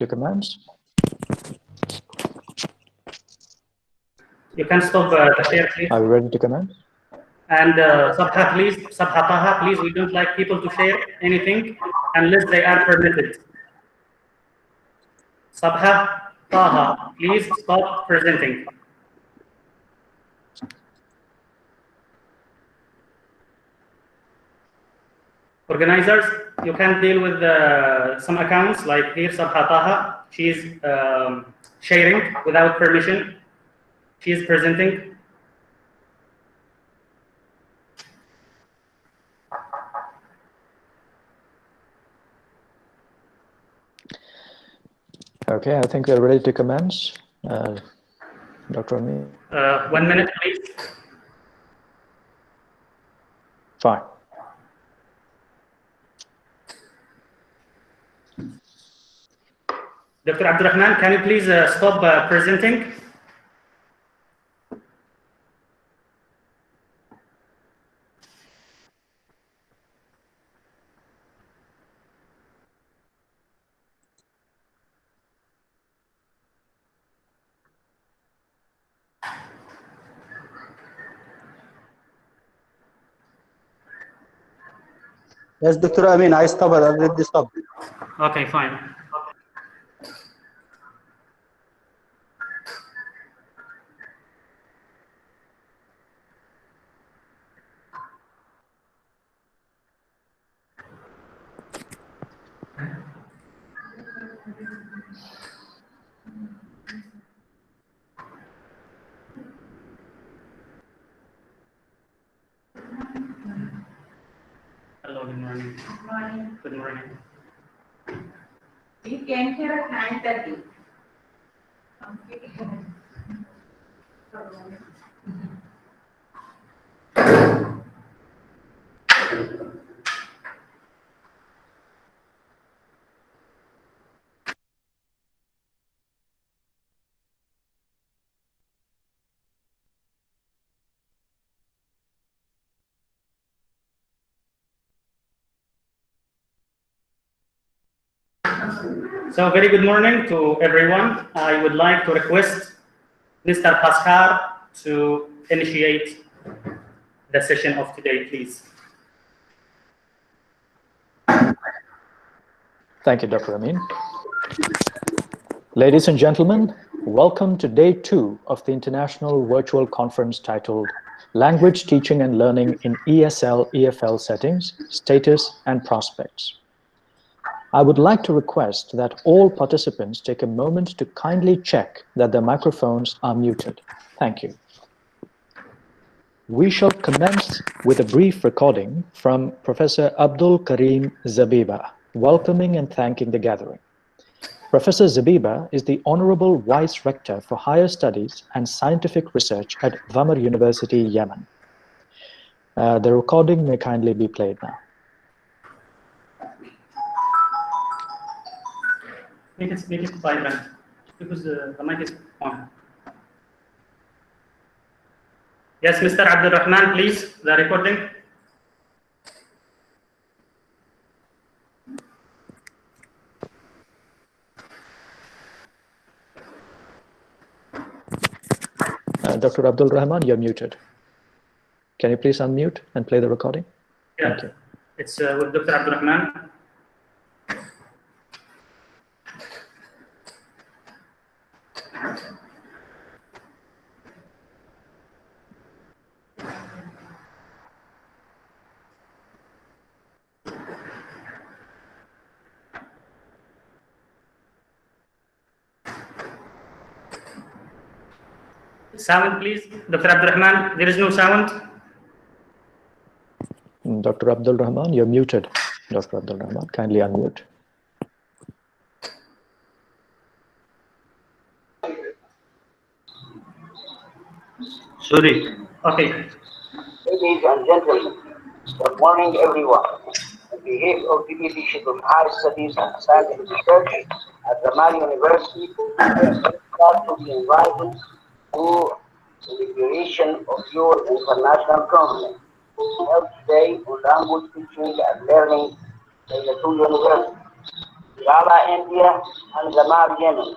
to commence? You can stop the share, please. Are we ready to commence? And Sabha, please, Sabha Taha, please, we don't like people to share anything unless they are permitted. Sabha Taha, please stop presenting. Organizers, you can deal with some accounts like here, Sabha Taha. She's sharing without permission. She is presenting. Okay, I think we're ready to commence. Dr. Amin? 1 minute, please. Fine. Dr. Abdurrahman, can you please stop presenting? Yes, Dr. Amin, I stopped. I already stopped. Okay, fine. Hello, good morning. Good morning. Good morning. We came here at 9:30. So very good morning to everyone. I would like to request Mr. Pascal to initiate the session of today, please. Thank you, Dr. Amin. Ladies and gentlemen, welcome to day 2 of the International Virtual Conference titled Language Teaching and Learning in ESL, EFL Settings, Status and Prospects. I would like to request that all participants take a moment to kindly check that their microphones are muted. Thank you. We shall commence with a brief recording from Professor Abdul Karim Zabiba, welcoming and thanking the gathering. Professor Zabiba is the Honorable Vice Rector for Higher Studies and Scientific Research at Thamar University-Yemen. The recording may kindly be played now. Make it vibrant because the mic is on. Yes, Mr. Abdurrahman, please, the recording. Dr. Abdul Rahman, you're muted. Can you please unmute and play the recording? Yeah. Thank you. It's with Dr. Abdurrahman. Sound, please. Dr. Abdurrahman, there is no sound. Dr. Abdul Rahman, you're muted. Dr. Abdul Rahman, kindly unmute. Sorry. Okay. Ladies and gentlemen, good morning everyone. On behalf of the leadership of Higher Studies and Scientific Research at Thamar University, I am glad to be invited to the declaration of your international conference held today on language teaching and learning in the two universities. Kerala, India, and Thamar, Yemen.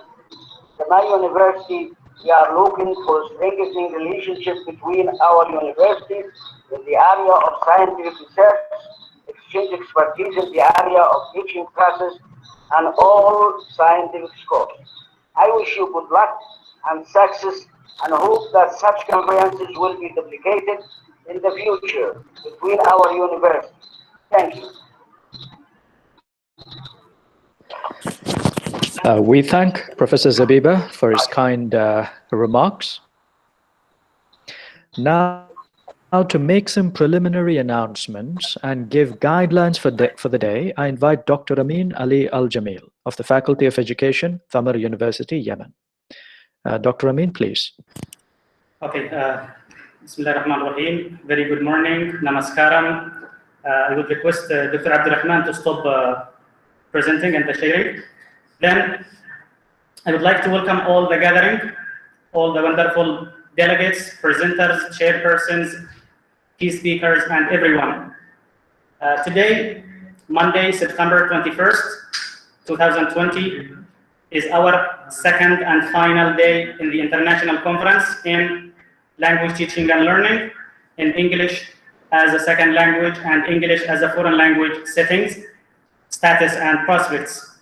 Thamar University, we are looking for strengthening relationship between our universities in the area of scientific research, exchange expertise in the area of teaching classes, and all scientific scopes. I wish you good luck and success and hope that such conferences will be duplicated in the future between our universities. Thank you. We thank Professor Zabiba for his kind remarks. Now, to make some preliminary announcements and give guidelines for the day, I invite Dr. Amin Ali Al-Jamil of the Faculty of Education, Thamar University-Yemen. Dr. Amin, please. Okay. Bismillah ar-Rahman ar-Rahim. Very good morning. Namaskaram. I would request Dr. Abdurrahman to stop presenting and the sharing. Then I would like to welcome all the gathering, all the wonderful delegates, presenters, chairpersons, key speakers, and everyone. Today, Monday, September 21st, 2020, is our second and final day in the International Conference in Language Teaching and Learning in English as a second language and English as a foreign language settings, status, and prospects.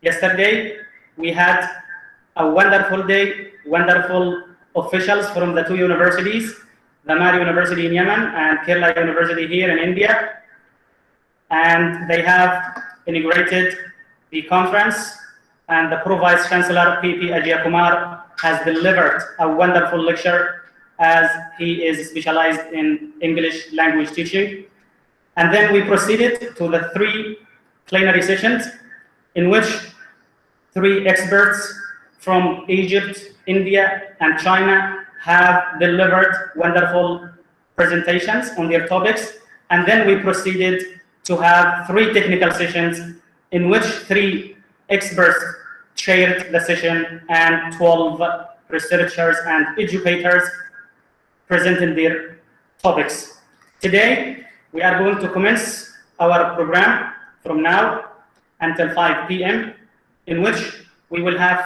Yesterday, we had a wonderful day, wonderful officials from the two universities, Thamar University in Yemen and Kerala University here in India. And they have inaugurated the conference, and the Pro-Vice Chancellor, P.P. Ajay Kumar, has delivered a wonderful lecture as he is specialized in English language teaching. And then we proceeded to the 3 plenary sessions in which 3 experts from Egypt, India, and China have delivered wonderful presentations on their topics. And then we proceeded to have 3 technical sessions in which 3 experts chaired the session and 12 researchers and educators presented their topics. Today, we are going to commence our program from now until 5 p.m. in which we will have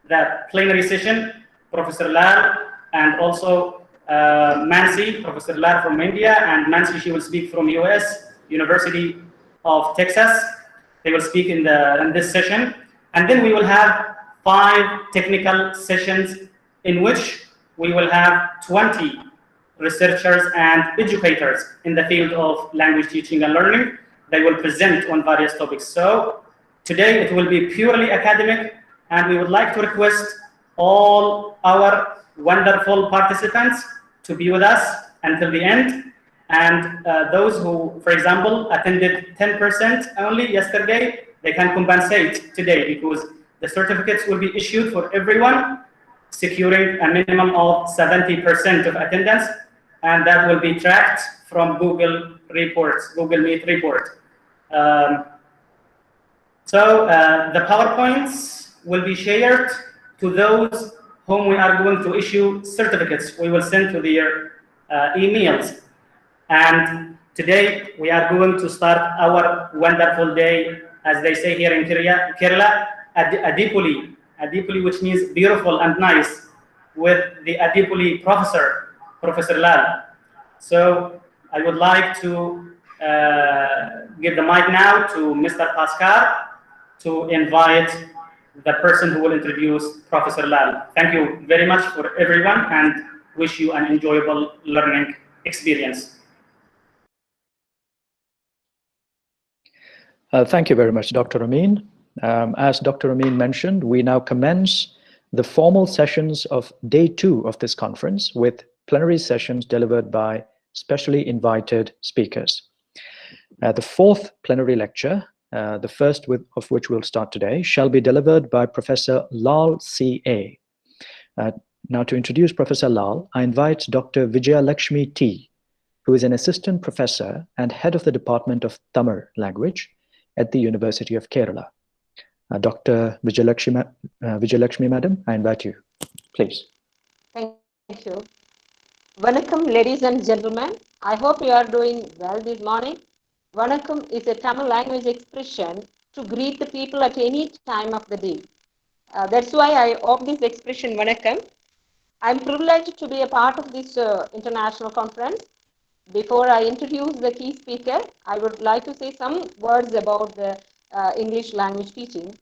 the plenary session, Professor Lal, and also Mansi, Professor Lal from India, and Mansi, she will speak from US, University of Texas. They will speak in this session. And then we will have 5 technical sessions in which we will have 20 researchers and educators in the field of language teaching and learning. They will present on various topics. So today it will be purely academic, and we would like to request all our wonderful participants to be with us until the end. And those who, for example, attended 10% only yesterday, they can compensate today because the certificates will be issued for everyone, securing a minimum of 70% of attendance, and that will be tracked from Google reports, Google Meet report. So the PowerPoints will be shared to those whom we are going to issue certificates. We will send to their emails. And today we are going to start our wonderful day, as they say here in Kerala, Adipuli, which means beautiful and nice, with the Adipuli professor, Professor Lal. So I would like to give the mic now to Mr. Pascal to invite the person who will introduce Professor Lal. Thank you very much for everyone, and wish you an enjoyable learning experience. Thank you very much, Dr. Amin. As Dr. Amin mentioned, we now commence the formal sessions of day 2 of this conference with plenary sessions delivered by specially invited speakers. The 4th plenary lecture, the first of which we'll start today, shall be delivered by Professor Lal C.A. Now to introduce Professor Lal, I invite Dr. Vijayalakshmi T., who is an assistant professor and head of the Department of Thamar Language at the University of Kerala. Dr. Vijayalakshmi, Madam, I invite you, please. Thank you. Vanakkam, ladies and gentlemen. I hope you are doing well this morning. Vanakkam is a Tamil language expression to greet the people at any time of the day. That's why I opt this expression, Vanakkam. I'm privileged to be a part of this international conference. Before I introduce the key speaker, I would like to say some words about the English language teaching.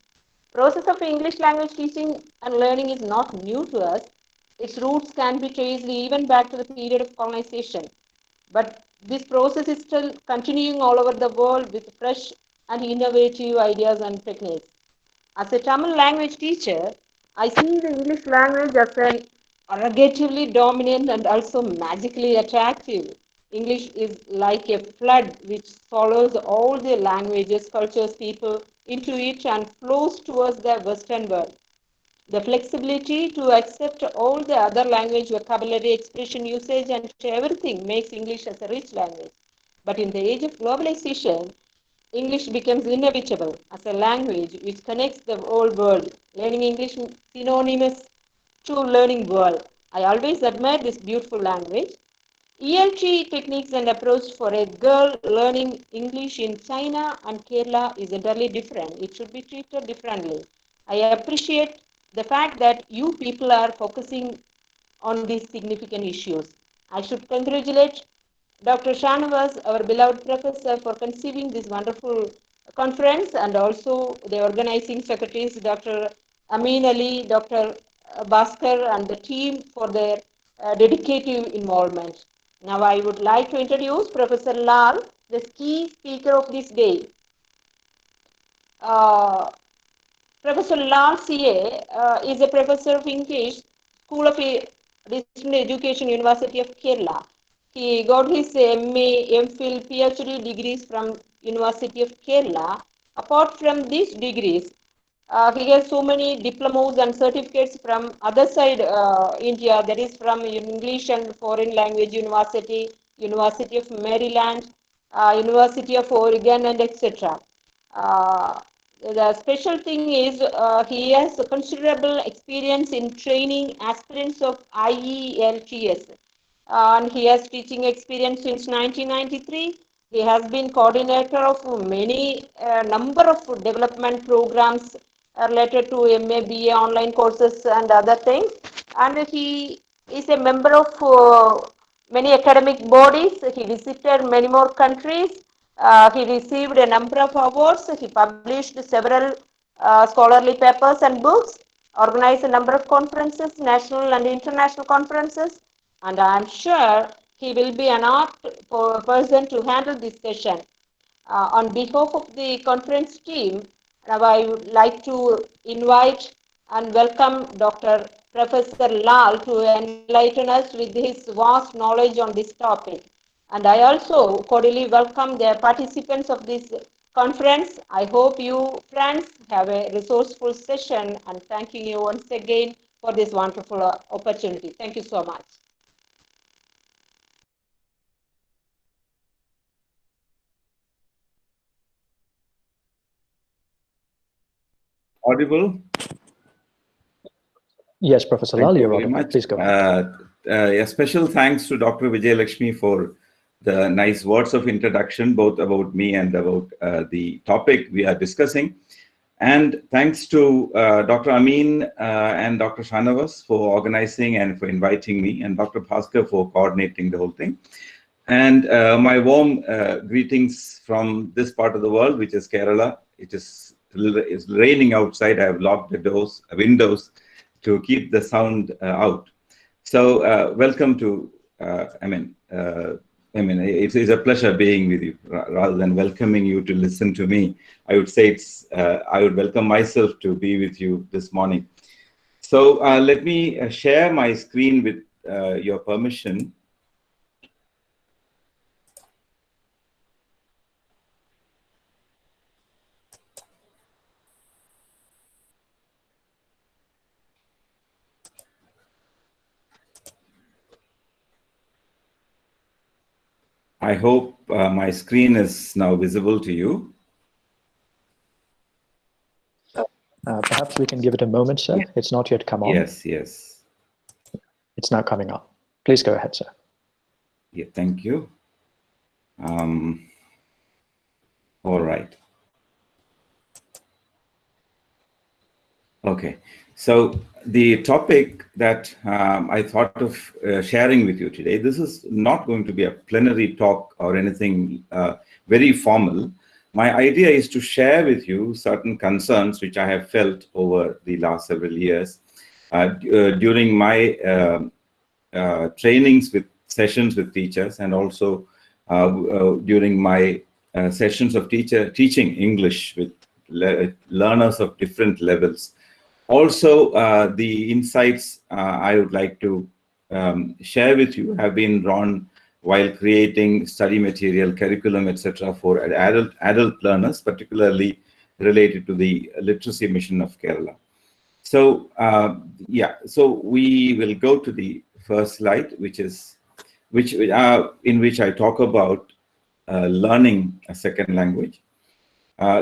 Process of English language teaching and learning is not new to us. Its roots can be traced even back to the period of colonization. But this process is still continuing all over the world with fresh and innovative ideas and techniques. As a Tamil language teacher, I see the English language as an arrogatively dominant and also magically attractive. English is like a flood which swallows all the languages, cultures, people into it and flows towards the Western world. The flexibility to accept all the other language, vocabulary, expression, usage, and everything makes English as a rich language. But in the age of globalization, English becomes inevitable as a language which connects the whole world. Learning English is synonymous to learning world. I always admire this beautiful language. ELT techniques and approach for a girl learning English in China and Kerala is entirely different. It should be treated differently. I appreciate the fact that you people are focusing on these significant issues. I should congratulate Dr. Shanavas, our beloved professor, for conceiving this wonderful conference, and also the organizing secretaries, Dr. Amin Ali, Dr. Bhaskar, and the team for their dedicated involvement. Now I would like to introduce Professor Lal, the key speaker of this day. Professor Lal CA is a professor of English, School of Distance Education, University of Kerala. He got his MA, MPhil, PhD degrees from University of Kerala. Apart from these degrees, he has so many diplomas and certificates from other side India, that is from English and Foreign Language University, University of Maryland, University of Oregon, and etc. The special thing is he has a considerable experience in training aspirants of IELTS, and he has teaching experience since 1993. He has been coordinator of many number of development programs related to MA, BA, online courses and other things. And he is a member of many academic bodies. He visited many more countries. He received a number of awards. He published several scholarly papers and books, organized a number of conferences, national and international conferences, and I am sure he will be an apt person to handle this session. On behalf of the conference team, now I would like to invite and welcome Dr. Professor Lal to enlighten us with his vast knowledge on this topic. And I also cordially welcome the participants of this conference. I hope you friends have a resourceful session, and thanking you once again for this wonderful opportunity. Thank you so much. Audible? Yes, Professor Thank Lal, you you're very audible. much. Please go ahead. A special thanks to Dr. Vijay Lakshmi for the nice words of introduction, both about me and about the topic we are discussing. And thanks to Dr. Amin and Dr. Shanavas for organizing and for inviting me, and Dr. Bhaskar for coordinating the whole thing. And my warm greetings from this part of the world, which is Kerala. It's raining outside. I have locked the windows to keep the sound out. So welcome to, it's a pleasure being with you. Rather than welcoming you to listen to me, I would say I would welcome myself to be with you this morning. So let me share my screen with your permission. I hope my screen is now visible to you. Perhaps we can give it a moment, sir. It's not yet come on. Yes, yes. It's now coming up. Please go ahead, sir. Yeah, thank you. All right. Okay, so the topic that I thought of sharing with you today, this is not going to be a plenary talk or anything very formal. My idea is to share with you certain concerns which I have felt over the last several years during my trainings with sessions with teachers, and also during my sessions of teaching English with learners of different levels. Also, the insights I would like to share with you have been drawn while creating study material, curriculum, etc. for adult learners, particularly related to the literacy mission of Kerala. So, yeah, so we will go to the first slide, in which I talk about learning a second language.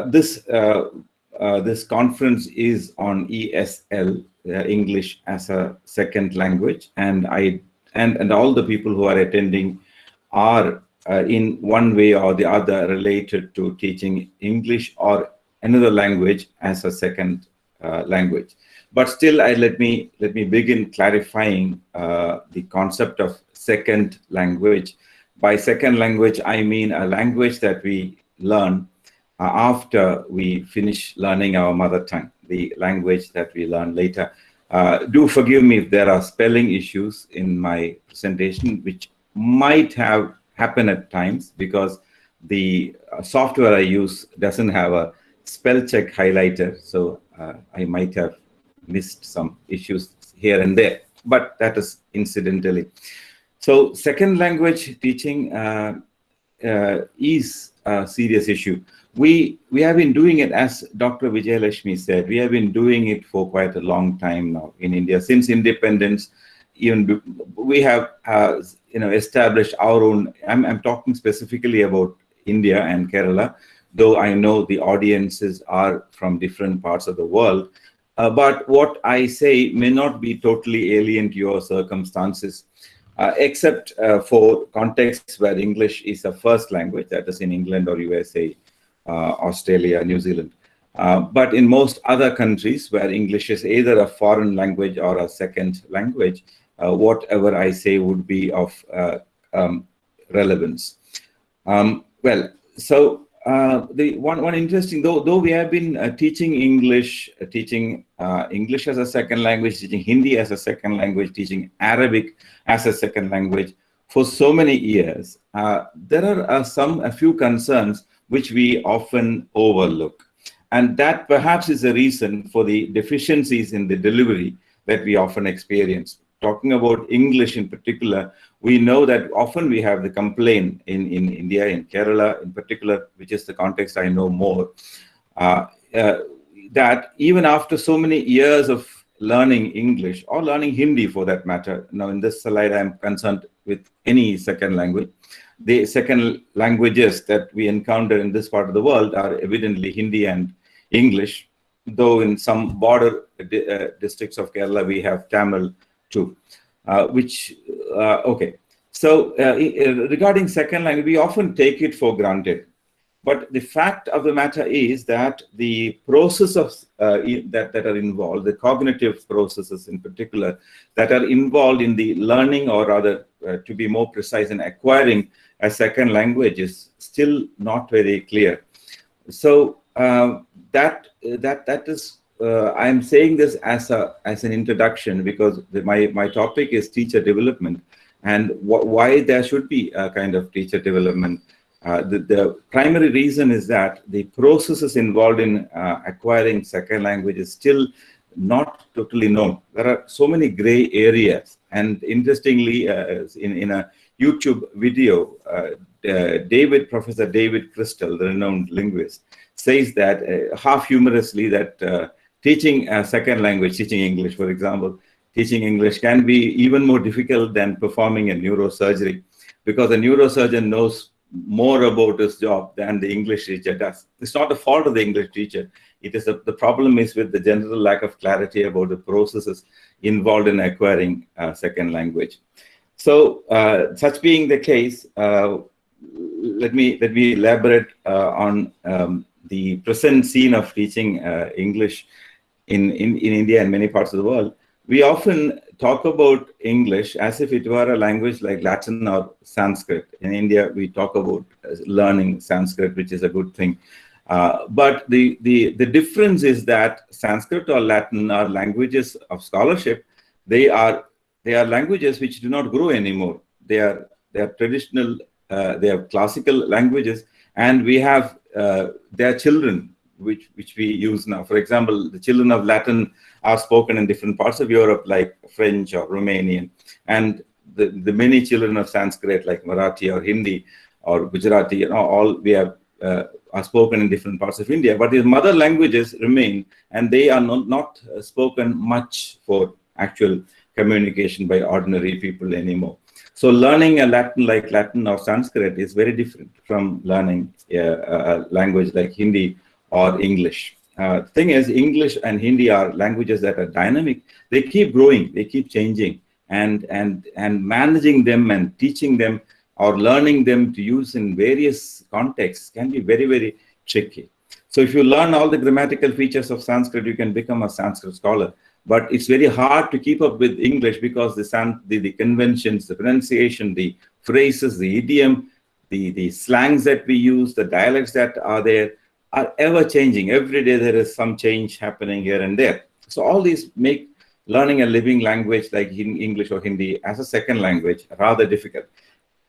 This conference is on ESL, English as a second language, and all the people who are attending are in one way or the other related to teaching English or another language as a second language. But still, let me begin clarifying the concept of second language. By second language, I mean a language that we learn after we finish learning our mother tongue, the language that we learn later. Do forgive me if there are spelling issues in my presentation, which might have happened at times because the software I use doesn't have a spell check highlighter. So I might have missed some issues here and there, but that is incidentally. So second language teaching is a serious issue. We have been doing it, as Dr. Vijayalakshmi said, we have been doing it for quite a long time now in India. Since independence, even we have established our own. I'm talking specifically about India and Kerala, though I know the audiences are from different parts of the world. But what I say may not be totally alien to your circumstances, except for contexts where English is a first language, that is in England or USA, Australia, New Zealand. But in most other countries where English is either a foreign language or a second language, whatever I say would be of relevance. Well, so the one interesting, though we have been teaching English as a second language, teaching Hindi as a second language, teaching Arabic as a second language for so many years, there are a few concerns which we often overlook. And that perhaps is a reason for the deficiencies in the delivery that we often experience. Talking about English in particular, we know that often we have the complaint in India, in Kerala in particular, which is the context I know more, that even after so many years of learning English or learning Hindi for that matter, now in this slide I'm concerned with any second language, the second languages that we encounter in this part of the world are evidently Hindi and English, though in some border districts of Kerala we have Tamil too, okay. So regarding second language, we often take it for granted. But the fact of the matter is that the process of that are involved, the cognitive processes in particular, that are involved in the learning, or rather, to be more precise, in acquiring a second language is still not very clear. So that is, I'm saying this as an introduction because my topic is teacher development, and why there should be a kind of teacher development. The primary reason is that the processes involved in acquiring second language is still not totally known. There are so many gray areas, and interestingly, in a YouTube video, Professor David Crystal, the renowned linguist, says that half humorously that teaching a second language, teaching English, for example, teaching English can be even more difficult than performing a neurosurgery, because a neurosurgeon knows more about his job than the English teacher does. It's not the fault of the English teacher. It is the problem is with the general lack of clarity about the processes involved in acquiring a second language. So, such being the case, let me elaborate on the present scene of teaching English in India and many parts of the world, we often talk about English as if it were a language like Latin or Sanskrit. In India, we talk about learning Sanskrit, which is a good thing. But the difference is that Sanskrit or Latin are languages of scholarship. They are languages which do not grow anymore. They are traditional, they are classical languages, and we have their children, which we use now. For example, the children of Latin are spoken in different parts of Europe, like French or Romanian, and the many children of Sanskrit, like Marathi or Hindi or Gujarati, all we have are spoken in different parts of India. But these mother languages remain, and they are not spoken much for actual communication by ordinary people anymore. So learning a Latin like Latin or Sanskrit is very different from learning a language like Hindi or English. The thing is, English and Hindi are languages that are dynamic. They keep growing, they keep changing, and managing them and teaching them or learning them to use in various contexts can be very, very tricky. So if you learn all the grammatical features of Sanskrit, you can become a Sanskrit scholar. But it's very hard to keep up with English because the conventions, the pronunciation, the phrases, the idiom, the slangs that we use, the dialects that are there are ever changing. Every day there is some change happening here and there. So all these make learning a living language like English or Hindi as a second language rather difficult.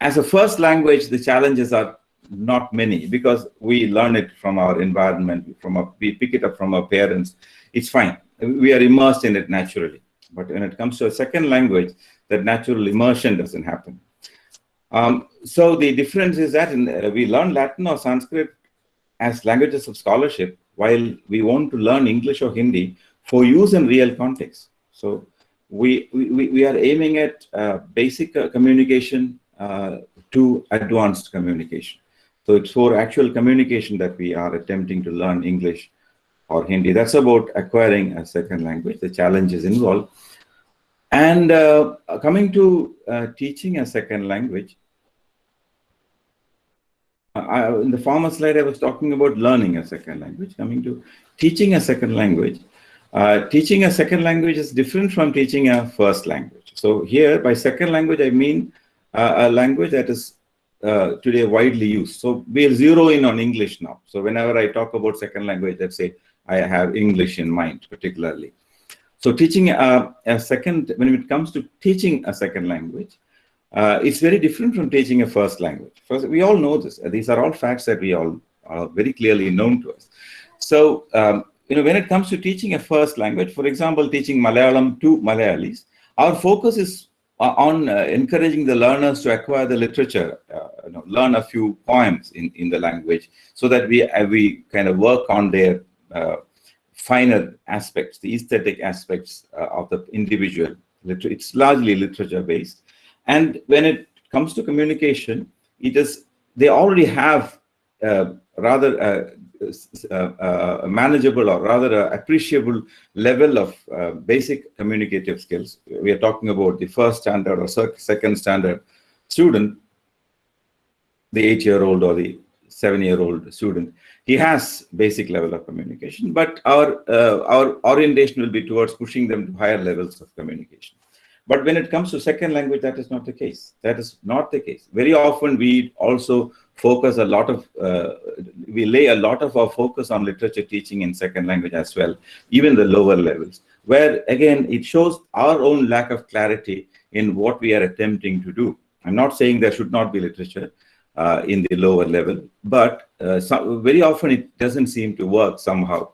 As a first language, the challenges are not many because we learn it from our environment, we pick it up from our parents. It's fine. We are immersed in it naturally. But when it comes to a second language, that natural immersion doesn't happen. So the difference is that we learn Latin or Sanskrit as languages of scholarship, while we want to learn English or Hindi for use in real context. So we are aiming at basic communication to advanced communication. So it's for actual communication that we are attempting to learn English or Hindi. That's about acquiring a second language, the challenges involved. And coming to teaching a second language, in the former slide, I was talking about learning a second language. Coming to teaching a second language, teaching a second language is different from teaching a first language. So here, by second language, I mean a language that is today widely used. So we'll zero in on English now. So whenever I talk about second language, let's say I have English in mind particularly. So teaching a second, when it comes to teaching a second language, it's very different from teaching a first language. First, we all know this. These are all facts that we all are very clearly known to us. So, when it comes to teaching a first language, for example, teaching Malayalam to Malayalis, our focus is on encouraging the learners to acquire the literature, learn a few poems in the language, so that we kind of work on their finer aspects, the aesthetic aspects of the individual. It's largely literature-based. And when it comes to communication, they already have rather manageable or rather appreciable level of basic communicative skills. We are talking about the first standard or second standard student, the 8-year-old or the 7-year-old student. He has basic level of communication, but our orientation will be towards pushing them to higher levels of communication. But when it comes to second language, that is not the case. That is not the case. Very often we also focus we lay a lot of our focus on literature teaching in second language as well, even the lower levels, where again, it shows our own lack of clarity in what we are attempting to do. I'm not saying there should not be literature in the lower level, but very often it doesn't seem to work somehow,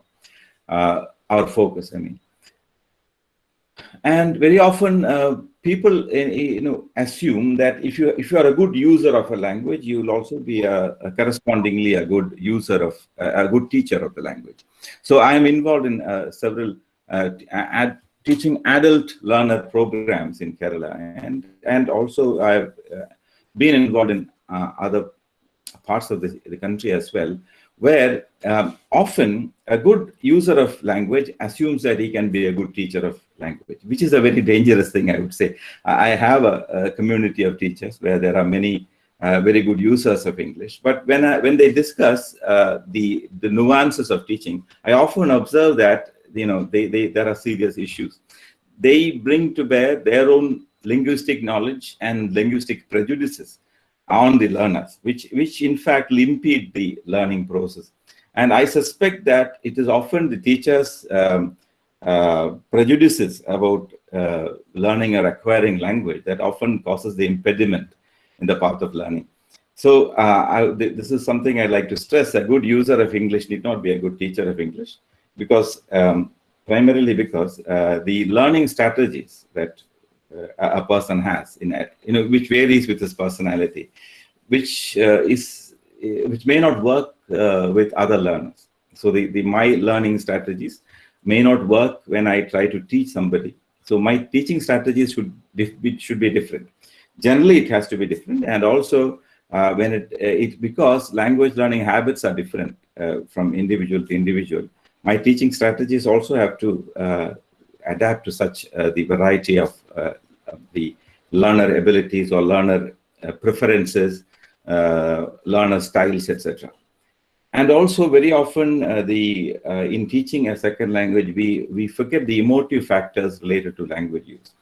our focus, I mean. And very often people assume that if you are a good user of a language, you will also be correspondingly a good user of a good teacher of the language. So I am involved in several teaching adult learner programs in Kerala, and also I've been involved in other parts of the country as well, where often a good user of language assumes that he can be a good teacher of language, which is a very dangerous thing, I would say. I have a community of teachers where there are many very good users of English, but when they discuss the nuances of teaching, I often observe that there are serious issues. They bring to bear their own linguistic knowledge and linguistic prejudices on the learners, which in fact impede the learning process. And I suspect that it is often the teachers' prejudices about learning or acquiring language that often causes the impediment in the path of learning. So this is something I'd like to stress. A good user of English need not be a good teacher of English, because primarily because the learning strategies that a person has, which varies with his personality, which may not work with other learners. So my learning strategies may not work when I try to teach somebody. So my teaching strategies should be different. Generally, it has to be different, and also when because language learning habits are different from individual to individual. My teaching strategies also have to adapt to such the variety of the learner abilities or learner preferences, learner styles, etc. And also very often in teaching a second language, we forget the emotive factors related to language use.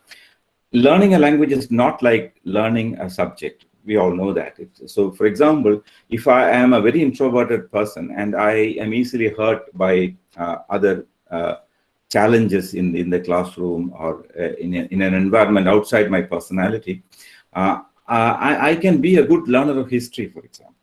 Learning a language is not like learning a subject. We all know that. So for example, if I am a very introverted person and I am easily hurt by other challenges in the classroom or in an environment outside my personality, I can be a good learner of history, for example,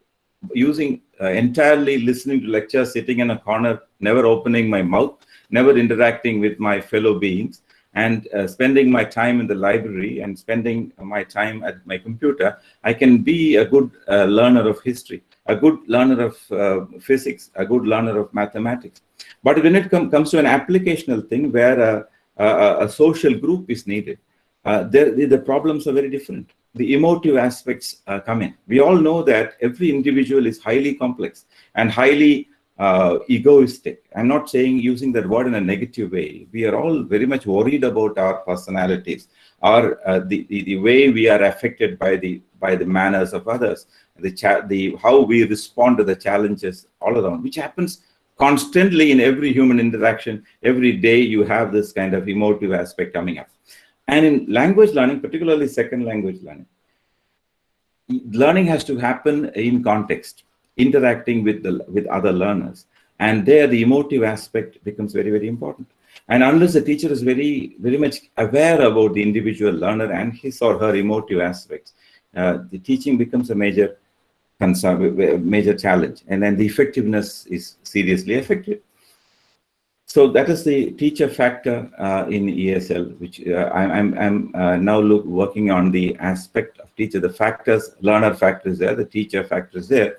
using entirely listening to lectures, sitting in a corner, never opening my mouth, never interacting with my fellow beings, and spending my time in the library and spending my time at my computer. I can be a good learner of history, a good learner of physics, a good learner of mathematics. But when it comes to an applicational thing where a social group is needed, the problems are very different. The emotive aspects come in. We all know that every individual is highly complex and highly egoistic. I'm not saying using that word in a negative way. We are all very much worried about our personalities, or the way we are affected by the manners of others, how we respond to the challenges all around, which happens constantly in every human interaction. Every day you have this kind of emotive aspect coming up. And in language learning, particularly second language learning has to happen in context, interacting with other learners. And there the emotive aspect becomes very, very important. And unless the teacher is very, very much aware about the individual learner and his or her emotive aspects, the teaching becomes a major concern, major challenge. And then the effectiveness is seriously affected. So that is the teacher factor in ESL, which I'm now working on the aspect of teacher. The factors, learner factor is there, the teacher factor is there.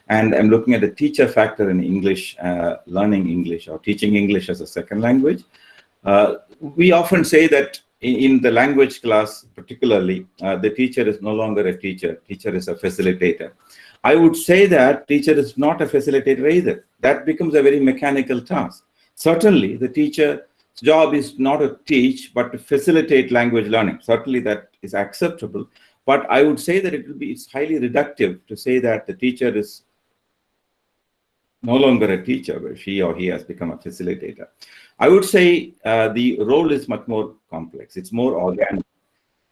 And I'm looking at the teacher factor in English, learning English or teaching English as a second language. We often say that in the language class, particularly, the teacher is no longer a teacher. Teacher is a facilitator. I would say that teacher is not a facilitator either. That becomes a very mechanical task. Certainly, the teacher's job is not to teach, but to facilitate language learning. Certainly, that is acceptable. But I would say that it's highly reductive to say that the teacher is no longer a teacher, but she or he has become a facilitator. I would say the role is much more complex. It's more organic.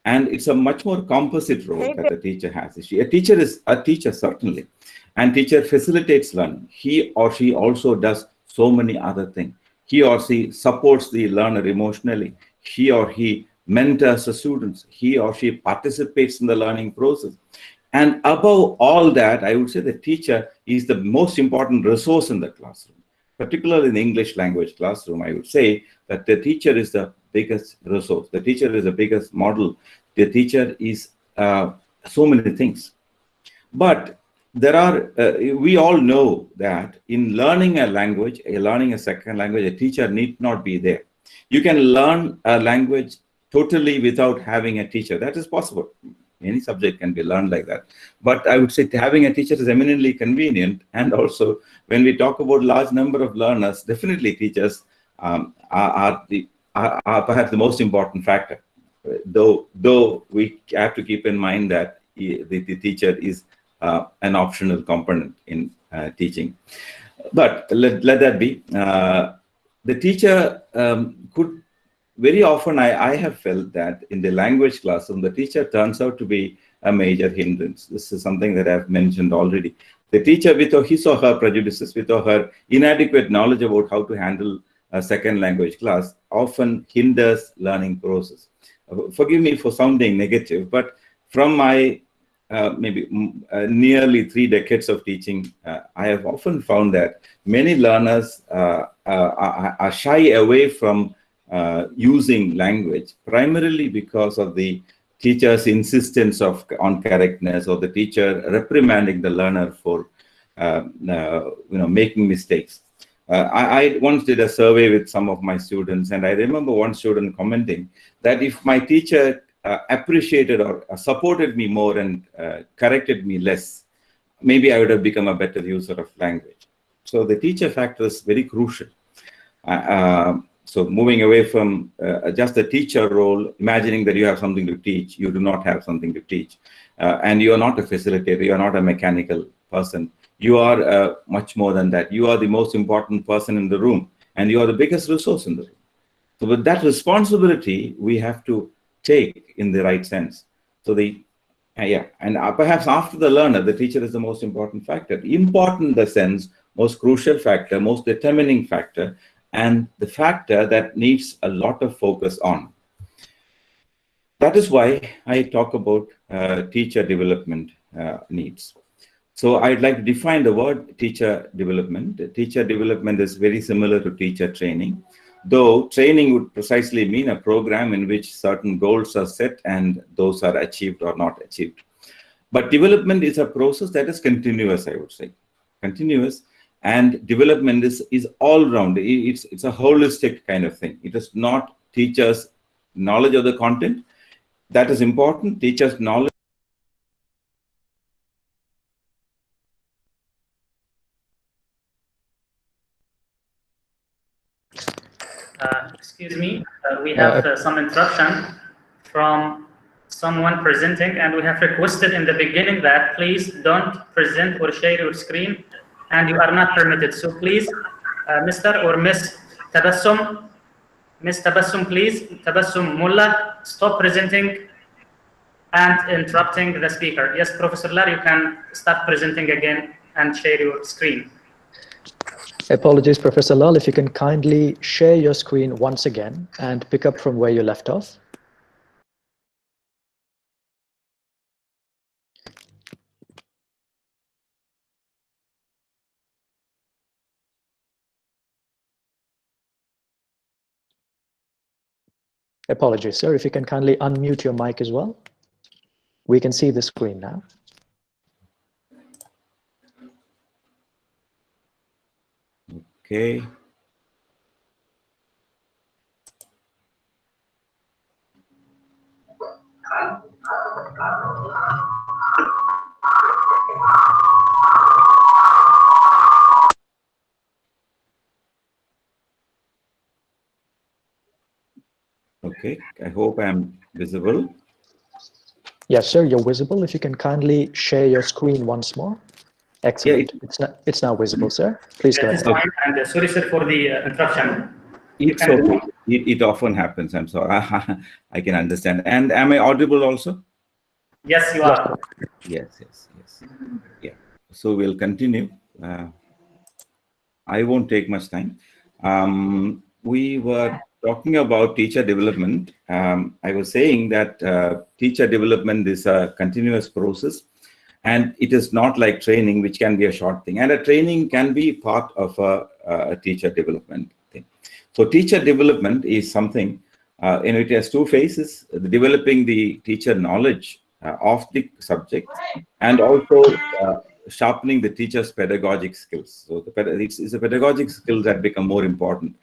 And it's a much more composite role that the teacher has. A teacher is a teacher, certainly. And teacher facilitates learning. He or she also does so many other things. He or she supports the learner emotionally. He or he mentors the students. He or she participates in the learning process. And above all that, I would say the teacher is the most important resource in the classroom. Particularly in the English language classroom, I would say that the teacher is the biggest resource. The teacher is the biggest model. The teacher is so many things. But there are, we all know that in learning a language, learning a second language, a teacher need not be there. You can learn a language totally without having a teacher. That is possible. Any subject can be learned like that. But I would say having a teacher is eminently convenient. And also, when we talk about large number of learners, definitely teachers are perhaps the most important factor. Though we have to keep in mind that the teacher is an optional component in teaching. But let that be. the teacher could very often, I have felt that in the language classroom, the teacher turns out to be a major hindrance. This is something that I've mentioned already. The teacher, with his or her prejudices, with or her inadequate knowledge about how to handle a second language class, often hinders learning process. Forgive me for sounding negative, but from my nearly 3 decades of teaching, I have often found that many learners are shy away from using language, primarily because of the teacher's insistence on correctness, or the teacher reprimanding the learner for making mistakes. I once did a survey with some of my students, and I remember one student commenting that if my teacher appreciated or supported me more and corrected me less, maybe I would have become a better user of language. So the teacher factor is very crucial. So moving away from just the teacher role, imagining that you have something to teach, you do not have something to teach. And you are not a facilitator, you are not a mechanical person. You are much more than that. You are the most important person in the room, and you are the biggest resource in the room. So with that responsibility, we have to take in the right sense. So and perhaps after the learner, the teacher is the most important factor. Important in the sense, most crucial factor, most determining factor, and the factor that needs a lot of focus on. That is why I talk about teacher development needs. So I'd like to define the word teacher development. Teacher development is very similar to teacher training, though training would precisely mean a program in which certain goals are set and those are achieved or not achieved. But development is a process that is continuous, I would say. Continuous. And development is all round. It's a holistic kind of thing. It is not teachers' knowledge of the content. That is important. Teachers' knowledge. Excuse me, we have some interruption from someone presenting, and we have requested in the beginning that please don't present or share your screen, and you are not permitted. So please, Mr. or Miss Tabassum, Miss Tabassum, please, Tabassum Mullah, stop presenting and interrupting the speaker. Yes, Professor Lar, you can start presenting again and share your screen. Apologies, Professor Lal, if you can kindly share your screen once again and pick up from where you left off. Apologies, sir, if you can kindly unmute your mic as well. We can see the screen now. Okay. Okay, I hope I'm visible. Yes, sir, you're visible. If you can kindly share your screen once more. Excellent. Yeah, it's now visible, sir. Please go ahead. Fine. And sorry, sir, for the interruption. It's okay. It often happens. I'm sorry. I can understand. And am I audible also? Yes, you are. Yes. Yeah. So we'll continue. I won't take much time. We were talking about teacher development. I was saying that teacher development is a continuous process, and it is not like training, which can be a short thing. And a training can be part of a teacher development thing. So teacher development is something, it has 2 phases: developing the teacher knowledge of the subject, and also sharpening the teacher's pedagogic skills. So it's the pedagogic skills that become more important.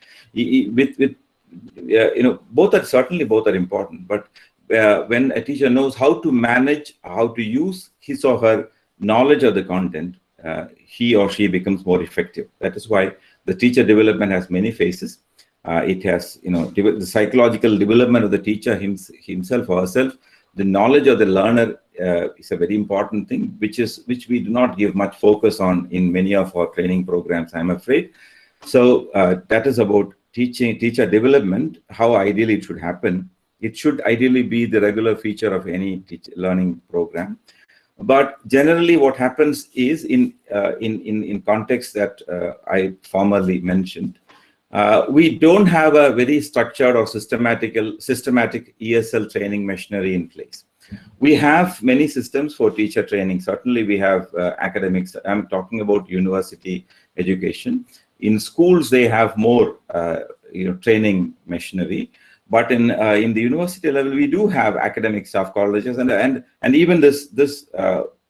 Both are important, but when a teacher knows how to manage, how to use his or her knowledge of the content, he or she becomes more effective. That is why the teacher development has many phases. It has, the psychological development of the teacher himself or herself. The knowledge of the learner is a very important thing, which we do not give much focus on in many of our training programs, I'm afraid. So that is about teacher development, how ideally it should happen. It should ideally be the regular feature of any learning program. But generally, what happens is in context that I formerly mentioned, we don't have a very structured or systematic ESL training machinery in place. We have many systems for teacher training. Certainly, we have academics. I'm talking about university education. In schools, they have more training machinery. But in the university level, we do have academic staff colleges, and even this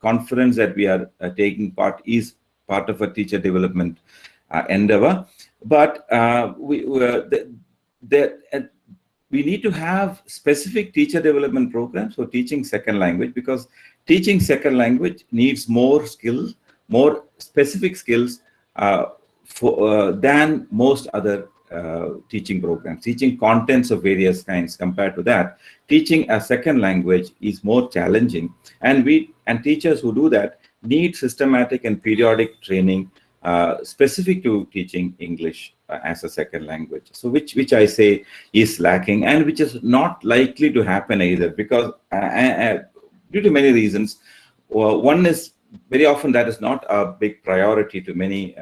conference that we are taking part is part of a teacher development endeavor. But we need to have specific teacher development programs for teaching second language, because teaching second language needs more skills, more specific skills than most other teaching programs. Teaching contents of various kinds. Compared to that, teaching a second language is more challenging, and teachers who do that need systematic and periodic training specific to teaching English as a second language. So which I say is lacking, and which is not likely to happen either, because due to many reasons. One is, very often that is not a big priority to many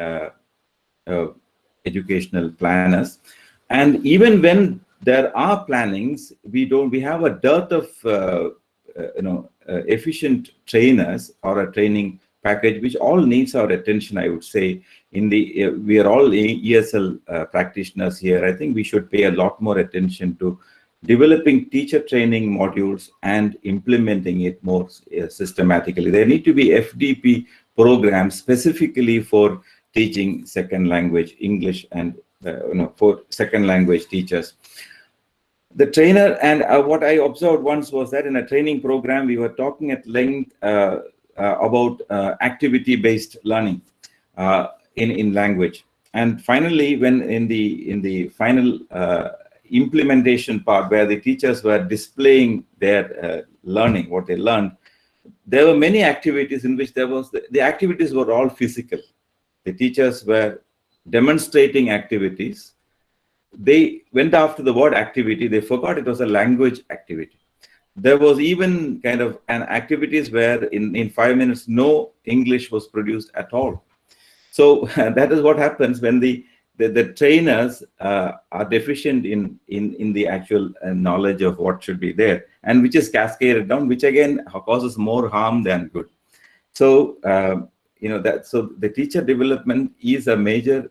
educational planners, and even when there are plannings, we have a dearth of efficient trainers or a training package which all needs our attention. I would say we are all ESL practitioners here. I think we should pay a lot more attention to developing teacher training modules and implementing it more systematically. There need to be FDP programs specifically for teaching second language English, and for second language teachers. The trainer, and what I observed once was that in a training program, we were talking at length about activity-based learning in language. And finally, when in the final implementation part, where the teachers were displaying their learning, what they learned, there were many activities in which the activities were all physical. The teachers were demonstrating activities. They went after the word activity. They forgot it was a language activity. There was even kind of an activities where in 5 minutes, no English was produced at all. So that is what happens when the trainers are deficient in the actual knowledge of what should be there, and which is cascaded down, which again causes more harm than good. So so the teacher development is a major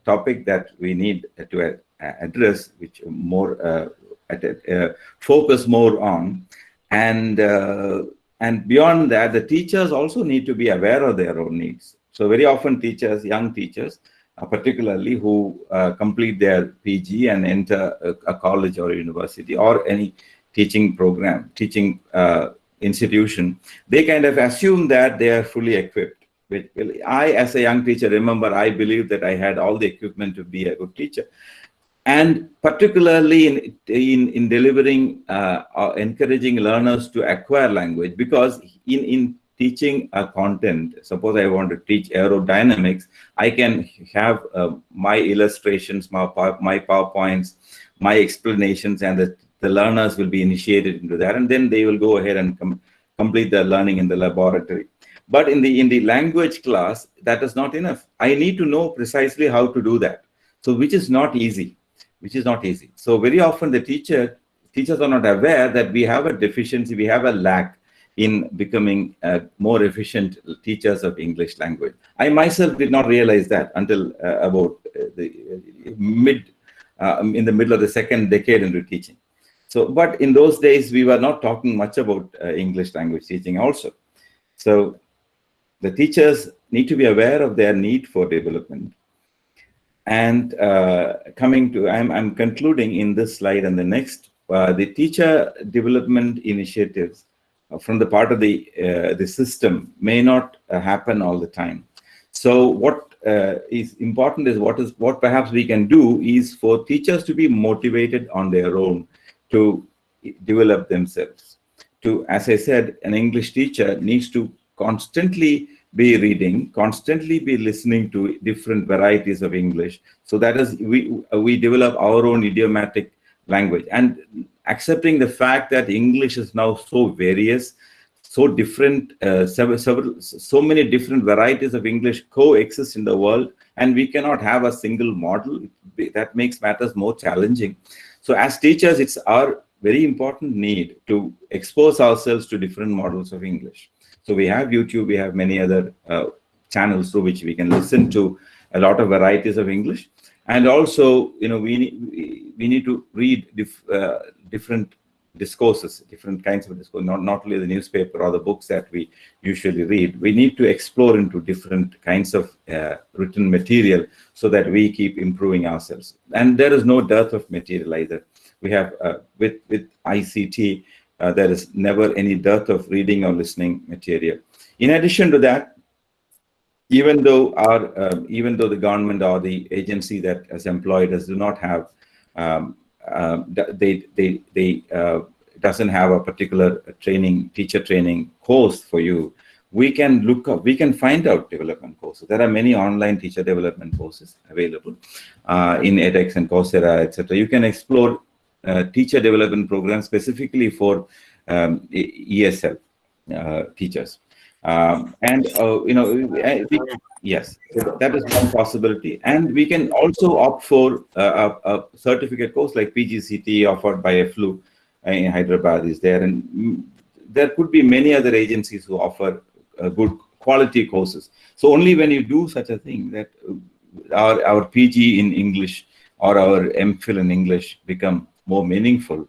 topic that we need to address, which more focus more on, and beyond that, the teachers also need to be aware of their own needs. So very often teachers, young teachers, particularly who complete their PG and enter a college or a university or any teaching program, teaching institution, they kind of assume that they are fully equipped. I, as a young teacher, remember I believed that I had all the equipment to be a good teacher. And particularly in delivering, encouraging learners to acquire language, because in teaching a content, suppose I want to teach aerodynamics, I can have my illustrations, my PowerPoints, my explanations, and the learners will be initiated into that, and then they will go ahead and complete their learning in the laboratory. But in the language class, that is not enough. I need to know precisely how to do that. So which is not easy. So very often the teachers are not aware that we have a deficiency, we have a lack in becoming more efficient teachers of English language. I myself did not realize that until about in the middle of the second decade into teaching. So, but in those days, we were not talking much about English language teaching also. So the teachers need to be aware of their need for development. And I'm concluding in this slide and the next, the teacher development initiatives from the part of the system may not happen all the time. So what is important is what perhaps we can do is for teachers to be motivated on their own to develop themselves. As I said, an English teacher needs to constantly be reading, constantly be listening to different varieties of English. So that is, we develop our own idiomatic language, and accepting the fact that English is now so various, so different, so many different varieties of English coexist in the world, and we cannot have a single model. That makes matters more challenging. So as teachers, it's our very important need to expose ourselves to different models of English. So we have YouTube, we have many other channels through which we can listen to a lot of varieties of English. And also, you know, we need to read different discourses, different kinds of discourse, not only the newspaper or the books that we usually read. We need to explore into different kinds of written material so that we keep improving ourselves. And there is no dearth of material either. We have, with ICT, there is never any dearth of reading or listening material. In addition to that, even though the government or the agency that has employed us do not have, doesn't have a particular teacher training course for you, we can look up, we can find out development courses. There are many online teacher development courses available in edX and Coursera, etc. You can explore teacher development programs specifically for ESL teachers. Yes, that is one possibility. And we can also opt for a certificate course like PGCT offered by EFLU in Hyderabad is there. And there could be many other agencies who offer good quality courses. So only when you do such a thing that our PG in English or our MPhil in English become more meaningful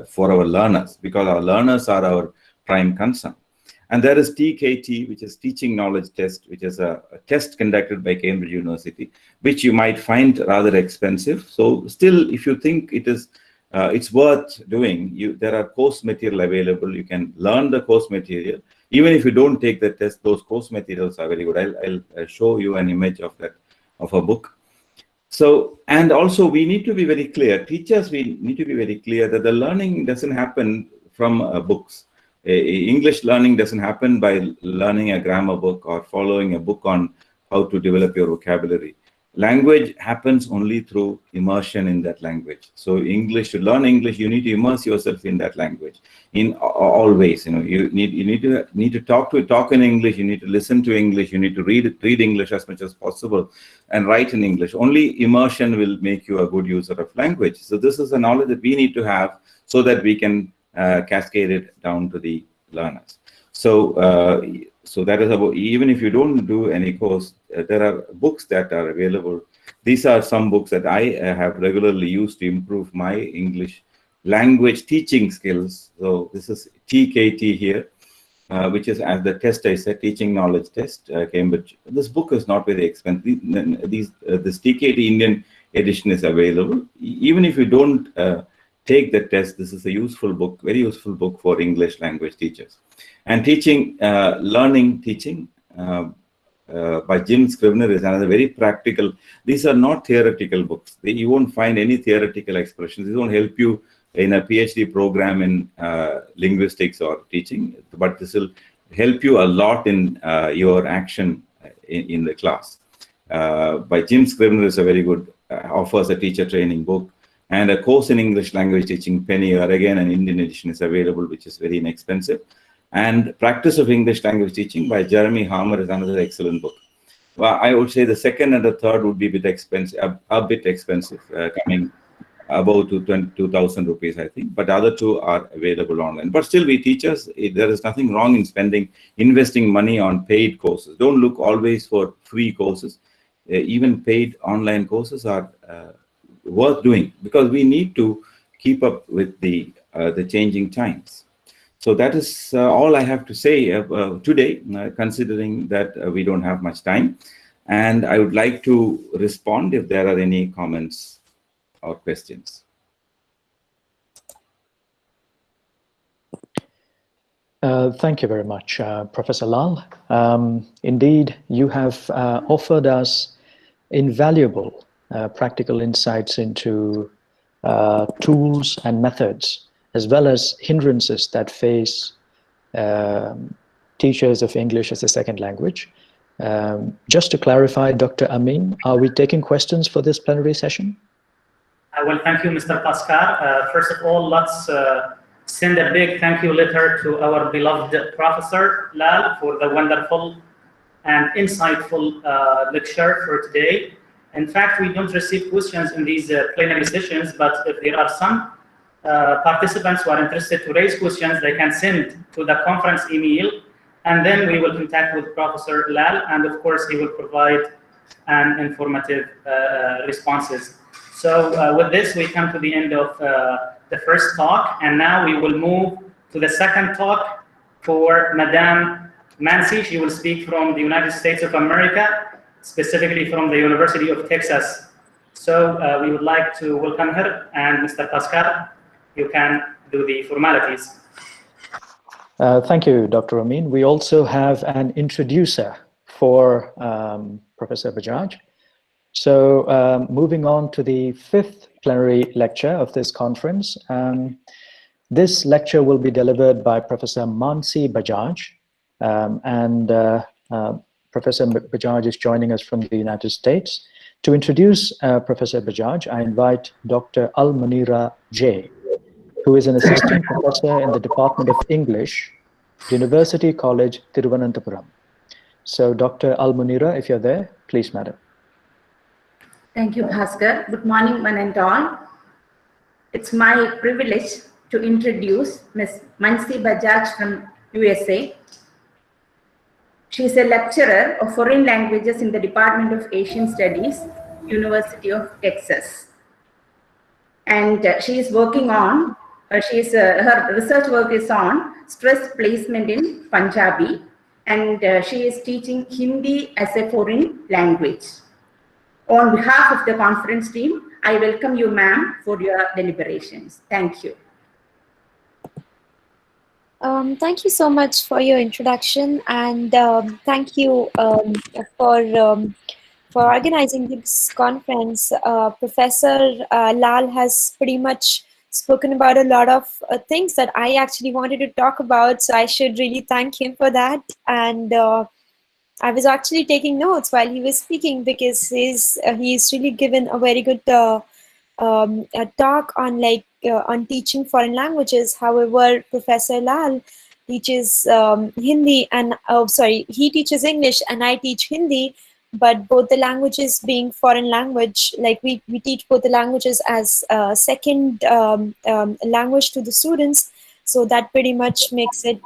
for our learners, because our learners are our prime concern. And there is TKT, which is Teaching Knowledge Test, which is a test conducted by Cambridge University, which you might find rather expensive. So still, if you think it is, it's worth doing, there are course material available. You can learn the course material. Even if you don't take the test, those course materials are very good. I'll show you an image of that, of a book. So, and also we need to be very clear, teachers, we need to be very clear that the learning doesn't happen from books. English learning doesn't happen by learning a grammar book or following a book on how to develop your vocabulary. Language happens only through immersion in that language. So English, to learn English, you need to immerse yourself in that language in all ways. You know, you need to talk in English. You need to listen to English. You need to read English as much as possible and write in English. Only immersion will make you a good user of language. So this is a knowledge that we need to have so that we can cascade it down to the learners. So so that is about, even if you don't do any course, there are books that are available. These are some books that I have regularly used to improve my English language teaching skills. So this is TKT here, which is, as the test I said, Teaching Knowledge Test, Cambridge. This book is not very expensive. This TKT Indian edition is available. Even if you don't take the test, this is a useful book, very useful book for English language teachers. And Learning Teaching by Jim Scrivener is another very practical. These are not theoretical books. You won't find any theoretical expressions. These won't help you in a PhD program in linguistics or teaching, but this will help you a lot in your action in the class. By Jim Scrivener is a very good, offers a teacher training book. And a course in English language teaching, Penny, or again an Indian edition is available, which is very inexpensive. And Practice of English Language Teaching by Jeremy Harmer is another excellent book. Well, I would say the second and the third would be a bit expensive, coming about 2,000 rupees, I think. But the other two are available online. But still, we teachers, there is nothing wrong in investing money on paid courses. Don't look always for free courses. Even paid online courses are worth doing, because we need to keep up with the changing times. So that is all I have to say today, considering that we don't have much time. And I would like to respond if there are any comments or questions. Thank you very much, Professor Lal. Indeed, you have offered us invaluable practical insights into tools and methods, as well as hindrances that face teachers of English as a second language. Just to clarify, Dr. Amin, are we taking questions for this plenary session? Well, thank you, Mr. Pascal. First of all, let's send a big thank you letter to our beloved Professor Lal for the wonderful and insightful lecture for today. In fact, we don't receive questions in these plenary sessions, but if there are some participants who are interested to raise questions, they can send to the conference email, and then we will contact with Professor Lal, and of course, he will provide an informative responses. So with this, we come to the end of the first talk, and now we will move to the second talk for Madame Mansi. She will speak from the United States of America, specifically from the University of Texas. So we would like to welcome her, and Mr. Pascal, you can do the formalities. Thank you, Dr. Amin. We also have an introducer for Professor Bajaj. So moving on to the fifth plenary lecture of this conference. This lecture will be delivered by Professor Mansi Bajaj, and Professor Bajaj is joining us from the United States. To introduce Professor Bajaj, I invite Dr. Al-Munira J, who is an assistant professor in the Department of English, University College, Thiruvananthapuram. So Dr. Al-Munira, if you're there, please, madam. Thank you, Bhaskar. Good morning, one and all. It's my privilege to introduce Ms. Mansi Bajaj from USA. She is a lecturer of foreign languages in the Department of Asian Studies, University of Texas. And she is working on, her research work is on stress placement in Punjabi, and she is teaching Hindi as a foreign language. On behalf of the conference team, I welcome you, ma'am, for your deliberations. Thank you. Thank you so much for your introduction, and thank you for organizing this conference. Professor Lal has pretty much spoken about a lot of things that I actually wanted to talk about, so I should really thank him for that. And I was actually taking notes while he was speaking, because he's really given a very good a talk on on teaching foreign languages. However, Professor Lal teaches Hindi, and he teaches English and I teach Hindi, but both the languages being foreign language, like we teach both the languages as second language to the students, so that pretty much makes it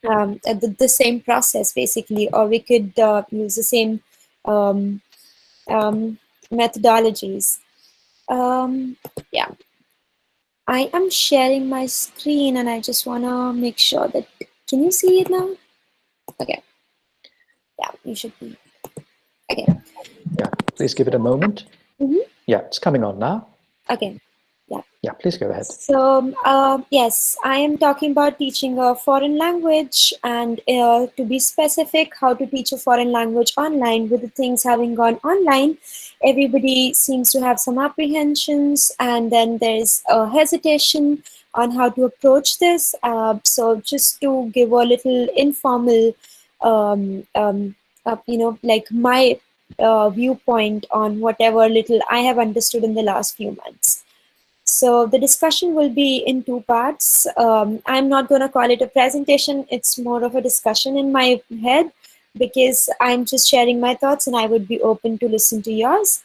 the same process basically, or we could use the same methodologies. Yeah, I am sharing my screen, and I just want to make sure that, can you see it now? Okay. Yeah, you should be. Okay. Yeah, please give it a moment. Yeah, it's coming on now. Okay. Yeah. Yeah, please go ahead. So, yes, I am talking about teaching a foreign language, and to be specific, how to teach a foreign language online. With the things having gone online, everybody seems to have some apprehensions, and then there's a hesitation on how to approach this. So just to give a little informal, like my viewpoint on whatever little I have understood in the last few months. So the discussion will be in two parts. I'm not going to call it a presentation. It's more of a discussion in my head, because I'm just sharing my thoughts and I would be open to listen to yours.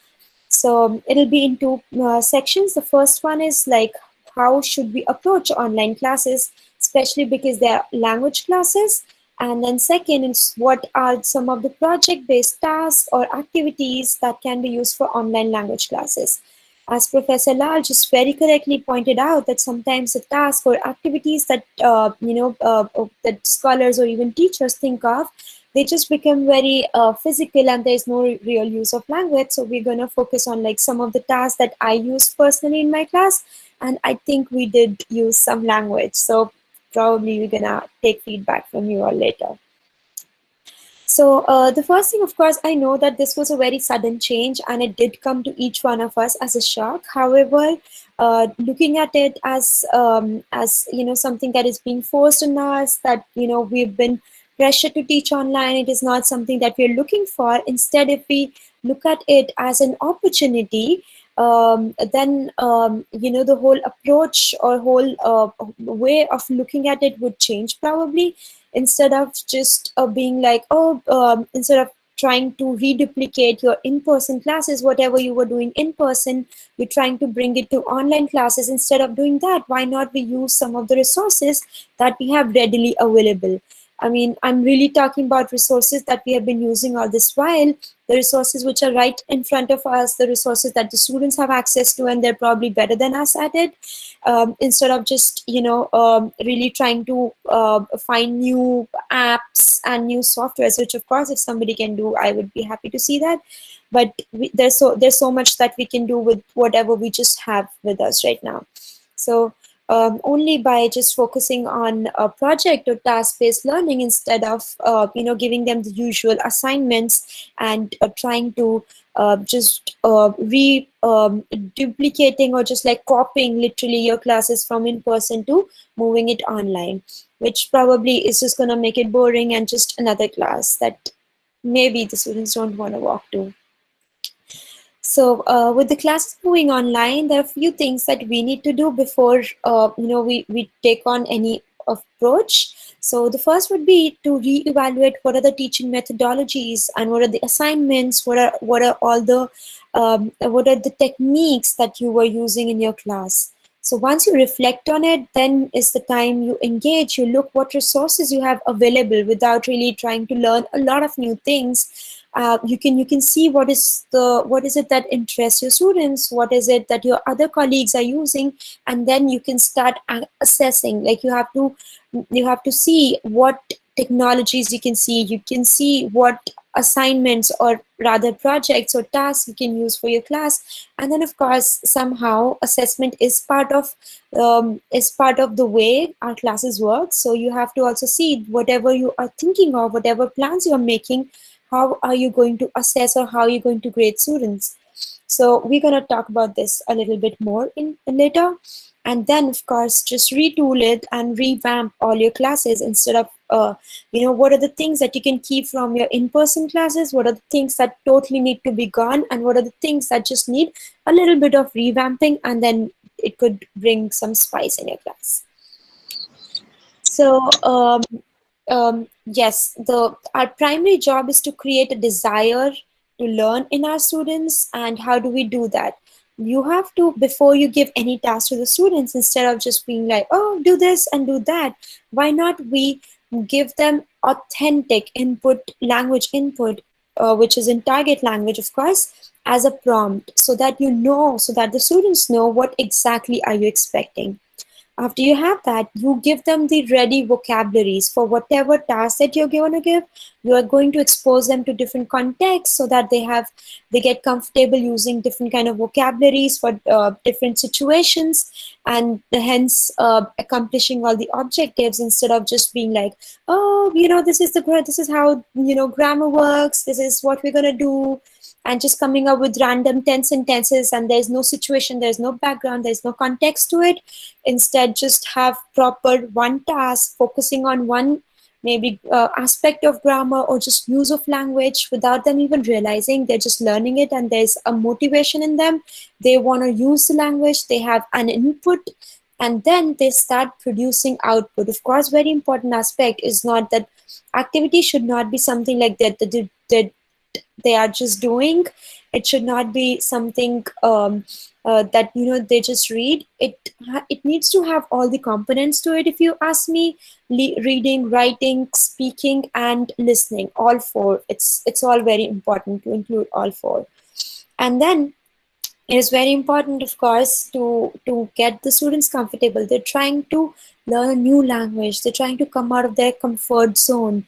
So it'll be in two sections. The first one is like, how should we approach online classes, especially because they are language classes. And then second is, what are some of the project-based tasks or activities that can be used for online language classes. As Professor Lal just very correctly pointed out, that sometimes the tasks or activities that that scholars or even teachers think of, they just become very physical, and there's no real use of language. So we're going to focus on like some of the tasks that I use personally in my class, and I think we did use some language. So probably we're going to take feedback from you all later. So the first thing, of course, I know that this was a very sudden change and it did come to each one of us as a shock. However, looking at it as something that is being forced on us, that we've been pressured to teach online, it is not something that we're looking for. Instead, if we look at it as an opportunity, then the whole approach or whole way of looking at it would change probably. Instead of just being like, instead of trying to reduplicate your in-person classes, whatever you were doing in person, you're trying to bring it to online classes. Instead of doing that, why not we use some of the resources that we have readily available? I mean, I'm really talking about resources that we have been using all this while, the resources which are right in front of us, the resources that the students have access to, and they're probably better than us at it. Instead of just, really trying to find new apps and new softwares, which of course, if somebody can do, I would be happy to see that. But there's so much that we can do with whatever we just have with us right now. So only by just focusing on a project or task-based learning instead of giving them the usual assignments and trying to just duplicating or just like copying literally your classes from in person to moving it online, which probably is just going to make it boring and just another class that maybe the students don't want to walk to. So with the classes moving online, there are a few things that we need to do before we take on any approach. So the first would be to reevaluate what are the teaching methodologies and what are the assignments, what are all the what are the techniques that you were using in your class. So once you reflect on it, then is the time you engage, you look what resources you have available without really trying to learn a lot of new things. You can see what is it that interests your students, what is it that your other colleagues are using, and then you can start assessing. Like you have to see what technologies you can see what assignments or rather projects or tasks you can use for your class. And then of course somehow assessment is part of the way our classes work. So you have to also see whatever you are thinking of, whatever plans you're making, how are you going to assess or how are you going to grade students. So we're going to talk about this a little bit more in later. And then of course just retool it and revamp all your classes instead of what are the things that you can keep from your in-person classes, what are the things that totally need to be gone, and what are the things that just need a little bit of revamping, and then it could bring some spice in your class. So yes, our primary job is to create a desire to learn in our students. And how do we do that? You have to, before you give any task to the students, instead of just being like, oh, do this and do that, why not we give them authentic input, language input, which is in target language, of course, as a prompt, so that so that the students know what exactly are you expecting. After you have that, you give them the ready vocabularies for whatever task that you're going to give. You are going to expose them to different contexts so that they get comfortable using different kind of vocabularies for different situations, and hence accomplishing all the objectives instead of just being like, oh, this is how grammar works. This is what we're gonna do. And just coming up with random tenses, and there's no situation, there's no background, there's no context to it. Instead, just have proper one task, focusing on one maybe aspect of grammar or just use of language without them even realizing. They're just learning it, and there's a motivation in them. They want to use the language, they have an input, and then they start producing output. Of course, very important aspect is not that activity should not be something like that they are just doing. It should not be something that they just read. It needs to have all the components to it, if you ask me. Reading, writing, speaking, and listening, all four. It's all very important to include all four. And then it is very important, of course, to get the students comfortable. They're trying to learn a new language. They're trying to come out of their comfort zone.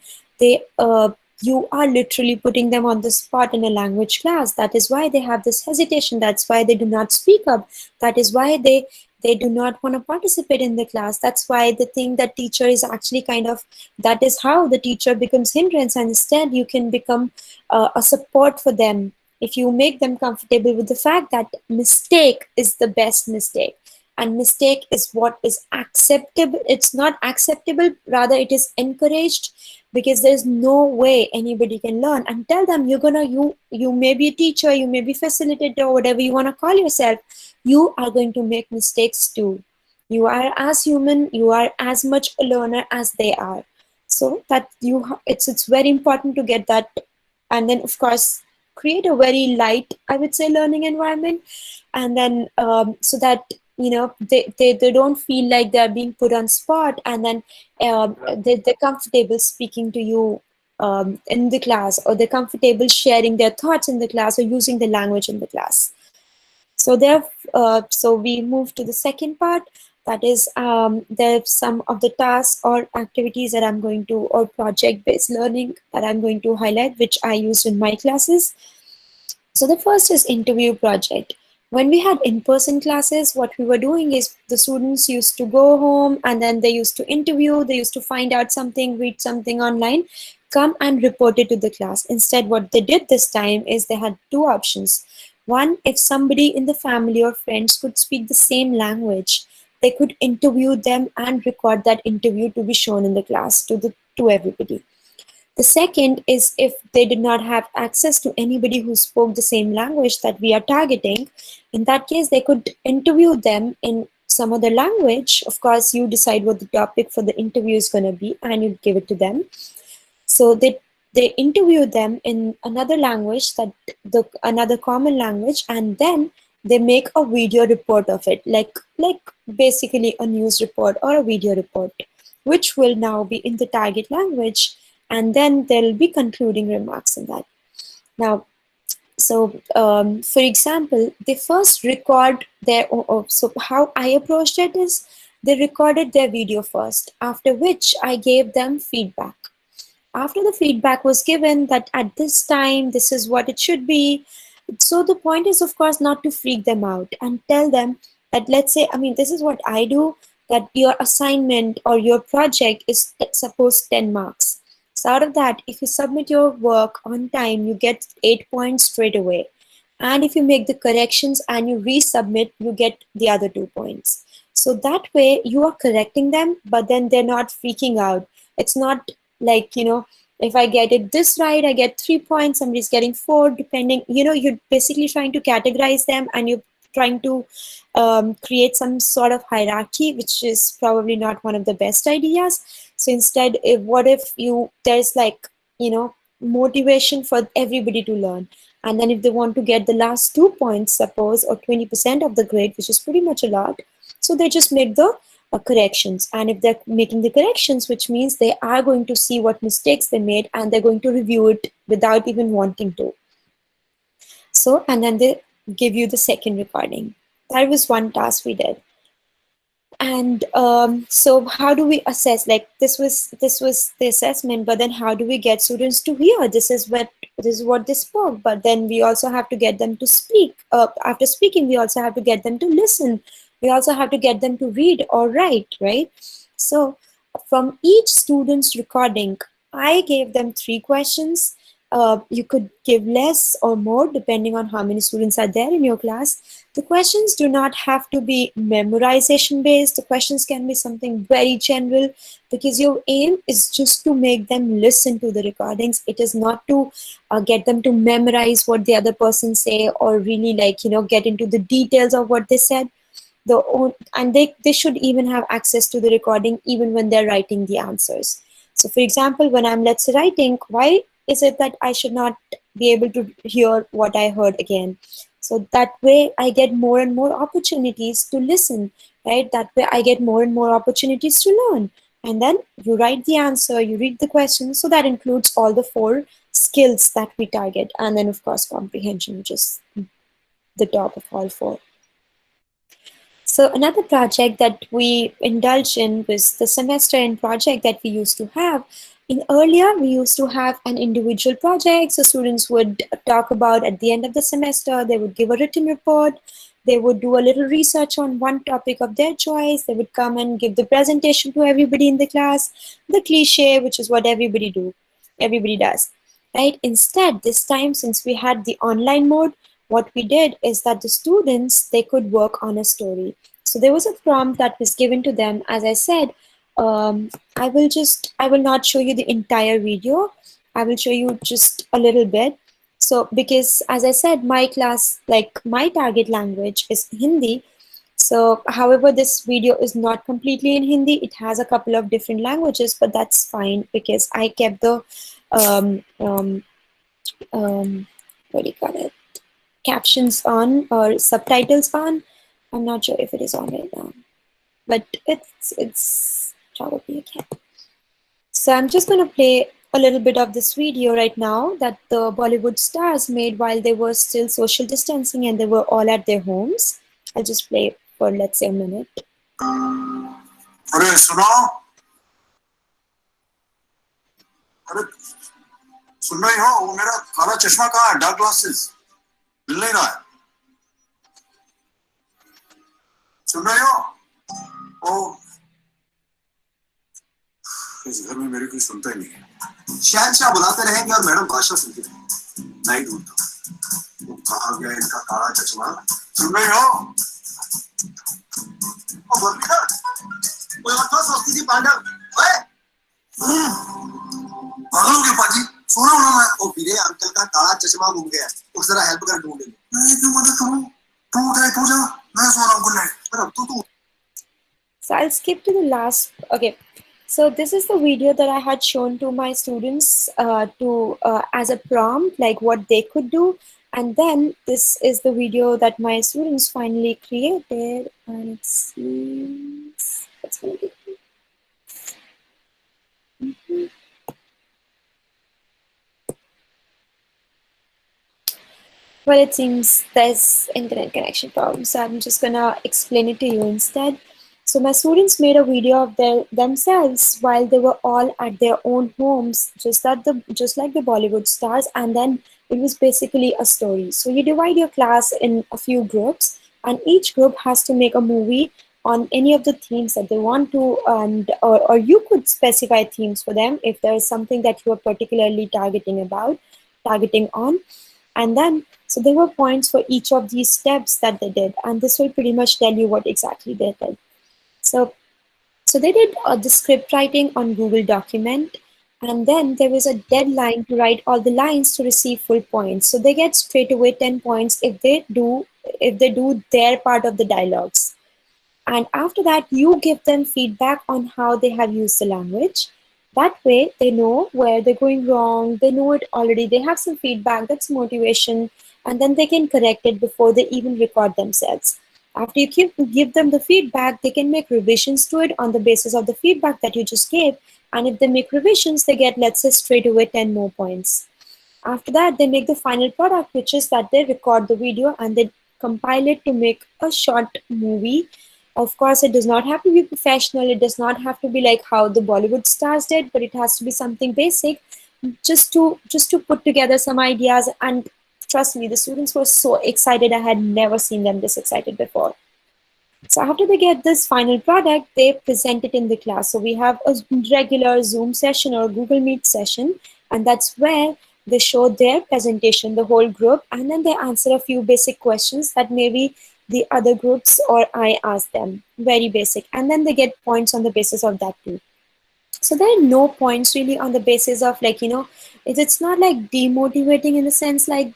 You are literally putting them on the spot in a language class. That is why they have this hesitation. That's why they do not speak up. That is why they They do not want to participate in the class. That's why the thing that teacher is actually kind of, that is how the teacher becomes hindrance, and instead you can become a support for them if you make them comfortable with the fact that mistake is the best mistake, and mistake is what is acceptable. It's not acceptable, rather it is encouraged, because there's no way anybody can learn. And tell them, you may be a teacher, you may be facilitator, or whatever you want to call yourself, you are going to make mistakes too. You are as human, you are as much a learner as they are. So that it's very important to get that. And then of course create a very light, I would say, learning environment. And then so that they don't feel like they're being put on spot, and then they're comfortable speaking to you in the class, or they're comfortable sharing their thoughts in the class, or using the language in the class. So so we move to the second part. That is, there's some of the tasks or activities that I'm going to, or project-based learning that I'm going to highlight, which I use in my classes. So the first is interview project. When we had in-person classes, what we were doing is the students used to go home, and then they used to interview, they used to find out something, read something online, come and report it to the class. Instead, what they did this time is they had two options. One, if somebody in the family or friends could speak the same language, they could interview them and record that interview to be shown in the class to everybody. The second is if they did not have access to anybody who spoke the same language that we are targeting. In that case, they could interview them in some other language. Of course, you decide what the topic for the interview is going to be, and you give it to them. So they interview them in another language, another common language, and then they make a video report of it, like basically a news report or a video report, which will now be in the target language, and then there will be concluding remarks in that. Now, so for example, they first record their, so how I approached it is, they recorded their video first, after which I gave them feedback. After the feedback was given that at this time, this is what it should be. So the point is, of course, not to freak them out and tell them that, let's say, this is what I do, that your assignment or your project is, suppose 10 marks. So out of that, if you submit your work on time, you get 8 points straight away. And if you make the corrections and you resubmit, you get the other 2 points. So that way you are correcting them, but then they're not freaking out. It's not like, if I get it this right, I get 3 points, somebody's getting 4, depending, you're basically trying to categorize them, and you're trying to create some sort of hierarchy, which is probably not one of the best ideas. So instead, what if there's motivation for everybody to learn, and then if they want to get the last 2 points, suppose, or 20% of the grade, which is pretty much a lot, so they just make the corrections. And if they're making the corrections, which means they are going to see what mistakes they made, and they're going to review it without even wanting to. So, and then they give you the second recording. That was one task we did. And so how do we assess? Like this was the assessment, but then how do we get students to hear? This is what they spoke. But then we also have to get them to speak. After speaking, we also have to get them to listen. We also have to get them to read or write, right? So from each student's recording, I gave them 3 questions. You could give less or more depending on how many students are there in your class. The questions do not have to be memorization based. The questions can be something very general, because your aim is just to make them listen to the recordings. It is not to get them to memorize what the other person say, or really get into the details of what they said. And they should even have access to the recording even when they're writing the answers. So for example, when I'm, let's say, writing, why is it that I should not be able to hear what I heard again? So that way I get more and more opportunities to listen, right? That way I get more and more opportunities to learn. And then you write the answer, you read the question. So that includes all the 4 skills that we target. And then of course, comprehension, which is the top of all 4. So another project that we indulged in was the semester end project that we used to have. Earlier, we used to have an individual project. So students would talk about at the end of the semester, they would give a written report. They would do a little research on one topic of their choice. They would come and give the presentation to everybody in the class, the cliche, which is what everybody does, right? Instead, this time, since we had the online mode, what we did is that the students, they could work on a story. So there was a prompt that was given to them. As I said, I will not show you the entire video. I will show you just a little bit. So because, as I said, my class, like my target language is Hindi. So however, this video is not completely in Hindi. It has a couple of different languages, but that's fine because I kept the what do you call it, captions on or subtitles on. I'm not sure if it is on right now, but it's probably okay. So I'm just going to play a little bit of this video right now that the Bollywood stars made while they were still social distancing and they were all at their homes. I'll just play it for, let's say, a minute. अरे सुनो, अरे सुन रही हो? वो मेरा काला चश्मा कहाँ है? डार्क ग्लासेस मिल नहीं रहा है. सुन रही हो? ओ, इस घर में मेरी कोई सुनता ही नहीं है. शहंशाह बुलाते रहेंगे और मैडम भाषा सुनती रहेंगी. नहीं ढूंढता. वो कहाँ गया इनका काला चश्मा? सुन रही हो? ओ बरमीना, कोई और तो सोचती थी पांडव. ओए, पागल हो गया पाजी. सोना होना मैं. ओ वीरे, अंकल का काला चश्मा घूम गया. उस जरा हेल्प कर ढूंढ ले. मैं क्यों मदद करूं? तू उठाए तू जा. मैं सो रहा हूं. Good night. पर अब तू. So I'll skip to the last. Okay. So this is the video that I had shown to my students as a prompt, like what they could do. And then this is the video that my students finally created. And it seems that's going to be. Well, it seems there's internet connection problem. So I'm just going to explain it to you instead. So my students made a video of themselves while they were all at their own homes, just like the Bollywood stars, and then it was basically a story. So you divide your class in a few groups, and each group has to make a movie on any of the themes that they want to, and or you could specify themes for them if there is something that you are particularly targeting on. And then, so there were points for each of these steps that they did, and this will pretty much tell you what exactly they did. So they did the script writing on Google Document, and then there was a deadline to write all the lines to receive full points. So they get straight away 10 points if they do their part of the dialogues. And after that, you give them feedback on how they have used the language. That way, they know where they're going wrong. They know it already. They have some feedback. That's motivation. And then they can correct it before they even record themselves. After you give them the feedback, they can make revisions to it on the basis of the feedback that you just gave. And if they make revisions, they get, let's say, straight away 10 more points. After that, they make the final product, which is that they record the video and they compile it to make a short movie. Of course, it does not have to be professional. It does not have to be like how the Bollywood stars did, but it has to be something basic just to put together some ideas. And trust me, the students were so excited. I had never seen them this excited before. So after they get this final product, they present it in the class. So we have a regular Zoom session or Google Meet session, and that's where they show their presentation, the whole group, and then they answer a few basic questions that maybe the other groups or I ask them, very basic. And then they get points on the basis of that too. So there are no points really on the basis of like, you know, it's not like demotivating in the sense like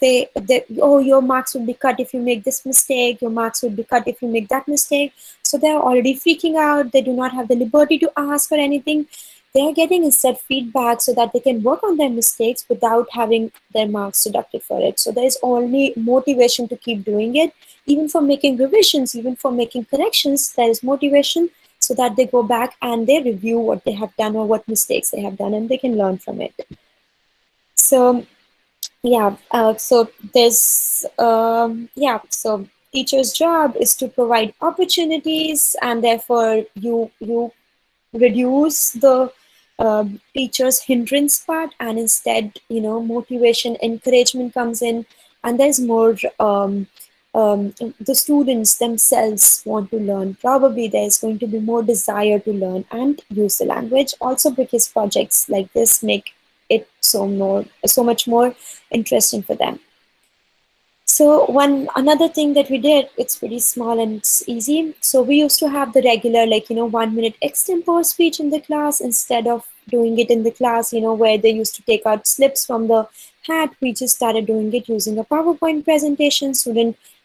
oh, your marks would be cut if you make this mistake, your marks would be cut if you make that mistake. So they're already freaking out. They do not have the liberty to ask or anything. They're getting instead feedback so that they can work on their mistakes without having their marks deducted for it. So there's only motivation to keep doing it. Even for making revisions, even for making corrections, there is motivation so that they go back and they review what they have done or what mistakes they have done, and they can learn from it. So yeah, so there's so teacher's job is to provide opportunities, and therefore you reduce the teacher's hindrance part, and instead, you know, motivation, encouragement comes in, and there's more the students themselves want to learn, probably there's going to be more desire to learn and use the language. Also because projects like this make it so much more interesting for them. So another thing that we did, it's pretty small and it's easy. So we used to have the regular, 1-minute extempore speech in the class. Instead of doing it in the class, where they used to take out slips from the hat, we just started doing it using a PowerPoint presentation.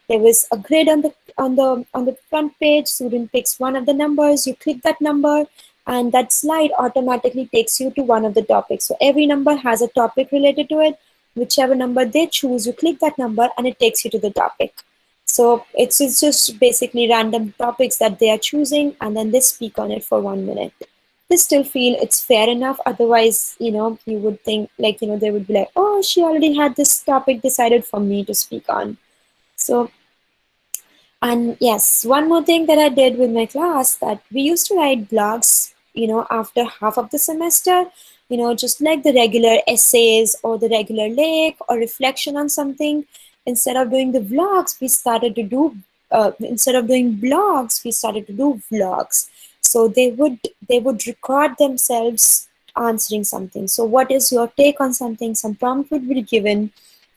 There was a grid on the front page. Student picks one of the numbers, you click that number, and that slide automatically takes you to one of the topics. So every number has a topic related to it. Whichever number they choose, you click that number and it takes you to the topic. So it's just basically random topics that they are choosing, and then they speak on it for 1 minute. They still feel it's fair enough. Otherwise, you would think they would be like, oh, she already had this topic decided for me to speak on. So, and yes, one more thing that I did with my class, that we used to write blogs, after half of the semester, just like the regular essays or the regular lake or reflection on something. Instead of doing the vlogs, we started to do, instead of doing blogs, we started to do vlogs. So they would record themselves answering something. So what is your take on something? Some prompt would be given,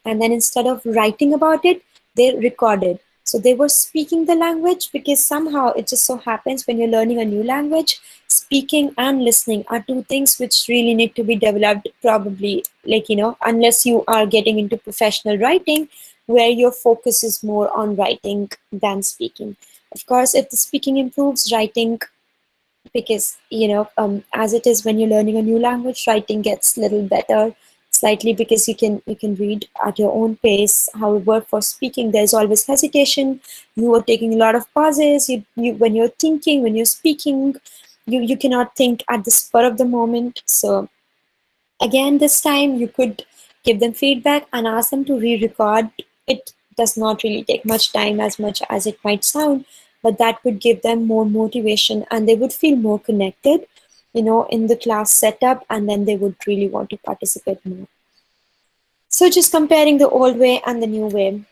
and then instead of writing about it, they recorded. So they were speaking the language, because somehow it just so happens when you're learning a new language, speaking and listening are two things which really need to be developed, probably, unless you are getting into professional writing, where your focus is more on writing than speaking. Of course, if the speaking improves, writing, because, as it is when you're learning a new language, writing gets a little better slightly, because you can read at your own pace. However, for speaking, there's always hesitation. You are taking a lot of pauses. When you're thinking, when you're speaking, you cannot think at the spur of the moment. So again, this time you could give them feedback and ask them to re-record. It does not really take much time, as much as it might sound, but that would give them more motivation, and they would feel more connected, in the class setup, and then they would really want to participate more. So just comparing the old way and the new way.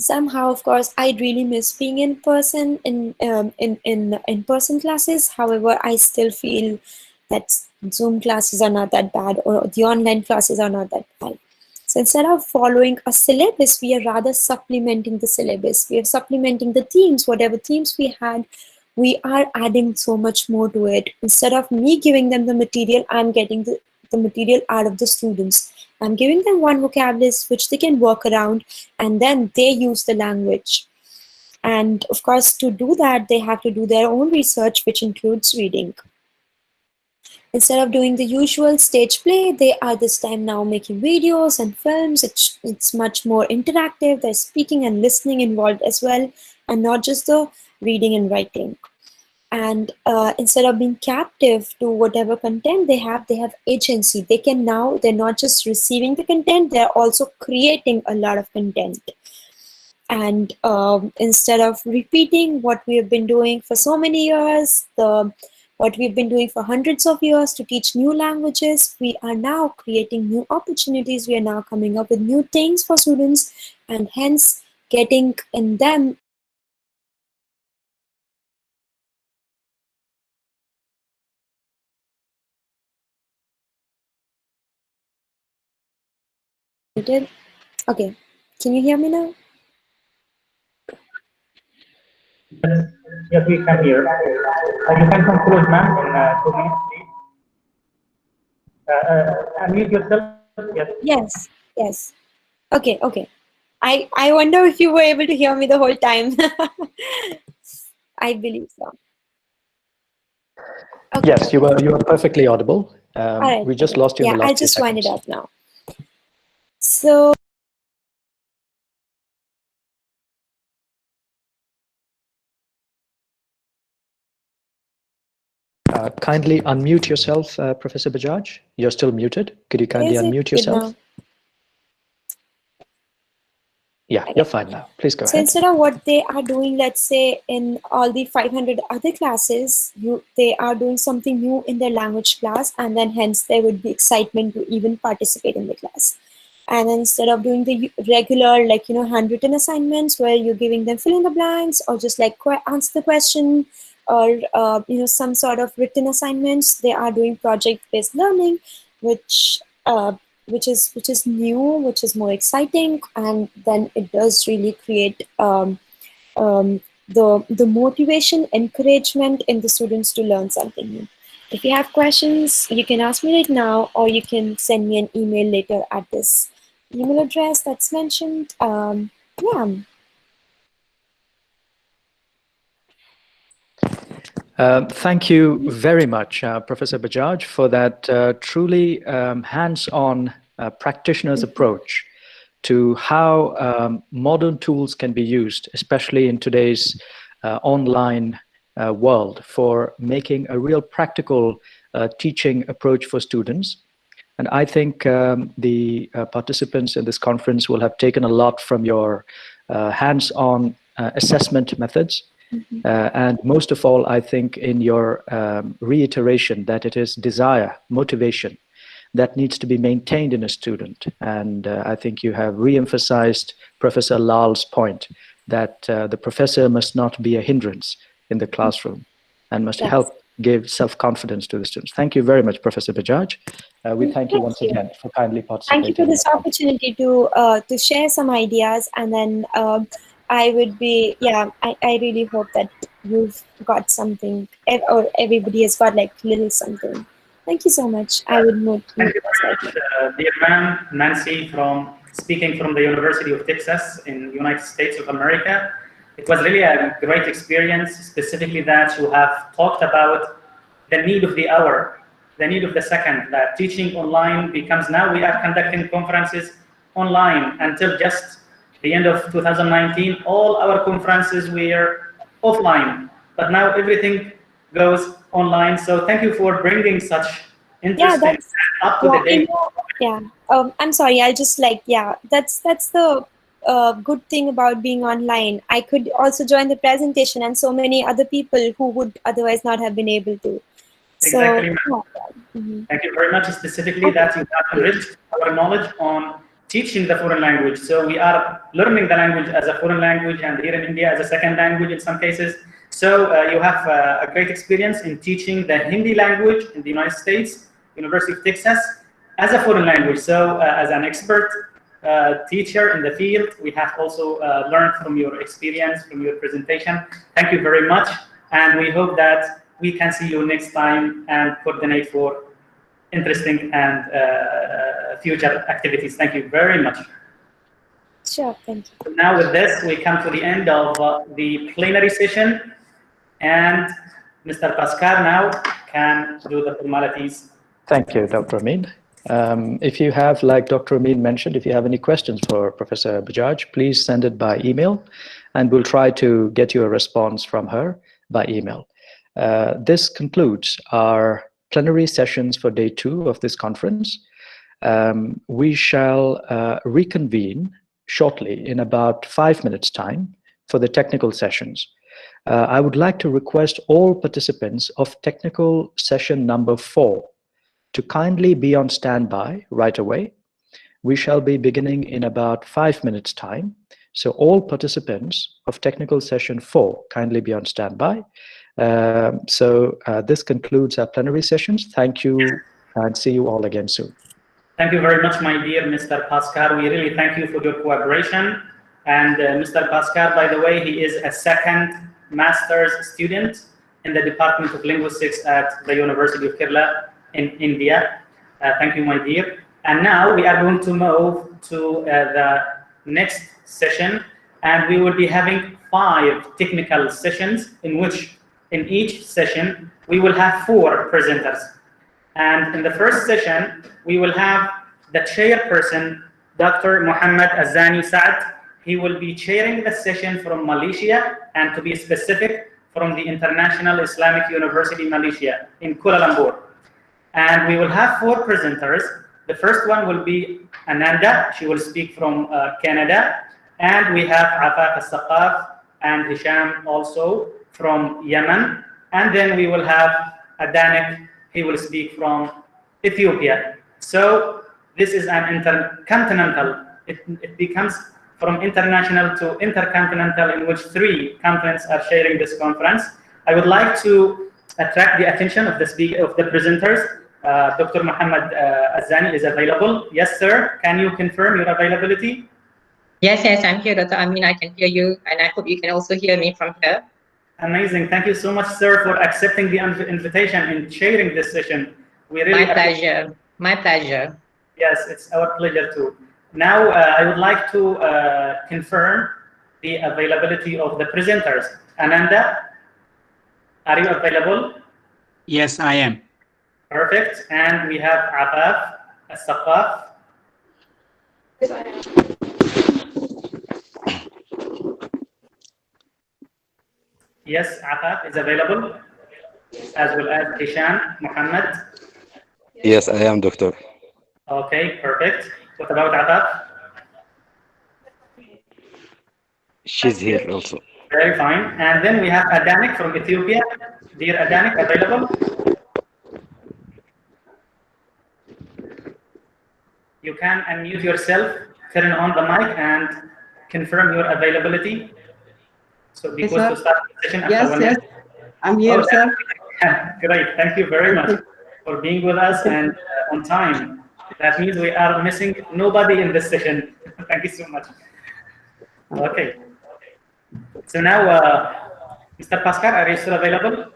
Somehow, of course, I really miss being in person in person classes. However, I still feel that Zoom classes are not that bad, or the online classes are not that bad. So instead of following a syllabus, we are rather supplementing the syllabus. We are supplementing the themes, whatever themes we had, we are adding so much more to it. Instead of me giving them the material, I'm getting the material out of the students. I'm giving them one vocabulary which they can work around, and then they use the language. And of course, to do that, they have to do their own research, which includes reading. Instead of doing the usual stage play, they are this time now making videos and films. It's much more interactive. There's speaking and listening involved as well, and not just the reading and writing. And instead of being captive to whatever content they have agency. They're not just receiving the content, they're also creating a lot of content. And instead of repeating what we have been doing for so many years, what we've been doing for hundreds of years to teach new languages, we are now creating new opportunities. We are now coming up with new things for students, and hence getting in them Okay, can you hear me now? Yes, we can hear. You can conclude, ma'am, in 2 minutes, please. Unmute yourself. Yes. Yes. Okay. I wonder if you were able to hear me the whole time. I believe so. Okay. Yes, you were perfectly audible. Right, we just lost you in the last I'll just 2 wind seconds. it up now. So kindly unmute yourself, Professor Bajaj. You're still muted. Could you kindly unmute yourself? Yeah, okay. You're fine now. Please go ahead. So instead of what they are doing, let's say in all the 500 other classes, they are doing something new in their language class, and then hence there would be excitement to even participate in the class. And instead of doing the regular, like, handwritten assignments where you're giving them fill in the blanks or just like answer the question, or some sort of written assignments, they are doing project-based learning, which is new, which is more exciting, and then it does really create the motivation, encouragement in the students to learn something new. If you have questions, you can ask me right now, or you can send me an email later at this email address that's mentioned. Yeah. Thank you very much, Professor Bajaj, for that truly hands-on practitioner's approach to how modern tools can be used, especially in today's online world, for making a real practical teaching approach for students. And I think the participants in this conference will have taken a lot from your hands-on assessment methods. And most of all, I think in your reiteration that it is desire, motivation, that needs to be maintained in a student. And I think you have re-emphasized Professor Lal's point that the professor must not be a hindrance in the classroom and must help give self-confidence to the students. Thank you very much, Professor Bajaj. We thank you once again for kindly participating. Thank you for this opportunity to share some ideas, and then I would be, I really hope that you've got something, or everybody has got like little something. Thank you so much. I would note. Thank you very much, dear ma'am, Nancy, speaking from the University of Texas in the United States of America. It was really a great experience, specifically that you have talked about the need of the hour, the need of the second, that teaching online becomes, now we are conducting conferences online. Until just the end of 2019, all our conferences were offline, but now everything goes online. So thank you for bringing such interesting up to the date. I'm sorry, I'll just that's the good thing about being online. I could also join the presentation, and so many other people who would otherwise not have been able to. Exactly. Thank you very much, specifically that you have enriched our knowledge on teaching the foreign language. So we are learning the language as a foreign language, and here in India as a second language in some cases. So you have a great experience in teaching the Hindi language in the United States, University of Texas, as a foreign language. So as an expert teacher in the field, we have also learned from your experience, from your presentation. Thank you very much, and we hope that we can see you next time and coordinate for interesting and future activities. Thank you very much. Sure, thank you. Now with this, we come to the end of the plenary session, and Mr. Pascal now can do the formalities. Thank you, Dr. Amin. If you have, like Dr. Amin mentioned, if you have any questions for Professor Bajaj, please send it by email, and we'll try to get you a response from her by email. This concludes our plenary sessions for day 2 of this conference. We shall reconvene shortly in about 5 minutes' time for the technical sessions. I would like to request all participants of technical session number 4 to kindly be on standby right away. We shall be beginning in about 5 minutes' time. So all participants of technical session 4, kindly be on standby. This concludes our plenary sessions. Thank you, and see you all again soon. Thank you very much, my dear Mr. Pascal. We really thank you for your cooperation. And Mr. Pascal, by the way, he is a second master's student in the Department of Linguistics at the University of Kerala in India. Thank you, my dear. And now we are going to move to the next session, and we will be having 5 technical sessions in which in each session we will have 4 presenters. And in the first session, we will have the chairperson, Dr. Muhammad Azani Saad. He will be chairing the session from Malaysia, and to be specific, from the International Islamic University, Malaysia, in Kuala Lumpur. And we will have 4 presenters. The first one will be Ananda. She will speak from Canada. And we have Afaf Al-Saqaf and Hisham also from Yemen. And then we will have Adanik. He will speak from Ethiopia. So this is an intercontinental. It becomes from international to intercontinental, in which 3 continents are sharing this conference. I would like to attract the attention of the presenters. Dr. Muhammad Azani is available. Yes, sir. Can you confirm your availability? Yes, I'm here, Dr. Amin. I can hear you, and I hope you can also hear me from here. Amazing. Thank you so much, sir, for accepting the invitation and sharing this session. We really pleasure. My pleasure. Yes, it's our pleasure too. Now, I would like to confirm the availability of the presenters. Ananda, are you available? Yes, I am. Perfect. And we have Afaf As-Saqaf. Yes, I am. Yes, Afaf is available, as well as Hisham Muhammad. Yes, I am, Doctor. Okay, perfect. What about Afaf? She's here also. Very fine. And then we have Adanik from Ethiopia. Dear Adanik, available? You can unmute yourself, turn on the mic, and confirm your availability. So because to start the session after 1 minute. I'm here, sir. Great. Thank you very much for being with us and on time. That means we are missing nobody in this session. Thank you so much. Okay. So now, Mr. Pascal, are you still available?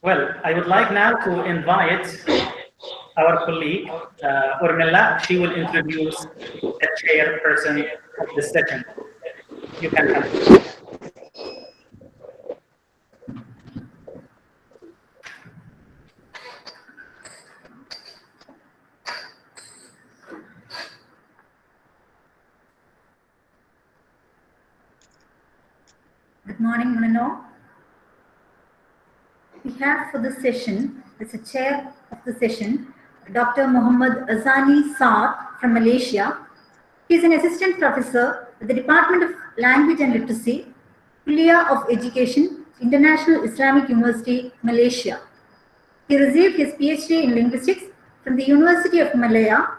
Well, I would like now to invite our colleague, Urmila. She will introduce the chairperson of the session. You can come. Good morning, Mano. We have for the session, as the chair of the session, Dr. Muhammad Azani Saad from Malaysia. He is an assistant professor at the Department of Language and Literacy, Kuliah of Education, International Islamic University, Malaysia. He received his PhD in linguistics from the University of Malaya.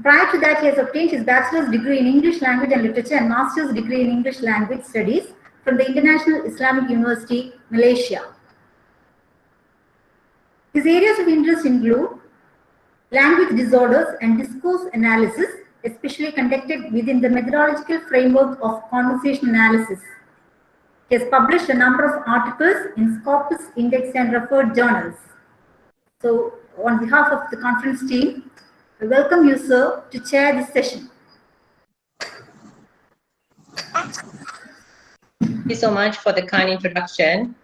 Prior to that, he has obtained his bachelor's degree in English Language and Literature and master's degree in English Language Studies from the International Islamic University, Malaysia. His areas of interest include language disorders and discourse analysis, especially conducted within the methodological framework of conversation analysis. He has published a number of articles in Scopus Index and referred journals. So, on behalf of the conference team, I welcome you, sir, to chair this session. Thank you so much for the kind introduction.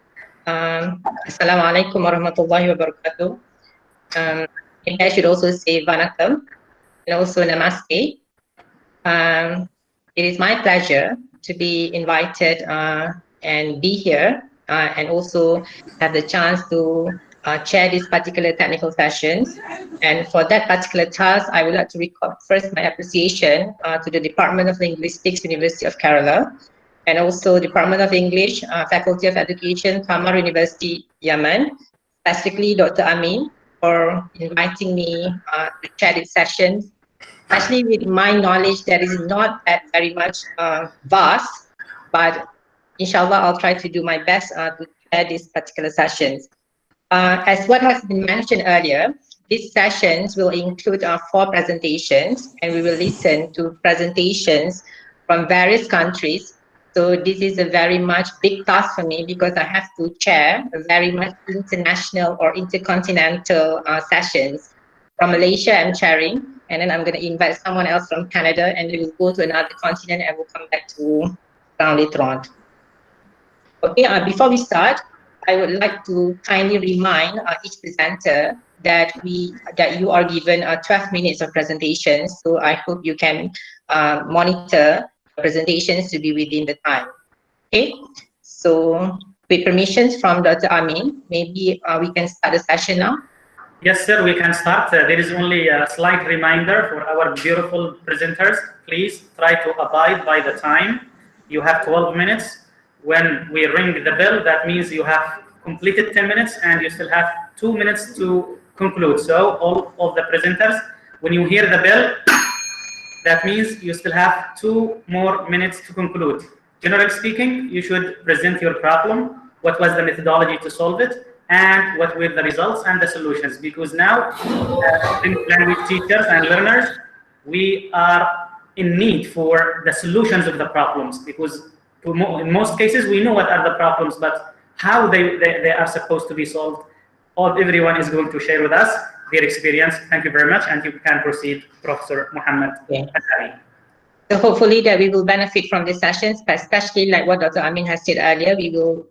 Assalamu alaikum warahmatullahi wabarakatuh. Maybe I should also say vanakkam and also namaste. It is my pleasure to be invited and be here and also have the chance to chair this particular technical sessions. And for that particular task, I would like to record first my appreciation to the Department of Linguistics, University of Kerala, and also Department of English, Faculty of Education, Thamar University-Yemen, specifically Dr. Amin, for inviting me to chair this session, especially with my knowledge that is not that very much vast, but inshallah, I'll try to do my best to chair these particular sessions. As what has been mentioned earlier, these sessions will include 4 presentations, and we will listen to presentations from various countries. So this is a very much big task for me because I have to chair a very much international or intercontinental sessions. From Malaysia, I'm chairing, and then I'm going to invite someone else from Canada, and we will go to another continent and we'll come back to ground later on. Okay, before we start, I would like to kindly remind each presenter that you are given 12 minutes of presentations. So I hope you can monitor presentations to be within the time. Okay, so with permissions from Dr. Amin, maybe we can start the session now. Yes, sir, we can start. There is only a slight reminder for our beautiful presenters. Please try to abide by the time. You have 12 minutes. When we ring the bell, that means you have completed 10 minutes and you still have 2 minutes to conclude. So all of the presenters, when you hear the bell, that means you still have 2 more minutes to conclude. Generally speaking, you should present your problem, what was the methodology to solve it, and what were the results and the solutions. Because now, language teachers and learners, we are in need for the solutions of the problems, because in most cases we know what are the problems, but how they are supposed to be solved, everyone is going to share with us their experience. Thank you very much, and you can proceed, Professor Muhammad. So hopefully that we will benefit from these sessions, especially like what Dr. Amin has said earlier. We will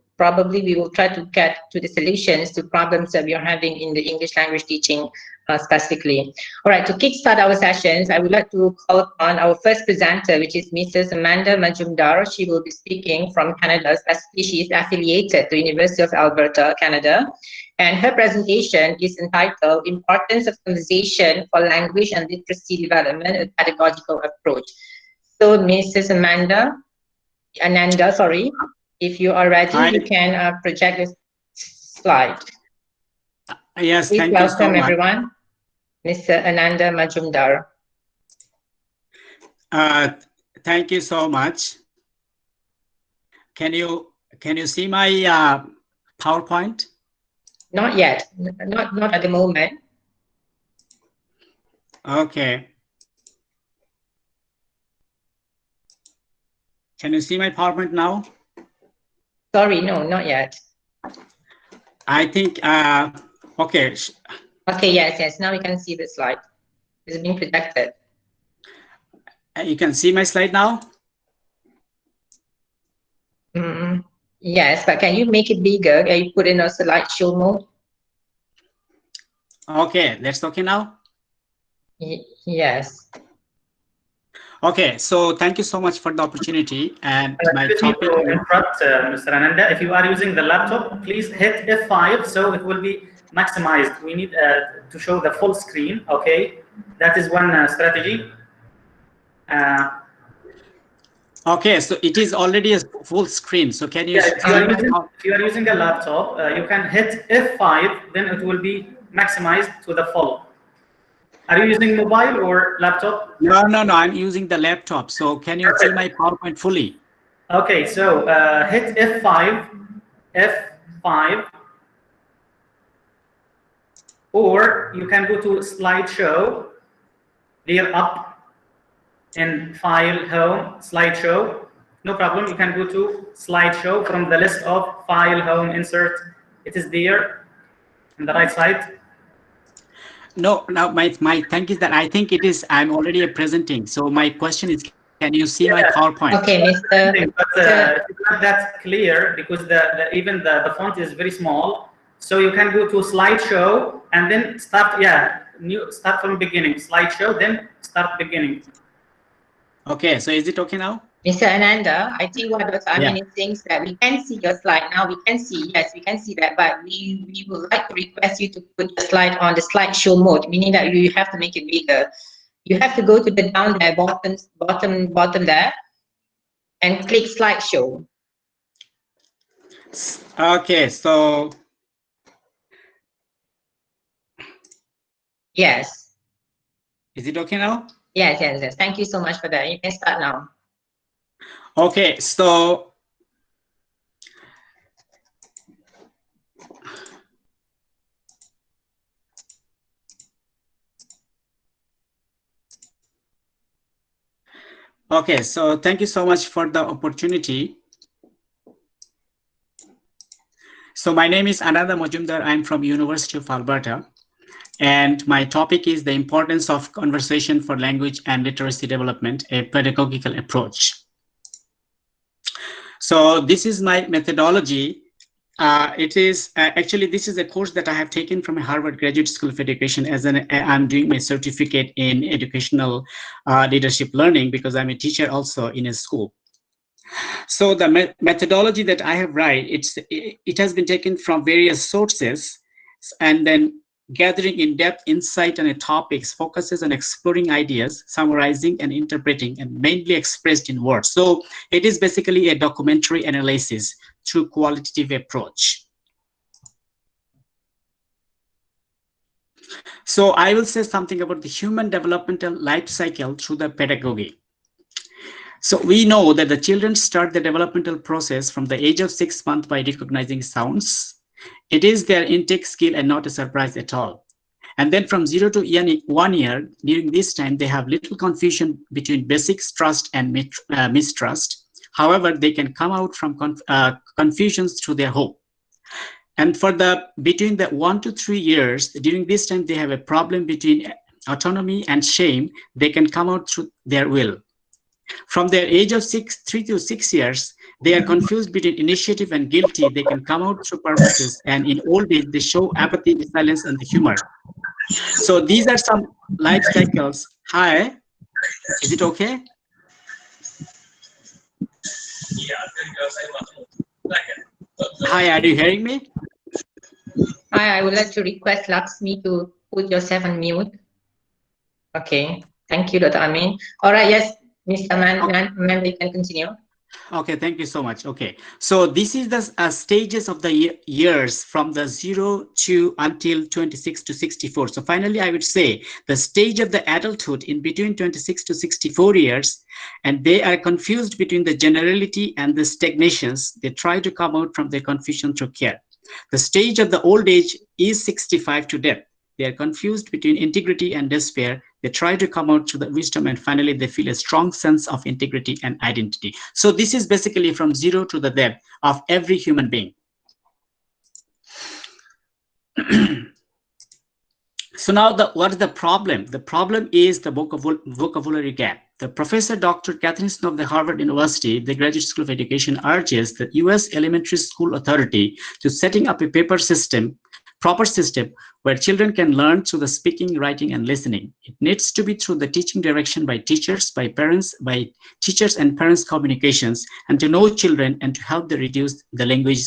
try to get to the solutions to problems that we are having in the English language teaching specifically. All right, to kickstart our sessions, I would like to call upon our first presenter, which is Mrs. Amanda Majumdar. She will be speaking from Canada, especially she is affiliated to the University of Alberta, Canada. And her presentation is entitled Importance of Conversation for Language and Literacy Development, a Pedagogical Approach. So Mrs. Ananda, sorry, if you are ready, you can project the slide. Yes, please thank you so welcome much. everyone, Mr. Ananda Majumdar. Thank you so much. Can you see my PowerPoint? Not yet, not at the moment. Okay. Can you see my PowerPoint now? Sorry, no, not yet. I think, okay. Okay, yes, now we can see the slide. It's being projected. You can see my slide now? Yes, but can you make it bigger? Can you put in a slideshow mode? Okay, that's okay now? Yes. Okay, so thank you so much for the opportunity. And my topic. To interrupt, Mr. Ananda, if you are using the laptop, please hit F5 so it will be maximized. We need to show the full screen. Okay, that is one strategy. Okay, so it is already a full screen. So can you? Yeah, if you are using a laptop, you can hit F5, then it will be maximized to the full. Are you using mobile or laptop? No, I'm using the laptop. So can you see my PowerPoint fully? Okay, so hit F5, or you can go to slideshow, there up in file, home, slideshow. No problem, you can go to slideshow from the list of file, home, insert. It is there on the right side. No, my thank is that I think it is, I'm already presenting. So my question is, can you see my PowerPoint? Okay, Mr. But it's not that clear because even the font is very small. So you can go to slideshow and then start, start from beginning. Slideshow, then start beginning. Okay, so is it okay now? Mr. Ananda, I think what Dr. Amin is saying is that we can see your slide now. We can see, yes, we can see that, but we would like to request you to put the slide on the slideshow mode, meaning that you have to make it bigger. You have to go to the down there, bottom there, and click slideshow. Okay, so. Yes. Is it okay now? Yes. Thank you so much for that. You can start now. Okay, so thank you so much for the opportunity. So my name is Ananda Majumdar. I'm from University of Alberta. And my topic is the importance of conversation for language and literacy development, a pedagogical approach. So this is my methodology. It is actually, this is a course that I have taken from a Harvard Graduate School of Education as I'm doing my certificate in educational leadership learning because I'm a teacher also in a school. So the methodology that I have it has been taken from various sources and then gathering in-depth insight on a topics focuses on exploring ideas, summarizing and interpreting, and mainly expressed in words. So it is basically a documentary analysis through qualitative approach. So I will say something about the human developmental life cycle through the pedagogy. So we know that the children start the developmental process from the age of 6 months by recognizing sounds. It is their intake skill and not a surprise at all. And then from 0 to 1 year, during this time, they have little confusion between basics, trust, and mistrust. However, they can come out from confusions through their hope. And for between the 1 to 3 years, during this time, they have a problem between autonomy and shame. They can come out through their will. From their age of 3 to 6 years, they are confused between initiative and guilty. They can come out through purposes, and in old age, they show apathy, silence, and the humor. So these are some life cycles. Hi, is it okay? Hi, are you hearing me? Hi, I would like to request Lakshmi to put yourself on mute. Okay, thank you, Dr. Amin. All right, yes, Mr. Man, we can continue. Okay, thank you so much. Okay, so this is the stages of the years from the 0 to until 26 to 64. So finally, I would say the stage of the adulthood in between 26 to 64 years, and they are confused between the generality and the stagnations. They try to come out from their confusion through care. The stage of the old age is 65 to death. They are confused between integrity and despair. They try to come out to the wisdom, and finally they feel a strong sense of integrity and identity. So this is basically from 0 to the death of every human being. So now what is the problem? The problem is the vocabulary gap. The Professor Dr. Catherine Snow of the Harvard University, the Graduate School of Education, urges the US Elementary School Authority to setting up a proper system where children can learn through the speaking, writing, and listening. It needs to be through the teaching direction by teachers, by teachers and parents communications, and to know children and to help them reduce the language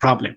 problem.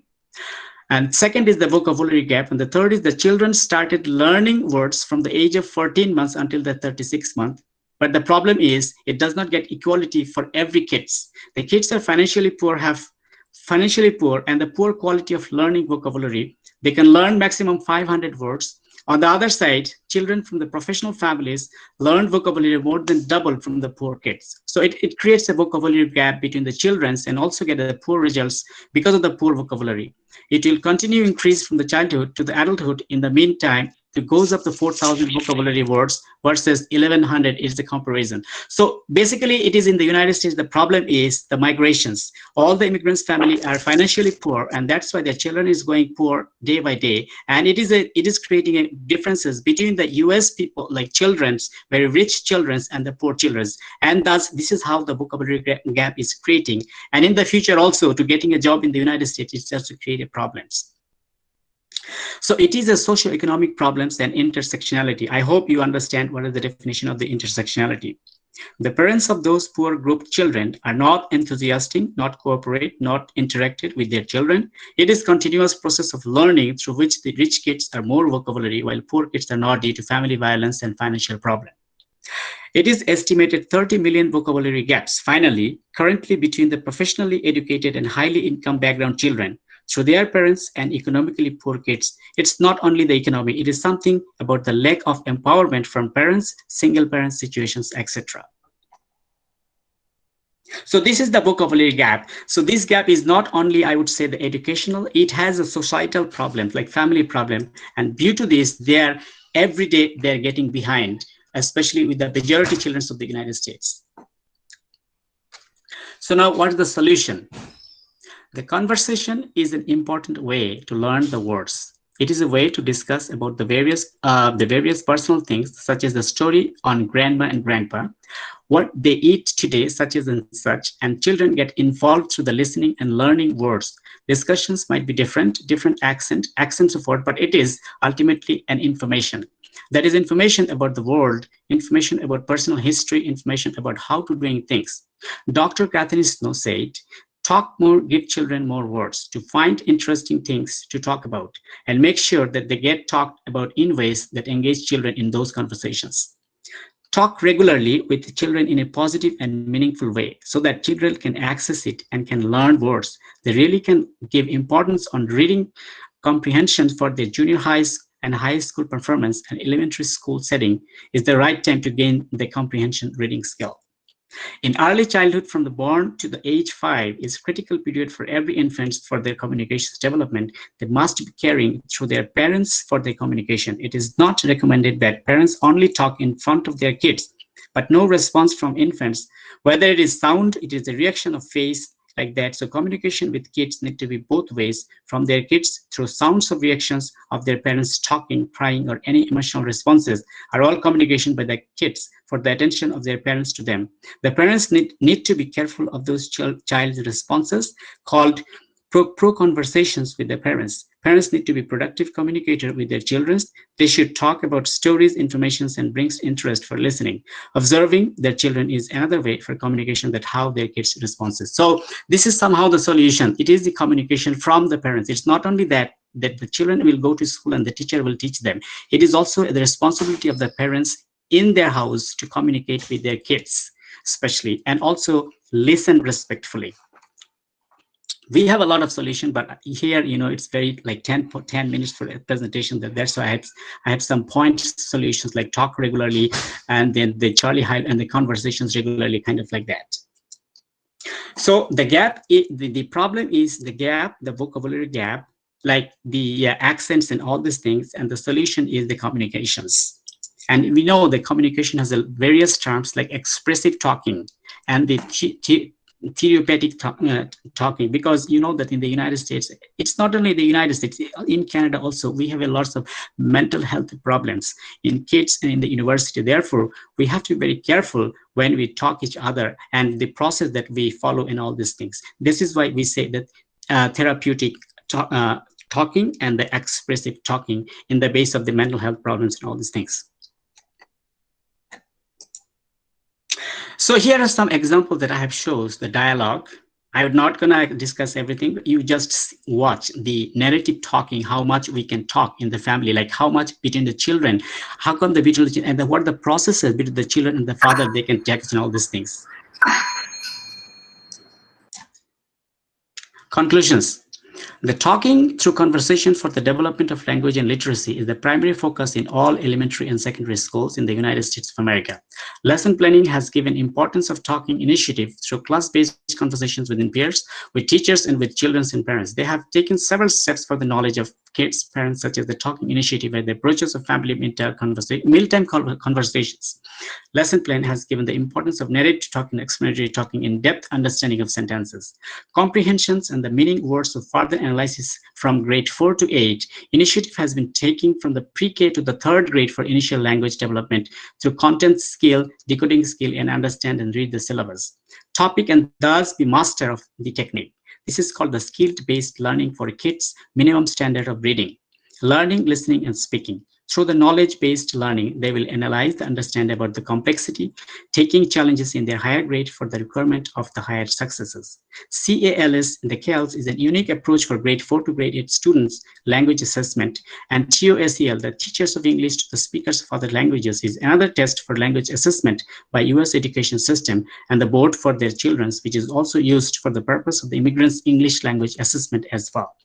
And second is the vocabulary gap. And the third is the children started learning words from the age of 14 months until the 36 month. But the problem is it does not get equality for every kids. The kids are financially poor, and the poor quality of learning vocabulary. They can learn maximum 500 words. On the other side, children from the professional families learn vocabulary more than double from the poor kids. So it creates a vocabulary gap between the children and also get the poor results because of the poor vocabulary. It will continue increase from the childhood to the adulthood. In the meantime, it goes up to 4,000 vocabulary words versus 1,100 is the comparison. So basically, it is in the United States, the problem is the migrations. All the immigrants' family are financially poor, and that's why their children is going poor day by day. And it is creating differences between the US people, like children's, very rich children's, and the poor children's. And thus, this is how the vocabulary gap is creating. And in the future also, to getting a job in the United States, it's just to create problems. So it is a socio-economic problems and intersectionality. I hope you understand what is the definition of the intersectionality. The parents of those poor group children are not enthusiastic, not cooperate, not interacted with their children. It is continuous process of learning through which the rich kids are more vocabulary while poor kids are not due to family violence and financial problem. It is estimated 30 million vocabulary gaps, finally, currently between the professionally educated and highly income background children. So their parents and economically poor kids, it's not only the economy, it is something about the lack of empowerment from parents, single parent situations, etc. So this is the vocabulary gap. So this gap is not only, I would say, the educational, it has a societal problem, like family problem. And due to this, every day they're getting behind, especially with the majority children of the United States. So now what is the solution? The conversation is an important way to learn the words. It is a way to discuss about the various personal things, such as the story on grandma and grandpa, what they eat today, such as and such, and children get involved through the listening and learning words. Discussions might be different accents of word, but it is ultimately an information. That is information about the world, information about personal history, information about how to doing things. Dr. Catherine Snow said, talk more, give children more words to find interesting things to talk about and make sure that they get talked about in ways that engage children in those conversations. Talk regularly with children in a positive and meaningful way so that children can access it and can learn words. They really can give importance on reading comprehension for their junior highs and high school performance and elementary school setting is the right time to gain the comprehension reading skill. In early childhood, from the born to the age 5 is critical period for every infant for their communications development. They must be caring through their parents for their communication. It is not recommended that parents only talk in front of their kids, but no response from infants, whether it is sound, it is a reaction of face, like that. So communication with kids need to be both ways, from their kids through sounds of reactions of their parents talking, crying, or any emotional responses are all communication by the kids for the attention of their parents to them. The parents need to be careful of those child's responses called pro conversations with their parents. Parents need to be productive communicator with their children. They should talk about stories, informations, and brings interest for listening. Observing their children is another way for communication, that how their kids responses. So this is somehow the solution. It is the communication from the parents. It's not only that the children will go to school and the teacher will teach them. It is also the responsibility of the parents in their house to communicate with their kids, especially, and also listen respectfully. We have a lot of solution, but here, it's very like 10 minutes for a presentation. That's why I have some point solutions, like talk regularly, and then the Charlie Hile and the conversations regularly, kind of like that. So the gap, the problem is the gap, the vocabulary gap, like the accents and all these things, and the solution is the communications. And we know the communication has various terms like expressive talking and the therapeutic talking, because you know that in the United States, it's not only the United States, in Canada also, we have a lots of mental health problems in kids and in the university. Therefore, we have to be very careful when we talk each other and the process that we follow in all these things. This is why we say that therapeutic talking and the expressive talking in the base of the mental health problems and all these things. So here are some examples that I have shows the dialogue. I'm not gonna discuss everything, but you just watch the narrative talking, how much we can talk in the family, like how much between the children, how come the between the, and what are the processes between the children and the father, they can text and all these things. Conclusions. The talking through conversation for the development of language and literacy is the primary focus in all elementary and secondary schools in the United States of America. Lesson planning has given importance of talking initiative through class-based conversations within peers, with teachers, and with children and parents. They have taken several steps for the knowledge of kids, parents, such as the talking initiative and the approaches of family mealtime conversations. Lesson plan has given the importance of narrative talking, explanatory talking, in-depth understanding of sentences, comprehensions, and the meaning words of further analysis from grade 4 to 8. Initiative has been taken from the pre-K to the 3rd grade for initial language development through content skill, decoding skill, and understand and read the syllabus. Topic and thus be master of the technique. This is called the skill-based learning for kids, minimum standard of reading, learning, listening, and speaking. Through the knowledge-based learning, they will analyze and understand about the complexity, taking challenges in their higher grade for the requirement of the higher successes. CALS in the CALS is a unique approach for grade 4 to grade 8 students language assessment, and TOSEL, the Teachers of English to the Speakers of Other Languages, is another test for language assessment by US education system and the board for their children, which is also used for the purpose of the immigrants' English language assessment as well.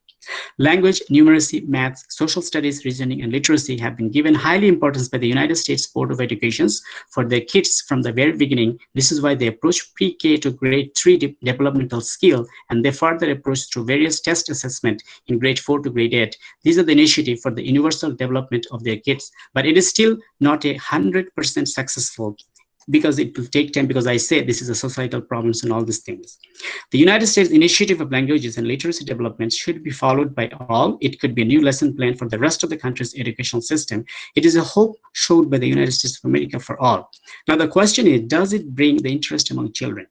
Language, numeracy, math, social studies, reasoning, and literacy have been given highly importance by the United States Board of Education for their kids from the very beginning. This is why they approach pre-K to grade 3 developmental skill, and they further approach through various test assessment in grade 4 to grade 8. These are the initiative for the universal development of their kids, but it is still not 100% successful, because it will take time, because I say this is a societal problems and all these things. The United States Initiative of Languages and Literacy Development should be followed by all. It could be a new lesson plan for the rest of the country's educational system. It is a hope showed by the United States of America for all. Now the question is, does it bring the interest among children?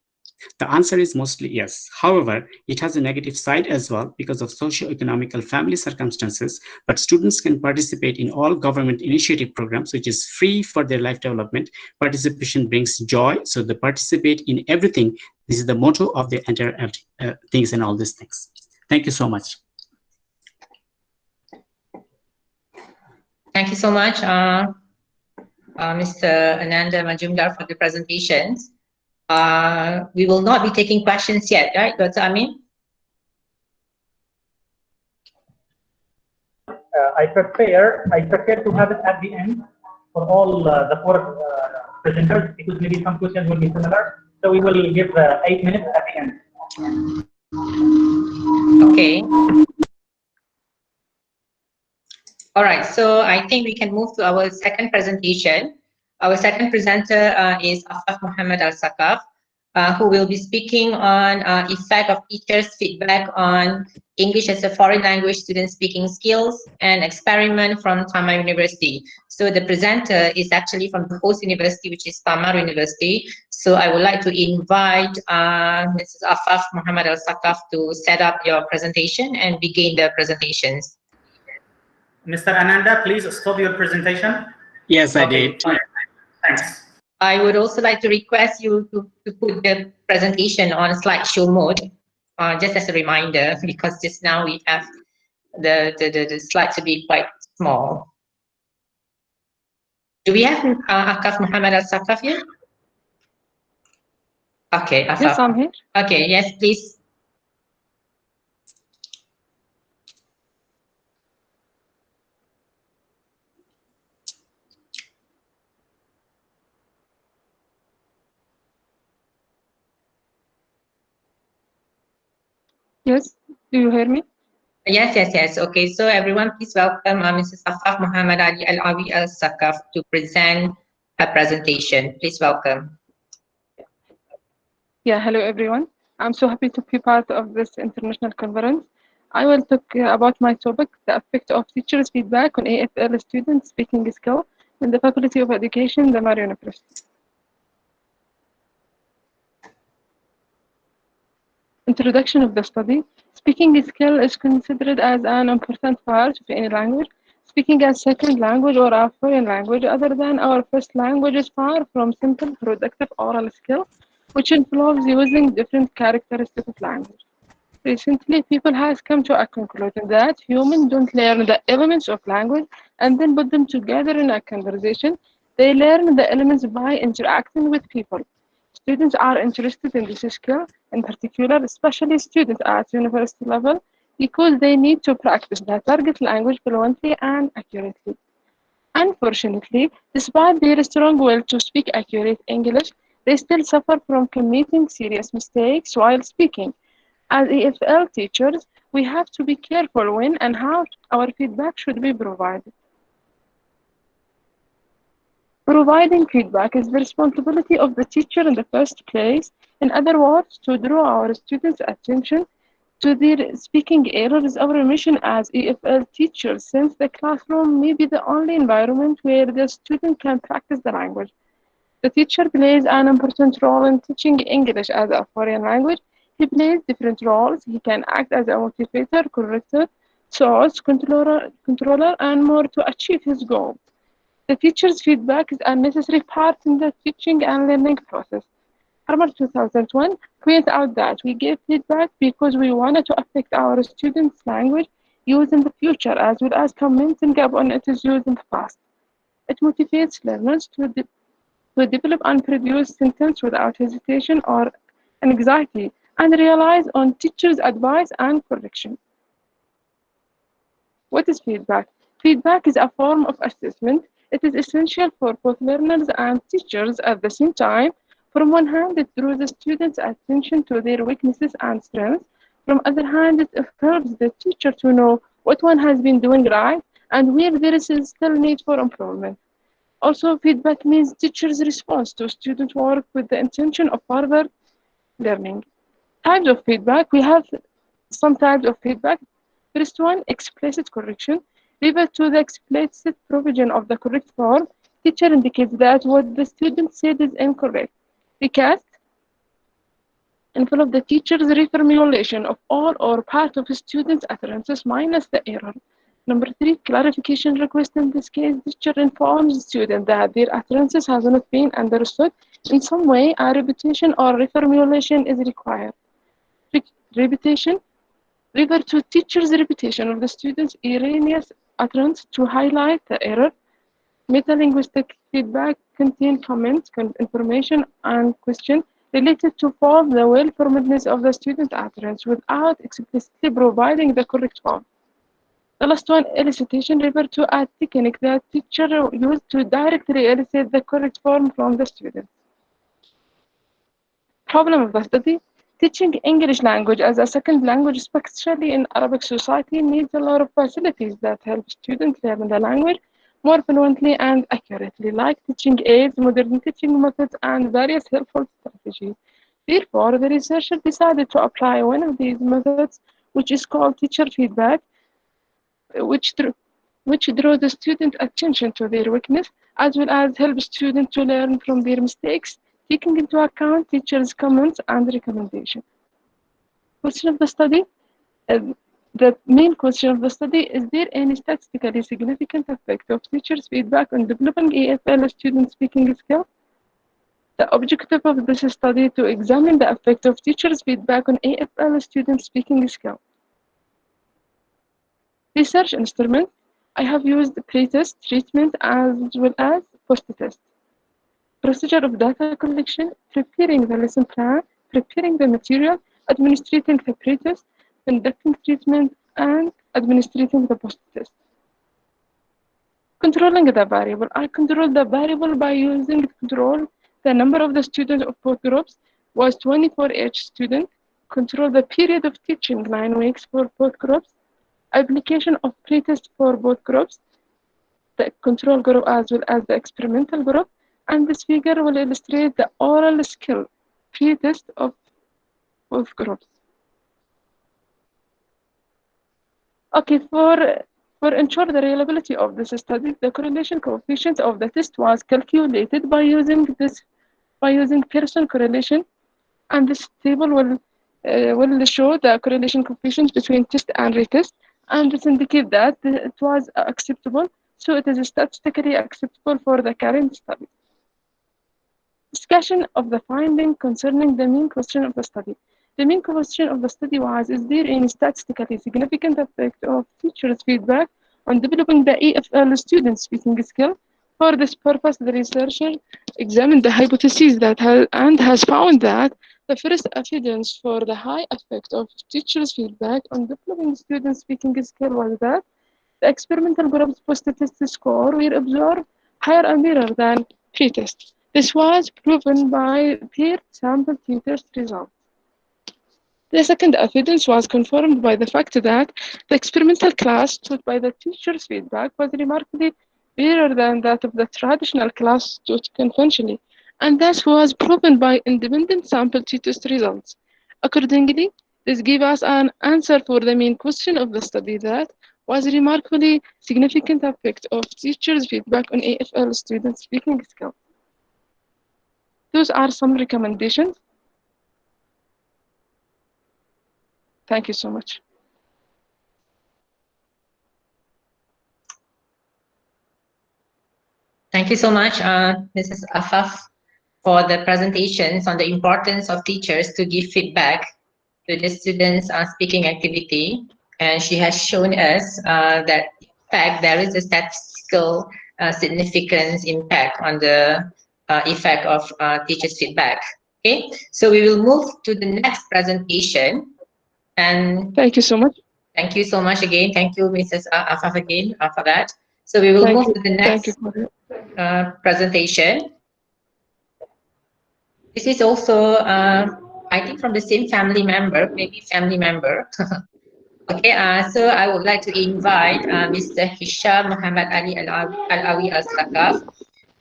The answer is mostly yes. However, it has a negative side as well because of socio-economical family circumstances, but students can participate in all government initiative programs, which is free for their life development. Participation brings joy, so they participate in everything. This is the motto of the entire things and all these things. Thank you so much. Thank you so much, Mr. Ananda Majumdar, for the presentations. We will not be taking questions yet, right, Dr. Amin? I prefer to have it at the end for all the four presenters, because maybe some questions will be similar. So we will give 8 minutes at the end. Okay. All right, so I think we can move to our second presentation. Our second presenter is Afaf Muhammad Al-Sakaf, who will be speaking on effect of teachers' feedback on English as a foreign language student speaking skills and experiment from Thamar University. So the presenter is actually from the host university, which is Thamar University. So I would like to invite Mrs. Afaf Muhammad Al-Sakaf to set up your presentation and begin the presentations. Mr. Ananda, please stop your presentation. Yes, I did. Fine. Thanks. I would also like to request you to put the presentation on slideshow mode, just as a reminder, because just now we have the slides to be quite small. Do we have Afaf Muhammad Al-Sakaf here? Okay, Afaf. Yes, I'm here. Okay, yes, please. Yes, do you hear me? Yes, yes, yes. Okay, so everyone, please welcome Mrs. Afaf Muhammad Ali Al-Awi Al-Sakaf to present her presentation. Please welcome. Yeah, hello everyone. I'm so happy to be part of this international conference. I will talk about my topic, the effect of teachers' feedback on EFL students' speaking skill in the Faculty of Education, Thamar University. Introduction of the study. Speaking skill is considered as an important part of any language. Speaking as second language or a foreign language other than our first language is far from simple productive oral skill, which involves using different characteristics of language. Recently, people have come to a conclusion that humans don't learn the elements of language and then put them together in a conversation. They learn the elements by interacting with people. Students are interested in this skill, in particular, especially students at university level, because they need to practice the target language fluently and accurately. Unfortunately, despite their strong will to speak accurate English, they still suffer from committing serious mistakes while speaking. As EFL teachers, we have to be careful when and how our feedback should be provided. Providing feedback is the responsibility of the teacher in the first place. In other words, to draw our students' attention to their speaking errors is our mission as EFL teachers, since the classroom may be the only environment where the student can practice the language. The teacher plays an important role in teaching English as a foreign language. He plays different roles. He can act as a motivator, corrector, source, controller, and more to achieve his goal. The teacher's feedback is a necessary part in the teaching and learning process. Harvard 2001 pointed out that we give feedback because we wanted to affect our students' language use in the future, as well as commenting upon its use in the past. It motivates learners to develop and produce sentences without hesitation or anxiety, and rely on teachers' advice and correction. What is feedback? Feedback is a form of assessment. It is essential for both learners and teachers at the same time. From one hand, it draws the students' attention to their weaknesses and strengths. From other hand, it helps the teacher to know what one has been doing right and where there is still need for improvement. Also, feedback means teachers' response to student work with the intention of further learning. Types of feedback. We have some types of feedback. First one, explicit correction. Refer to the explicit provision of the correct form. Teacher indicates that what the student said is incorrect. Recast involve the teacher's reformulation of all or part of a student's utterances minus the error. Number 3, clarification request. In this case, teacher informs the student that their utterances have not been understood. In some way, a repetition or reformulation is required. Repetition. Refer to teacher's repetition of the student's erroneous utterance to highlight the error. Metalinguistic feedback contains comments, information, and questions related to form the well-formedness of the student utterance without explicitly providing the correct form. The last one, elicitation, refer to a technique that teacher used to directly elicit the correct form from the student. Problem of the study, teaching English language as a second language, especially in Arabic society, needs a lot of facilities that help students learn the language more fluently and accurately, like teaching aids, modern teaching methods, and various helpful strategies. Therefore, the researcher decided to apply one of these methods, which is called teacher feedback, which draw the student attention to their weakness, as well as help students to learn from their mistakes, taking into account teachers' comments and recommendations. Question of the study. The main question of the study, is there any statistically significant effect of teachers' feedback on developing EFL student speaking skills? The objective of this study to examine the effect of teachers' feedback on EFL student speaking skills. Research instrument, I have used pre-test, treatment, as well as post-test. Procedure of data collection, preparing the lesson plan, preparing the material, administrating the pre-test, conducting treatment, and administrating the post-test. Controlling the variable, I control the variable by using control the number of the students of both groups was 20 for each student, control the period of teaching 9 weeks for both groups, application of pre-test for both groups, the control group as well as the experimental group, and this figure will illustrate the oral skill pre-test of both groups. Okay, for ensure the reliability of this study, the correlation coefficient of the test was calculated by using Pearson correlation, and this table will show the correlation coefficient between test and retest, and this indicates that it was acceptable, so it is statistically acceptable for the current study. Discussion of the finding concerning the main question of the study. The main question of the study was, is there any statistically significant effect of teachers' feedback on developing the EFL student speaking skill? For this purpose, the researcher examined the hypotheses and has found that the first evidence for the high effect of teachers' feedback on developing student speaking skill was that the experimental group's post-test score were observed higher and mirror than pre-test. This was proven by paired sample tutors results. The second evidence was confirmed by the fact that the experimental class taught by the teacher's feedback was remarkably better than that of the traditional class taught conventionally, and thus was proven by independent sample t-test results. Accordingly, this gave us an answer for the main question of the study, that was a remarkably significant effect of teachers' feedback on EFL students' speaking skills. Those are some recommendations. Thank you so much. Thank you so much, Mrs. Afaf, for the presentations on the importance of teachers to give feedback to the students' speaking activity. And she has shown us that, in fact, there is a statistical significance impact on the effect of teachers' feedback. Okay, so we will move to the next presentation. And thank you so much. Thank you so much again. Thank you, Mrs. Afaf, again for that. So we will move to the next presentation. This is also, I think, from the same family member, maybe family member. Okay, so I would like to invite Mr. Hisham Muhammad Ali Al-Awi Al-Sakaf,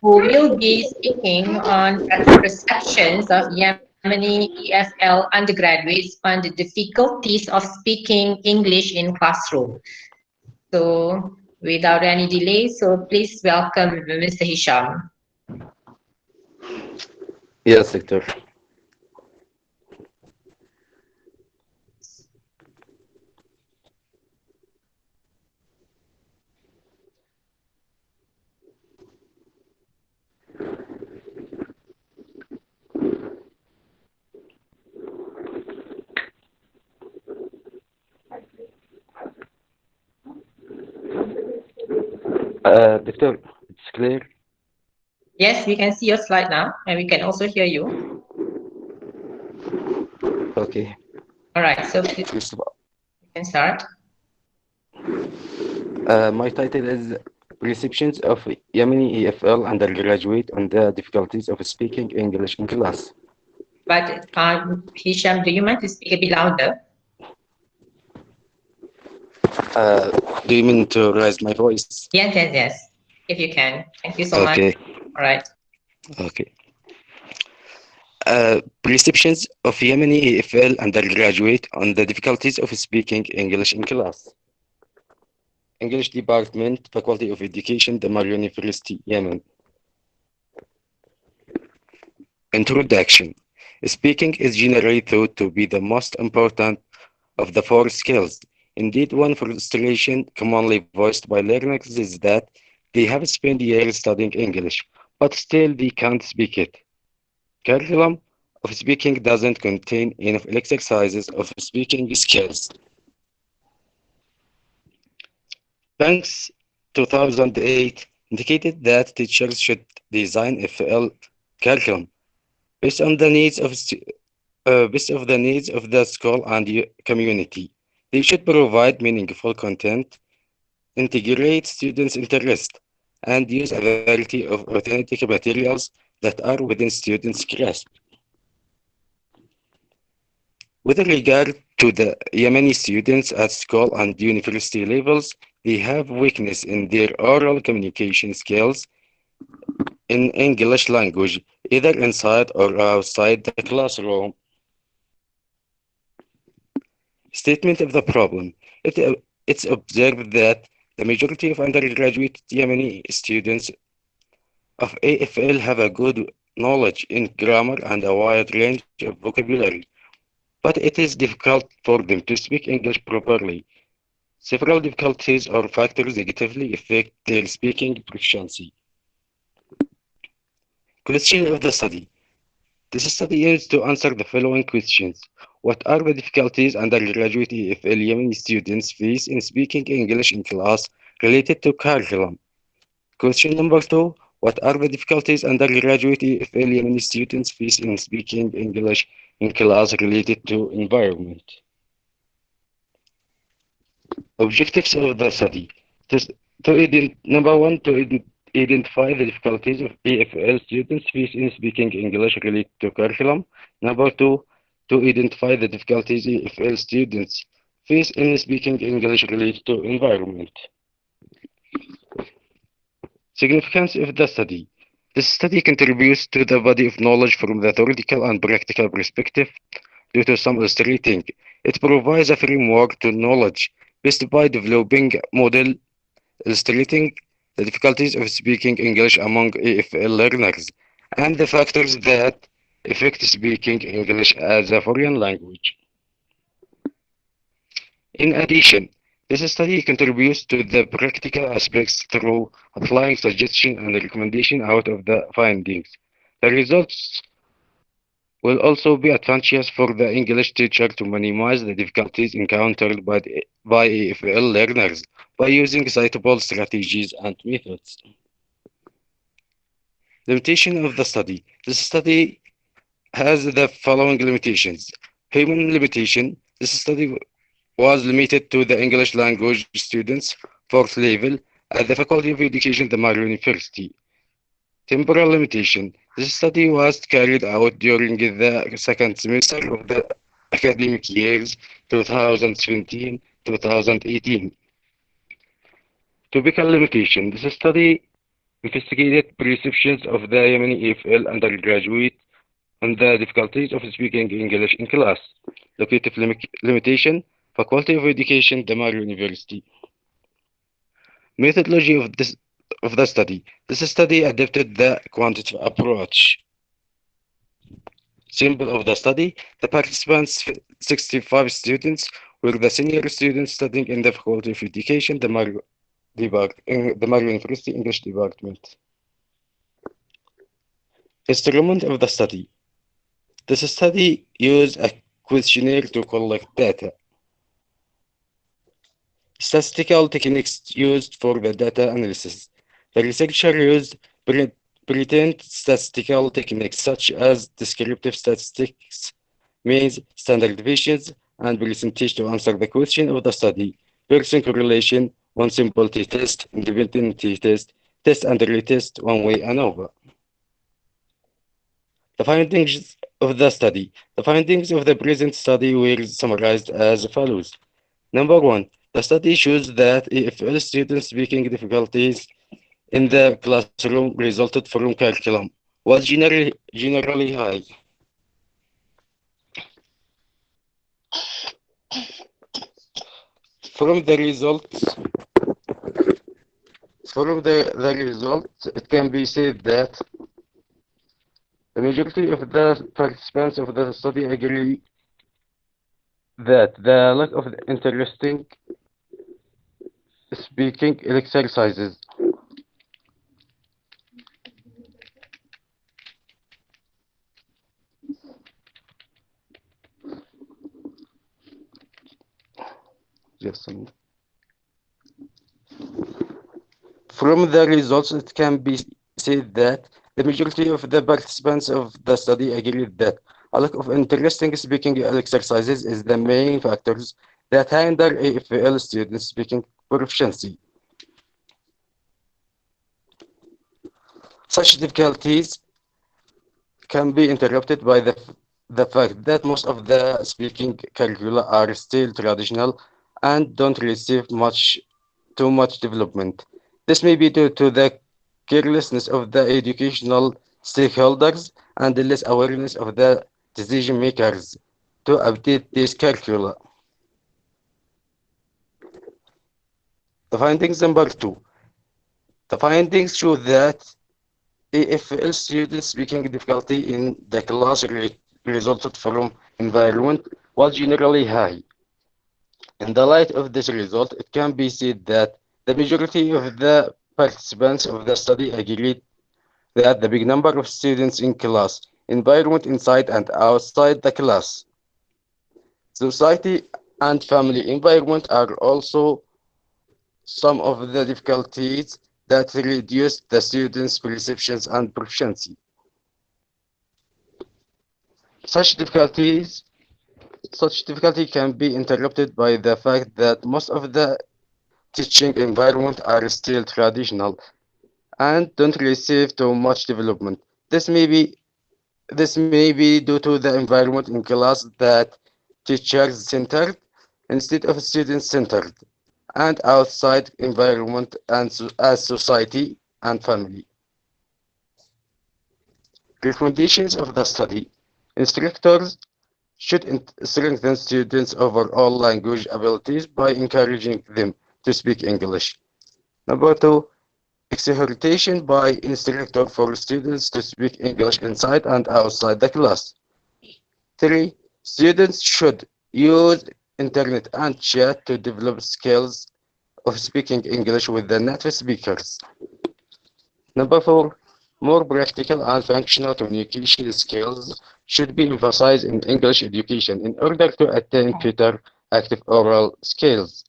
who will be speaking on perceptions of Yemeni EFL undergraduates on the difficulties of speaking English in classroom. So without any delay, so please welcome Mr. Hisham. Yes, Doctor. Doctor, it's clear? Yes, we can see your slide now, and we can also hear you. Okay. All right, so please, you can start. My title is Receptions of Yemeni EFL Undergraduate on the Difficulties of Speaking English in Class. But Hisham, do you mind to speak a bit louder? Do you mean to raise my voice? Yes. If you can. Thank you so much. Okay. All right. Okay. Perceptions of Yemeni EFL undergraduate on the difficulties of speaking English in class. English Department, Faculty of Education, Thamar University-Yemen. Introduction. Speaking is generally thought to be the most important of the four skills. Indeed, one frustration commonly voiced by learners is that they have spent years studying English, but still they can't speak it. Curriculum of speaking doesn't contain enough exercises of speaking skills. Banks 2008 indicated that teachers should design EFL curriculum based on the needs of the school and community. They should provide meaningful content, integrate students' interest, and use a variety of authentic materials that are within students' grasp. With regard to the Yemeni students at school and university levels, they have weakness in their oral communication skills in English language, either inside or outside the classroom. Statement of the problem. It's observed that the majority of undergraduate Yemeni students of AFL have a good knowledge in grammar and a wide range of vocabulary, but it is difficult for them to speak English properly. Several difficulties or factors negatively affect their speaking proficiency. Question of the study. This study aims to answer the following questions. What are the difficulties undergraduate EFL Yemeni students face in speaking English in class related to curriculum? Question number 2. What are the difficulties undergraduate EFL Yemeni students face in speaking English in class related to environment? Objectives of the study. Number 1, to identify the difficulties of EFL students face in speaking English related to curriculum. Number 2, to identify the difficulties EFL students face in speaking English related to environment. Significance of the study. This study contributes to the body of knowledge from the theoretical and practical perspective due to some illustrating. It provides a framework to knowledge based by developing model illustrating the difficulties of speaking English among EFL learners and the factors that affect speaking English as a foreign language. In addition, this study contributes to the practical aspects through applying suggestion and recommendation out of the findings. The results will also be advantageous for the English teacher to minimize the difficulties encountered by EFL learners by using suitable strategies and methods. Limitation of the study. This study has the following limitations. Human limitation. This study was limited to the English language students, 4th level, at the Faculty of Education, Thamar University. Temporal limitation. This study was carried out during the second semester of the academic years 2017-2018. Topical limitation. This study investigated perceptions of the Yemeni EFL undergraduate on the difficulties of speaking English in class. Locative limitation. Faculty of Education, Thamar University. Methodology of the study. This study adopted the quantitative approach. Symbol of the study. The participants, 65 students, were the senior students studying in the Faculty of Education, Thamar University English Department. Instrument of the study. This study used a questionnaire to collect data. Statistical techniques used for the data analysis. The researcher used pretend statistical techniques such as descriptive statistics, means, standard deviations, and percentage to answer the question of the study. Person correlation one simple t-test, independent t-test, test and retest, one-way ANOVA. The findings of the study. The findings of the present study were summarized as follows. Number one, the study shows that EFL students speaking difficulties in the classroom resulted from curriculum was generally high. From the results, it can be said that the majority of the participants of the study agree that the lack of interesting speaking exercises From the results, it can be said that the majority of the participants of the study agreed that a lack of interesting speaking exercises is the main factors that hinder EFL students' speaking proficiency. Such difficulties can be interrupted by the fact that most of the speaking curricula are still traditional and don't receive too much development. This may be due to the carelessness of the educational stakeholders and the less awareness of the decision makers to update these curricula. The findings number two. The findings show that EFL students speaking difficulty in the class resulted from environment was generally high. In the light of this result, it can be said that the majority of the participants of the study agreed that the big number of students in class, environment inside and outside the class, society and family environment are also some of the difficulties that reduce the students' perceptions and proficiency. Such difficulty can be interrupted by the fact that most of the teaching environment are still traditional and don't receive too much development. This may be due to the environment in class that teachers centered instead of student centered, and outside environment and as society and family. Recommendations of the study. Instructors should strengthen students' overall language abilities by encouraging them to speak English. Number two, exhortation by instructor for students to speak English inside and outside the class. 3. Students should use internet and chat to develop skills of speaking English with the native speakers. Number 4. More practical and functional communication skills should be emphasized in English education in order to attain better active oral skills.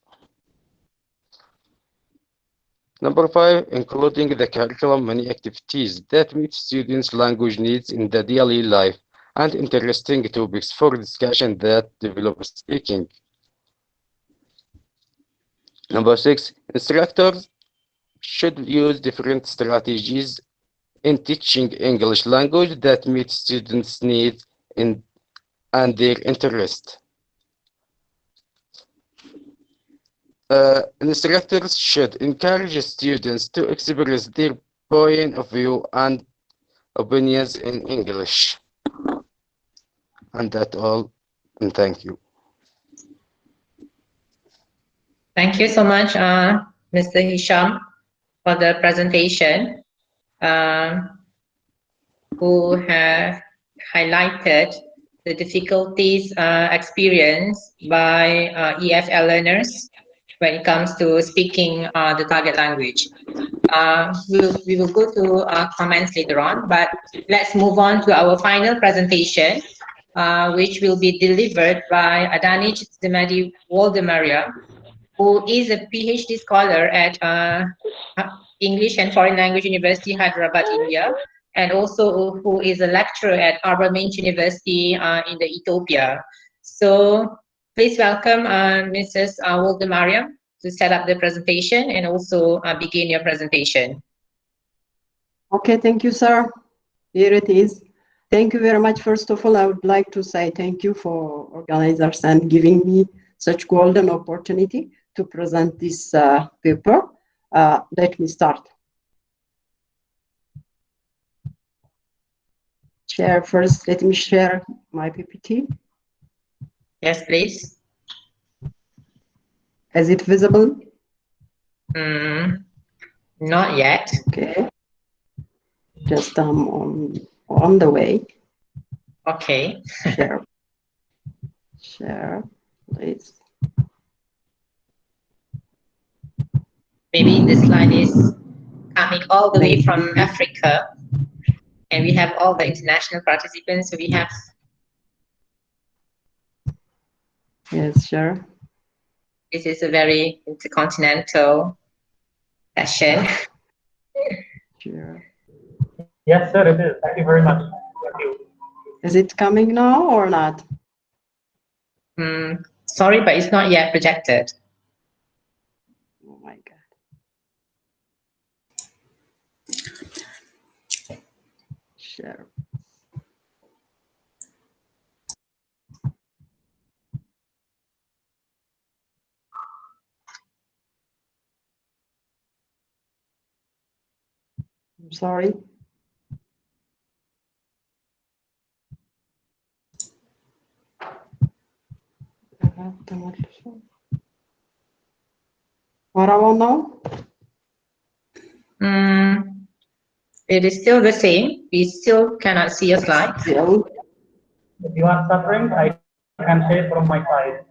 Number 5, including the curriculum many activities that meet students' language needs in the daily life and interesting topics for discussion that develop speaking. Number 6, instructors should use different strategies in teaching English language that meet students' needs and their interest. Instructors should encourage students to express their point of view and opinions in English. And that's all, and thank you. Thank you so much, Mr. Hisham, for the presentation, who have highlighted the difficulties experienced by EFL learners when it comes to speaking the target language. We will go to comments later on, but let's move on to our final presentation, which will be delivered by Adanij Zemadi Waldemaria, who is a PhD scholar at English and Foreign Language University, Hyderabad, India, and also who is a lecturer at Arbaminch University in the Ethiopia. So please welcome Mrs. Waldemaria to set up the presentation and also begin your presentation. Okay, thank you, sir. Here it is. Thank you very much. First of all, I would like to say thank you for organizers and giving me such golden opportunity to present this paper. Let me start. Share first. Let me share my PPT. Yes, please. Is it visible? Not yet. Okay. Just on the way. Okay. Share. Share, please. Maybe the slide is coming all the way from Africa, and we have all the international participants. So we have. Yes, sure. This is a very intercontinental session. Sure. Yes, sir, it is. Thank you very much. Thank you. Is it coming now or not? Sorry, but it's not yet projected. Oh my God. Share. I'm sorry. What about now? It is still the same. We still cannot see a slide. Still. If you are suffering, I can share from my side.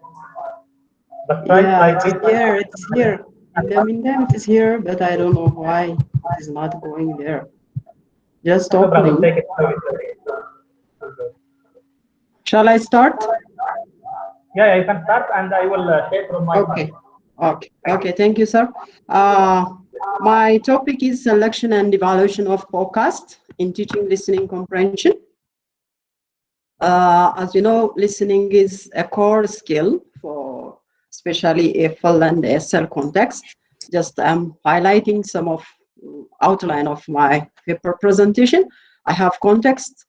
Yeah, it's here. It's here. In the meantime, it is here, but I don't know why it is not going there. Just opening. Take it. Shall I start? Yeah, you can start, and I will share from my side. Okay. Thank you, sir. My topic is selection and evaluation of podcast in teaching listening comprehension. As you know, listening is a core skill for especially EFL and ESL context. Just I'm highlighting some of outline of my paper presentation. I have context,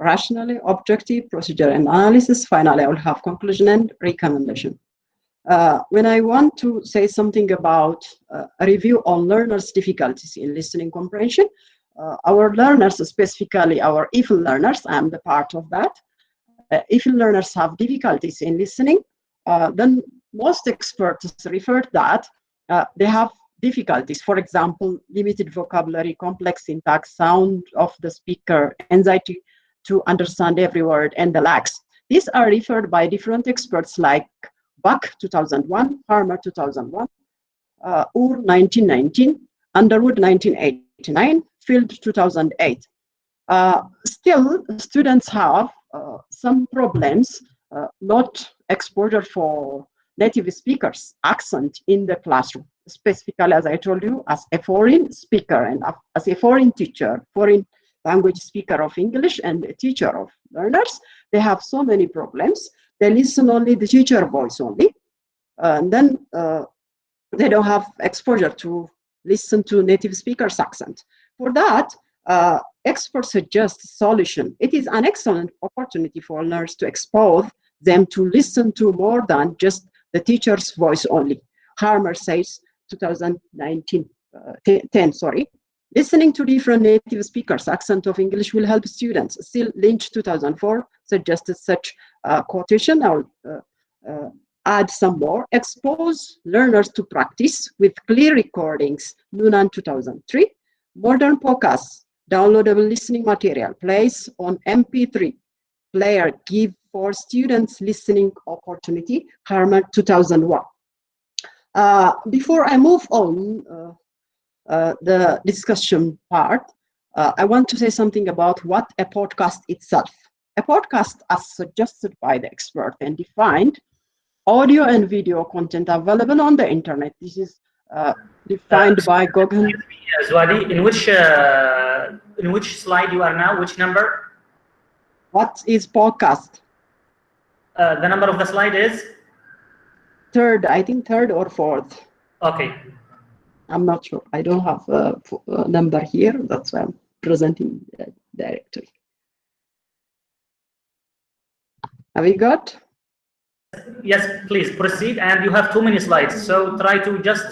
rationally, objective, procedure, and analysis. Finally, I will have conclusion and recommendation. When I want to say something about a review on learners' difficulties in listening comprehension, our learners, specifically our EFL learners, I'm the part of that. EFL learners have difficulties in listening. Then most experts refer that they have difficulties. For example, limited vocabulary, complex syntax, sound of the speaker, anxiety to understand every word, and the lacks. These are referred by different experts like Buck 2001, Harmer 2001, Ur 1919, Underwood 1989, Field 2008. Still, students have some problems, not exposure for native speakers, accent in the classroom, specifically, as I told you, as a foreign speaker and as a foreign teacher, foreign language speaker of English and a teacher of learners, they have so many problems. They listen only the teacher voice only, and then they don't have exposure to listen to native speakers' accent. For that, experts suggest solution. It is an excellent opportunity for learners to expose them to listen to more than just the teacher's voice only. Harmer says 2019, 10, sorry. Listening to different native speakers' accent of English will help students. Still, Lynch 2004 suggested such quotation. I'll add some more. Expose learners to practice with clear recordings. Noonan 2003. Modern podcasts, downloadable listening material, place on MP3 player, give for students listening opportunity. Harmer 2001. Before I move on, the discussion part, I want to say something about what a podcast itself. A podcast, as suggested by the expert and defined, audio and video content available on the internet. This is defined by Google. Zwadi, in which slide you are now? Which number? What is podcast? The number of the slide is third, I think third or fourth. Okay. I'm not sure. I don't have a number here. That's why I'm presenting directly. Have you got? Yes, please proceed. And you have too many slides, so try to just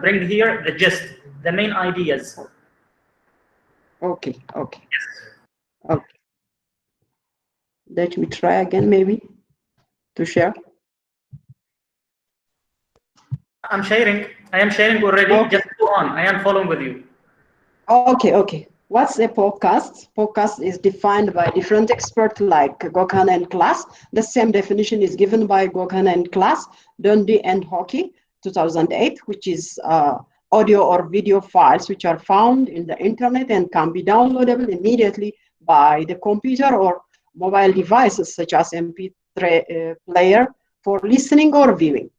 bring here the gist, the main ideas. Okay, okay. Okay. Let me try again, maybe, to share. I'm sharing. I am sharing already. Okay. Just go on. I am following with you. Okay, okay. What's a podcast? Podcast is defined by different experts like Gokhan and Class. The same definition is given by Gokhan and Class, Dundee and Hockey, 2008, which is audio or video files which are found in the internet and can be downloadable immediately by the computer or mobile devices such as MP3 player for listening or viewing.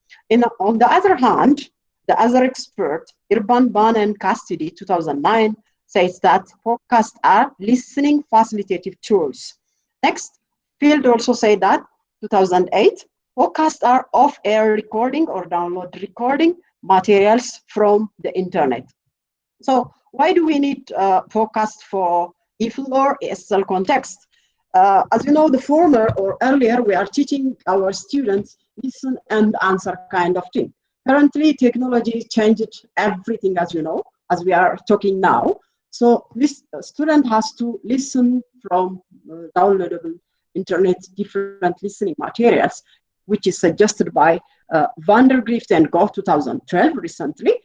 On the other hand, the other expert, Irban Ban and Custody, 2009, says that podcasts are listening facilitative tools. Next, Field also said that, 2008, podcasts are off-air recording or download recording materials from the internet. So why do we need podcasts for EFL or ESL context? As you know, the former or earlier, we are teaching our students listen and answer kind of thing. Currently, technology changed everything, as you know, as we are talking now. So this student has to listen from downloadable internet different listening materials, which is suggested by Vandergrift and Goff 2012 recently,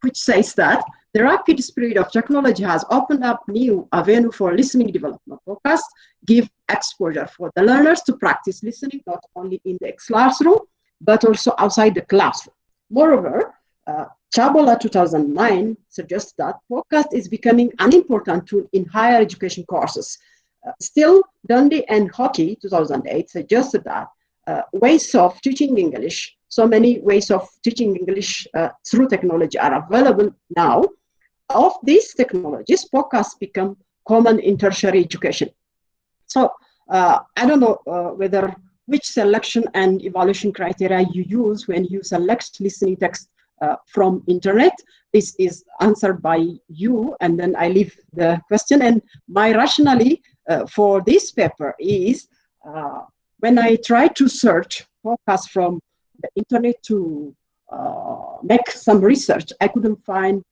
which says that the rapid spread of technology has opened up new avenue for listening development. Podcasts give exposure for the learners to practice listening, not only in the classroom, but also outside the classroom. Moreover, Chabola 2009 suggests that podcast is becoming an important tool in higher education courses. Still, Dundee and Hockey 2008 suggested that ways of teaching English, so many ways of teaching English through technology are available now. Of these technologies, podcasts become common in tertiary education. So I don't know whether which selection and evaluation criteria you use when you select listening text from internet. This is answered by you, and then I leave the question. And my rationale for this paper is when I try to search podcasts from the internet to make some research, I couldn't find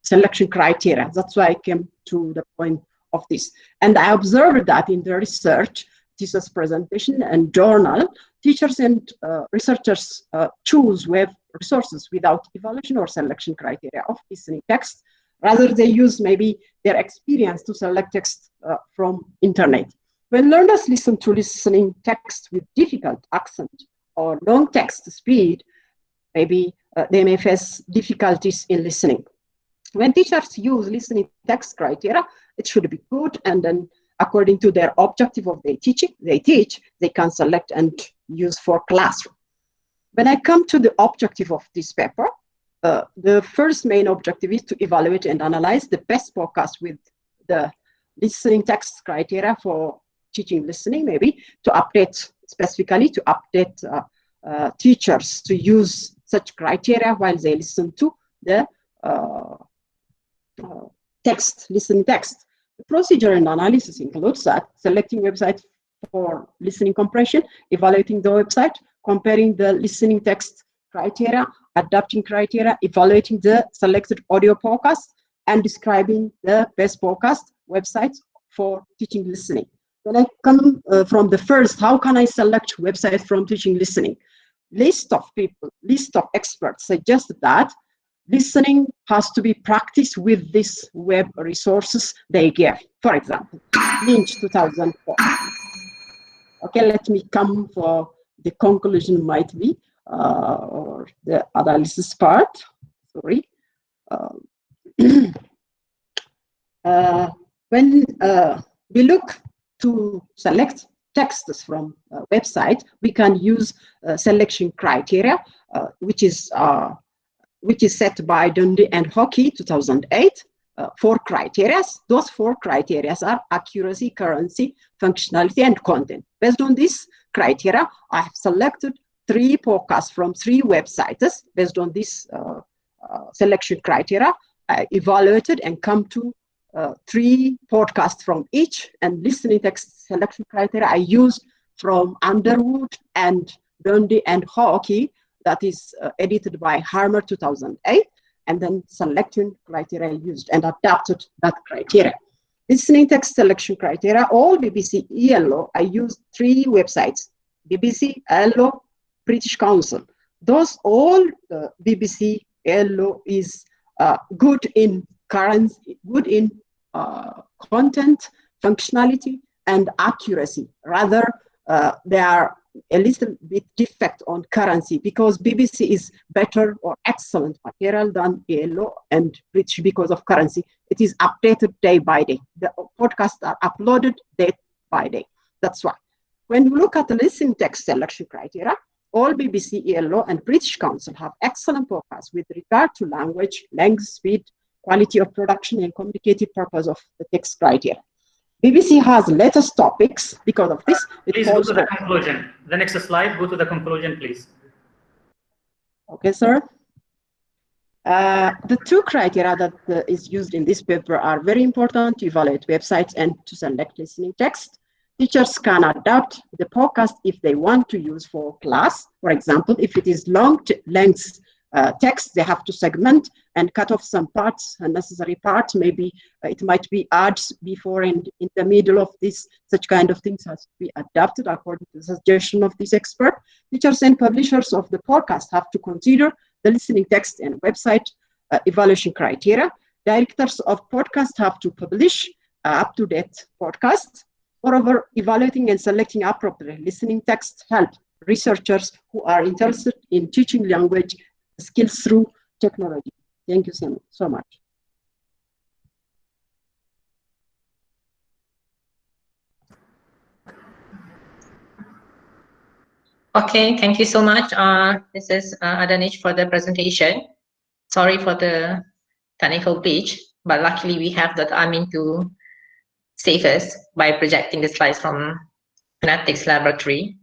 selection criteria. That's why I came to the point of this. And I observed that in the research, thesis presentation and journal, teachers and researchers choose web resources without evaluation or selection criteria of listening text. Rather, they use maybe their experience to select text from internet. When learners listen to listening text with difficult accent or long text speed, maybe they may face difficulties in listening. When teachers use listening text criteria, it should be good, and then according to their objective of their teaching, they can select and use for classroom. When I come to the objective of this paper, the first main objective is to evaluate and analyze the best podcast with the listening text criteria for teaching listening, maybe to update, specifically to update teachers to use such criteria while they listen to the listening text. The procedure and analysis includes that selecting website for listening comprehension, evaluating the website, comparing the listening text criteria, adapting criteria, evaluating the selected audio podcast, and describing the best podcast websites for teaching listening. When I come from the first, how can I select websites from teaching listening? List of experts suggest that listening has to be practiced with these web resources they give. For example, Lynch 2004. Okay, let me come for the conclusion might be, or the analysis part, sorry. When we look to select texts from a website, we can use selection criteria, which is set by Dundee and Hockey 2008. 4 criteria. Those 4 criteria are accuracy, currency, functionality, and content. Based on this criteria, I have selected 3 podcasts from 3 websites. Based on this selection criteria, I evaluated and come to 3 podcasts from each, and listening text selection criteria I used from Underwood and Dundee and Hawkey, that is edited by Harmer 2008, and then selection criteria used and adapted that criteria. Listening text selection criteria, all BBC ELO, I used 3 websites, BBC, ELO, British Council. Those all BBC ELO is good in currency, good in content, functionality, and accuracy. Rather, they are a little bit defect on currency, because BBC is better or excellent material than ELO and British because of currency. It is updated day by day. The podcasts are uploaded day by day. That's why. When you look at the listening text selection criteria, all BBC ELO and British Council have excellent podcasts with regard to language, length, speed, quality of production, and communicative purpose of the text criteria. BBC has latest topics because of this. Please go to the conclusion. The next slide, go to the conclusion, please. Okay, sir. The 2 criteria that is used in this paper are very important to evaluate websites and to select listening text. Teachers can adapt the podcast if they want to use for class. For example, if it is long length text, they have to segment and cut off some parts, unnecessary parts. Maybe it might be ads before and in the middle of this. Such kind of things has to be adapted according to the suggestion of this expert. Teachers and publishers of the podcast have to consider the listening text and website evaluation criteria. Directors of podcasts have to publish up-to-date podcasts. Moreover, evaluating and selecting appropriate listening text help researchers who are interested in teaching language skills through technology. Thank you so much. Okay, thank you so much. This is Adanish for the presentation. Sorry for the technical glitch, but luckily we have that admin to save us by projecting the slides from Phonetics Laboratory.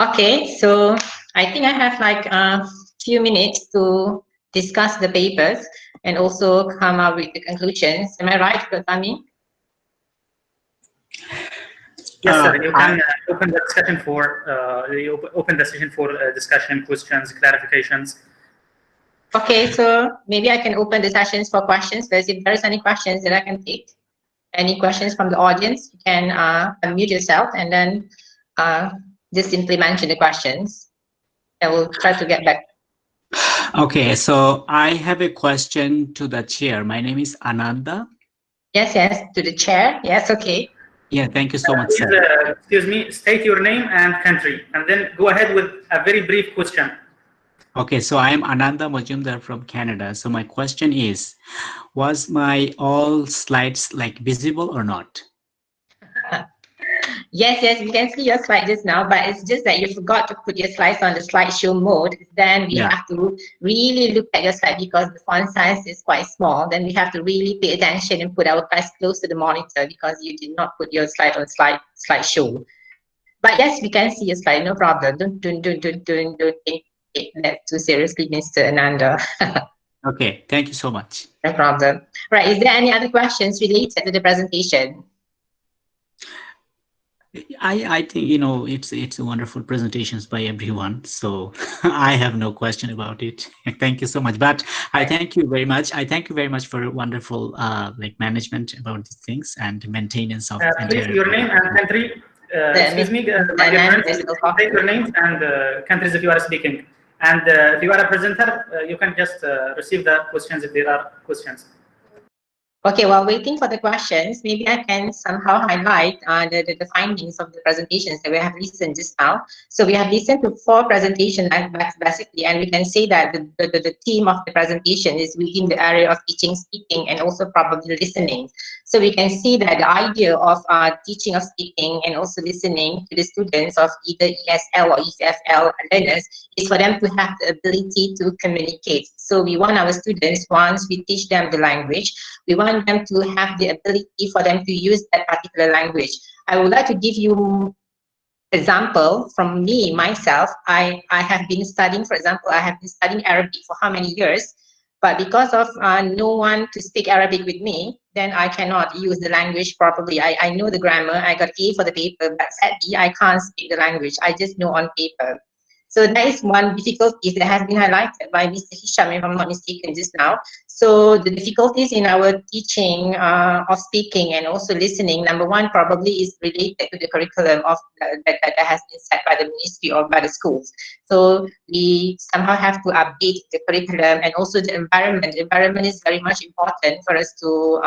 Okay, so I think I have like a few minutes to discuss the papers and also come up with the conclusions. Am I right, Tami? Yes, sir. You can open the discussion for discussion, questions, clarifications. Okay, so maybe I can open the sessions for questions. Because if there's any questions that I can take, any questions from the audience, you can unmute yourself and then just simply mention the questions. I will try to get back. Okay, so I have a question to the chair. My name is Ananda. Yes, yes, to the chair. Yes, okay. Yeah, thank you so much, please, sir. Excuse me, state your name and country, and then go ahead with a very brief question. Okay, so I am Ananda Majumdar from Canada. So my question is, was my all slides like visible or not? Yes, we can see your slide just now, but it's just that you forgot to put your slides on the slideshow mode. Then we have to really look at your slide because the font size is quite small. Then we have to really pay attention and put our eyes close to the monitor because you did not put your slide on slideshow. But yes, we can see your slide, no problem. Don't take that too seriously, Mr. Ananda. Okay, thank you so much. No problem. Right, is there any other questions related to the presentation? I think, you know, it's wonderful presentations by everyone. So I have no question about it. Thank you so much. But I thank you very much. I thank you very much for wonderful like management about these things and maintenance of please, your name and country. Excuse me, take your names and countries if you are speaking. And if you are a presenter, you can just receive the questions if there are questions. Okay, while waiting for the questions, maybe I can somehow highlight the findings of the presentations that we have listened just now. So we have listened to 4 presentations basically, and we can say that the theme of the presentation is within the area of teaching, speaking, and also probably listening. So we can see that the idea of teaching of speaking and also listening to the students of either ESL or EFL learners is for them to have the ability to communicate. So we want our students, once we teach them the language, we want them to have the ability for them to use that particular language. I would like to give you example, from me, myself, I have been studying, for example, I have been studying Arabic for how many years, but because of no one to speak Arabic with me, then I cannot use the language properly. I know the grammar, I got A for the paper, but sadly, I can't speak the language. I just know on paper. So that is one difficulty that has been highlighted by Mr. Hisham, if I'm not mistaken, just now. So the difficulties in our teaching of speaking and also listening, number one, probably is related to the curriculum of that has been set by the ministry or by the schools. So we somehow have to update the curriculum, and also the environment. The environment is very much important for us to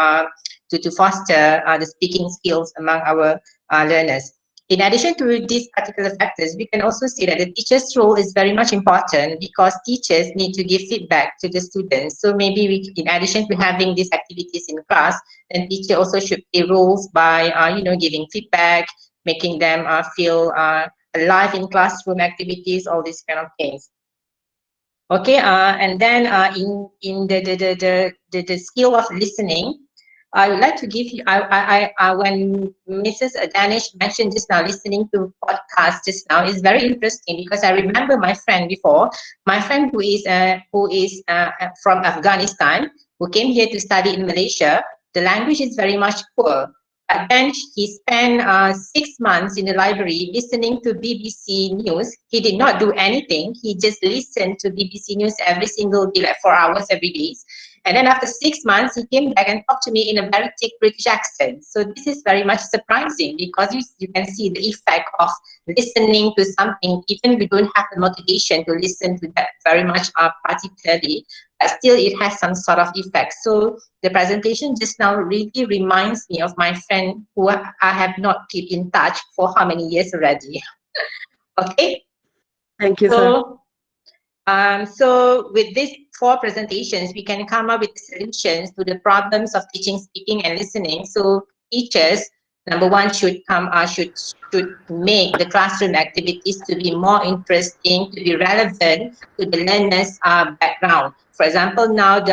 foster the speaking skills among our learners. In addition to these particular factors, we can also see that the teacher's role is very much important, because teachers need to give feedback to the students. So maybe we, in addition to having these activities in class, then teacher also should play roles by, giving feedback, making them feel alive in classroom activities, all these kind of things. Okay, and then in the skill of listening, I would like to give you, when Mrs. Danish mentioned just now, listening to podcasts just now is very interesting, because I remember my friend before, my friend who is from Afghanistan, who came here to study in Malaysia. The language is very much poor. But then he spent 6 months in the library listening to BBC News. He did not do anything. He just listened to BBC News every single day, like 4 hours every day. And then after 6 months, he came back and talked to me in a very thick British accent. So this is very much surprising, because you can see the effect of listening to something, even we don't have the motivation to listen to that very much particularly, but still it has some sort of effect. So the presentation just now really reminds me of my friend who I have not kept in touch for how many years already. Okay. Thank you, sir. So with these 4 presentations, we can come up with solutions to the problems of teaching, speaking, and listening. So teachers, number one, should make the classroom activities to be more interesting, to be relevant to the learners' background. For example, now we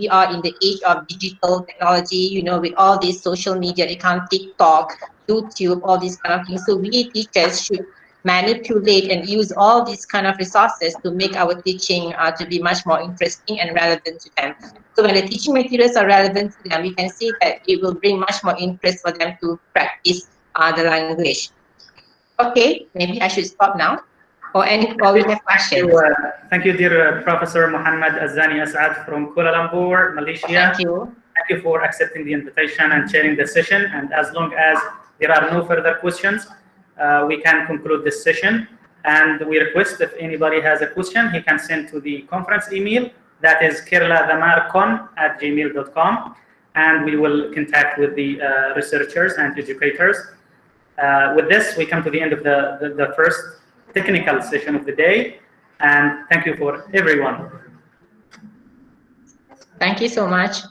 are in the age of digital technology, with all these social media accounts, TikTok, YouTube, all these kind of things. So we teachers should manipulate and use all these kind of resources to make our teaching to be much more interesting and relevant to them. So when the teaching materials are relevant to them, we can see that it will bring much more interest for them to practice the language. Okay, maybe I should stop now. Or we have questions. Thank you, dear Professor Muhammad Azani Asad from Kuala Lumpur, Malaysia. Thank you. Thank you for accepting the invitation and chairing the session. And as long as there are no further questions, we can conclude this session. And we request if anybody has a question, he can send to the conference email, that is kerlathamarcon@gmail.com, and we will contact with the researchers and educators. With this, we come to the end of the first technical session of the day, and thank you for everyone. Thank you so much.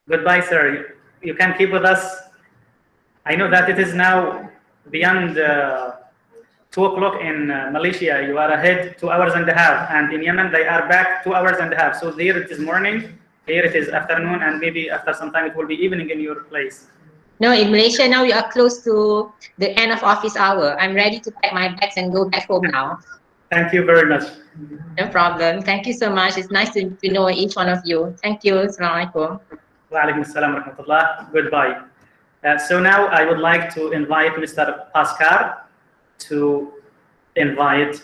Goodbye, sir. You can keep with us. I know that it is now beyond 2 o'clock in Malaysia. You are ahead 2 hours and a half, and in Yemen they are back 2 hours and a half. So there it is morning, here it is afternoon, and maybe after some time it will be evening in your place. No, in Malaysia now we are close to the end of office hour. I'm ready to pack my bags and go back home now. Thank you very much. No problem. Thank you so much. It's nice to know each one of you. Thank you. Assalamualaikum. Wa alaikum assalam wa rahmatullah. Goodbye. So now I would like to invite Mr. Pascal to invite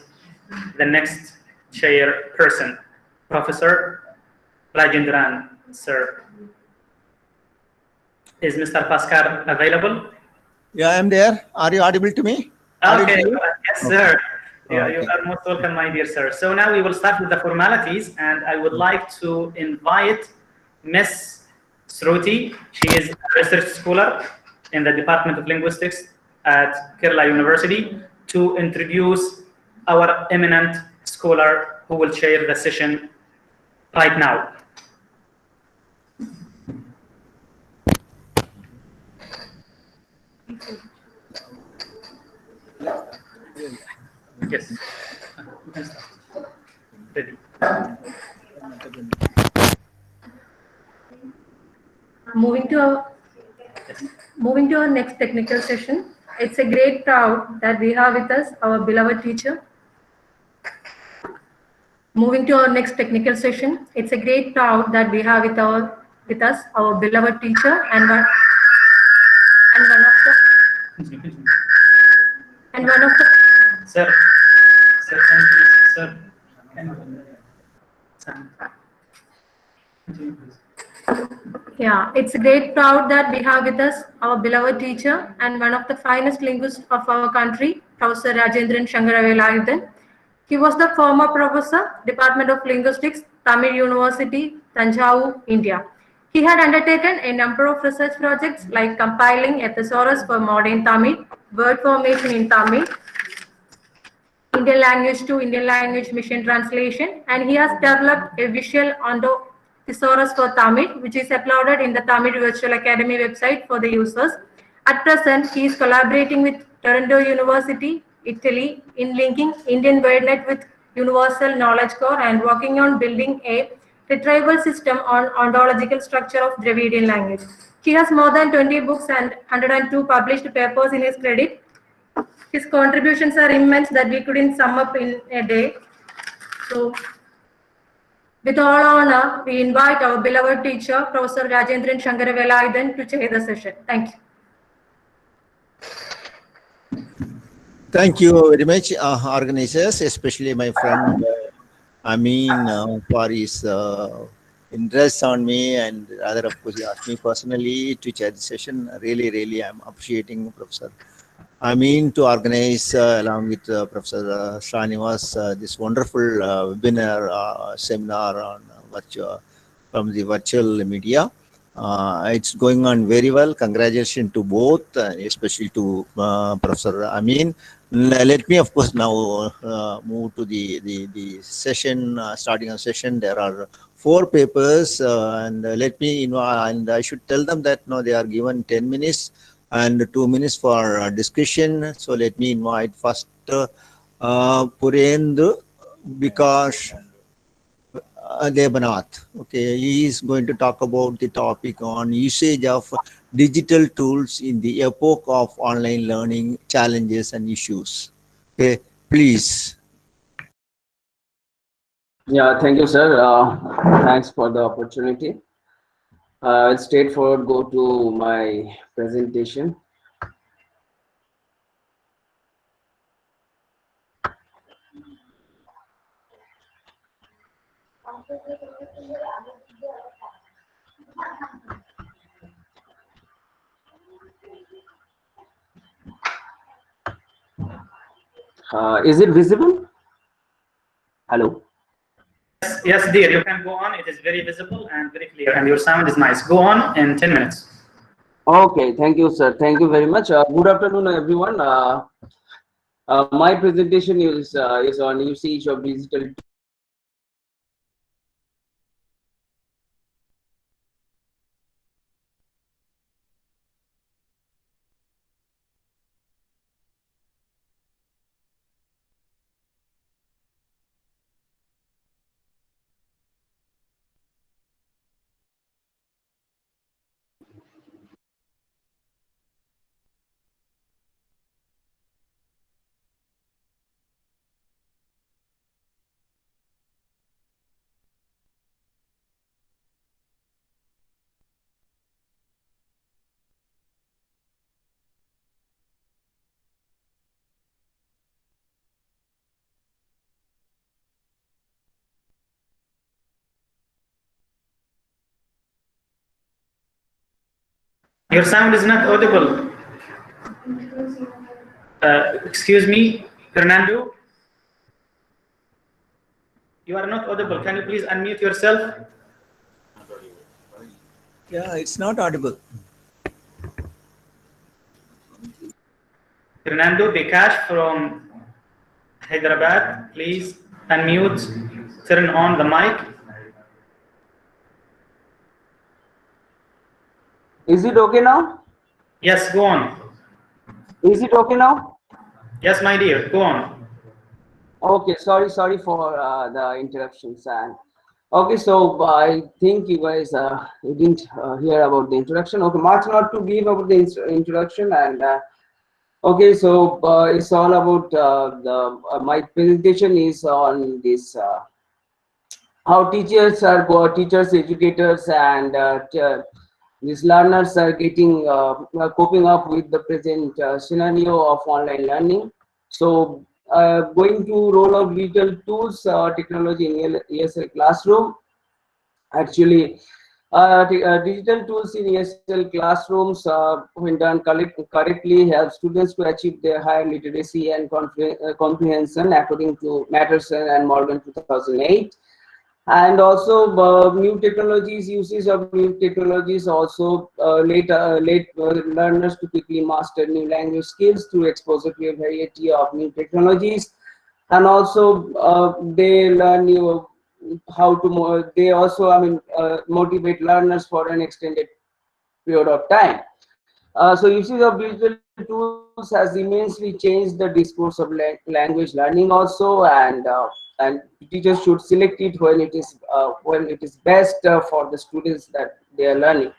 the next chairperson, Professor Rajendran, sir. Is Mr. Pascal available? Yeah, I'm there. Are you audible to me? Okay, yes, sir. Okay. Yeah, you are most welcome, my dear sir. So now we will start with the formalities, and I would like to invite Miss Sruti. She is a research scholar in the Department of Linguistics at Kerala University, to introduce our eminent scholar who will chair the session right now. Yes. Ready. Moving to our Moving to our next technical session, it's a great proud that we have with us our beloved teacher. Moving to our next technical session, it's a great proud that we have with us our beloved teacher and one of the Sir, sir. Yeah, it's a great proud that we have with us our beloved teacher and one of the finest linguists of our country, Professor Rajendran Shangaravelaayudan. He was the former professor, Department of Linguistics, Thamar University-Yemen, India. He had undertaken a number of research projects like compiling a thesaurus for modern Tamil, word formation in Tamil, Indian language to Indian language machine translation, and he has developed a visual Ondo thesaurus for Tamil, which is uploaded in the Tamil Virtual Academy website for the users. At present, he is collaborating with Toronto University, Italy, in linking Indian WordNet with Universal Knowledge Core and working on building a retrieval system on ontological structure of Dravidian language. He has more than 20 books and 102 published papers in his credit. His contributions are immense that we couldn't sum up in a day. So, with all honor, we invite our beloved teacher, Professor Rajendran Shangaravelaayudan, to chair the session. Thank you. Thank you very much, organizers, especially my friend Amin for his interest on me, and rather, of course, he asked me personally to chair the session. Really, I'm appreciating Professor Amin to organize along with Professor Srinivas this wonderful webinar seminar on virtual from the virtual media. It's going on very well. Congratulations to both, especially to Professor Amin. Let me, of course, now move to the session. Starting a session, there are 4 papers, and let me, and I should tell them that they are given 10 minutes and 2 minutes for discussion. So let me invite first Purendra Bikash Debanath. Okay, he is going to talk about the topic on usage of digital tools in the epoch of online learning, challenges and issues. Okay, please. Yeah, thank you, sir. Thanks for the opportunity. I'll straightforward go to my presentation. Is it visible? Hello? Yes, dear, you can go on. It is very visible and very clear, and your sound is nice. Go on in 10 minutes. Okay, thank you, sir. Thank you very much. Good afternoon, everyone. My presentation is on usage of digital. Your sound is not audible. Excuse me, Fernando. You are not audible. Can you please unmute yourself? Yeah, it's not audible. Fernando Bikash from Hyderabad, please unmute, turn on the mic. Is it okay now? Yes, go on. Is it okay now? Yes, my dear, go on. Okay, sorry for the interruptions. And Okay, so I think you guys you didn't hear about the introduction. Okay, much not to give about the introduction, and okay, so it's all about the my presentation is on this how teachers are teachers, educators, and these learners are getting coping up with the present scenario of online learning. So going to roll out digital tools, technology in ESL classroom. Actually, digital tools in ESL classrooms, when done correctly, help students to achieve their higher literacy and comprehension according to Matterson and Morgan 2008. And also new technologies, usage of new technologies also late learners to quickly master new language skills through exposure to a variety of new technologies. And also they learn new how to they also motivate learners for an extended period of time. So usage of digital tools has immensely changed the discourse of language learning also, and teachers should select it when it is best for the students that they are learning.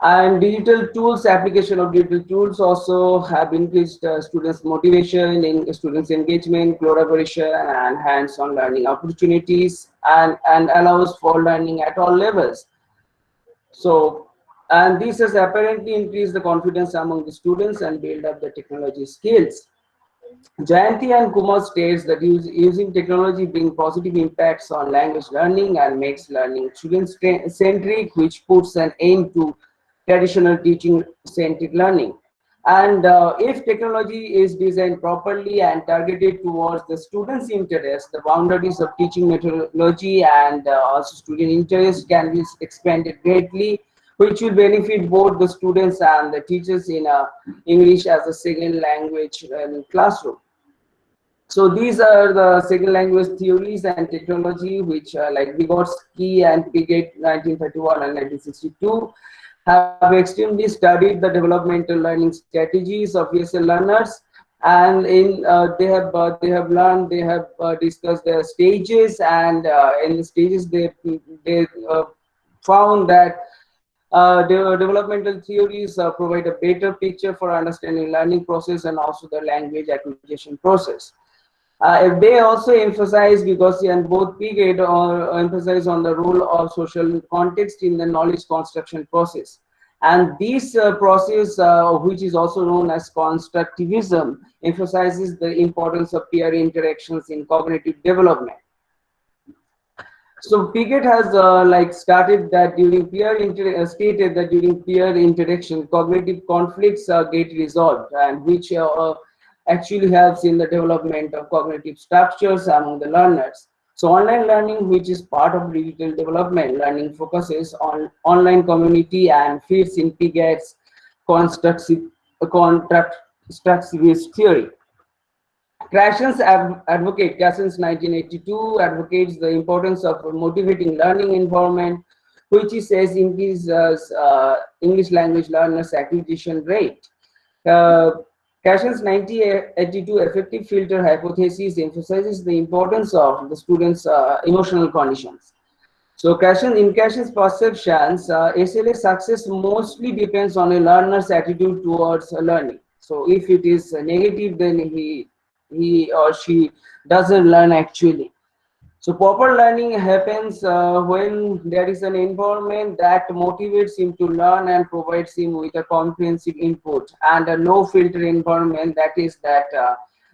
And digital tools, application of digital tools also have increased students' motivation, in students' engagement, collaboration, and hands-on learning opportunities, and allows for learning at all levels. So, and this has apparently increased the confidence among the students and build up the technology skills. Jayanti and Kumar states that using technology brings positive impacts on language learning and makes learning student-centric, which puts an end to traditional teaching-centric learning. And if technology is designed properly and targeted towards the students' interest, the boundaries of teaching methodology and also student interest can be expanded greatly, which will benefit both the students and the teachers in English as a second language classroom. So these are the second language theories and technology, which like Vygotsky and Piaget 1931 and 1962 have extremely studied the developmental learning strategies of ESL learners, and in they have learned, they have discussed their stages, and in the stages they found that the developmental theories provide a better picture for understanding learning process and also the language acquisition process. They also emphasize, because and both Piaget emphasize on the role of social context in the knowledge construction process. And this process, which is also known as constructivism, emphasizes the importance of peer interactions in cognitive development. So Piaget has stated that during peer interaction, cognitive conflicts get resolved, and which actually helps in the development of cognitive structures among the learners. So online learning, which is part of digital development, learning focuses on online community and fits in Piaget's constructivist theory. Cashin's advocate, Cashin's 1982 advocates the importance of motivating learning environment, which he says increases English language learners' acquisition rate. Cashin's 1982 effective filter hypothesis emphasizes the importance of the students' emotional conditions. So in Cashin's perceptions, SLA success mostly depends on a learner's attitude towards learning. So if it is negative, then he or she doesn't learn actually. So proper learning happens when there is an environment that motivates him to learn and provides him with a comprehensive input, and a low filter environment, that is that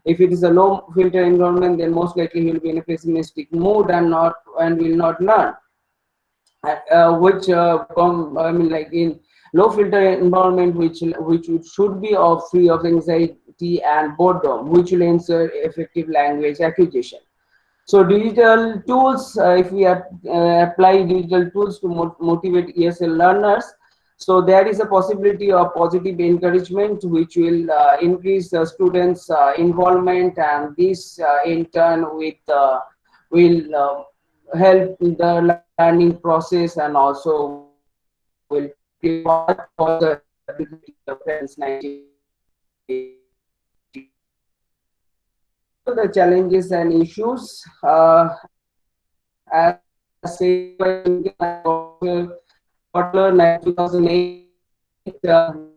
if it is a low filter environment, then most likely he will be in a pessimistic mood and will not learn. Like in low filter environment, which should be free of anxiety and boredom, which will ensure effective language acquisition. So digital tools, if we apply digital tools to motivate ESL learners, so there is a possibility of positive encouragement, which will increase the students' involvement, and this in turn will help the learning process, and also will create much further parents. The challenges and issues as said by Butler in 2008, the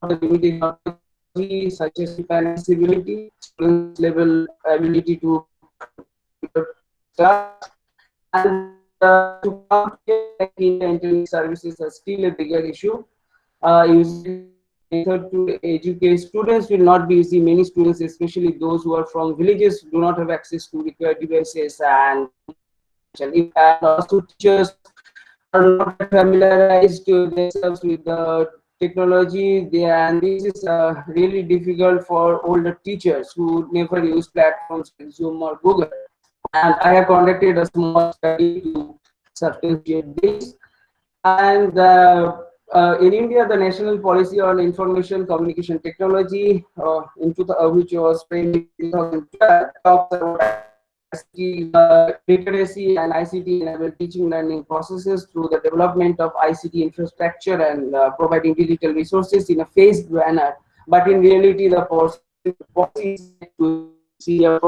limited technology such as accessibility, students' level ability to start, and to come internet services are still a bigger issue. Using method to educate students will not be easy. Many students, especially those who are from villages, do not have access to required devices, and also teachers are not familiarized to themselves with the technology. And this is really difficult for older teachers who never use platforms like Zoom or Google. And I have conducted a small study to substantiate this. And in India, the National Policy on Information Communication Technology, which was framed in 2012, talks about literacy and ICT-enabled teaching learning processes through the development of ICT infrastructure and providing digital resources in a phased manner. But in reality, the policy is to see a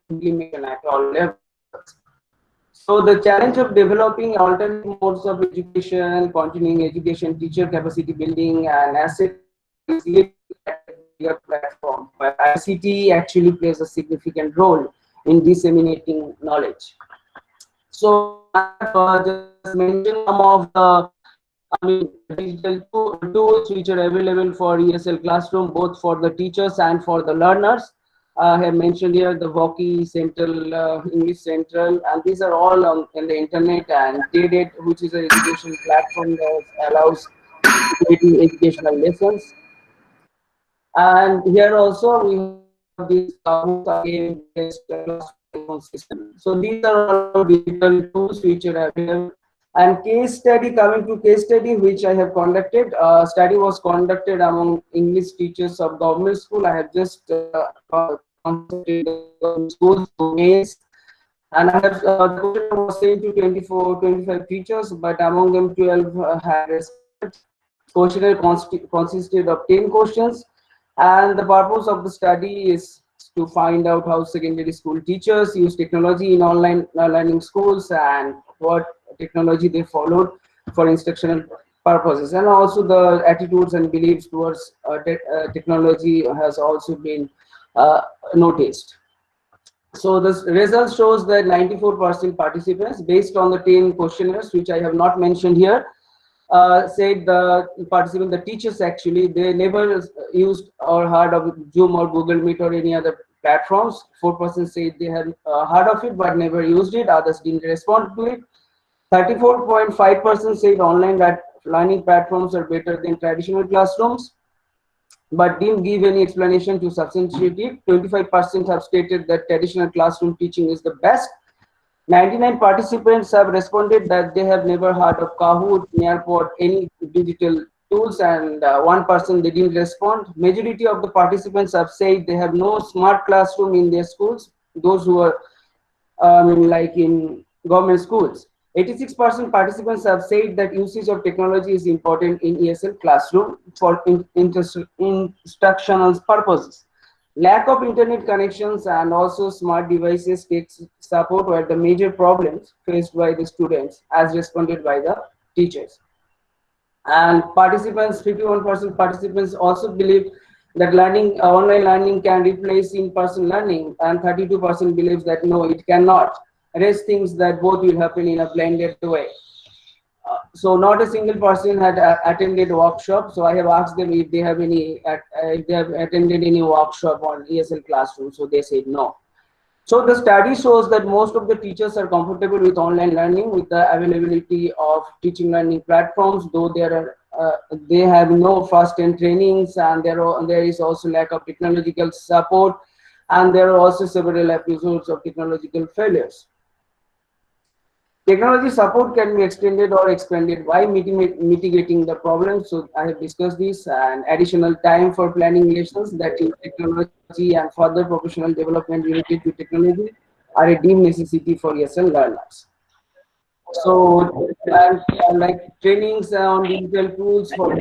implementation at all levels. So the challenge of developing alternate modes of education, continuing education, teacher capacity building, and asset platform, but ICT actually plays a significant role in disseminating knowledge. So I have just mentioned some of the digital tools which are available for ESL classroom, both for the teachers and for the learners. I have mentioned here the Voki Central, English Central, and these are all on the internet, and TEDed, which is an education platform that allows creating educational lessons. And here also we have this system. So these are all digital tools which are available. And case study, coming to case study which I have conducted, study was conducted among English teachers of government school. I have just schools to males, and I have the question was sent to 25 teachers, but among them 12 had responded. Questionnaire consisted of 10 questions, and the purpose of the study is to find out how secondary school teachers use technology in online learning schools and what technology they followed for instructional purposes, and also the attitudes and beliefs towards technology has also been noticed. So the result shows that 94% participants, based on the 10 questionnaires which I have not mentioned here, said the participants, the teachers actually, they never used or heard of Zoom or Google Meet or any other platforms. 4% said they had heard of it but never used it. Others didn't respond to it. 34.5% said online learning platforms are better than traditional classrooms, but didn't give any explanation to substantiate it. 25% have stated that traditional classroom teaching is the best. 99 participants have responded that they have never heard of Kahoot, Nearpod, any digital tools, and 1% they didn't respond. Majority of the participants have said they have no smart classroom in their schools, those who are like in government schools. 86% participants have said that usage of technology is important in ESL classroom for instructional purposes. Lack of internet connections and also smart devices takes support were the major problems faced by the students as responded by the teachers. And participants, 51% participants also believe that learning, online learning can replace in-person learning, and 32% believes that no, it cannot. Rest thinks that both will happen in a blended way. So not a single person had attended a workshop. So I have asked them if they have any, if they have attended any workshop on ESL classroom. So they said no. So the study shows that most of the teachers are comfortable with online learning with the availability of teaching learning platforms, though there are they have no first-hand trainings, and there is also lack of technological support, and there are also several episodes of technological failures. Technology support can be extended or expanded by mitigating the problem. So I have discussed this, and additional time for planning lessons that use technology and further professional development related to technology are a deemed necessity for ESL learners. So like trainings on digital tools for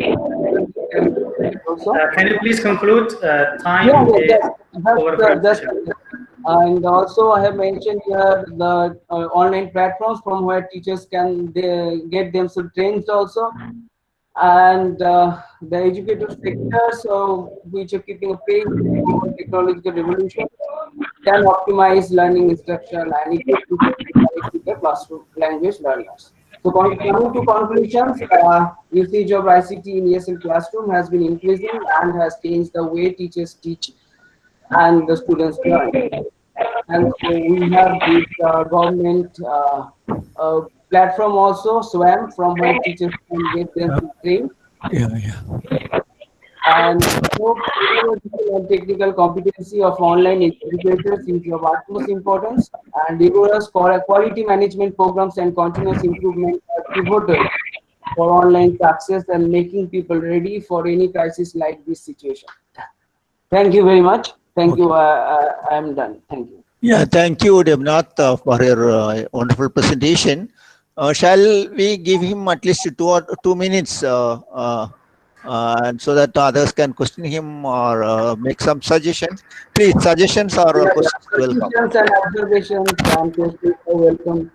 can you please conclude? Time is over for And also I have mentioned here the online platforms from where teachers can get themselves trained also. And the educator sector, so which are keeping a pace with the global technological revolution, can optimize learning instruction and equip teachers to connect with the classroom language learners. So coming to conclusions, usage of ICT in ESL classroom has been increasing and has changed the way teachers teach and the students learn. And so we have this government platform also, SWAM, from where teachers can get them trained. And technical competency of online educators is of utmost importance, and rigorous quality management programs and continuous improvement are pivotal for online success and making people ready for any crisis like this situation. Thank you very much. Thank you. I am done. Thank you. Yeah, thank you, Devnath, for your wonderful presentation. Shall we give him at least 2 minutes and so that others can question him or make some suggestions? Please, suggestions or questions welcome. Suggestions and observations and questions are welcome.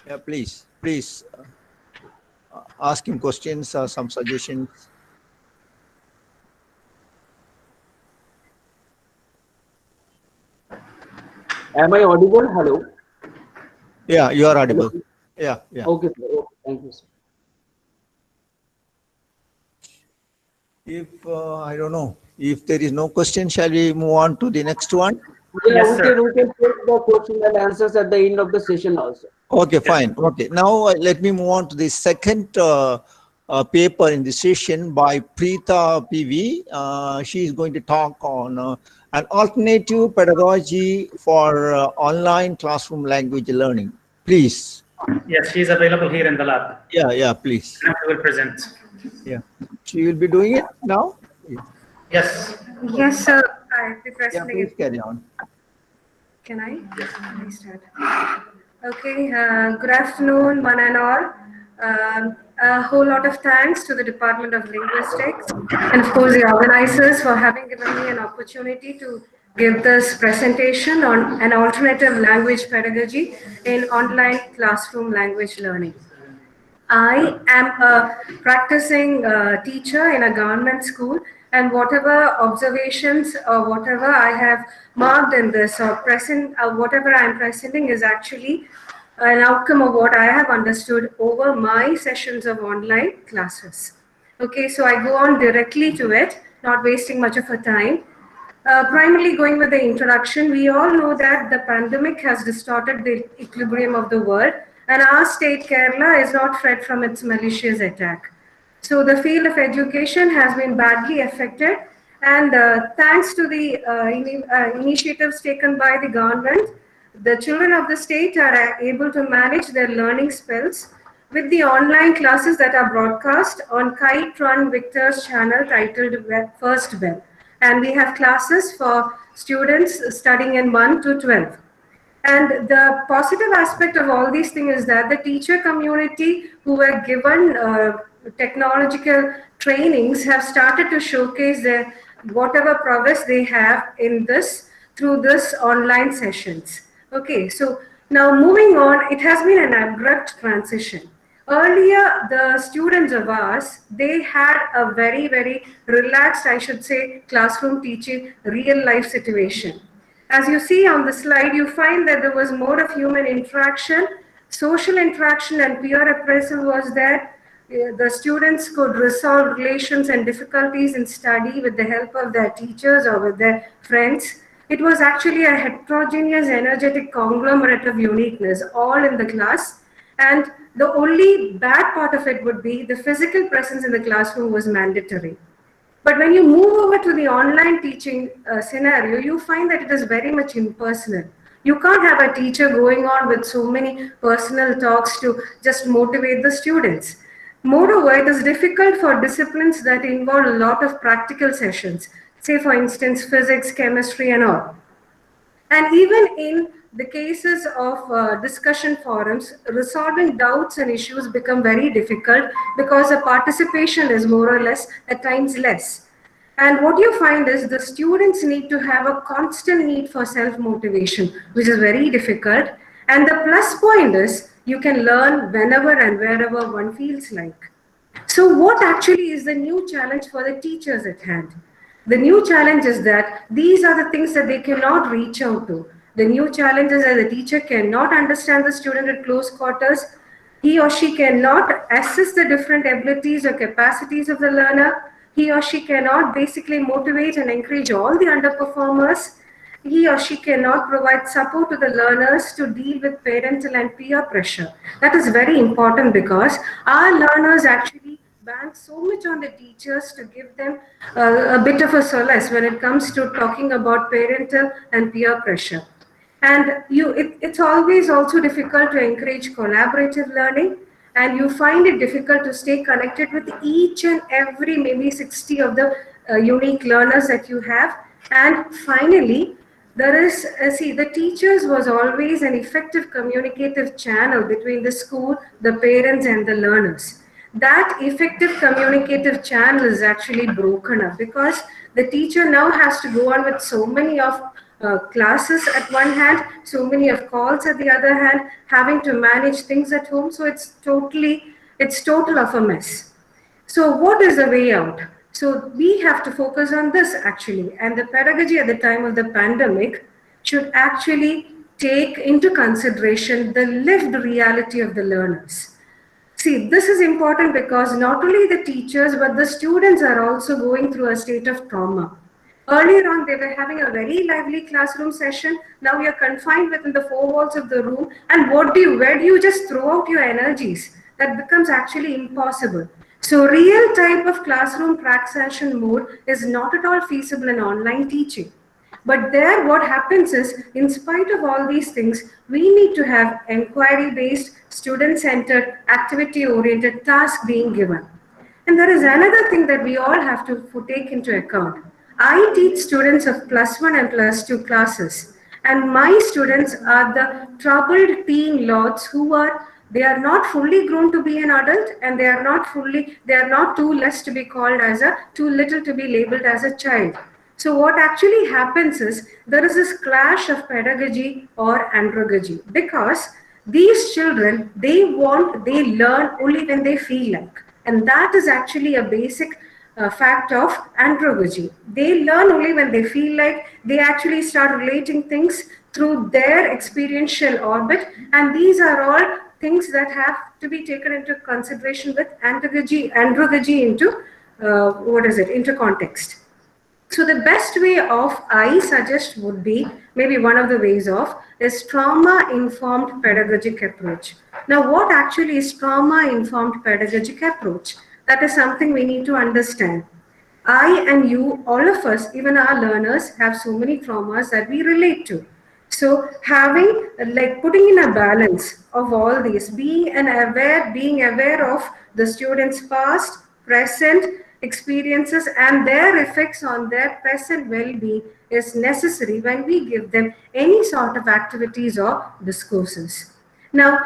Yeah, please ask him questions or some suggestions. Am I audible? Hello. Yeah, you are audible. Yeah. Okay, sir. Okay, thank you, sir. If I don't know, if there is no question, shall we move on to the next one? Yeah, yes, we can take the question and answers at the end of the session also. Okay, fine. Okay, now let me move on to the second paper in the session by Preeta PV. She is going to talk on an alternative pedagogy for online classroom language learning. Please. Yes, she is available here in the lab. Yeah, please. And we will present. Yeah, she will be doing it now. Yes. Yes, sir. I'll be pressing Yeah, please carry on. Can I? Yes. Can I start? Okay. Good afternoon, one and all. A whole lot of thanks to the Department of Linguistics and of course the organizers for having given me an opportunity to give this presentation on an alternative language pedagogy in online classroom language learning. I am a practicing teacher in a government school, and whatever observations or whatever I have marked in this or whatever I am presenting is actually an outcome of what I have understood over my sessions of online classes. Okay, so I go on directly to it, not wasting much of a time. Primarily going with the introduction, we all know that the pandemic has distorted the equilibrium of the world, and our state, Kerala, is not free from its malicious attack. So the field of education has been badly affected, and thanks to the initiatives taken by the government, the children of the state are able to manage their learning spells with the online classes that are broadcast on Kite Run Victor's channel titled First Bell. And we have classes for students studying in 1 to 12. And the positive aspect of all these things is that the teacher community who were given technological trainings have started to showcase their whatever prowess they have in this through this online sessions. Okay, so now moving on, it has been an abrupt transition. Earlier, the students of ours, they had a very, very relaxed, I should say, classroom teaching real life situation. As you see on the slide, you find that there was more of human interaction, social interaction and peer appraisal was there. The students could resolve relations and difficulties in study with the help of their teachers or with their friends. It was actually a heterogeneous, energetic conglomerate of uniqueness, all in the class. And the only bad part of it would be the physical presence in the classroom was mandatory. But when you move over to the online teaching scenario, you find that it is very much impersonal. You can't have a teacher going on with so many personal talks to just motivate the students. Moreover, it is difficult for disciplines that involve a lot of practical sessions, say for instance, physics, chemistry and all. And even in the cases of discussion forums, resolving doubts and issues become very difficult because the participation is more or less at times less. And what you find is the students need to have a constant need for self-motivation, which is very difficult. And the plus point is you can learn whenever and wherever one feels like. So what actually is the new challenge for the teachers at hand? The new challenge is that these are the things that they cannot reach out to. The new challenge is that the teacher cannot understand the student at close quarters. He or she cannot assess the different abilities or capacities of the learner. He or she cannot basically motivate and encourage all the underperformers. He or she cannot provide support to the learners to deal with parental and peer pressure. That is very important because our learners actually bank so much on the teachers to give them a bit of a solace when it comes to talking about parental and peer pressure. And it's always also difficult to encourage collaborative learning, and you find it difficult to stay connected with each and every maybe 60 of the unique learners that you have. And finally, there is, the teachers was always an effective communicative channel between the school, the parents and the learners. That effective communicative channel is actually broken up because the teacher now has to go on with so many of classes at one hand, so many of calls at the other hand, having to manage things at home. So it's total of a mess. So what is the way out? So we have to focus on this actually, and the pedagogy at the time of the pandemic should actually take into consideration the lived reality of the learners. See, this is important because not only the teachers, but the students are also going through a state of trauma. Earlier on, they were having a very lively classroom session. Now you're confined within the four walls of the room. And where do you just throw out your energies? That becomes actually impossible. So real type of classroom session mode is not at all feasible in online teaching. But there what happens is, in spite of all these things, we need to have inquiry-based, student-centered, activity-oriented tasks being given. And there is another thing that we all have to take into account. I teach students of +1 and +2 classes, and my students are the troubled teen lords who they are not fully grown to be an adult, and they are not too less to be called as too little to be labeled as a child. So what actually happens is there is this clash of pedagogy or andragogy, because these children, they learn only when they feel like, and that is actually a basic fact of andragogy. They learn only when they feel like. They actually start relating things through their experiential orbit, and these are all things that have to be taken into consideration with andragogy into into context. So the best way of, I suggest, would be, maybe one of the ways of, is trauma-informed pedagogic approach. Now, what actually is trauma-informed pedagogic approach? That is something we need to understand. I and you, all of us, even our learners, have so many traumas that we relate to. So having, putting in a balance of all these, being aware of the students' past, present experiences and their effects on their present well-being is necessary when we give them any sort of activities or discourses. Now,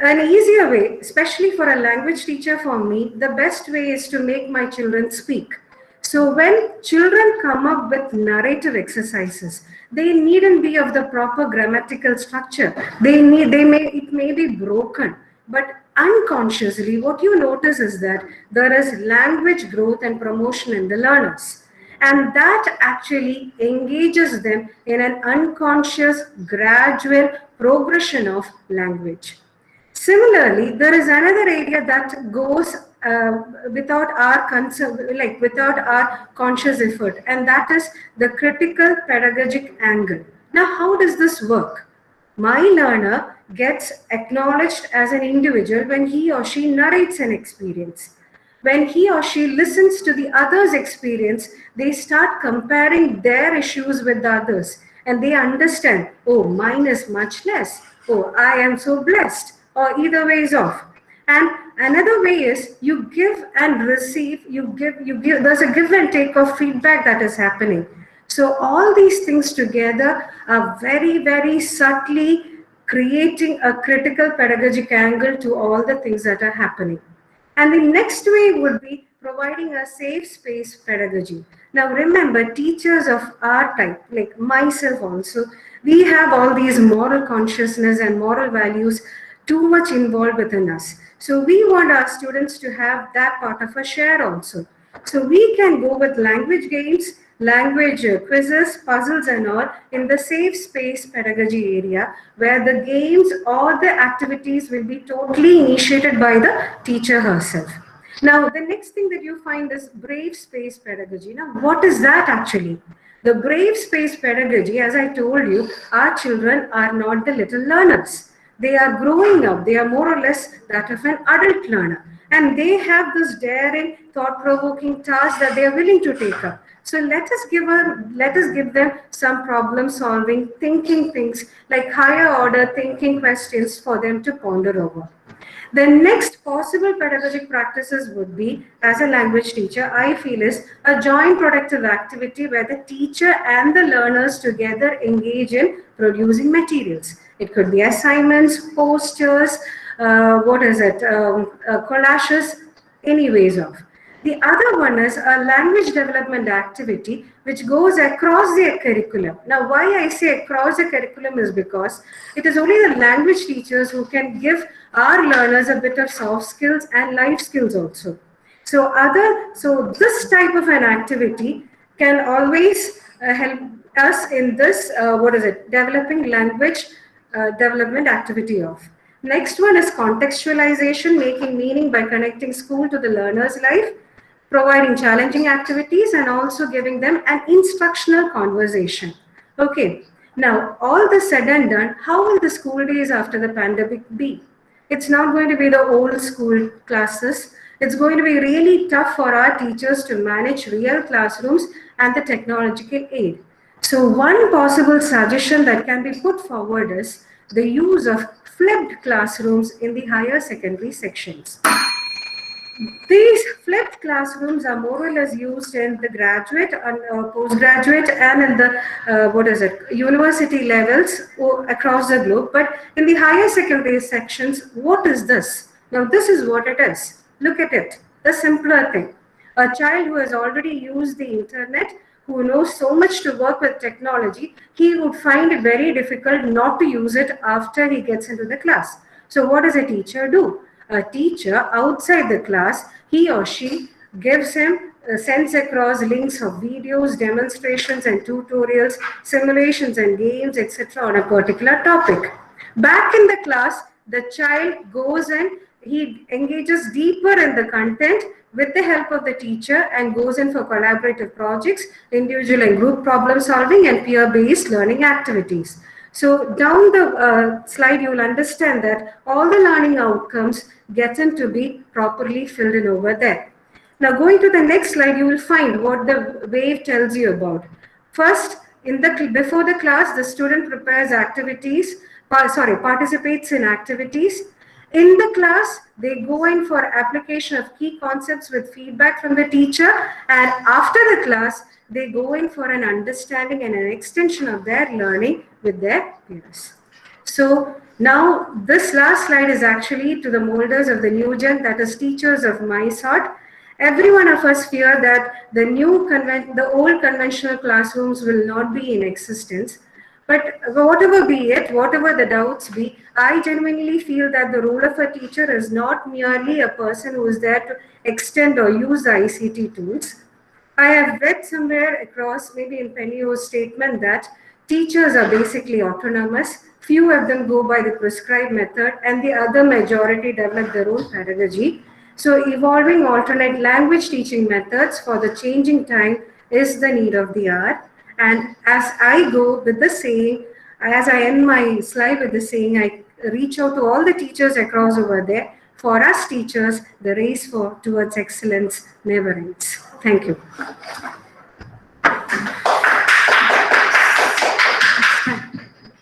an easier way, especially for a language teacher for me, the best way is to make my children speak. So when children come up with narrative exercises, they needn't be of the proper grammatical structure. It may be broken, but unconsciously what you notice is that there is language growth and promotion in the learners. And that actually engages them in an unconscious, gradual progression of language. Similarly, there is another area that goes without our conscious effort, and that is the critical pedagogic angle. Now, how does this work? My learner gets acknowledged as an individual when he or she narrates an experience. When he or she listens to the other's experience, they start comparing their issues with the others, and they understand, oh, mine is much less. Oh, I am so blessed. Or either way is off. And another way is you give and receive, there's a give and take of feedback that is happening. So all these things together are very, very subtly creating a critical pedagogic angle to all the things that are happening. And the next way would be providing a safe space pedagogy. Now remember, teachers of our type, like myself also, we have all these moral consciousness and moral values too much involved within us. So we want our students to have that part of a share also. So we can go with language games, language quizzes, puzzles and all in the safe space pedagogy area, where the games or the activities will be totally initiated by the teacher herself. Now, the next thing that you find is brave space pedagogy. Now, what is that actually? The brave space pedagogy, as I told you, our children are not the little learners. They are growing up. They are more or less that of an adult learner. And they have this daring, thought-provoking task that they are willing to take up. So let us give them some problem-solving, thinking things, like higher order thinking questions for them to ponder over. The next possible pedagogic practices would be, as a language teacher, I feel is a joint productive activity where the teacher and the learners together engage in producing materials. It could be assignments, posters, collages, any ways of. The other one is a language development activity which goes across the curriculum. Now, why I say across the curriculum is because it is only the language teachers who can give our learners a bit of soft skills and life skills also. So this type of an activity can always help us in this, developing language development activity of. Next one is contextualization, making meaning by connecting school to the learner's life, providing challenging activities and also giving them an instructional conversation. Okay, now all this said and done, how will the school days after the pandemic be? It's not going to be the old school classes. It's going to be really tough for our teachers to manage real classrooms and the technological aid. So one possible suggestion that can be put forward is the use of flipped classrooms in the higher secondary sections. These flipped classrooms are more or less used in the graduate and postgraduate and in the university levels across the globe. But in the higher secondary sections, what is this? Now this is what it is. Look at it. The simpler thing. A child who has already used the internet, who knows so much to work with technology, he would find it very difficult not to use it after he gets into the class. So what does a teacher do? A teacher outside the class, he or she gives him, sends across links of videos, demonstrations and tutorials, simulations and games, etc. on a particular topic. Back in the class, the child goes and he engages deeper in the content with the help of the teacher and goes in for collaborative projects, individual and group problem solving and peer-based learning activities. So down the slide, you will understand that all the learning outcomes get to be properly filled in over there. Now going to the next slide, you will find what the wave tells you about. First, before the class, the student prepares activities, participates in activities. In the class, they go in for application of key concepts with feedback from the teacher, and after the class, they go in for an understanding and an extension of their learning with their peers. So now this last slide is actually to the molders of the new gen, that is teachers of my sort. Every one of us fear that the old conventional classrooms will not be in existence. But whatever be it, whatever the doubts be, I genuinely feel that the role of a teacher is not merely a person who is there to extend or use the ICT tools. I have read somewhere across, maybe in Penio's statement, that teachers are basically autonomous. Few of them go by the prescribed method and the other majority develop their own pedagogy. So evolving alternate language teaching methods for the changing time is the need of the hour. And as I go with the saying, as I end my slide with the saying, I reach out to all the teachers across over there. For us teachers, the race towards excellence never ends. Thank you.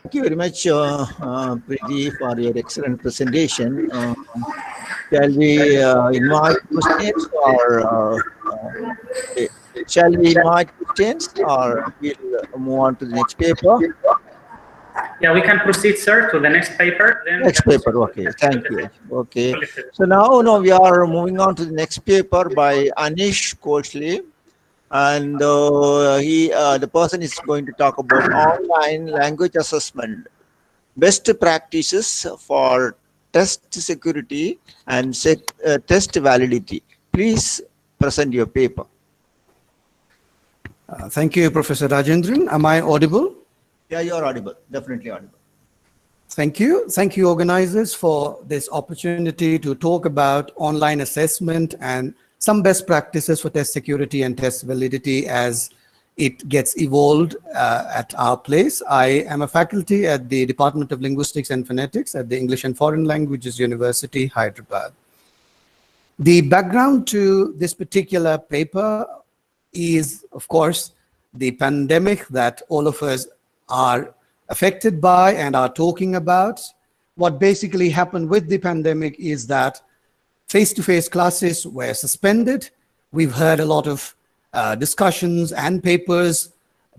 Thank you very much, Preeti, for your excellent presentation. Shall we invite questions, or we'll move on to the next paper? Yeah, we can proceed, sir, to the next paper. Then next paper, okay. Thank you. Okay. So now we are moving on to the next paper by Anish Koshley. And the person is going to talk about online language assessment, best practices for test security and test validity. Please present your paper. Thank you, Professor Rajendran. Am I audible? Yeah, you're audible. Definitely audible. Thank you. Thank you, organizers, for this opportunity to talk about online assessment and some best practices for test security and test validity as it gets evolved at our place. I am a faculty at the Department of Linguistics and Phonetics at the English and Foreign Languages University, Hyderabad. The background to this particular paper is, of course, the pandemic that all of us are affected by and are talking about. What basically happened with the pandemic is that face-to-face classes were suspended. We've heard a lot of discussions and papers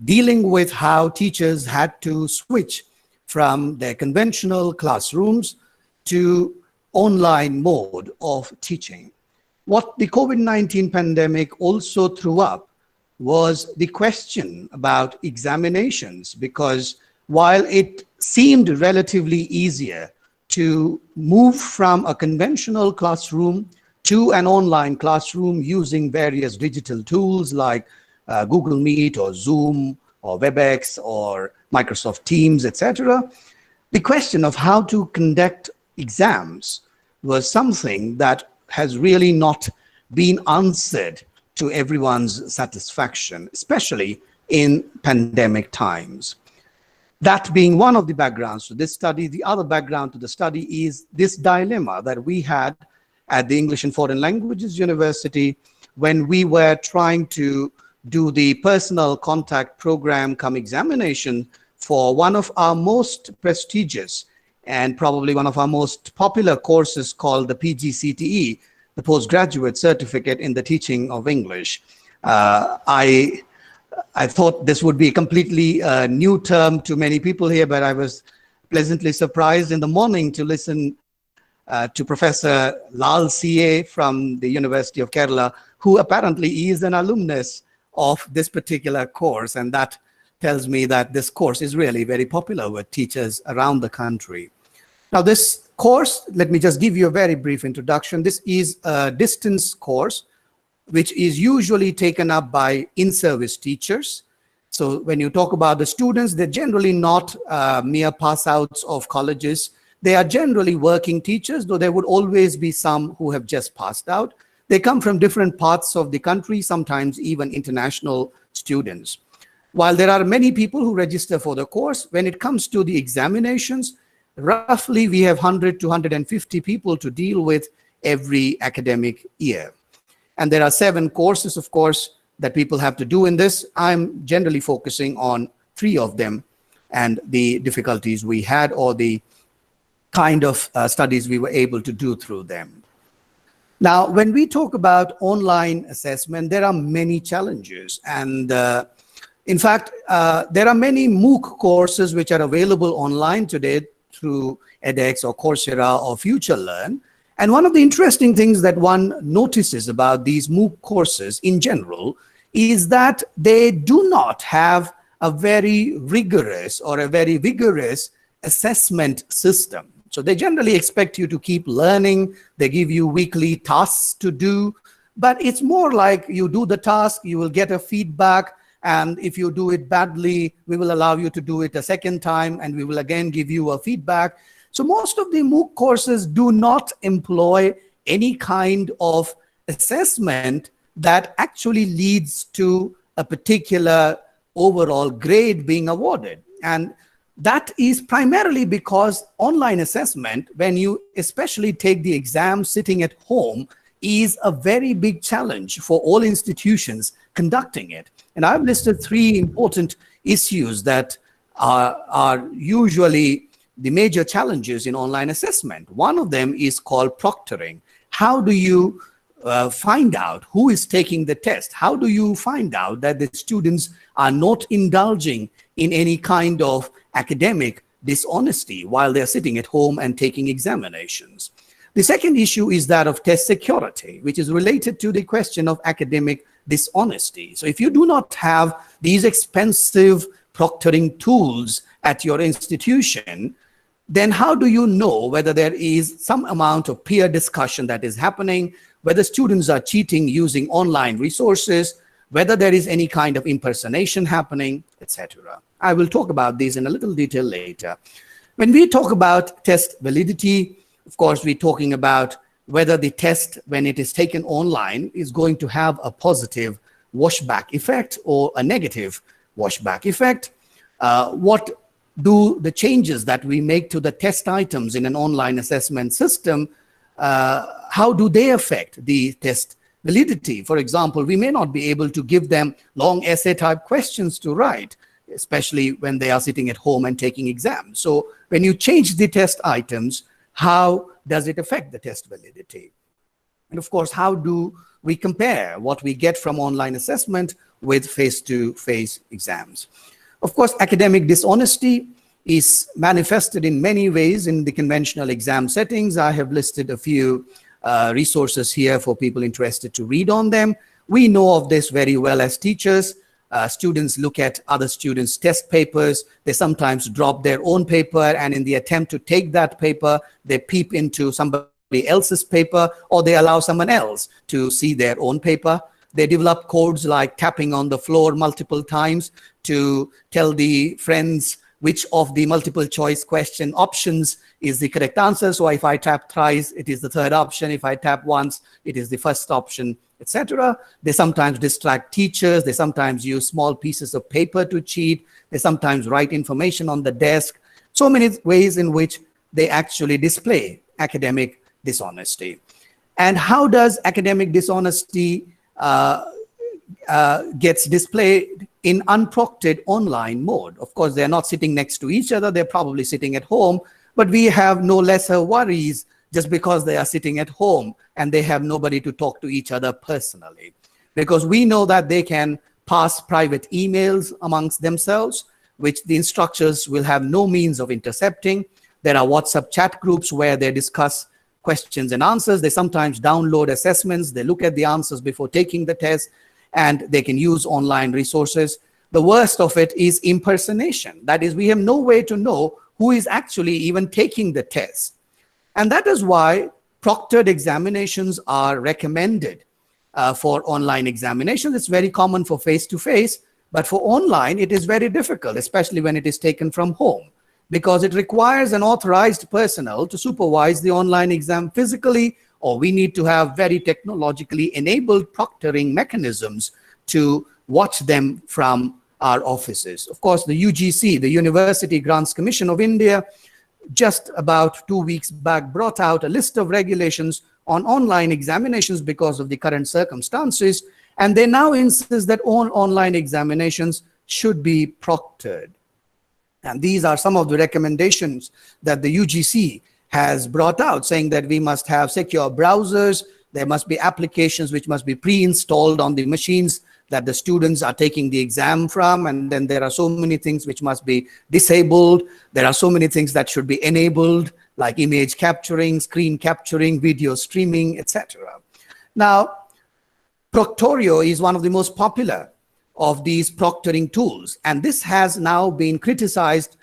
dealing with how teachers had to switch from their conventional classrooms to online mode of teaching. What the COVID-19 pandemic also threw up was the question about examinations, because while it seemed relatively easier to move from a conventional classroom to an online classroom using various digital tools like Google Meet or Zoom or WebEx or Microsoft Teams, etc., the question of how to conduct exams was something that has really not been answered to everyone's satisfaction, especially in pandemic times. That being one of the backgrounds to this study, the other background to the study is this dilemma that we had at the English and Foreign Languages University when we were trying to do the personal contact program come examination for one of our most prestigious and probably one of our most popular courses called the PGCTE, the Postgraduate Certificate in the Teaching of English. I thought this would be a completely new term to many people here, but I was pleasantly surprised in the morning to listen to Professor Lal C.A. from the University of Kerala, who apparently is an alumnus of this particular course. And that tells me that this course is really very popular with teachers around the country. Now, this course, let me just give you a very brief introduction. This is a distance course, which is usually taken up by in-service teachers. So when you talk about the students, they're generally not mere pass-outs of colleges. They are generally working teachers, though there would always be some who have just passed out. They come from different parts of the country, sometimes even international students. While there are many people who register for the course, when it comes to the examinations, roughly we have 100 to 150 people to deal with every academic year. And there are 7 courses, of course, that people have to do in this. I'm generally focusing on 3 of them and the difficulties we had or the kind of studies we were able to do through them. Now, when we talk about online assessment, there are many challenges. And in fact, there are many MOOC courses which are available online today through edX or Coursera or FutureLearn. And one of the interesting things that one notices about these MOOC courses in general is that they do not have a very rigorous or a very vigorous assessment system. So they generally expect you to keep learning. They give you weekly tasks to do, but it's more like you do the task, you will get a feedback, and if you do it badly, we will allow you to do it a second time, and we will again give you a feedback. So most of the MOOC courses do not employ any kind of assessment that actually leads to a particular overall grade being awarded. And that is primarily because online assessment, when you especially take the exam sitting at home, is a very big challenge for all institutions conducting it. And I've listed 3 important issues that are usually the major challenges in online assessment. One of them is called proctoring. How do you find out who is taking the test? How do you find out that the students are not indulging in any kind of academic dishonesty while they're sitting at home and taking examinations. The second issue is that of test security, which is related to the question of academic dishonesty. So if you do not have these expensive proctoring tools at your institution, then how do you know whether there is some amount of peer discussion that is happening, whether students are cheating using online resources, whether there is any kind of impersonation happening, etc. I will talk about these in a little detail later. When we talk about test validity, of course, we're talking about whether the test, when it is taken online, is going to have a positive washback effect or a negative washback effect. What do the changes that we make to the test items in an online assessment system, how do they affect the test validity? For example, we may not be able to give them long essay type questions to write, especially when they are sitting at home and taking exams. So when you change the test items, how does it affect the test validity? And of course, how do we compare what we get from online assessment with face-to-face exams? Of course, academic dishonesty is manifested in many ways in the conventional exam settings. I have listed a few resources here for people interested to read on them. We know of this very well as teachers. Students look at other students' test papers. They sometimes drop their own paper, and in the attempt to take that paper, they peep into somebody else's paper, or they allow someone else to see their own paper. They develop codes like tapping on the floor multiple times to tell the friends which of the multiple choice question options is the correct answer. So if I tap thrice, it is the third option. If I tap once, it is the first option, etc. They sometimes distract teachers. They sometimes use small pieces of paper to cheat. They sometimes write information on the desk. So many ways in which they actually display academic dishonesty. And how does academic dishonesty gets displayed in unproctored online mode? Of course, they're not sitting next to each other. They're probably sitting at home, but we have no lesser worries just because they are sitting at home and they have nobody to talk to each other personally, because we know that they can pass private emails amongst themselves, which the instructors will have no means of intercepting. There are WhatsApp chat groups where they discuss questions and answers. They sometimes download assessments. They look at the answers before taking the test, and they can use online resources. The worst of it is impersonation. That is, we have no way to know who is actually even taking the test. And that is why proctored examinations are recommended for online examinations. It's very common for face-to-face, but for online, it is very difficult, especially when it is taken from home, because it requires an authorized personnel to supervise the online exam physically, or we need to have very technologically enabled proctoring mechanisms to watch them from our offices. Of course, the UGC, the University Grants Commission of India, just about 2 weeks back brought out a list of regulations on online examinations because of the current circumstances, and they now insist that all online examinations should be proctored. And these are some of the recommendations that the UGC has brought out, saying that we must have secure browsers, there must be applications which must be pre-installed on the machines that the students are taking the exam from, and then there are so many things which must be disabled. There are so many things that should be enabled, like image capturing, screen capturing, video streaming, etc. Now, Proctorio is one of the most popular of these proctoring tools, and this has now been criticized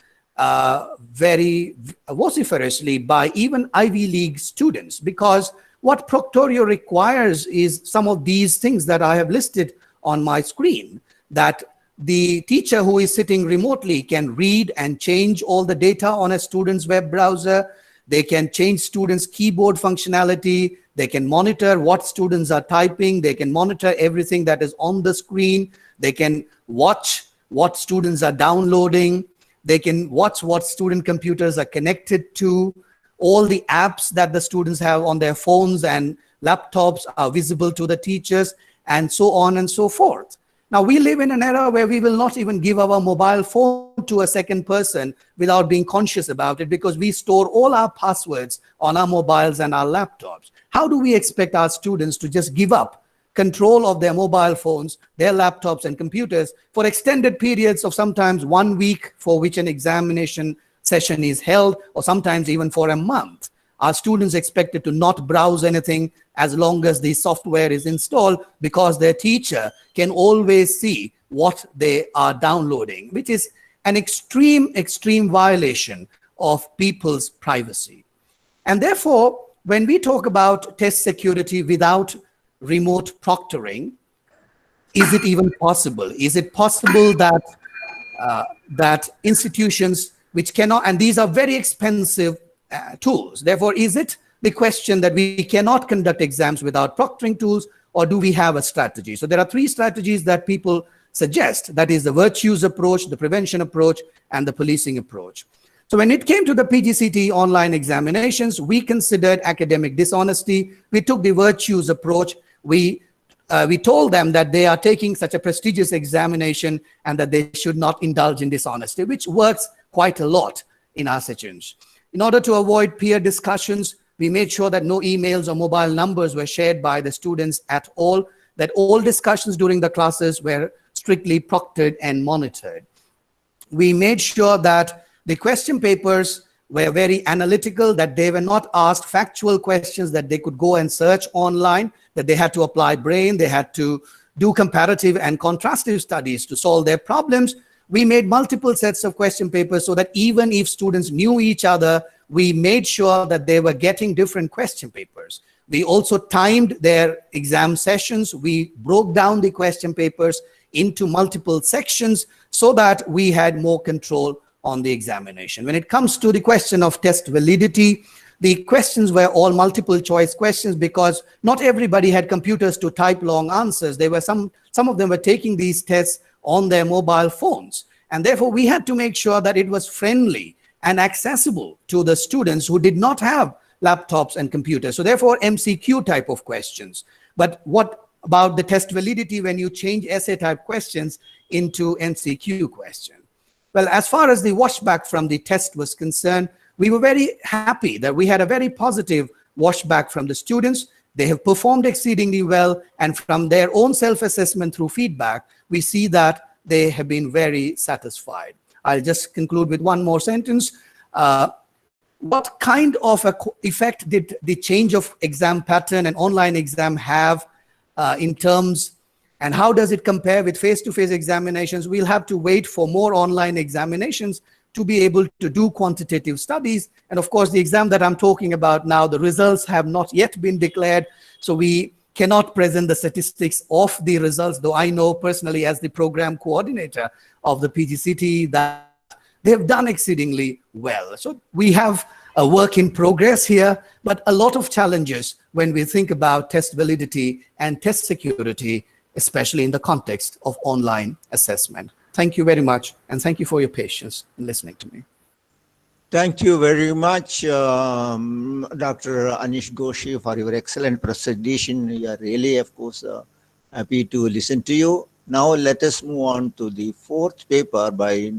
very vociferously by even Ivy League students, because what Proctorio requires is some of these things that I have listed on my screen, that the teacher who is sitting remotely can read and change all the data on a student's web browser. They can change students' keyboard functionality. They can monitor what students are typing. They can monitor everything that is on the screen. They can watch what students are downloading. They can watch what student computers are connected to. All the apps that the students have on their phones and laptops are visible to the teachers, and so on and so forth. Now, we live in an era where we will not even give our mobile phone to a second person without being conscious about it, because we store all our passwords on our mobiles and our laptops. How do we expect our students to just give up control of their mobile phones, their laptops and computers for extended periods of sometimes 1 week, for which an examination session is held, or sometimes even for a month. Our students expected to not browse anything as long as the software is installed, because their teacher can always see what they are downloading, which is an extreme violation of people's privacy. And therefore, when we talk about test security without remote proctoring, is it even possible? Is it possible that that institutions which cannot, and these are very expensive tools, therefore, is it the question that we cannot conduct exams without proctoring tools, or do we have a strategy? So there are three strategies that people suggest. That is the virtues approach, the prevention approach, and the policing approach. So when it came to the PGCT online examinations, we considered academic dishonesty. We took the virtues approach. We told them that they are taking such a prestigious examination and that they should not indulge in dishonesty, which works quite a lot in our sessions. In order to avoid peer discussions, we made sure that no emails or mobile numbers were shared by the students at all, that all discussions during the classes were strictly proctored and monitored. We made sure that the question papers were very analytical, that they were not asked factual questions that they could go and search online, that they had to apply brain, they had to do comparative and contrastive studies to solve their problems. We made multiple sets of question papers so that even if students knew each other, we made sure that they were getting different question papers. We also timed their exam sessions. We broke down the question papers into multiple sections so that we had more control on the examination. When it comes to the question of test validity, the questions were all multiple choice questions because not everybody had computers to type long answers. There were some of them were taking these tests on their mobile phones. And therefore, we had to make sure that it was friendly and accessible to the students who did not have laptops and computers. So therefore, MCQ type of questions. But what about the test validity when you change essay type questions into MCQ questions? Well, as far as the washback from the test was concerned, we were very happy that we had a very positive washback from the students. They have performed exceedingly well, and from their own self-assessment through feedback, we see that they have been very satisfied. I'll just conclude with one more sentence. What kind of effect did the change of exam pattern and online exam have in terms, and how does it compare with face-to-face examinations? We'll have to wait for more online examinations to be able to do quantitative studies. And of course, the exam that I'm talking about now, the results have not yet been declared. So we cannot present the statistics of the results, though I know personally as the program coordinator of the PGCT that they have done exceedingly well. So we have a work in progress here, but a lot of challenges when we think about test validity and test security, especially in the context of online assessment. Thank you very much, and thank you for your patience in listening to me. Thank you very much, Dr. Anish Ghoshi, for your excellent presentation. We are really, of course, happy to listen to you. Now let us move on to the fourth paper by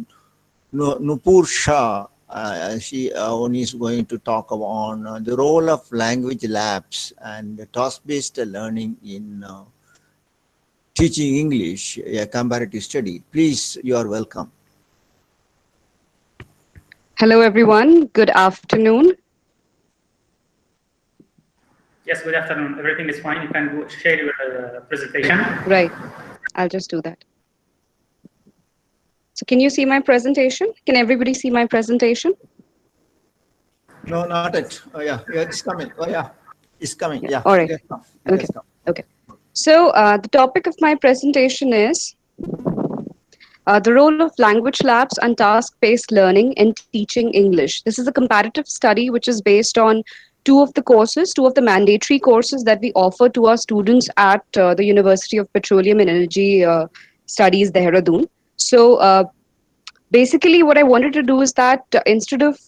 Nupur Shah. She is going to talk on the role of language labs and task-based learning in teaching English, a comparative study. Please, you are welcome. Hello, everyone. Good afternoon. Yes, good afternoon. Everything is fine. You can go share your presentation. Right. I'll just do that. So can you see my presentation? Can everybody see my presentation? No, not yet. Oh, yeah. Yeah, it's coming. Oh, yeah. It's coming. Yeah. All right. Okay. Okay. So the topic of my presentation is the role of language labs and task-based learning in teaching English. This is a comparative study which is based on two of the mandatory courses that we offer to our students at the University of Petroleum and Energy Studies, Dehradun. So basically what I wanted to do is that instead of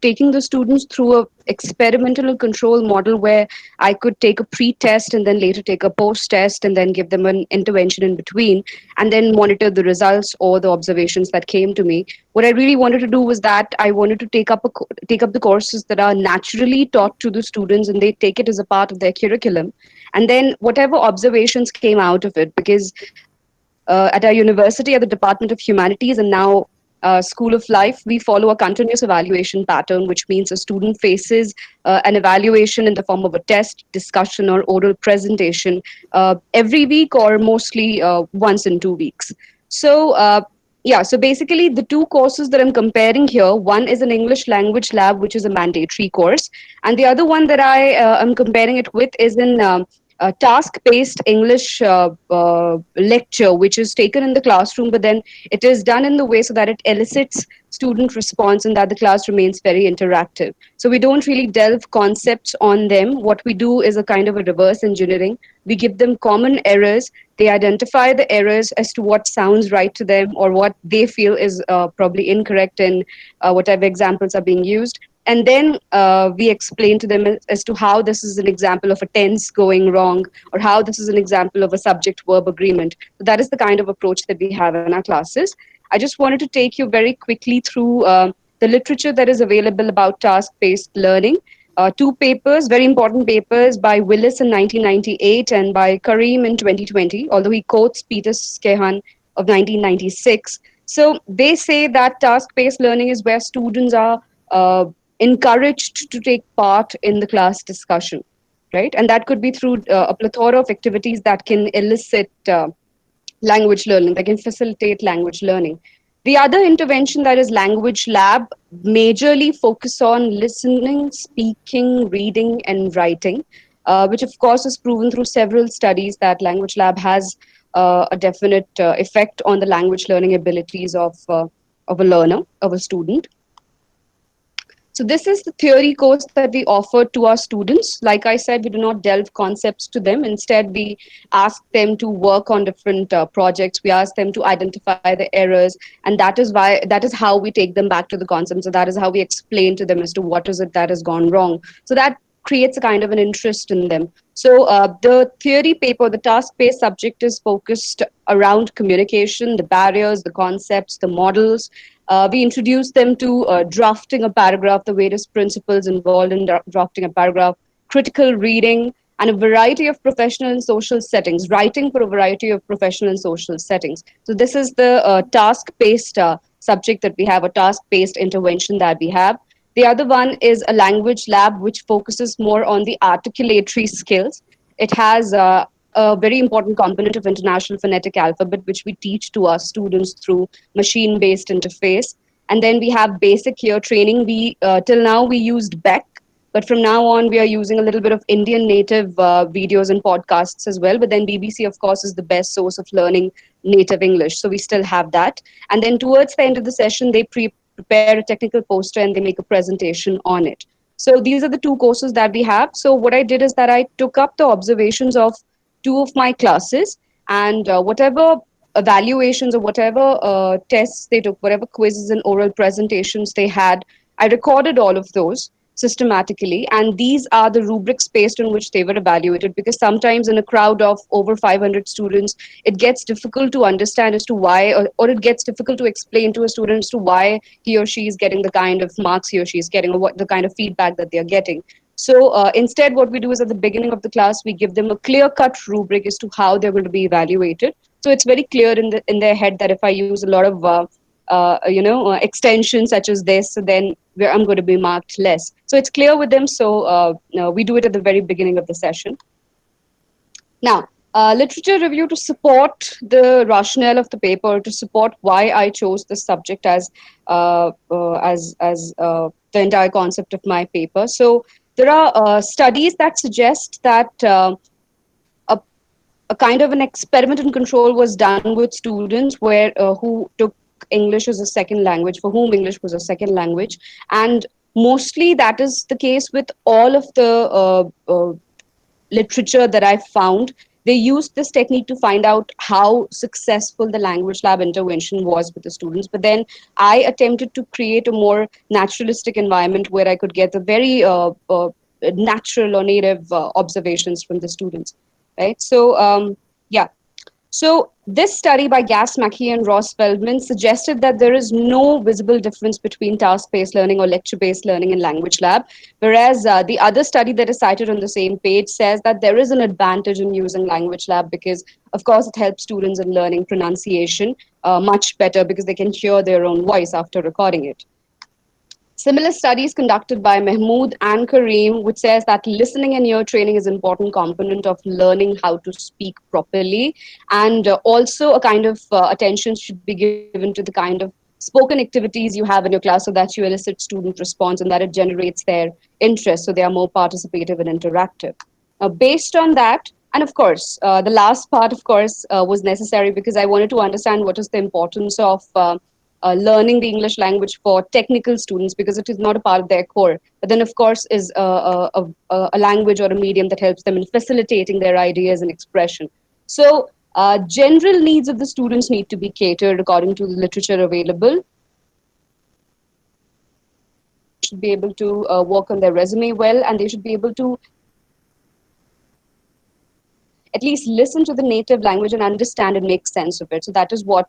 taking the students through a experimental control model where I could take a pre-test and then later take a post-test and then give them an intervention in between and then monitor the results or the observations that came to me, what I really wanted to do was that I wanted to take up the courses that are naturally taught to the students and they take it as a part of their curriculum. And then whatever observations came out of it, because at our university, at the Department of Humanities, and now School of Life, we follow a continuous evaluation pattern, which means a student faces an evaluation in the form of a test, discussion, or oral presentation every week or mostly once in 2 weeks. So, yeah, so basically the two courses that I'm comparing here, one is an English language lab, which is a mandatory course, and the other one that I am comparing it with is an task-based English lecture, which is taken in the classroom, but then it is done in the way so that it elicits student response and that the class remains very interactive. So we don't really delve concepts on them. What we do is a kind of a reverse engineering. We give them common errors. They identify the errors as to what sounds right to them or what they feel is probably incorrect in whatever examples are being used. And then we explain to them as to how this is an example of a tense going wrong, or how this is an example of a subject-verb agreement. So that is the kind of approach that we have in our classes. I just wanted to take you very quickly through the literature that is available about task-based learning. Two papers, very important papers, by Willis in 1998 and by Karim in 2020, although he quotes Peter Skehan of 1996. So they say that task-based learning is where students are encouraged to take part in the class discussion, right? And that could be through a plethora of activities that can elicit language learning, that can facilitate language learning. The other intervention, that is language lab, majorly focus on listening, speaking, reading, and writing, which of course is proven through several studies that language lab has a definite effect on the language learning abilities of a learner, of a student. So this is the theory course that we offer to our students. Like I said, we do not delve concepts to them. Instead, we ask them to work on different projects. We ask them to identify the errors, and that is how we take them back to the concepts. So that is how we explain to them as to what is it that has gone wrong. So that creates a kind of an interest in them. So the theory paper, the task-based subject, is focused around communication, the barriers, the concepts, the models. We introduce them to drafting a paragraph, the various principles involved in drafting a paragraph, critical reading, and a variety of professional and social settings, writing for a variety of professional and social settings. So this is the task-based subject that we have, a task-based intervention that we have. The other one is a language lab, which focuses more on the articulatory skills. It has a very important component of International Phonetic Alphabet, which we teach to our students through machine-based interface. And then we have basic ear training. We till now we used Beck, but from now on we are using a little bit of Indian native videos and podcasts as well. But then BBC, of course, is the best source of learning native English. So we still have that. And then towards the end of the session, they prepare a technical poster and they make a presentation on it. So these are the two courses that we have. So what I did is that I took up the observations of two of my classes, and whatever evaluations or whatever tests they took, whatever quizzes and oral presentations they had, I recorded all of those systematically, and these are the rubrics based on which they were evaluated, because sometimes in a crowd of over 500 students, it gets difficult to understand as to why, or it gets difficult to explain to a student as to why he or she is getting the kind of marks he or she is getting, or what the kind of feedback that they are getting. So instead, what we do is at the beginning of the class, we give them a clear-cut rubric as to how they're going to be evaluated. So it's very clear in their head that if I use a lot of extensions such as this, so then I'm going to be marked less. So it's clear with them. So we do it at the very beginning of the session. Now, literature review to support the rationale of the paper, to support why I chose this subject as the entire concept of my paper. So there are studies that suggest that a kind of an experiment and control was done with students where who took English as a second language, for whom English was a second language. And mostly that is the case with all of the literature that I found. They used this technique to find out how successful the language lab intervention was with the students. But then I attempted to create a more naturalistic environment where I could get the very natural or native observations from the students, right? So, yeah. So this study by Gass-Mackey and Ross-Feldman suggested that there is no visible difference between task-based learning or lecture-based learning in language lab, whereas the other study that is cited on the same page says that there is an advantage in using language lab because, of course, it helps students in learning pronunciation much better because they can hear their own voice after recording it. Similar studies conducted by Mahmood and Kareem, which says that listening and ear training is an important component of learning how to speak properly. And also a kind of attention should be given to the kind of spoken activities you have in your class so that you elicit student response and that it generates their interest so they are more participative and interactive. Based on that, and of course, the last part, of course, was necessary because I wanted to understand what is the importance of learning the English language for technical students because it is not a part of their core. But then, of course, is a language or a medium that helps them in facilitating their ideas and expression. So general needs of the students need to be catered according to the literature available. Should be able to work on their resume well, and they should be able to at least listen to the native language and understand and make sense of it. So that is what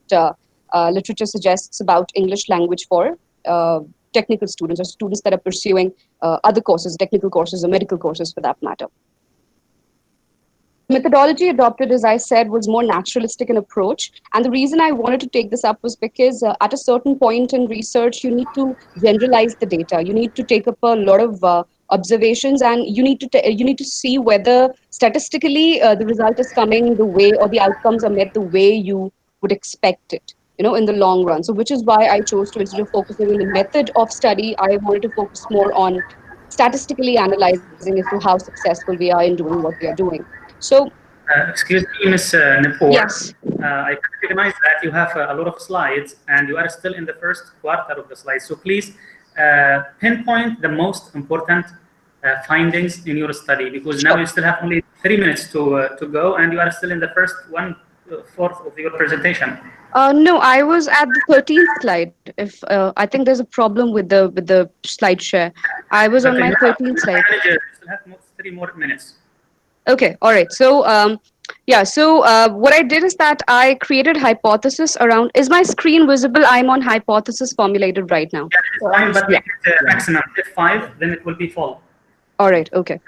literature suggests about English language for technical students or students that are pursuing other courses, technical courses or medical courses for that matter. Methodology adopted, as I said, was more naturalistic in approach. And the reason I wanted to take this up was because at a certain point in research, you need to generalize the data. You need to take up a lot of observations and you need to see whether statistically the result is coming the way or the outcomes are met the way you would expect it, in the long run. So which is why I chose to, instead of focusing on the method of study, I wanted to focus more on statistically analyzing as to how successful we are in doing what we are doing. So, excuse me, Ms. Nipur. Yes. I recognize that you have a lot of slides and you are still in the first quarter of the slides. So please pinpoint the most important findings in your study, because now you still have only 3 minutes to go and you are still in the first 1/4 of your presentation. No, I was at the 13th slide. If I think there's a problem with the slide share. I was on my 13th slide. You still have 3 more minutes. Okay, all right. So, yeah, so what I did is that I created hypothesis around, is my screen visible? I'm on hypothesis formulated right now. Yeah, it's fine, but make it maximum. If 5, then it will be full. All right, okay.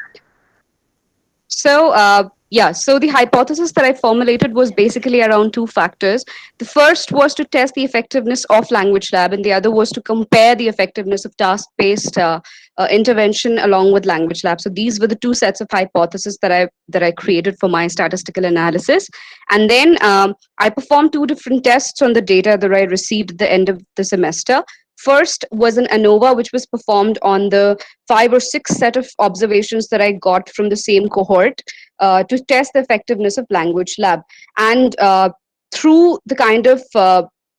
So, yeah, so the hypothesis that I formulated was basically around 2 factors. The first was to test the effectiveness of language lab, and the other was to compare the effectiveness of task-based intervention along with language lab. So these were the 2 sets of hypotheses that I created for my statistical analysis. And then I performed 2 different tests on the data that I received at the end of the semester. First was an ANOVA, which was performed on the 5 or 6 set of observations that I got from the same cohort to test the effectiveness of language lab. And through the kind of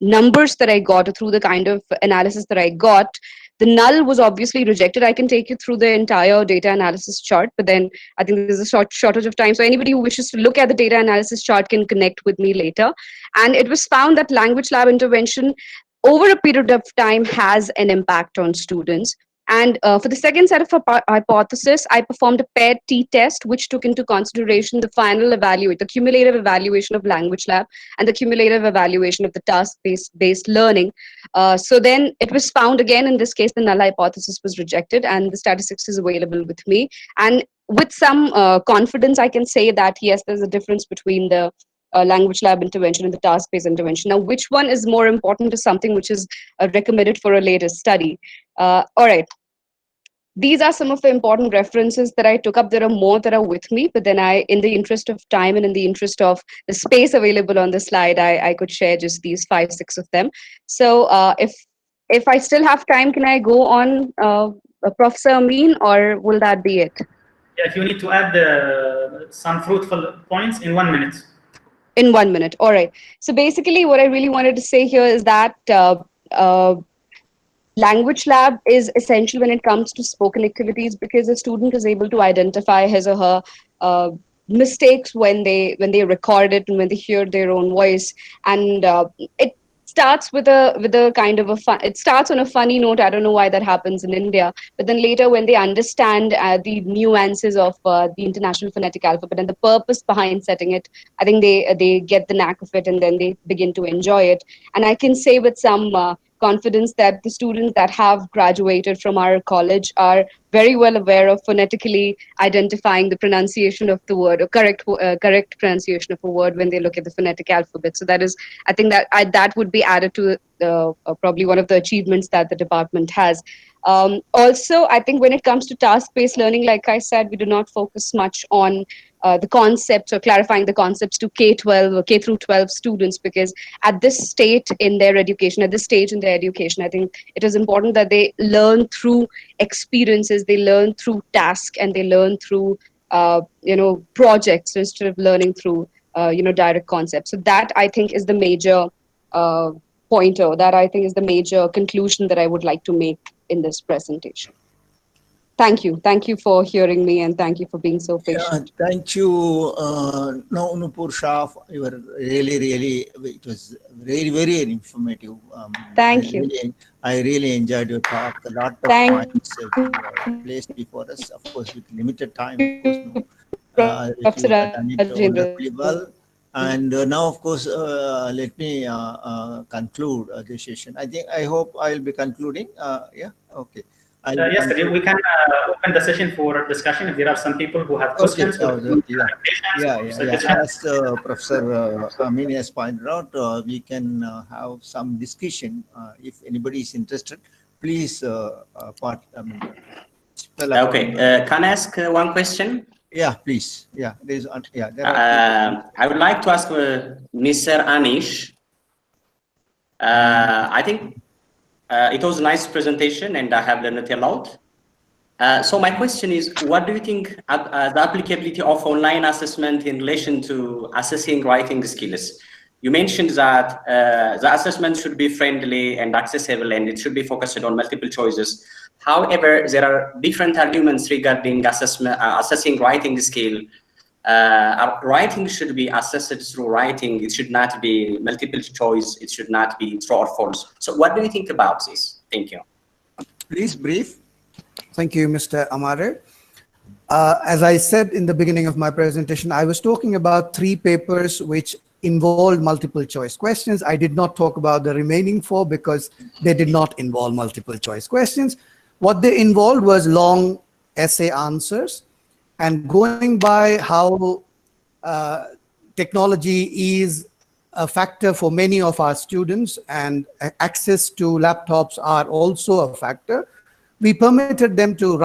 numbers that I got, or through the kind of analysis that I got, the null was obviously rejected. I can take you through the entire data analysis chart, but then I think there's a shortage of time. So anybody who wishes to look at the data analysis chart can connect with me later. And it was found that language lab intervention over a period of time has an impact on students. And for the second set of hypothesis, I performed a paired t-test, which took into consideration the final evaluation, the cumulative evaluation of language lab and the cumulative evaluation of the task-based learning. So then it was found again, in this case, the null hypothesis was rejected and the statistics is available with me. And with some confidence, I can say that, yes, there's a difference between the language lab intervention and the task-based intervention. Now, which one is more important is something which is recommended for a later study. All right. These are some of the important references that I took up. There are more that are with me, but then in the interest of time and in the interest of the space available on the slide, I could share just these 5, 6 of them. So if I still have time, can I go on, Professor Amin, or will that be it? Yeah, if you need to add some fruitful points in 1 minute. In 1 minute. All right. So basically what I really wanted to say here is that language lab is essential when it comes to spoken activities, because a student is able to identify his or her mistakes when they record it and when they hear their own voice. And it starts with a kind of a fun, it starts on a funny note. I don't know why that happens in India, but then later when they understand the nuances of the International Phonetic Alphabet and the purpose behind setting it, I think they get the knack of it, and then they begin to enjoy it. And I can say with some confidence that the students that have graduated from our college are very well aware of phonetically identifying the pronunciation of the word, or correct pronunciation of a word when they look at the phonetic alphabet. So that is, I think that would be added to probably one of the achievements that the department has. Also, I think when it comes to task-based learning, like I said, we do not focus much on the concepts or clarifying the concepts to K-12 or K through 12 students, because at this stage in their education, I think it is important that they learn through experiences, they learn through tasks, and they learn through projects instead of learning through direct concepts. So that I think is the major pointer. That I think is the major conclusion that I would like to make in this presentation. Thank you. Thank you for hearing me, and thank you for being so patient. Thank you, Nupur Shah. You were really, it was very informative. Thank you. I really enjoyed your talk. A lot of points placed before us, of course, with limited time. Of course, you have done it wonderfully well. And now, of course, let me conclude the session. I hope I'll be concluding. Yeah, okay. Yes, we can open the session for discussion if there are some people who have questions. As Professor Amin has pointed out, we can have some discussion. If anybody is interested, please Okay, can I ask one question? Yeah, please. Yeah, there are I would like to ask Mr. Anish. I think it was a nice presentation, and I have learned a lot. So my question is, what do you think the applicability of online assessment in relation to assessing writing skills? You mentioned that the assessment should be friendly and accessible, and it should be focused on multiple choices. However, there are different arguments regarding assessing writing skill. Writing should be assessed through writing. It should not be multiple choice. It should not be true or false. So what do you think about this? Thank you. Please brief. Thank you, Mr. Amare. As I said in the beginning of my presentation, I was talking about 3 papers which involved multiple choice questions. I did not talk about the remaining 4 because they did not involve multiple choice questions. What they involved was long essay answers. And going by how technology is a factor for many of our students, and access to laptops are also a factor, we permitted them to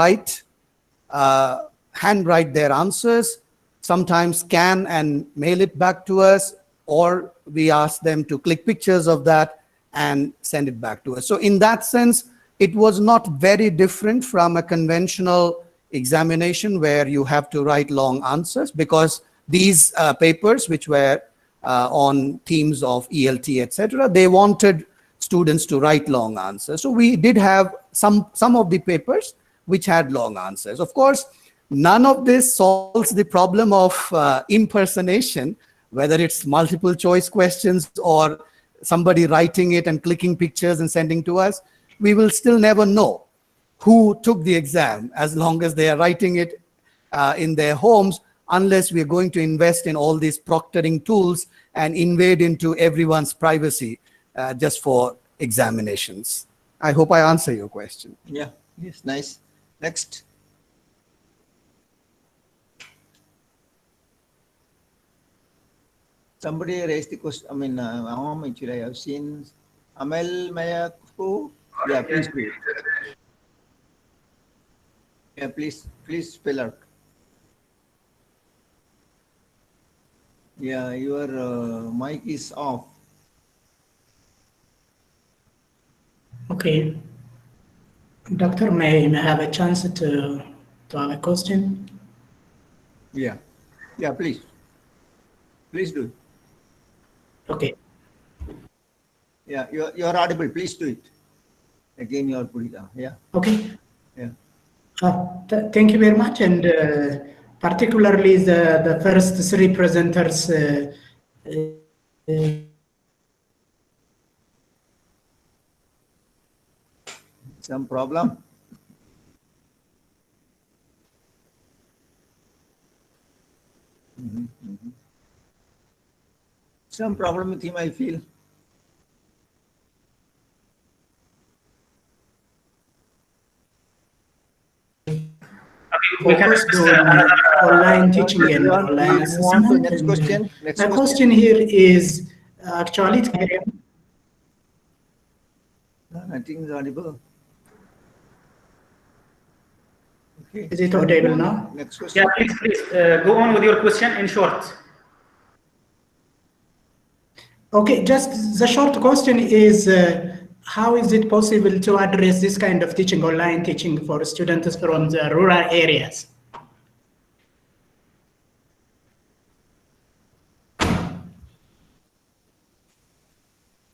handwrite their answers, sometimes scan and mail it back to us, or we asked them to click pictures of that and send it back to us. So in that sense, it was not very different from a conventional examination where you have to write long answers, because these papers, which were on themes of ELT, etc., they wanted students to write long answers. So we did have some of the papers which had long answers. Of course, none of this solves the problem of impersonation, whether it's multiple choice questions or somebody writing it and clicking pictures and sending to us. We will still never know who took the exam as long as they are writing it in their homes, unless we are going to invest in all these proctoring tools and invade into everyone's privacy just for examinations. I hope I answer your question. Yeah, yes, nice. Next. Somebody raised the question. I mean, actually, I have seen Amel Mayaku. Yeah, please do it. Yeah, please spell out. Yeah, your mic is off. Okay. Doctor, may I have a chance to have a question? Yeah. Yeah, please. Please do it. Okay. Yeah, you're audible. Please do it. Again, you're putting down. Yeah. Okay. Yeah. Thank you very much, and particularly the first 3 presenters Some problem? Some problem with him, I feel. We can focused on online teaching and online Please move on to assessment. next And, question. Next my question here is actually nothing is audible. Okay. Is it audible now? Next question. Yeah, please go on with your question in short. Okay, just the short question is how is it possible to address this kind of teaching, online teaching for students from the rural areas?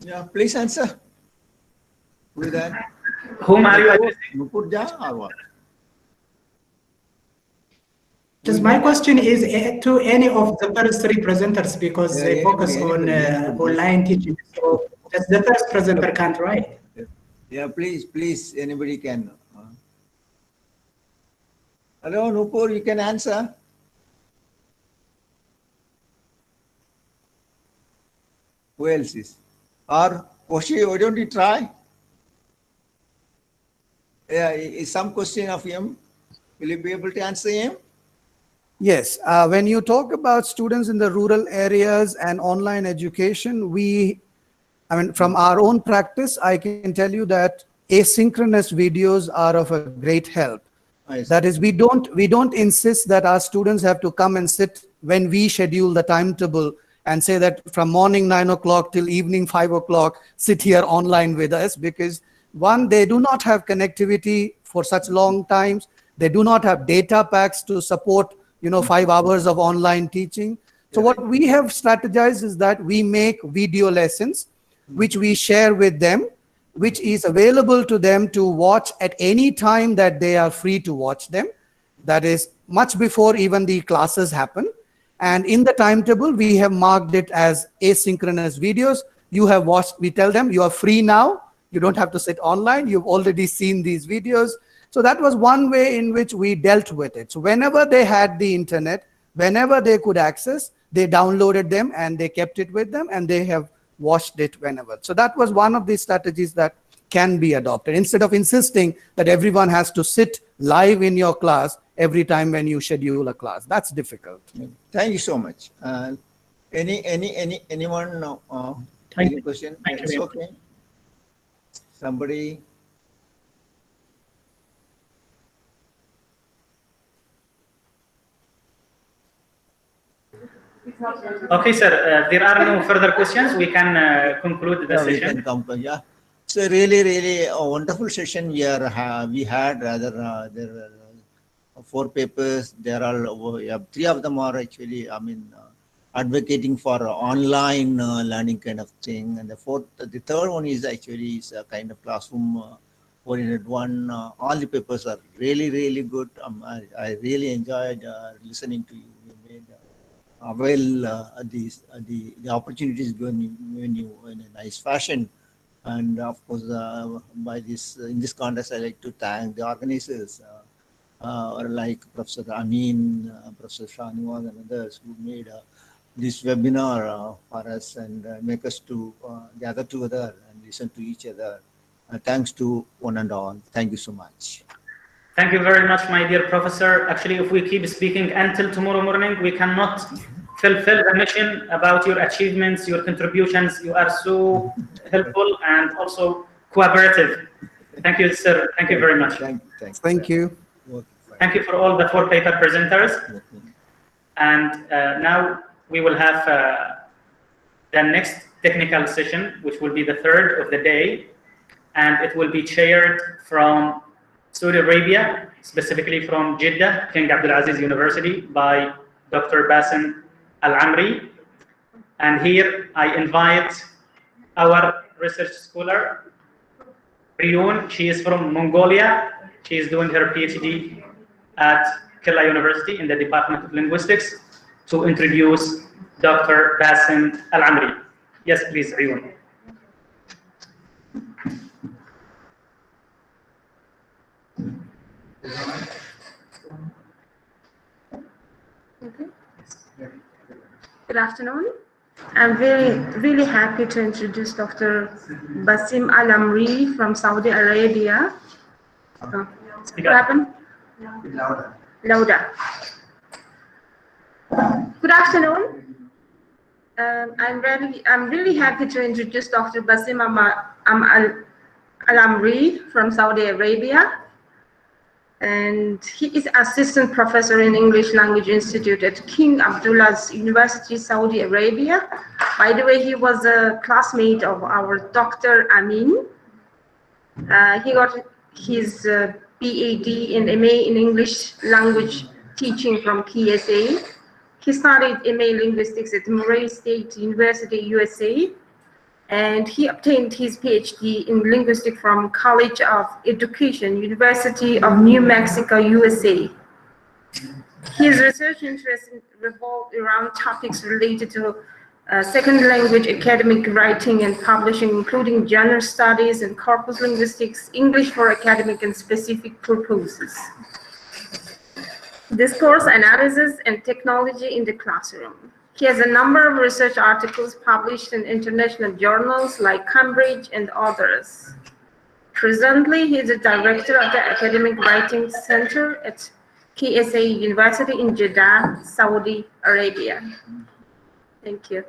Yeah, please answer. With that. Whom are you addressing? Nupurja or what? Just my question is to any of the first three presenters because they focus on online teaching. So that's the first presenter can't write. Yeah, please, anybody can. Hello, Nupur, you can answer. Who else is? Or Koshi, why don't you try? Yeah, is some question of him? Will you be able to answer him? Yes, when you talk about students in the rural areas and online education, from our own practice, I can tell you that asynchronous videos are of a great help. That is, we don't insist that our students have to come and sit when we schedule the timetable and say that from morning 9 o'clock till evening 5 o'clock, sit here online with us, because one, they do not have connectivity for such long times. They do not have data packs to support 5 hours of online teaching. So what we have strategized is that we make video lessons, which we share with them, which is available to them to watch at any time that they are free to watch them. That is much before even the classes happen. And in the timetable, we have marked it as asynchronous videos. You have watched, we tell them, you are free now. You don't have to sit online. You've already seen these videos. So that was one way in which we dealt with it. So whenever they had the internet, whenever they could access, they downloaded them and they kept it with them and they have watched it whenever. So that was one of the strategies that can be adopted. Instead of insisting that everyone has to sit live in your class every time when you schedule a class. That's difficult. Thank you so much. Anyone? Any question? It's okay. Somebody? Okay, sir. There are no further questions. We can conclude the session. We can conclude, yeah. It's a really a wonderful session we had. Rather, there were 4 papers. There are 3 of them are actually, advocating for online learning kind of thing, and the third one is actually a kind of classroom oriented one. All the papers are really good. I really enjoyed listening to you. You made avail the opportunities given you in a nice fashion. And of course, in this context, I like to thank the organizers, like Professor Amin, Professor Shanwaz, and others who made this webinar for us and make us to gather together and listen to each other. Thanks to one and all. Thank you so much. Thank you very much, my dear professor. Actually, if we keep speaking until tomorrow morning, we cannot fulfill the mission about your achievements, your contributions. You are so helpful and also cooperative. Thank you, sir. Thank you very much. Thank you. Thank you for all the 4 paper presenters. And now we will have the next technical session, which will be the 3rd of the day. And it will be chaired from Saudi Arabia, specifically from Jeddah, King Abdulaziz University, by Dr. Bassem Al-Amri. And here I invite our research scholar, Riyun. She is from Mongolia. She is doing her PhD at Killa University in the Department of Linguistics, to introduce Dr. Bassem Al-Amri. Yes, please, Riyun. Okay. Good afternoon. I'm really happy to introduce Dr. Basim Al-Amri from Saudi Arabia. What happened? Louder. Good afternoon. I'm really happy to introduce Dr. Basim Al-Amri from Saudi Arabia. And he is assistant professor in English Language Institute at King Abdullah's University, Saudi Arabia. By the way, he was a classmate of our Dr. Amin. He got his PhD and MA in English language teaching from KSA. He studied MA Linguistics at Murray State University, USA. And he obtained his PhD in linguistics from College of Education, University of New Mexico, USA. His research interests revolve around topics related to second language academic writing and publishing, including genre studies and corpus linguistics, English for academic and specific purposes, discourse analysis, and technology in the classroom. He has a number of research articles published in international journals like Cambridge and others. Presently, he is the director of the Academic Writing Center at KSA University in Jeddah, Saudi Arabia. Thank you.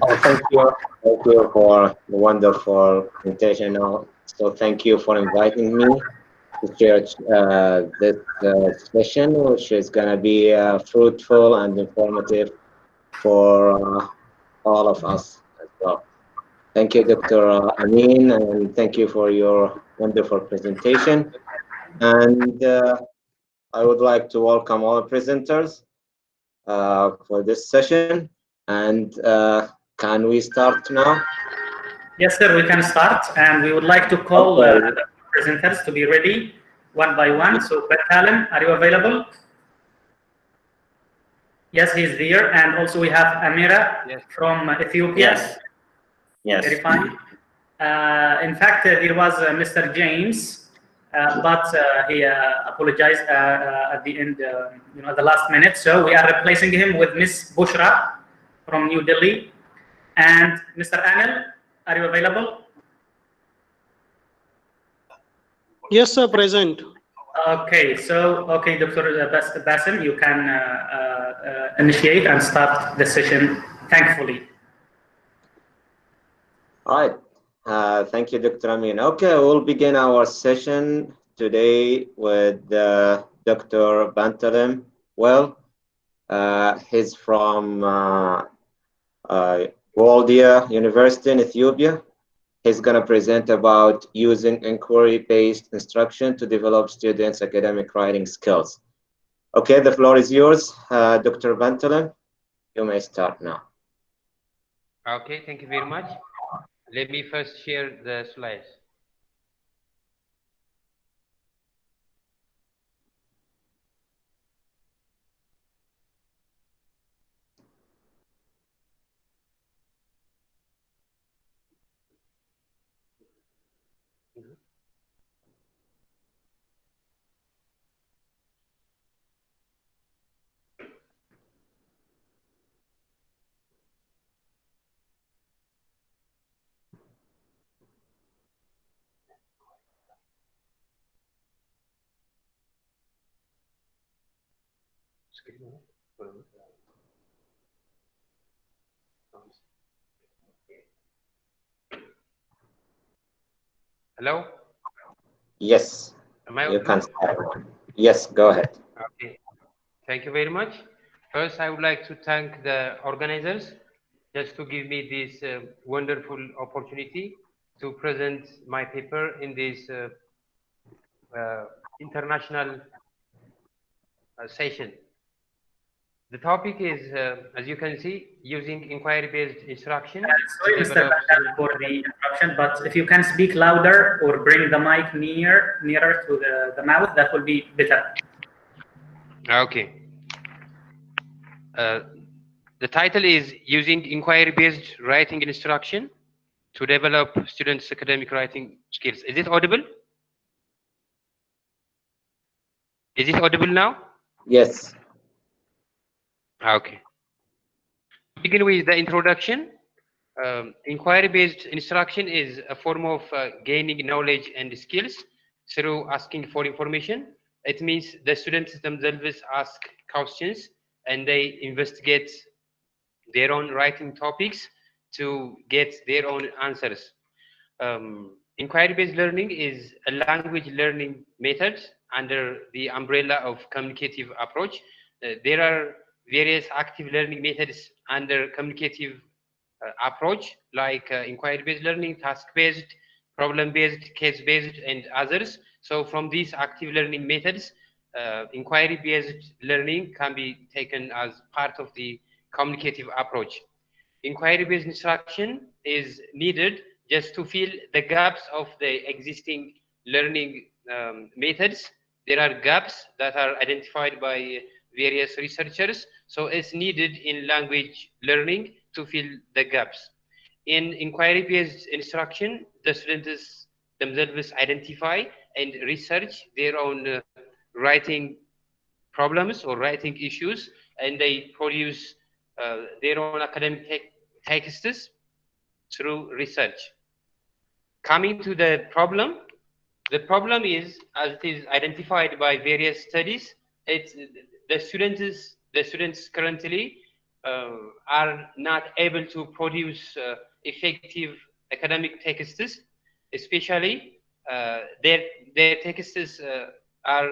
Oh, thank you. Thank you for the wonderful presentation. So thank you for inviting me to share this session, which is going to be fruitful and informative for all of us as well. Thank you, Dr. Amin, and thank you for your wonderful presentation. And I would like to welcome all presenters for this session. And can we start now? Yes, sir, we can start. And we would like to call the presenters to be ready one by one. So, Bethalem, are you available? Yes, he's there. And also we have Amira from Ethiopia. Yes. Yes. Very fine. In fact, there was Mr. James, but he apologized at the end, the last minute. So we are replacing him with Miss Bushra from New Delhi. And Mr. Anil, are you available? Yes, sir, present. Okay, so, Dr. Basim, you can initiate and start the session, thankfully. All right. Thank you, Dr. Amin. Okay, we'll begin our session today with Dr. Bantalem. Well, he's from Waldia University in Ethiopia. He's going to present about using inquiry-based instruction to develop students' academic writing skills. Okay, the floor is yours, Dr. Bantalem. You may start now. Okay, thank you very much. Let me first share the slides. Hello? Yes, you can start. Yes, go ahead. Okay, thank you very much. First, I would like to thank the organizers just to give me this wonderful opportunity to present my paper in this international session. The topic is, as you can see, using inquiry-based instruction. Sorry, Mr. Bandal, for the interruption, but if you can speak louder or bring the mic nearer to the mouth, that will be better. Okay. The title is Using Inquiry-Based Writing Instruction to develop students' academic writing skills. Is it audible? Is it audible now? Yes. Okay. To begin with the introduction, inquiry-based instruction is a form of gaining knowledge and skills through asking for information. It means the students themselves ask questions and they investigate their own writing topics to get their own answers. Inquiry-based learning is a language learning method under the umbrella of communicative approach. There are various active learning methods under communicative approach, like inquiry-based learning, task-based, problem-based, case-based, and others. So from these active learning methods, inquiry-based learning can be taken as part of the communicative approach. Inquiry-based instruction is needed just to fill the gaps of the existing learning methods. There are gaps that are identified by various researchers, so it's needed in language learning to fill the gaps. In inquiry-based instruction, the students themselves identify and research their own writing problems or writing issues, and they produce their own academic texts through research. Coming to the problem is, as it is identified by various studies, it's the students currently are not able to produce effective academic texts, especially their texts are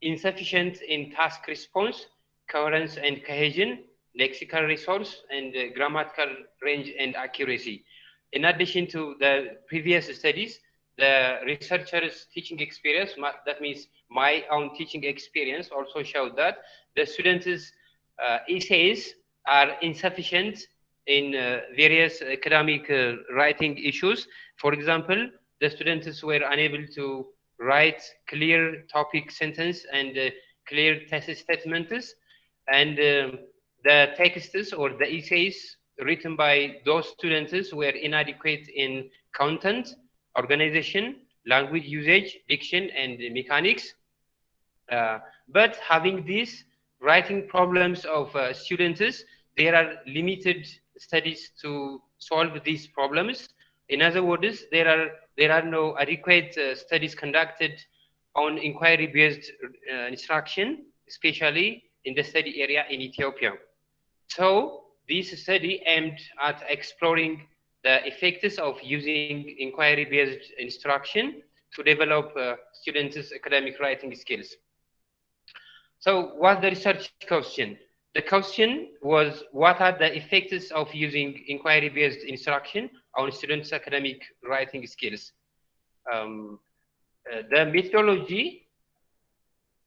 insufficient in task response, coherence and cohesion, lexical resource, and grammatical range and accuracy. In addition to the previous studies, the researchers' teaching experience, that means my own teaching experience, also showed that the students' essays are insufficient in various academic writing issues. For example, the students were unable to write clear topic sentence and clear thesis statements, and the texts or the essays written by those students were inadequate in content, organization, language usage, diction, and mechanics. But having these writing problems of students, there are limited studies to solve these problems. In other words, there are no adequate studies conducted on inquiry-based instruction, especially in the study area in Ethiopia. So this study aimed at exploring the effects of using inquiry-based instruction to develop students' academic writing skills. So what's the research question? The question was, what are the effects of using inquiry-based instruction on students' academic writing skills? The methodology,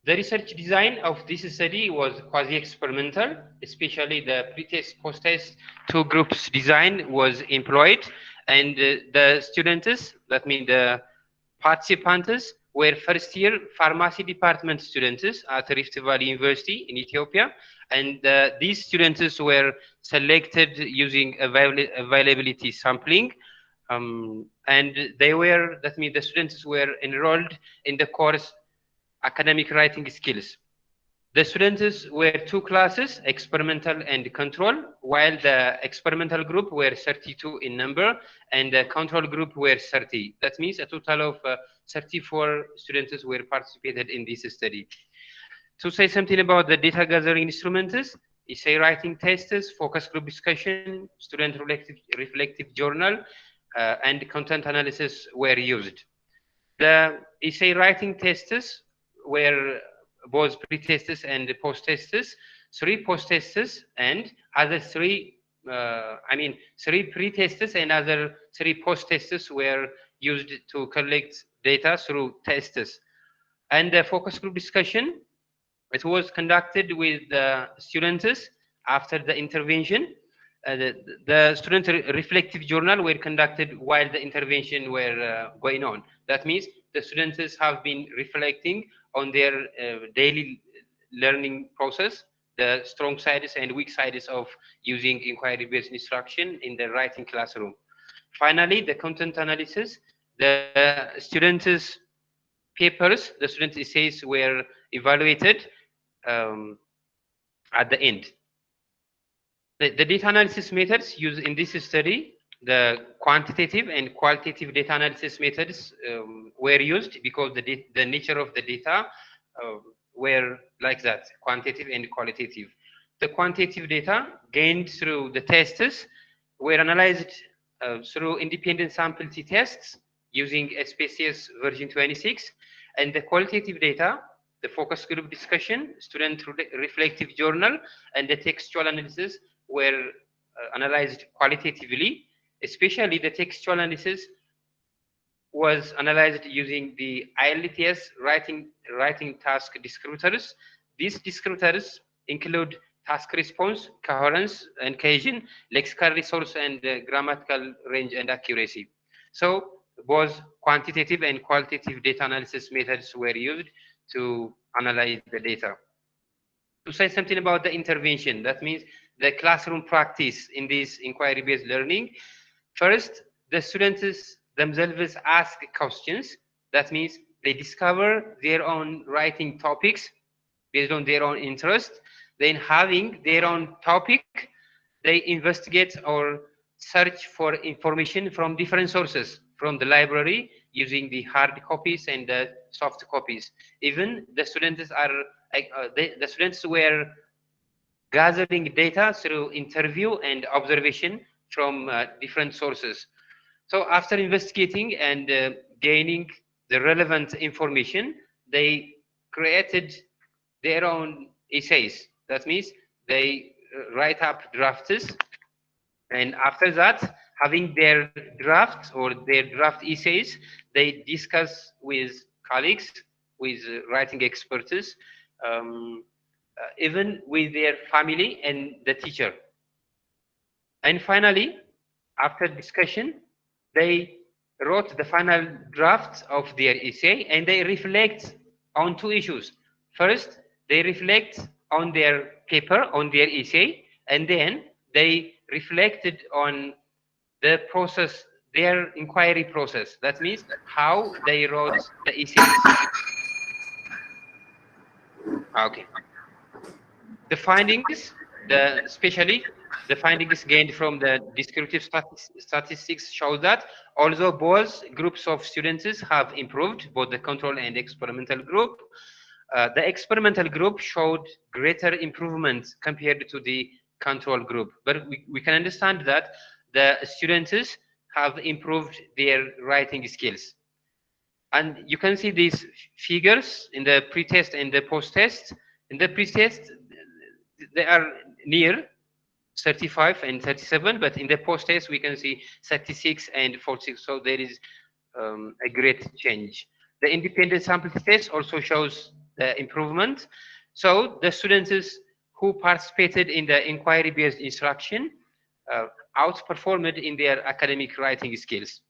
the research design of this study was quasi-experimental, especially the pre-test, post-test, two groups design was employed, and the students, that means the participants, were first-year pharmacy department students at Rift Valley University in Ethiopia, and these students were selected using availability sampling, and that means the students were enrolled in the course academic writing skills. The students were two classes, experimental and control, while the experimental group were 32 in number and the control group were 30. That means a total of 34 students were participated in this study. To say something about the data gathering instruments, essay writing tests, focus group discussion, student reflective journal, and content analysis were used. The essay writing tests were both pre-tests and post-tests, 3 post-tests and other 3, three pre-tests and other 3 post-tests were used to collect data through tests. And the focus group discussion, it was conducted with the students after the intervention. The student reflective journal were conducted while the intervention were going on. That means the students have been reflecting on their daily learning process, the strong sides and weak sides of using inquiry-based instruction in the writing classroom. Finally, the content analysis. The students' papers, the students' essays were evaluated at the end. The data analysis methods used in this study, the quantitative and qualitative data analysis methods were used because the nature of the data were like that, quantitative and qualitative. The quantitative data gained through the tests were analyzed through independent sample t-tests using SPSS version 26, and the qualitative data, the focus group discussion, student reflective journal, and the textual analysis were analyzed qualitatively. Especially the textual analysis was analyzed using the ILTS writing task descriptors. These descriptors include task response, coherence and cohesion, lexical resource, and grammatical range and accuracy. So both quantitative and qualitative data analysis methods were used to analyze the data. To say something about the intervention, that means the classroom practice in this inquiry-based learning. First, the students themselves ask questions. That means they discover their own writing topics based on their own interest. Then having their own topic, they investigate or search for information from different sources, from the library using the hard copies and the soft copies. Even the students are the students were gathering data through interview and observation from different sources. So after investigating and gaining the relevant information, they created their own essays. That means they write up drafts, and after that, having their draft or their draft essays, they discuss with colleagues, with writing experts, even with their family and the teacher. And finally, after discussion, they wrote the final draft of their essay, and they reflect on two issues. First, they reflect on their paper, on their essay, and then they reflected on the process, their inquiry process. That means how they wrote the essays. Okay. The findings, especially the findings gained from the descriptive statistics show that although both groups of students have improved, both the control and experimental group, the experimental group showed greater improvement compared to the control group. But we can understand that the students have improved their writing skills. And you can see these figures in the pre-test and the post-test. In the pre-test, they are near 35 and 37, but in the post-test we can see 36 and 46. So there is a great change. The independent sample test also shows the improvement. So the students who participated in the inquiry-based instruction outperformed in their academic writing skills.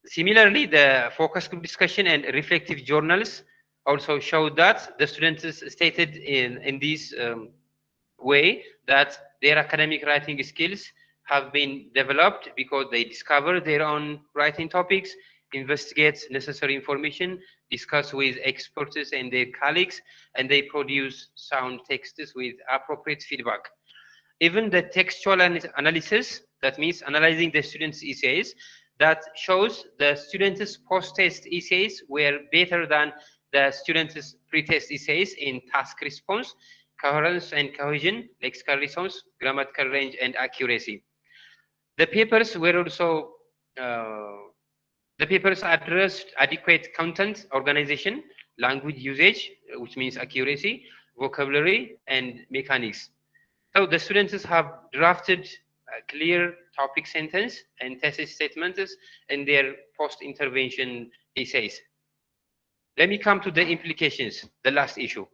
Similarly, the focus group discussion and reflective journals also showed that the students stated in this way that their academic writing skills have been developed because they discover their own writing topics, investigate necessary information, discuss with experts and their colleagues, and they produce sound texts with appropriate feedback. Even the textual analysis, that means analyzing the students' essays, that shows the students' post-test essays were better than the students' pre-test essays in task response, coherence and cohesion, lexical resource, grammatical range, and accuracy. The papers were also the papers addressed adequate content organization, language usage, which means accuracy, vocabulary, and mechanics. So the students have drafted a clear topic sentence and thesis statements in their post-intervention essays. Let me come to the implications, the last issue.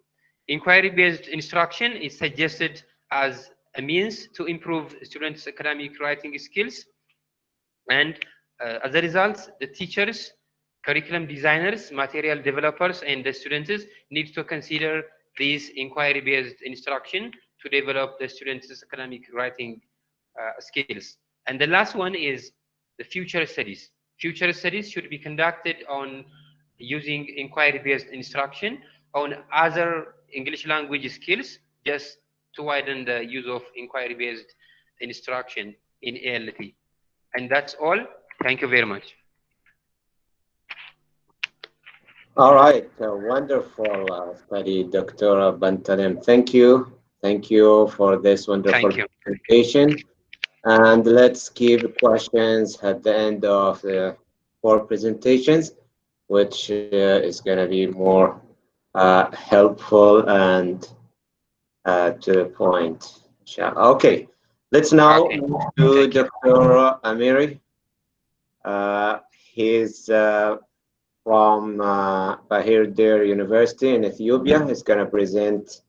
Inquiry-based instruction is suggested as a means to improve students' academic writing skills, and as a result, the teachers, curriculum designers, material developers, and the students need to consider these inquiry-based instruction to develop the students' academic writing skills. And the last one is the future studies. Future studies should be conducted on using inquiry-based instruction on other English language skills, just to widen the use of inquiry-based instruction in ALT. And that's all. Thank you very much. All right, wonderful study, Dr. Bantalem. Thank you. Thank you for this wonderful presentation. And let's give questions at the end of the 4 presentations, which is going to be more helpful and to the point. Okay, let's now move to Dr. Amiri. He's from Bahir Dar University in Ethiopia. He's going to present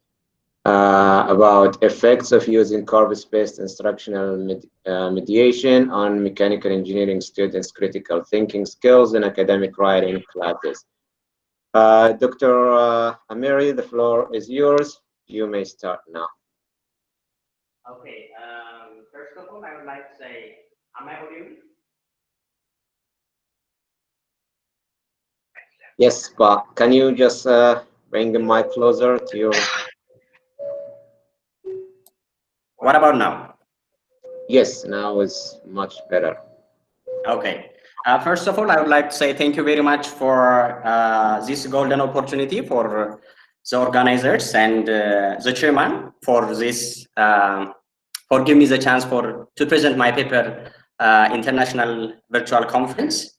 about effects of using corpus-based instructional mediation on mechanical engineering students' critical thinking skills in academic writing classes. Dr. Amiri, the floor is yours. You may start now. Okay. First of all, I would like to say, am I audible? Yes, but can you just bring the mic closer to your... What about now? Yes, now is much better. Okay. First of all, I would like to say thank you very much for this golden opportunity for the organizers and the chairman for this, for giving me the chance to present my paper, International Virtual Conference.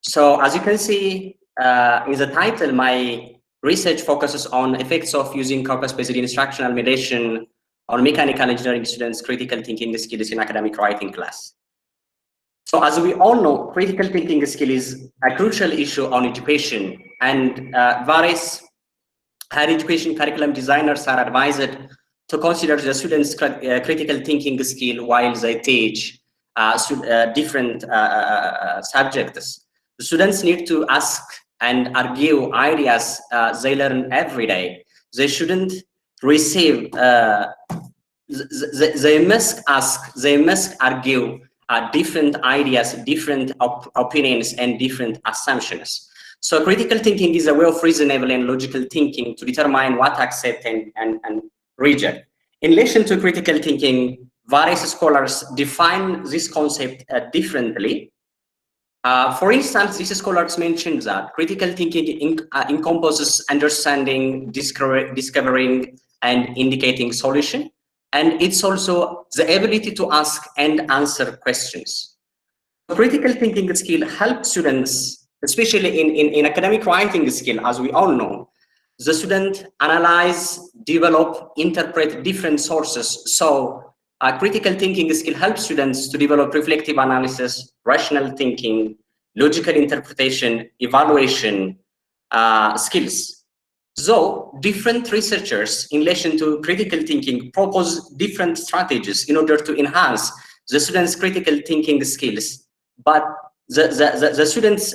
So as you can see in the title, my research focuses on effects of using corpus-based instructional mediation on mechanical engineering students' critical thinking skills in academic writing class. So as we all know, critical thinking skill is a crucial issue on education, and various higher education curriculum designers are advised to consider the students' critical thinking skill while they teach different subjects. The students need to ask and argue ideas they learn every day. They shouldn't receive, they must ask, they must argue different ideas, different opinions, and different assumptions. So critical thinking is a way of reasonable and logical thinking to determine what to accept and reject. In relation to critical thinking, various scholars define this concept differently. For instance, these scholars mentioned that critical thinking encompasses understanding, discovering, and indicating solution. And it's also the ability to ask and answer questions. Critical thinking skill helps students, especially in academic writing skill, as we all know. The student analyze, develop, interpret different sources. So critical thinking skill helps students to develop reflective analysis, rational thinking, logical interpretation, evaluation skills. So different researchers in relation to critical thinking propose different strategies in order to enhance the students' critical thinking skills. But the students'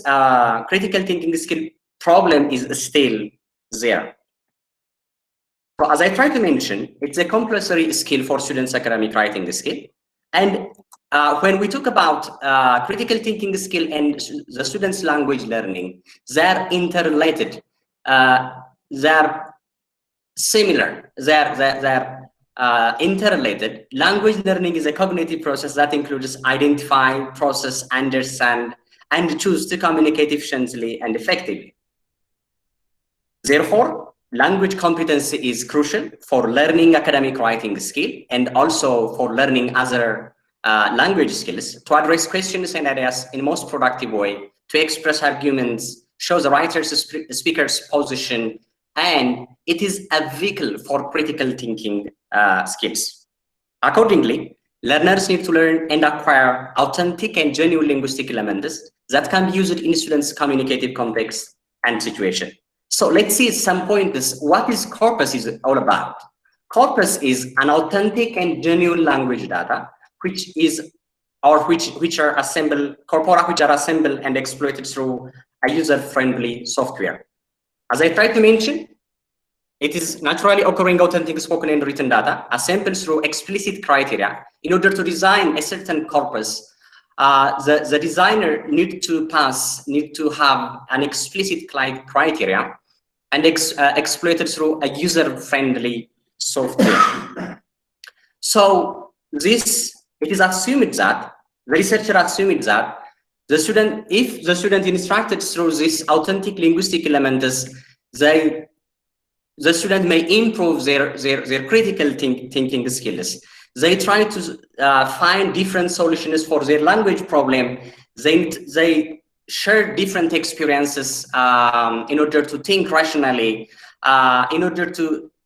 critical thinking skill problem is still there. So as I tried to mention, it's a compulsory skill for students' academic writing skill. And when we talk about critical thinking skill and the students' language learning, they're interrelated. They're similar, they're interrelated. Language learning is a cognitive process that includes identify, process, understand, and choose to communicate efficiently and effectively. Therefore, language competency is crucial for learning academic writing skill and also for learning other language skills to address questions and ideas in most productive way, to express arguments, show the writer's speaker's position, and it is a vehicle for critical thinking skills. Accordingly, learners need to learn and acquire authentic and genuine linguistic elements that can be used in students' communicative context and situation. So let's see some pointers. What is corpus is all about? Corpus is an authentic and genuine language data, which is which are assembled, corpora which are assembled and exploited through a user-friendly software. As I tried to mention, it is naturally occurring authentic spoken and written data assembled through explicit criteria. In order to design a certain corpus, the designer need to have an explicit criteria and exploited through a user-friendly software. So it is assumed that, the researcher assumed that if the student instructed through this authentic linguistic elements, the student may improve their critical thinking skills. They try to find different solutions for their language problem. They share different experiences in order to think rationally.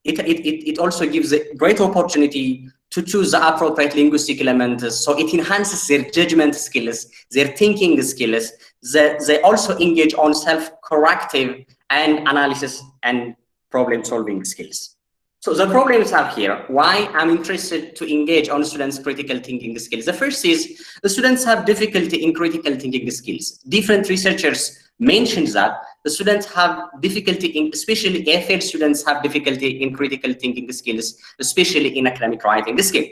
It also gives a great opportunity to choose the appropriate linguistic elements. So it enhances their judgment skills, their thinking skills. They also engage on self-corrective and analysis and problem-solving skills. So the problems are here. Why I'm interested to engage on students' critical thinking skills. The first is the students have difficulty in critical thinking skills. Different researchers mentioned that the students have difficulty in, especially EFL students have difficulty in critical thinking skills, especially in academic writing skill.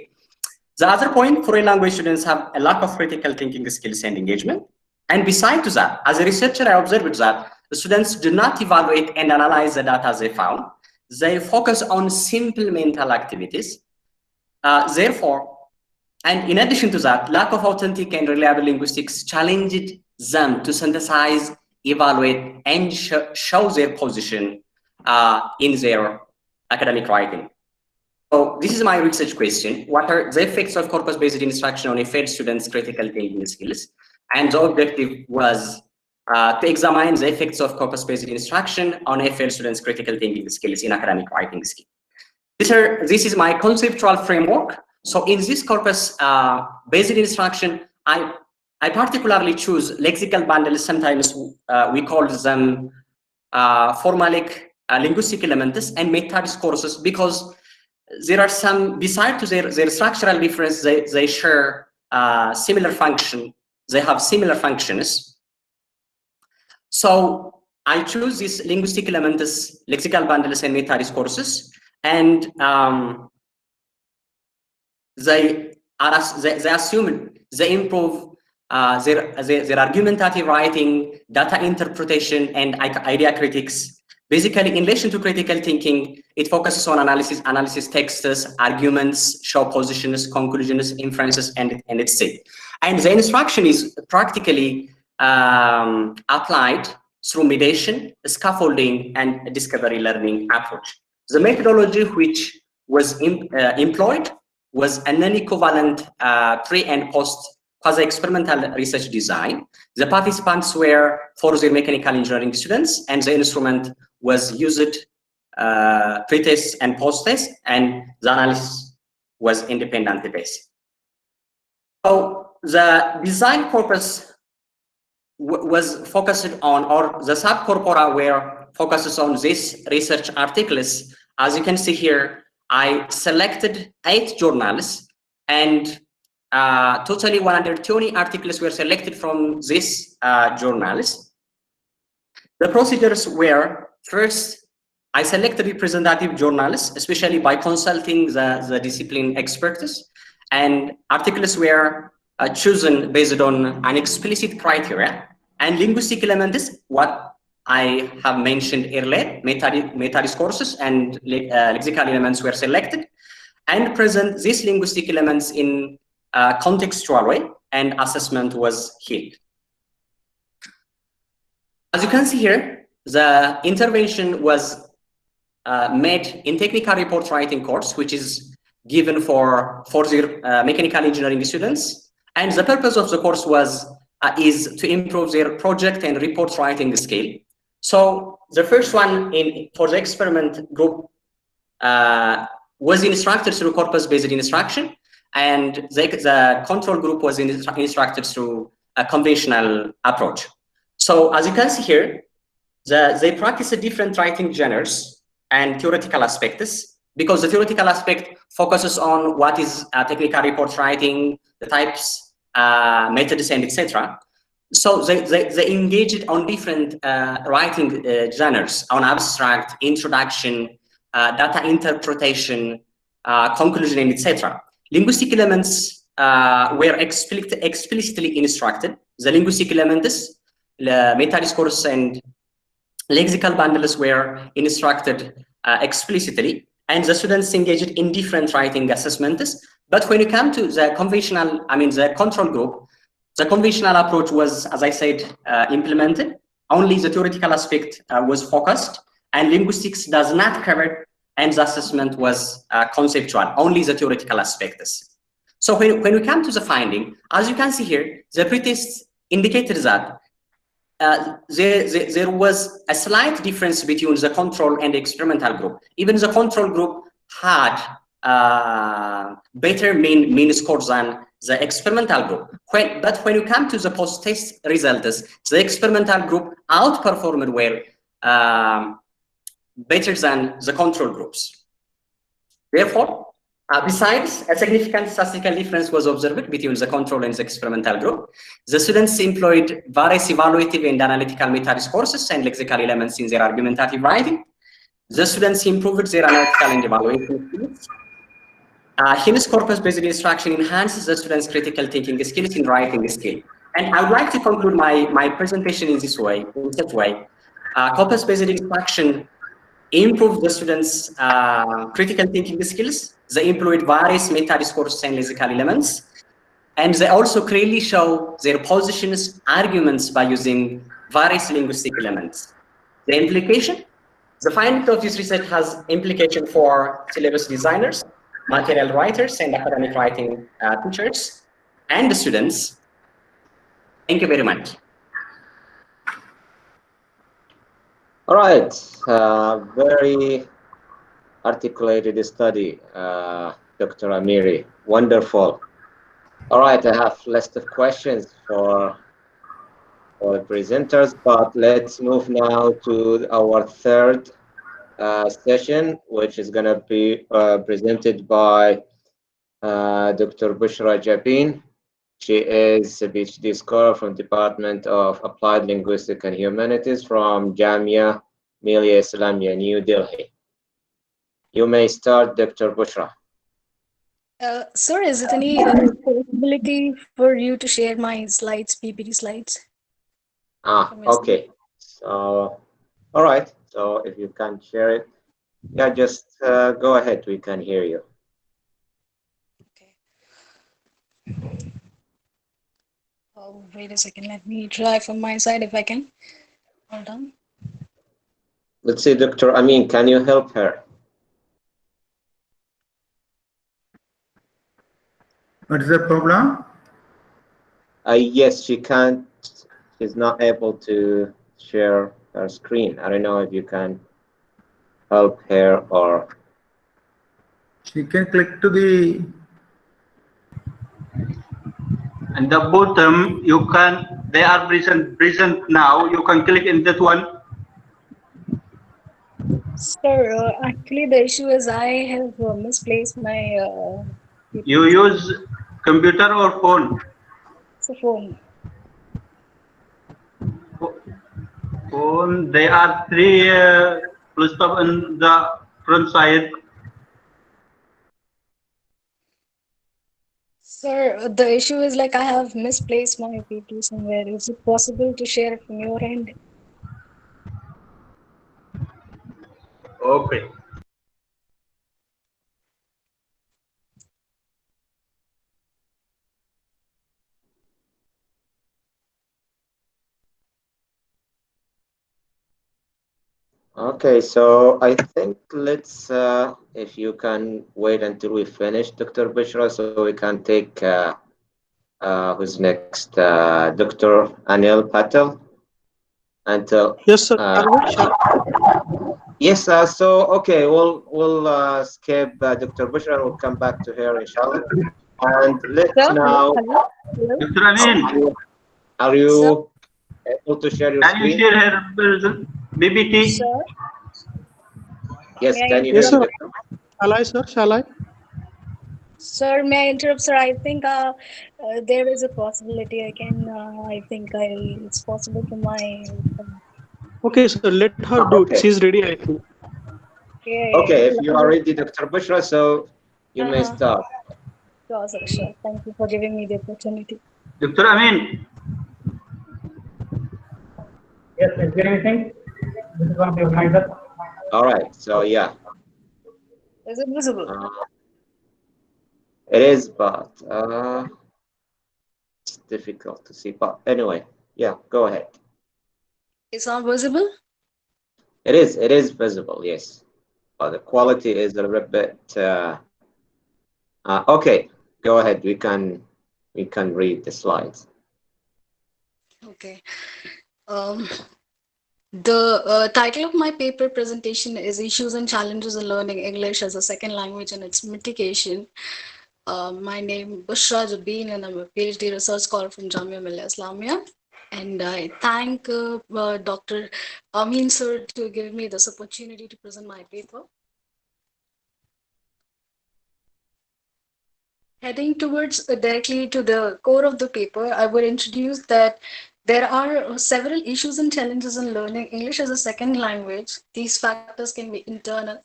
The other point, foreign language students have a lack of critical thinking skills and engagement. And besides that, as a researcher, I observed that the students do not evaluate and analyze the data they found. They focus on simple mental activities. Therefore, and in addition to that, lack of authentic and reliable linguistics challenged them to synthesize, evaluate, and show their position in their academic writing. So this is my research question. What are the effects of corpus-based instruction on EFL students' critical thinking skills? And the objective was to examine the effects of corpus-based instruction on EFL students' critical thinking skills in academic writing skills. This is my conceptual framework. So in this corpus-based instruction, I particularly choose lexical bundles. Sometimes we call them formalic linguistic elements and meta-discourses, because there are some, besides to their structural difference, they share similar function. They have similar functions. So I choose these linguistic elements, lexical bundles and meta-discourses, and they assume they improve their argumentative writing, data interpretation, and idea critics. Basically, in relation to critical thinking, it focuses on analysis texts, arguments, show positions, conclusions, inferences, and etc. And the instruction is practically applied through mediation, scaffolding, and discovery learning approach. The methodology which was employed was a non-equivalent pre and post quasi-experimental research design. The participants were further mechanical engineering students, and the instrument was used pre-test and post-test, and the analysis was independent based. So the design purpose was focused on, or the subcorpora were focuses on these research articles. As you can see here, I selected 8 journals, and totally 120 articles were selected from these journals. The procedures were, first, I selected representative journals, especially by consulting the discipline experts, and articles were chosen based on an explicit criteria, and linguistic elements, what I have mentioned earlier, meta-discourses and lexical elements were selected, and present these linguistic elements in a contextual way, and assessment was held. As you can see here, the intervention was made in technical report writing course, which is given for the mechanical engineering students. And the purpose of the course was is to improve their project and report writing skill. So the first one for the experiment group was instructed through corpus-based instruction, and the control group was instructed through a conventional approach. So as you can see here, they practice different writing genres and theoretical aspects, because the theoretical aspect focuses on what is technical report writing, the types, methods, and etc. So they engaged on different writing genres, on abstract, introduction, data interpretation, conclusion, and etc. Linguistic elements were explicitly instructed. The linguistic elements, the meta-discourse and lexical bundles were instructed explicitly, and the students engaged in different writing assessments. But when you come to the conventional, the control group, the conventional approach was, as I said, implemented. Only the theoretical aspect was focused, and linguistics does not cover, and the assessment was conceptual, only the theoretical aspects. So when we come to the finding, as you can see here, the pretest indicated that there was a slight difference between the control and the experimental group. Even the control group had better mean scores than the experimental group. But when you come to the post-test results, the experimental group outperformed well better than the control groups. Therefore, besides, a significant statistical difference was observed between the control and the experimental group. The students employed various evaluative and analytical meta-discourses and lexical elements in their argumentative writing. The students improved their analytical and evaluation skills. Hence, corpus-based instruction enhances the students' critical thinking skills in writing skill. And I would like to conclude my presentation in this way, corpus-based instruction improved the students' critical thinking skills. They employed various meta-discourses and lexical elements. And they also clearly show their positions, arguments by using various linguistic elements. The implication? The finding of this research has implication for syllabus designers, material writers, and academic writing teachers, and the students. Thank you very much. All right, very articulated study, Dr. Amiri, wonderful. All right, I have list of questions for the presenters, but let's move now to our third session, which is going to be presented by Dr. Bushra Jabin. She is a PhD scholar from Department of Applied Linguistics and Humanities from Jamia Millia Islamia, New Delhi. You may start, Dr. Bushra. Sir, is it any possibility for you to share my slides, PPT slides? Okay. So, all right. So if you can share it, yeah, just go ahead. We can hear you. Oh, wait a second. Let me try from my side if I can. Hold on. Let's see, Dr. Amin, can you help her? What is the problem? Yes, she can't. She's not able to share her screen. I don't know if you can help her or. She can click to the. And the bottom, you can. They are present now. You can click in that one. Sir, actually the issue is I have misplaced my. You use computer or phone? It's a phone. Phone. There are three full stop on the front side. Sir, the issue is like I have misplaced my PPT somewhere. Is it possible to share it from your end? Okay. Okay, so I think let's, if you can wait until we finish, Dr. Bushra, so we can take who's next, Dr. Anil Patel. Until yes, sir. Yes, so okay, we'll skip Dr. Bushra. We'll come back to her, inshallah. And let's now. Hello? Dr. Amin, are you able to share your screen? Can you share her BBT? Sir? Yes, can you yes, hear sir. me? Shall I, sir? Shall I? Sir, may I interrupt, sir? I think there is a possibility I can, I think it's possible for my... Okay, sir, let her do it. She's ready, I think. Okay, if you are ready, Dr. Bushra, so you may start. Sure, sir, sure. Thank you for giving me the opportunity. Dr. Amin. Yes, is there anything? This is one of the organizers. All right, so yeah. Is it visible? It is, but it's difficult to see. But anyway, yeah, go ahead. It's not visible? It is visible, yes. But the quality is a little bit okay. Go ahead. We can read the slides. Okay. The title of my paper presentation is Issues and Challenges in Learning English as a Second Language and Its Mitigation. My name is Bushra Jabeen and I'm a PhD research scholar from Jamia Millia Islamia. And I thank Dr. Amin sir to give me this opportunity to present my paper. Heading towards directly to the core of the paper, I would introduce that there are several issues and challenges in learning English as a second language. These factors can be internal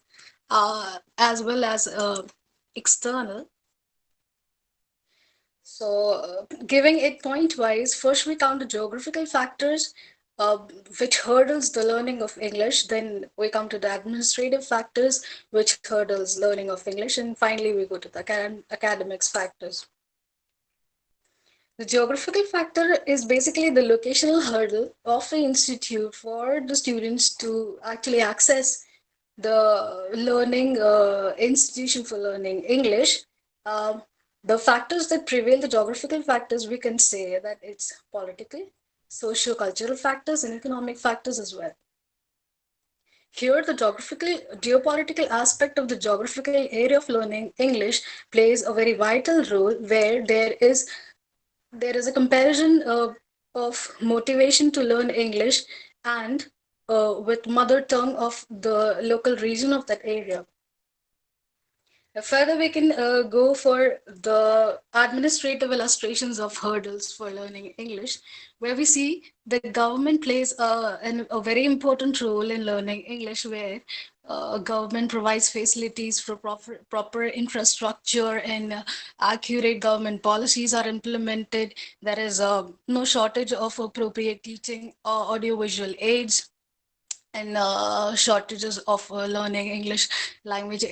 as well as external. So giving it point-wise, first we count the geographical factors which hurdles the learning of English. Then we come to the administrative factors which hurdles learning of English. And finally, we go to the academics factors. The geographical factor is basically the locational hurdle of the institute for the students to actually access the learning institution for learning English. The factors that prevail, the geographical factors, we can say that it's political, socio-cultural factors, and economic factors as well. Here, the geopolitical aspect of the geographical area of learning English plays a very vital role, where there is a comparison of motivation to learn English and with mother tongue of the local region of that area. Further, we can go for the administrative illustrations of hurdles for learning English, where we see the government plays a very important role in learning English, where government provides facilities for proper infrastructure and accurate government policies are implemented. There is no shortage of appropriate teaching or audiovisual aids, and shortages of learning English language,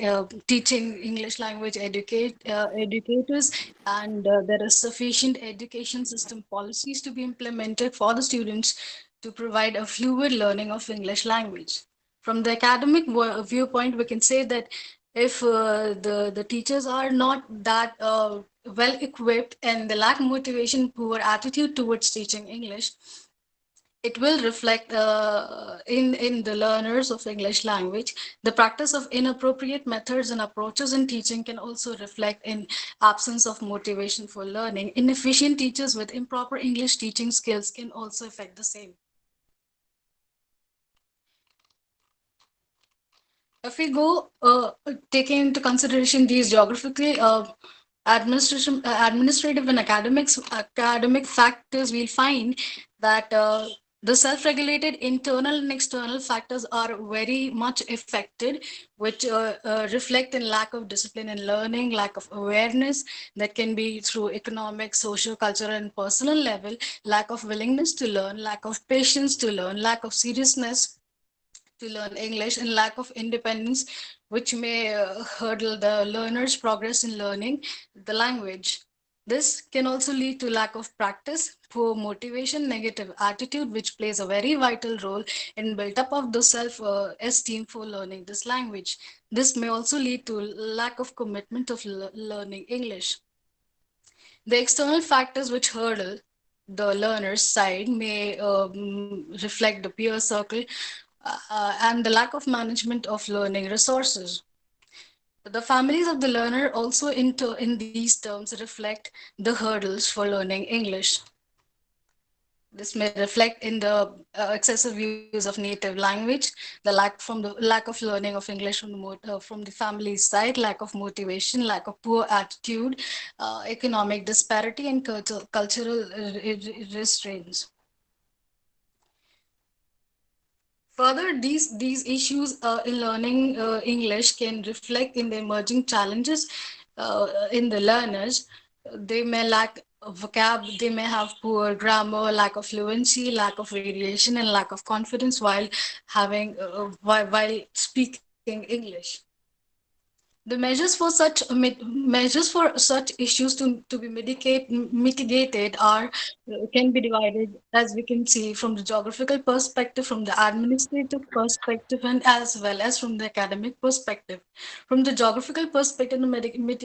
teaching English language educators, and there is sufficient education system policies to be implemented for the students to provide a fluid learning of English language. From the academic viewpoint, we can say that if the teachers are not that well equipped and they lack motivation, poor attitude towards teaching English, it will reflect in the learners of English language. The practice of inappropriate methods and approaches in teaching can also reflect in absence of motivation for learning. Inefficient teachers with improper English teaching skills can also affect the same. If we go taking into consideration these geographical, administrative and academic factors, we'll find that the self-regulated internal and external factors are very much affected, which reflect in lack of discipline in learning, lack of awareness that can be through economic, social, cultural, and personal level, lack of willingness to learn, lack of patience to learn, lack of seriousness to learn English, and lack of independence, which may hurdle the learner's progress in learning the language. This can also lead to lack of practice, poor motivation, negative attitude, which plays a very vital role in build up of the self-esteem for learning this language. This may also lead to lack of commitment of learning English. The external factors which hurdle the learner's side may reflect the peer circle and the lack of management of learning resources. The families of the learner also in these terms reflect the hurdles for learning English. This may reflect in the excessive use of native language, the lack of learning of English from the family's side, lack of motivation, lack of poor attitude, economic disparity, and cultural restraints. Further, these issues in learning English can reflect in the emerging challenges in the learners. They may lack vocab, they may have poor grammar, lack of fluency, lack of variation, and lack of confidence while having while speaking English. The measures for such issues to be mitigated are can be divided, as we can see, from the geographical perspective, from the administrative perspective, and as well as from the academic perspective. From the geographical perspective, the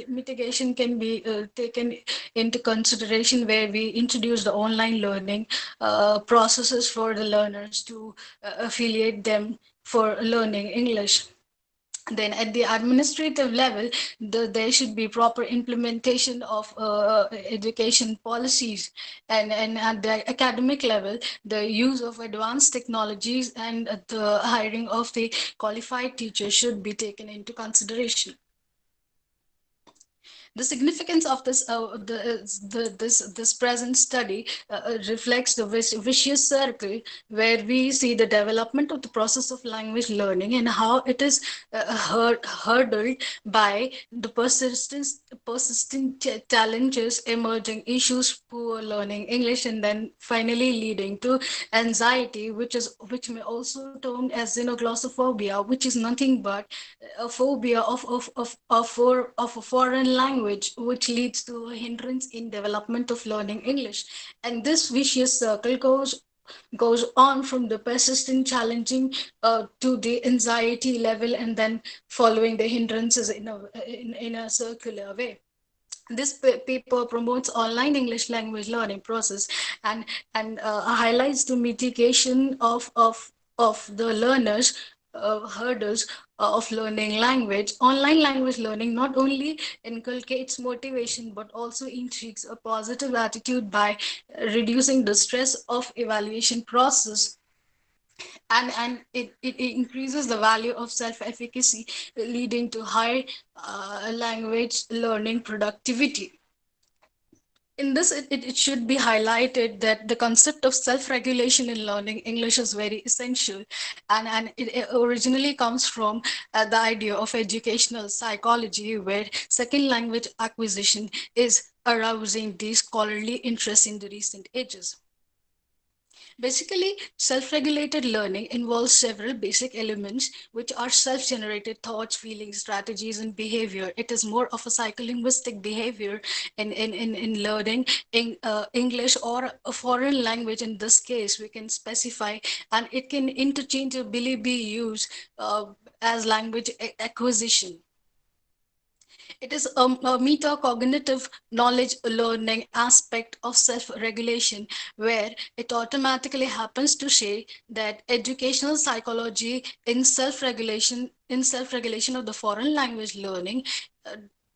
mitigation can be taken into consideration, where we introduce the online learning processes for the learners to affiliate them for learning English. Then at the administrative level, there should be proper implementation of education policies, and at the academic level, the use of advanced technologies and the hiring of the qualified teachers should be taken into consideration. The significance of this present study reflects the vicious circle, where we see the development of the process of language learning and how it is hurdled by the persistent challenges, emerging issues, poor learning English, and then finally leading to anxiety, which may also termed as xenoglossophobia, which is nothing but a phobia of a foreign language, which leads to a hindrance in development of learning English. And this vicious circle goes on from the persistent challenging to the anxiety level, and then following the hindrances in a circular way. This paper promotes online English language learning process and highlights the mitigation of the learners hurdles of learning language. Online language learning not only inculcates motivation but also intrigues a positive attitude by reducing the stress of evaluation process, and it increases the value of self-efficacy, leading to high language learning productivity. In this, it should be highlighted that the concept of self-regulation in learning English is very essential, and it originally comes from the idea of educational psychology, where second language acquisition is arousing the scholarly interest in the recent ages. Basically, self-regulated learning involves several basic elements, which are self-generated thoughts, feelings, strategies, and behavior. It is more of a psycholinguistic behavior in learning English or a foreign language. In this case, we can specify, and it can interchangeably be used as language acquisition. It is a metacognitive knowledge learning aspect of self-regulation, where it automatically happens to say that educational psychology in self-regulation of the foreign language learning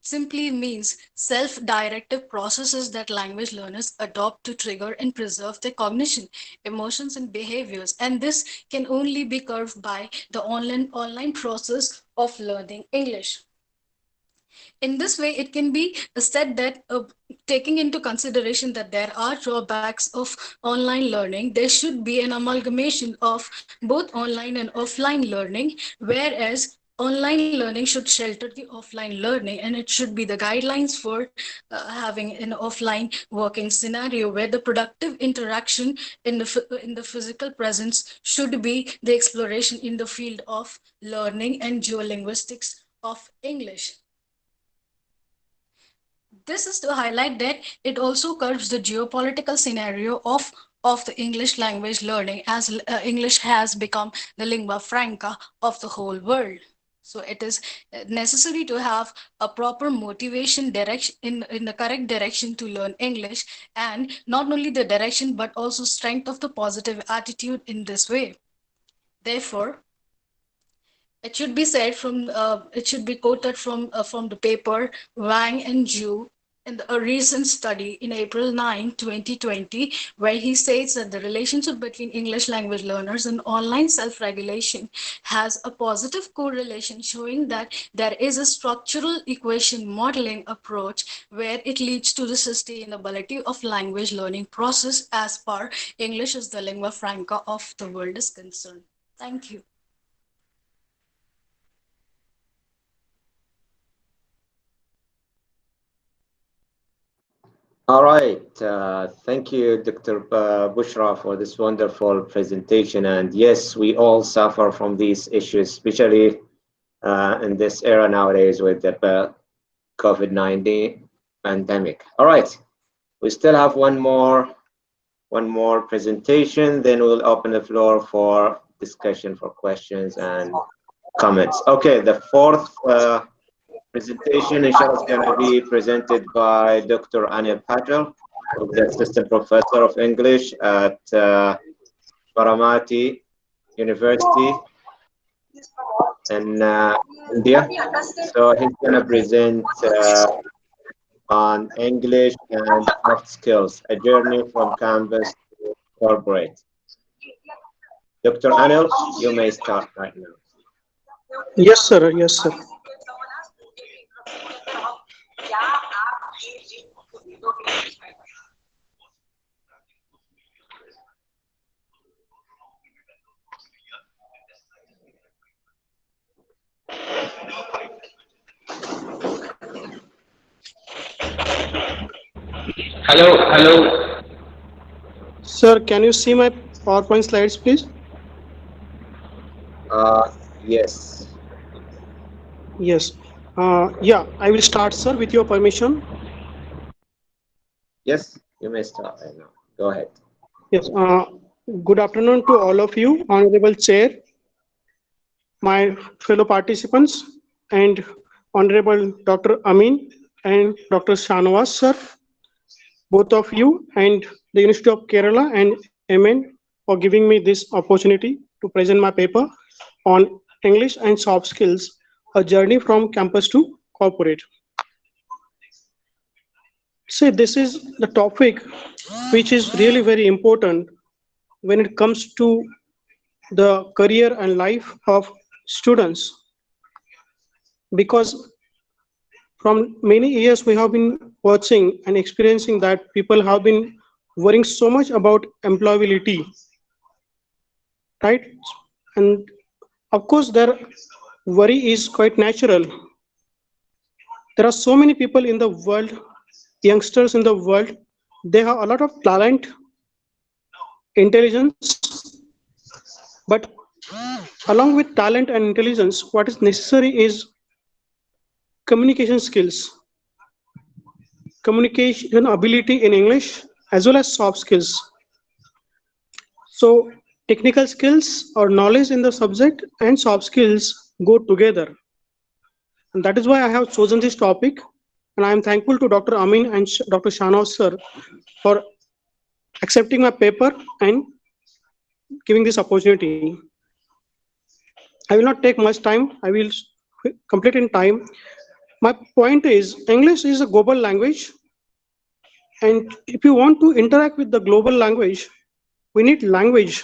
simply means self-directive processes that language learners adopt to trigger and preserve their cognition, emotions, and behaviors. And this can only be curbed by the online process of learning English. In this way, it can be said that taking into consideration that there are drawbacks of online learning, there should be an amalgamation of both online and offline learning, whereas online learning should shelter the offline learning, and it should be the guidelines for having an offline working scenario, where the productive interaction in the physical presence should be the exploration in the field of learning and geolinguistics of English. This is to highlight that it also curbs the geopolitical scenario of the English language learning, as English has become the lingua franca of the whole world. So it is necessary to have a proper motivation direction in the correct direction to learn English, and not only the direction but also strength of the positive attitude in this way. Therefore, it should be said from it should be quoted from the paper Wang and Zhu in a recent study in April 9, 2020, where he states that the relationship between English language learners and online self-regulation has a positive correlation, showing that there is a structural equation modeling approach where it leads to the sustainability of language learning process as far English is the lingua franca of the world is concerned. Thank you. All right. Thank you, Dr. Bushra, for this wonderful presentation. And yes, we all suffer from these issues, especially in this era nowadays with the COVID-19 pandemic. All right. We still have one more presentation, then we'll open the floor for discussion, for questions and comments. Okay, the fourth presentation, inshallah, is going to be presented by Dr. Anil Patel, who's the Assistant Professor of English at Varanasi University in India. So he's going to present on English and soft skills, a journey from campus to corporate. Dr. Anil, you may start right now. Yes, sir. Yes, sir. Hello. Sir, can you see my PowerPoint slides, please? Yes. Yes. Yeah, I will start, sir, with your permission. Yes, you may start right now. Go ahead. Yes. Good afternoon to all of you, Honorable Chair, my fellow participants, and Honorable Dr. Amin and Dr. Shanawaz, sir, both of you, and the University of Kerala and Yemen for giving me this opportunity to present my paper on English and soft skills, a journey from campus to corporate. See, this is the topic which is really very important when it comes to the career and life of students, because from many years we have been watching and experiencing that people have been worrying so much about employability, right? And of course their worry is quite natural. There are so many people in the world, youngsters in the world, they have a lot of talent, intelligence, but along with talent and intelligence, what is necessary is communication skills, communication ability in English, as well as soft skills. So technical skills or knowledge in the subject and soft skills go together. And that is why I have chosen this topic. And I am thankful to Dr. Amin and Dr. Shanaw sir for accepting my paper and giving this opportunity. I will not take much time. I will complete in time. My point is, English is a global language. And if you want to interact with the global language, we need language,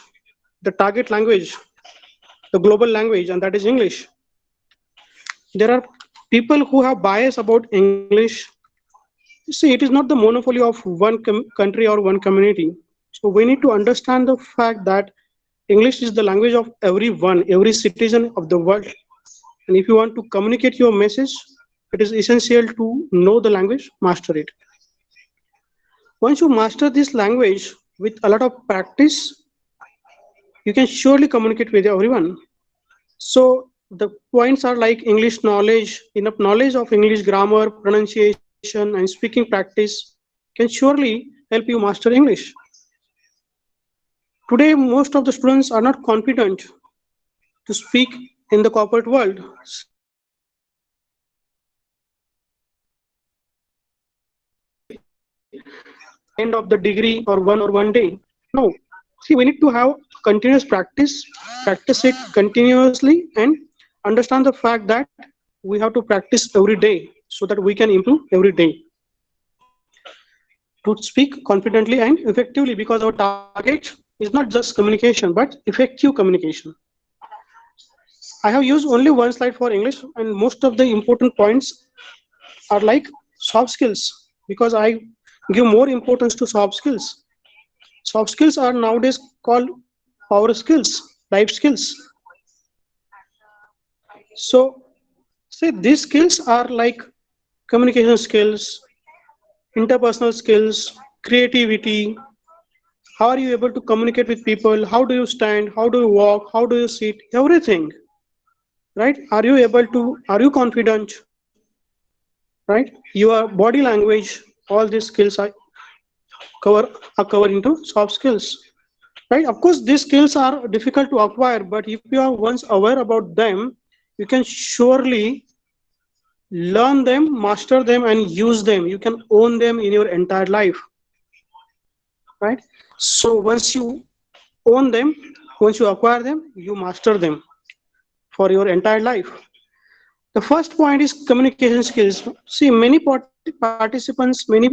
the target language, the global language, and that is English. There are people who have bias about English. See, it is not the monopoly of one country or one community. So we need to understand the fact that English is the language of everyone, every citizen of the world. And if you want to communicate your message, it is essential to know the language, master it. Once you master this language with a lot of practice, you can surely communicate with everyone. So the points are like English knowledge, enough knowledge of English grammar, pronunciation, and speaking practice can surely help you master English. Today, most of the students are not confident to speak in the corporate world. End of the degree or one day. No. See, we need to have continuous practice it continuously, and understand the fact that we have to practice every day so that we can improve every day to speak confidently and effectively, because our target is not just communication but effective communication. I have used only one slide for English, and most of the important points are like soft skills, because I give more importance to soft skills. Soft skills are nowadays called power skills. life skills. So, see, these skills are like communication skills, interpersonal skills, creativity. How are you able to communicate with people? How do you stand? How do you walk? How do you sit? Everything, right? Are you confident? Right? Your body language, all these skills cover are covered into soft skills. Right? Of course, these skills are difficult to acquire, but if you are once aware about them, you can surely learn them, master them, and use them. You can own them in your entire life. Right? So once you own them, once you acquire them, you master them for your entire life. The first point is communication skills. See, many participants, many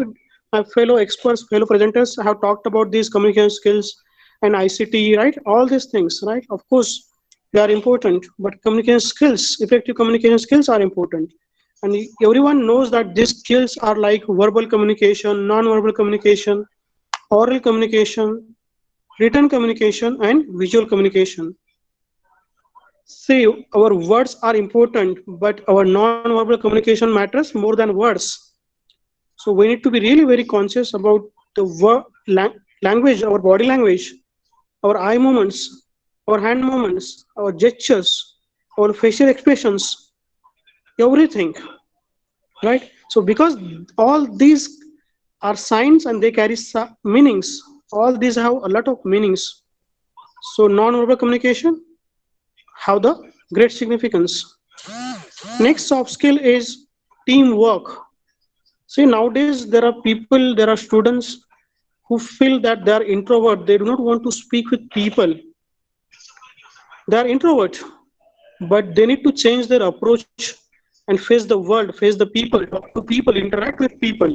fellow experts, fellow presenters have talked about these communication skills and ICT, right? All these things, right? Of course, they are important, but communication skills, effective communication skills are important. And everyone knows that these skills are like verbal communication, non-verbal communication, oral communication, written communication, and visual communication. See, our words are important, but our non-verbal communication matters more than words. So we need to be really very conscious about the language, our body language, our eye movements, our hand movements, our gestures, our facial expressions, everything, right? So because all these are signs and they carry meanings, all these have a lot of meanings. So non-verbal communication have the great significance. Next soft skill is teamwork. See, nowadays there are people, there are students who feel that they are introvert. They do not want to speak with people. They are introvert, but they need to change their approach and face the world, face the people, talk to people, interact with people.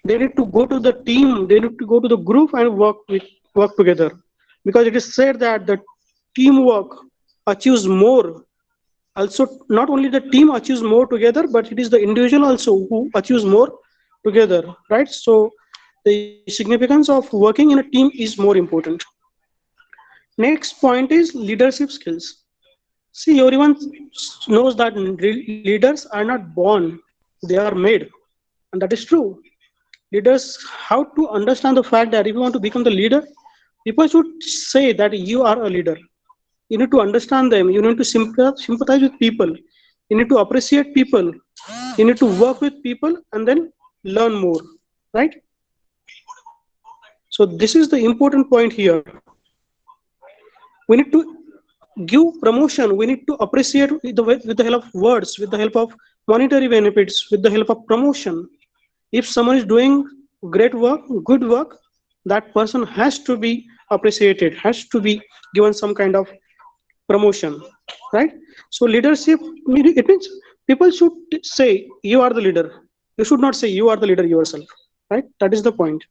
They need to go to the team. They need to go to the group and work together, because it is said that the teamwork achieves more. Also, not only the team achieves more together, but it is the individual also who achieves more together, right? So the significance of working in a team is more important. Next point is leadership skills. See, everyone knows that leaders are not born, they are made. And that is true. Leaders have to understand the fact that if you want to become the leader, people should say that you are a leader. You need to understand them. You need to sympathize with people. You need to appreciate people. You need to work with people and then learn more, right? So this is the important point here. We need to give promotion. We need to appreciate with the help of words, with the help of monetary benefits, with the help of promotion. If someone is doing great work, good work, that person has to be appreciated, has to be given some kind of promotion, right? So leadership, it means people should say you are the leader. You should not say you are the leader yourself, right? That is the point.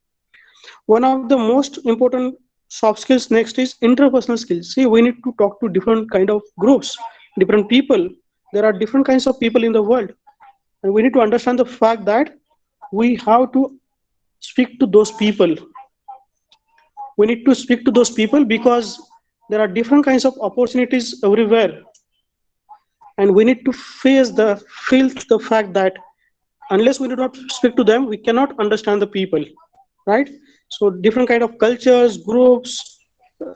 One of the most important soft skills next is interpersonal skills. See, we need to talk to different kind of groups, different people. There are different kinds of people in the world, and we need to understand the fact that we have to speak to those people. We need to speak to those people because there are different kinds of opportunities everywhere, and we need to feel the fact that unless we do not speak to them, we cannot understand the people, right? So different kind of cultures, groups,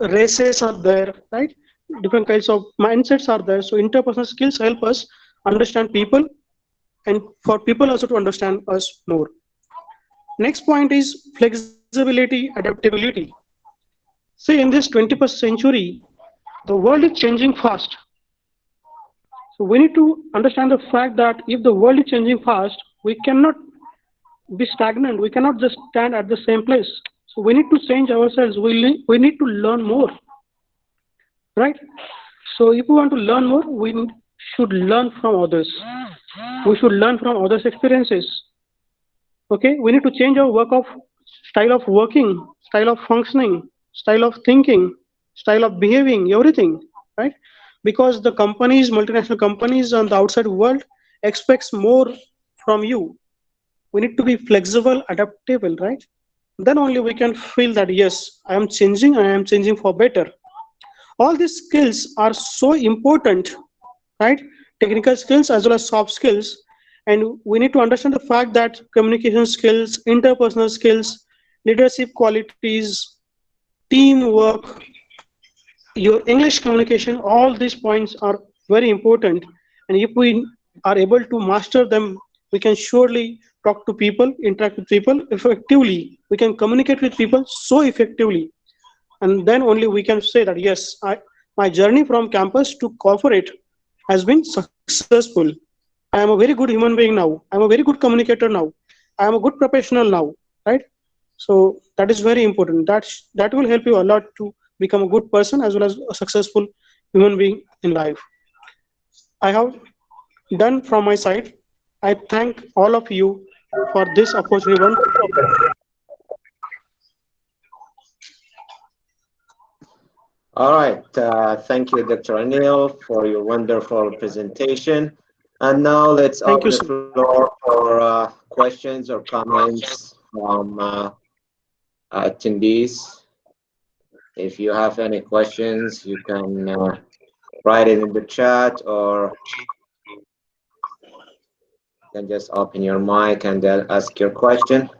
races are there, right? Different kinds of mindsets are there. So interpersonal skills help us understand people, and for people also to understand us more. Next point is flexibility, adaptability. See, in this 21st century, the world is changing fast. So we need to understand the fact that if the world is changing fast, we cannot be stagnant. We cannot just stand at the same place. So we need to change ourselves. We need to learn more, right? So if we want to learn more, we should learn from others. We should learn from others' experiences. Okay, we need to change our style of working, style of functioning, style of thinking, style of behaving, everything, right? Because the companies, multinational companies and the outside world expects more from you. We need to be flexible, adaptable, right? Then only we can feel that, yes, I am changing for better. All these skills are so important, right? Technical skills as well as soft skills. And we need to understand the fact that communication skills, interpersonal skills, leadership qualities, teamwork, your English communication, all these points are very important. And if we are able to master them, we can surely talk to people, interact with people effectively. We can communicate with people so effectively. And then only we can say that, yes, my journey from campus to corporate has been successful. I am a very good human being now. I'm a very good communicator now. I am a good professional now, right? So that is very important. That will help you a lot to become a good person as well as a successful human being in life. I have done from my side. I thank all of you for this opportunity. All right. Thank you, Dr. Anil, for your wonderful presentation. And now let's open the floor for questions or comments from attendees. If you have any questions, you can write it in the chat, or you can just open your mic and then ask your question.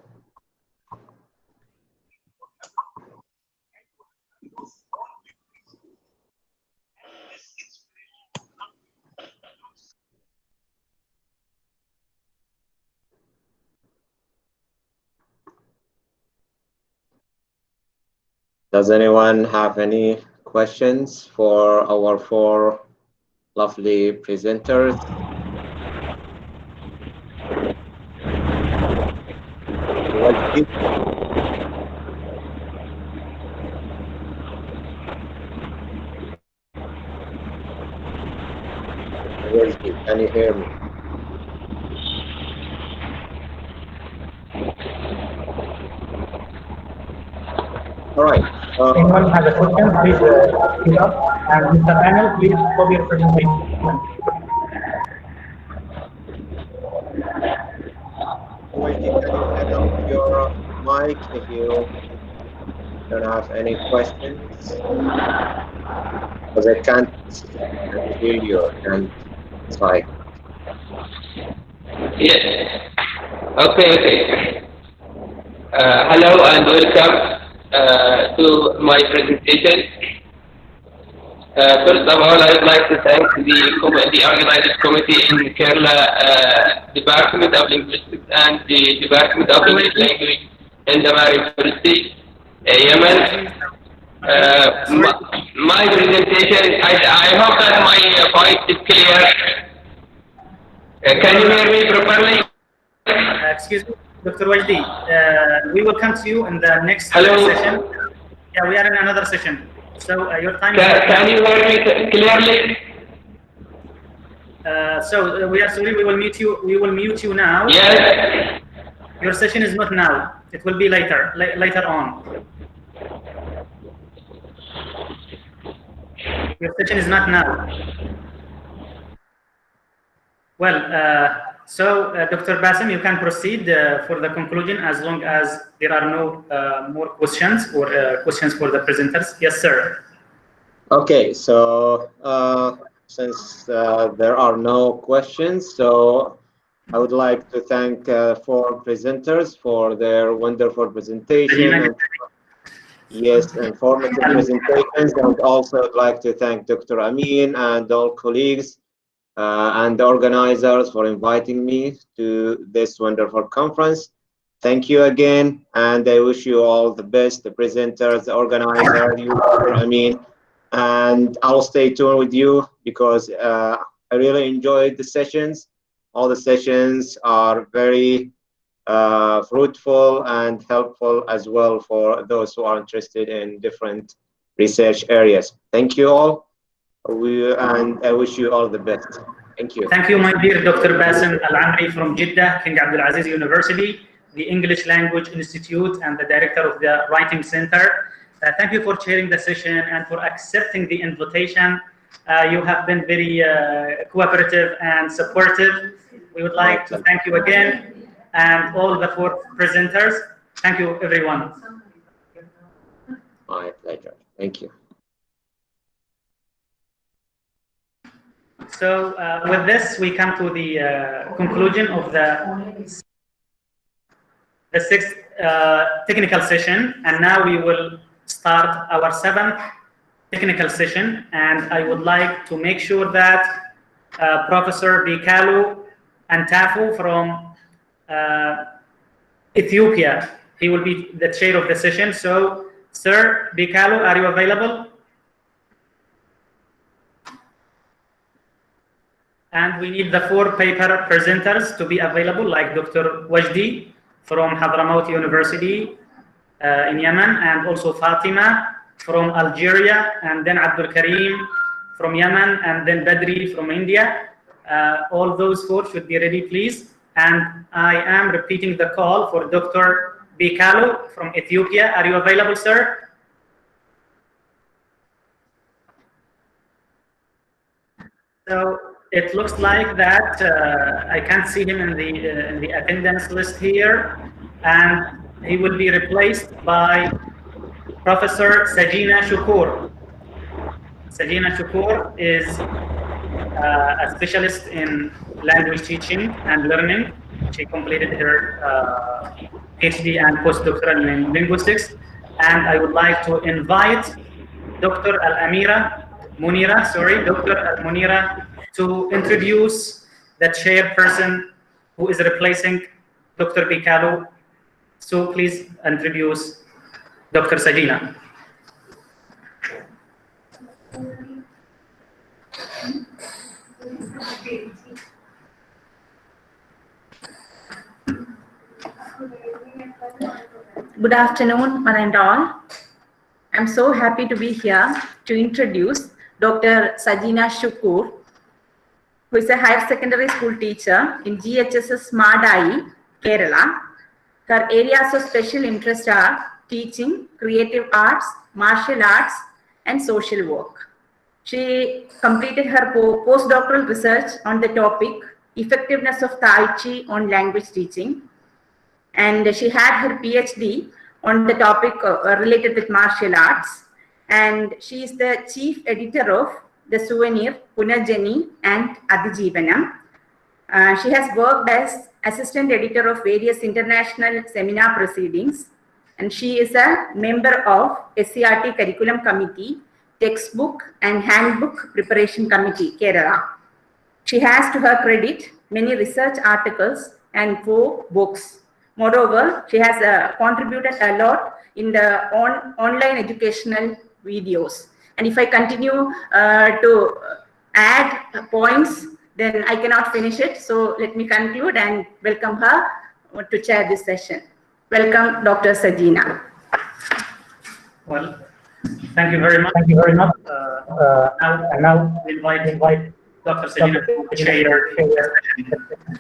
Does anyone have any questions for our four lovely presenters? Can you hear me? All right. Anyone has a question, please speak up. And Mr. Anil, please stop your presentation. Can you turn off your mic if you don't have any questions? Because I can't hear you. And it's like. Yes. Okay. Hello and welcome to my presentation. First of all, I would like to thank the organized committee in Kerala Department of Linguistics and the Department of English Language in Thamar University-Yemen. My presentation, I hope that my voice is clear. Can you hear me properly? Excuse me, Dr. Wajdi. We will come to you in the next session. Yeah, we are in another session. So your time. Can you hear me clearly? So we are sorry. We will mute you. We will mute you now. Yes. Your session is not now. It will be later. Later on. Your session is not now. Well, Dr. Bassem, you can proceed for the conclusion as long as there are no more questions or questions for the presenters. Yes, sir. Okay, so since there are no questions, so I would like to thank four presenters for their wonderful presentation. And, yes, informative presentations. And also I'd like to thank Dr. Amin and all colleagues and the organizers for inviting me to this wonderful conference. Thank you again, and I wish you all the best, the presenters, the organizer, you, Dr. Amin, and I'll stay tuned with you because I really enjoyed the sessions. All the sessions are very fruitful and helpful as well for those who are interested in different research areas. Thank you all. And I wish you all the best. Thank you. Thank you, my dear Dr. Bassem Al-Amri from Jeddah, King Abdulaziz University, the English Language Institute, and the director of the Writing Center. Thank you for chairing the session and for accepting the invitation. You have been very cooperative and supportive. We would like to thank you again and all the four presenters. Thank you, everyone. My pleasure. Thank you. So with this, we come to the conclusion of the sixth technical session, and now we will start our seventh technical session. And I would like to make sure that Professor Bikalu Antafu from Ethiopia, he will be the chair of the session. So, Sir Bikalu, are you available? And we need the 4 paper presenters to be available, like Dr. Wajdi from Hadramaut University in Yemen, and also Fatima from Algeria, and then Abdul Karim from Yemen, and then Badri from India. All those 4 should be ready, please. And I am repeating the call for Dr. Bikalu from Ethiopia. Are you available, sir? So it looks like that I can't see him in the attendance list here, and he will be replaced by Professor Sajina Shukur. Sajina Shukur is a specialist in language teaching and learning. She completed her PhD and postdoctoral in linguistics, and I would like to invite Dr. Munira, to introduce the chairperson who is replacing Dr. Bikalu. So please introduce Dr. Sajina. Good afternoon, one and all. I'm so happy to be here to introduce Dr. Sajina Shukur, who is a higher secondary school teacher in GHSS Madai, Kerala. Her areas of special interest are teaching, creative arts, martial arts, and social work. She completed her postdoctoral research on the topic effectiveness of Tai Chi on language teaching, and she had her PhD on the topic related with martial arts, and she is the chief editor of the Souvenir, Punarjani, and Adijeevanam. She has worked as assistant editor of various international seminar proceedings, and she is a member of SCRT Curriculum Committee, Textbook and Handbook Preparation Committee, Kerala. She has to her credit many research articles and 4 books. Moreover, she has contributed a lot in the online educational videos. And if I continue to add points, then I cannot finish it. So let me conclude and welcome her to chair this session. Welcome, Dr. Sajina. Well, thank you very much. Now we invite Dr. Sajina to chair the session.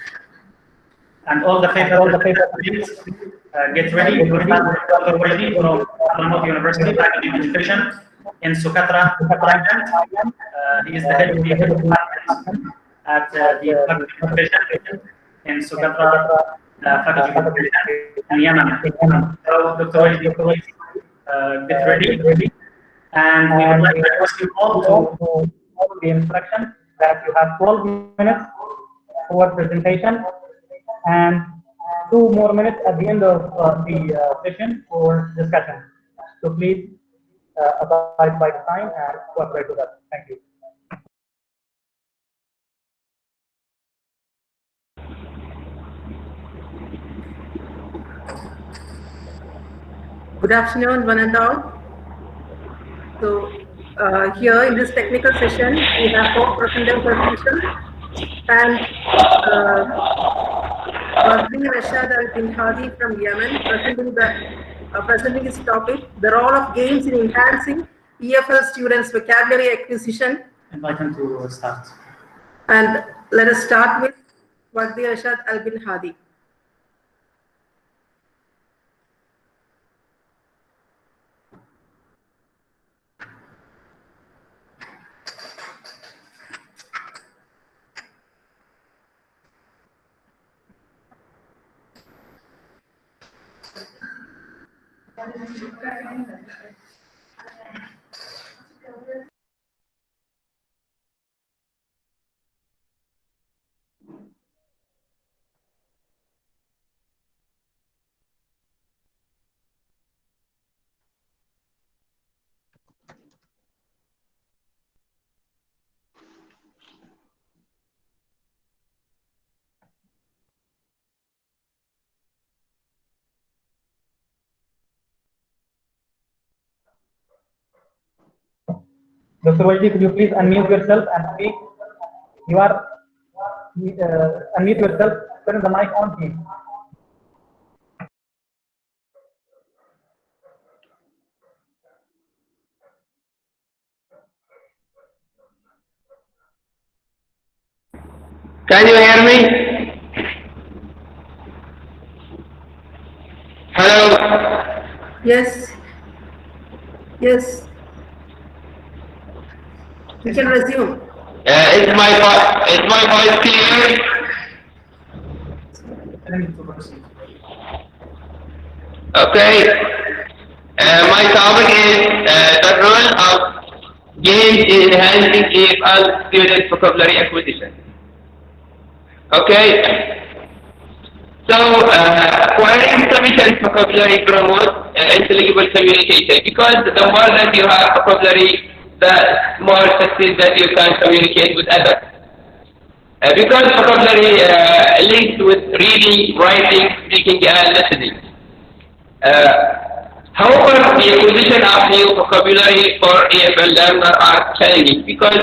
And all the papers, please get ready. We will have Dr. Wajdi from Hadramaut University, Faculty of Education in Socotra, Thailand. He is the head of the department at the Department of Education in Socotra, Faculty of Education in Yemen. So, Dr. Wajdi, get ready. And we would like to request you all to follow the instructions that you have 12 minutes for presentation and 2 more minutes at the end of the session for discussion. So please abide by the time and cooperate with us. Thank you. Good afternoon, one and all. So here in this technical session, we have 4 presenters for session, and Wazir Rashad Al-Bin-Hadi from Yemen presenting his topic, the role of games in enhancing EFL students' vocabulary acquisition. Invite him to start. And let us start with Wazir Rashad Al-Bin-Hadi. Dr. Wajdi, could you please unmute yourself and speak? You are unmute yourself, turn the mic on, please. Can you hear me? Hello? Yes. Yes. We can resume. Is my voice clear? Okay. My topic is the role of games in enhancing EFL student vocabulary acquisition. Okay. So, acquiring sufficient vocabulary promotes intelligible communication, because the more that you have vocabulary, the more success that you can communicate with others. Because vocabulary linked with reading, writing, speaking, and listening. However, the acquisition of new vocabulary for EFL learners are challenging, because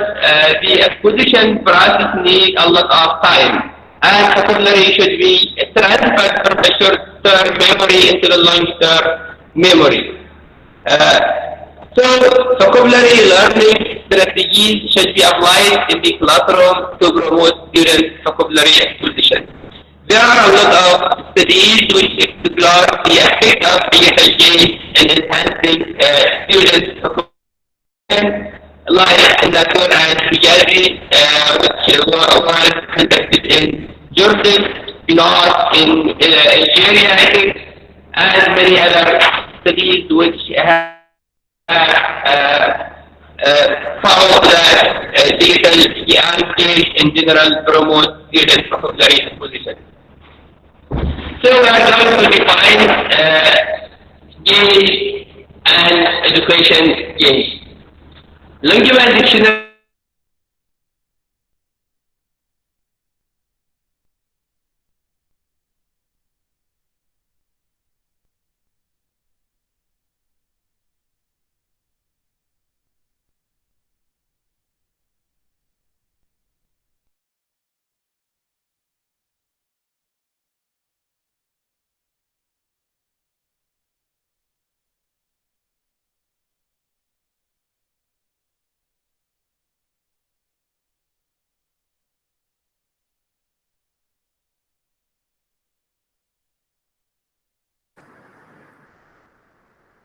the acquisition process needs a lot of time, and vocabulary should be transferred from the short-term memory into the long-term memory. So, vocabulary learning strategies should be applied in the classroom to promote student vocabulary acquisition. There are a lot of studies which explore the effect of EFL games in enhancing students' vocabulary, like Natur and Reality, which was conducted in Jordan, not in Algeria, I think, and many other studies which have found that digital games in general promote student vocabulary acquisition. So we are going to define games and education games. Lingual dictionary.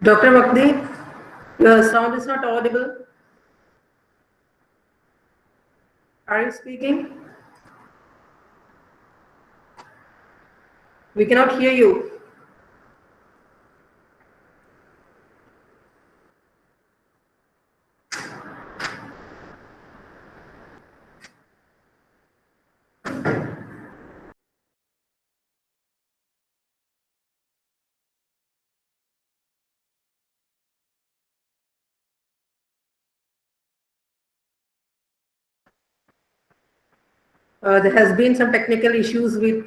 Dr. Makdi, your sound is not audible. Are you speaking? We cannot hear you. There has been some technical issues with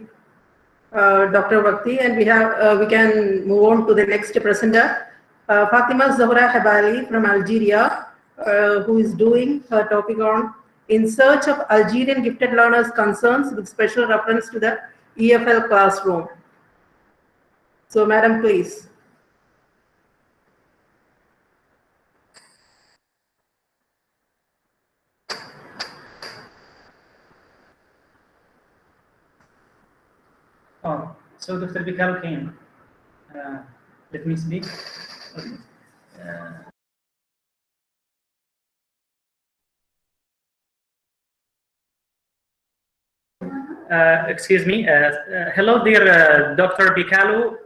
Dr. Vakti, and we can move on to the next presenter, Fatima Zahra Habali from Algeria, who is doing her topic on In Search of Algerian Gifted Learners Concerns, with special reference to the EFL classroom. So, madam, please. Oh, so Dr. Bikal came. Let me speak. Okay. Excuse me. Hello, dear Dr. Bikalu.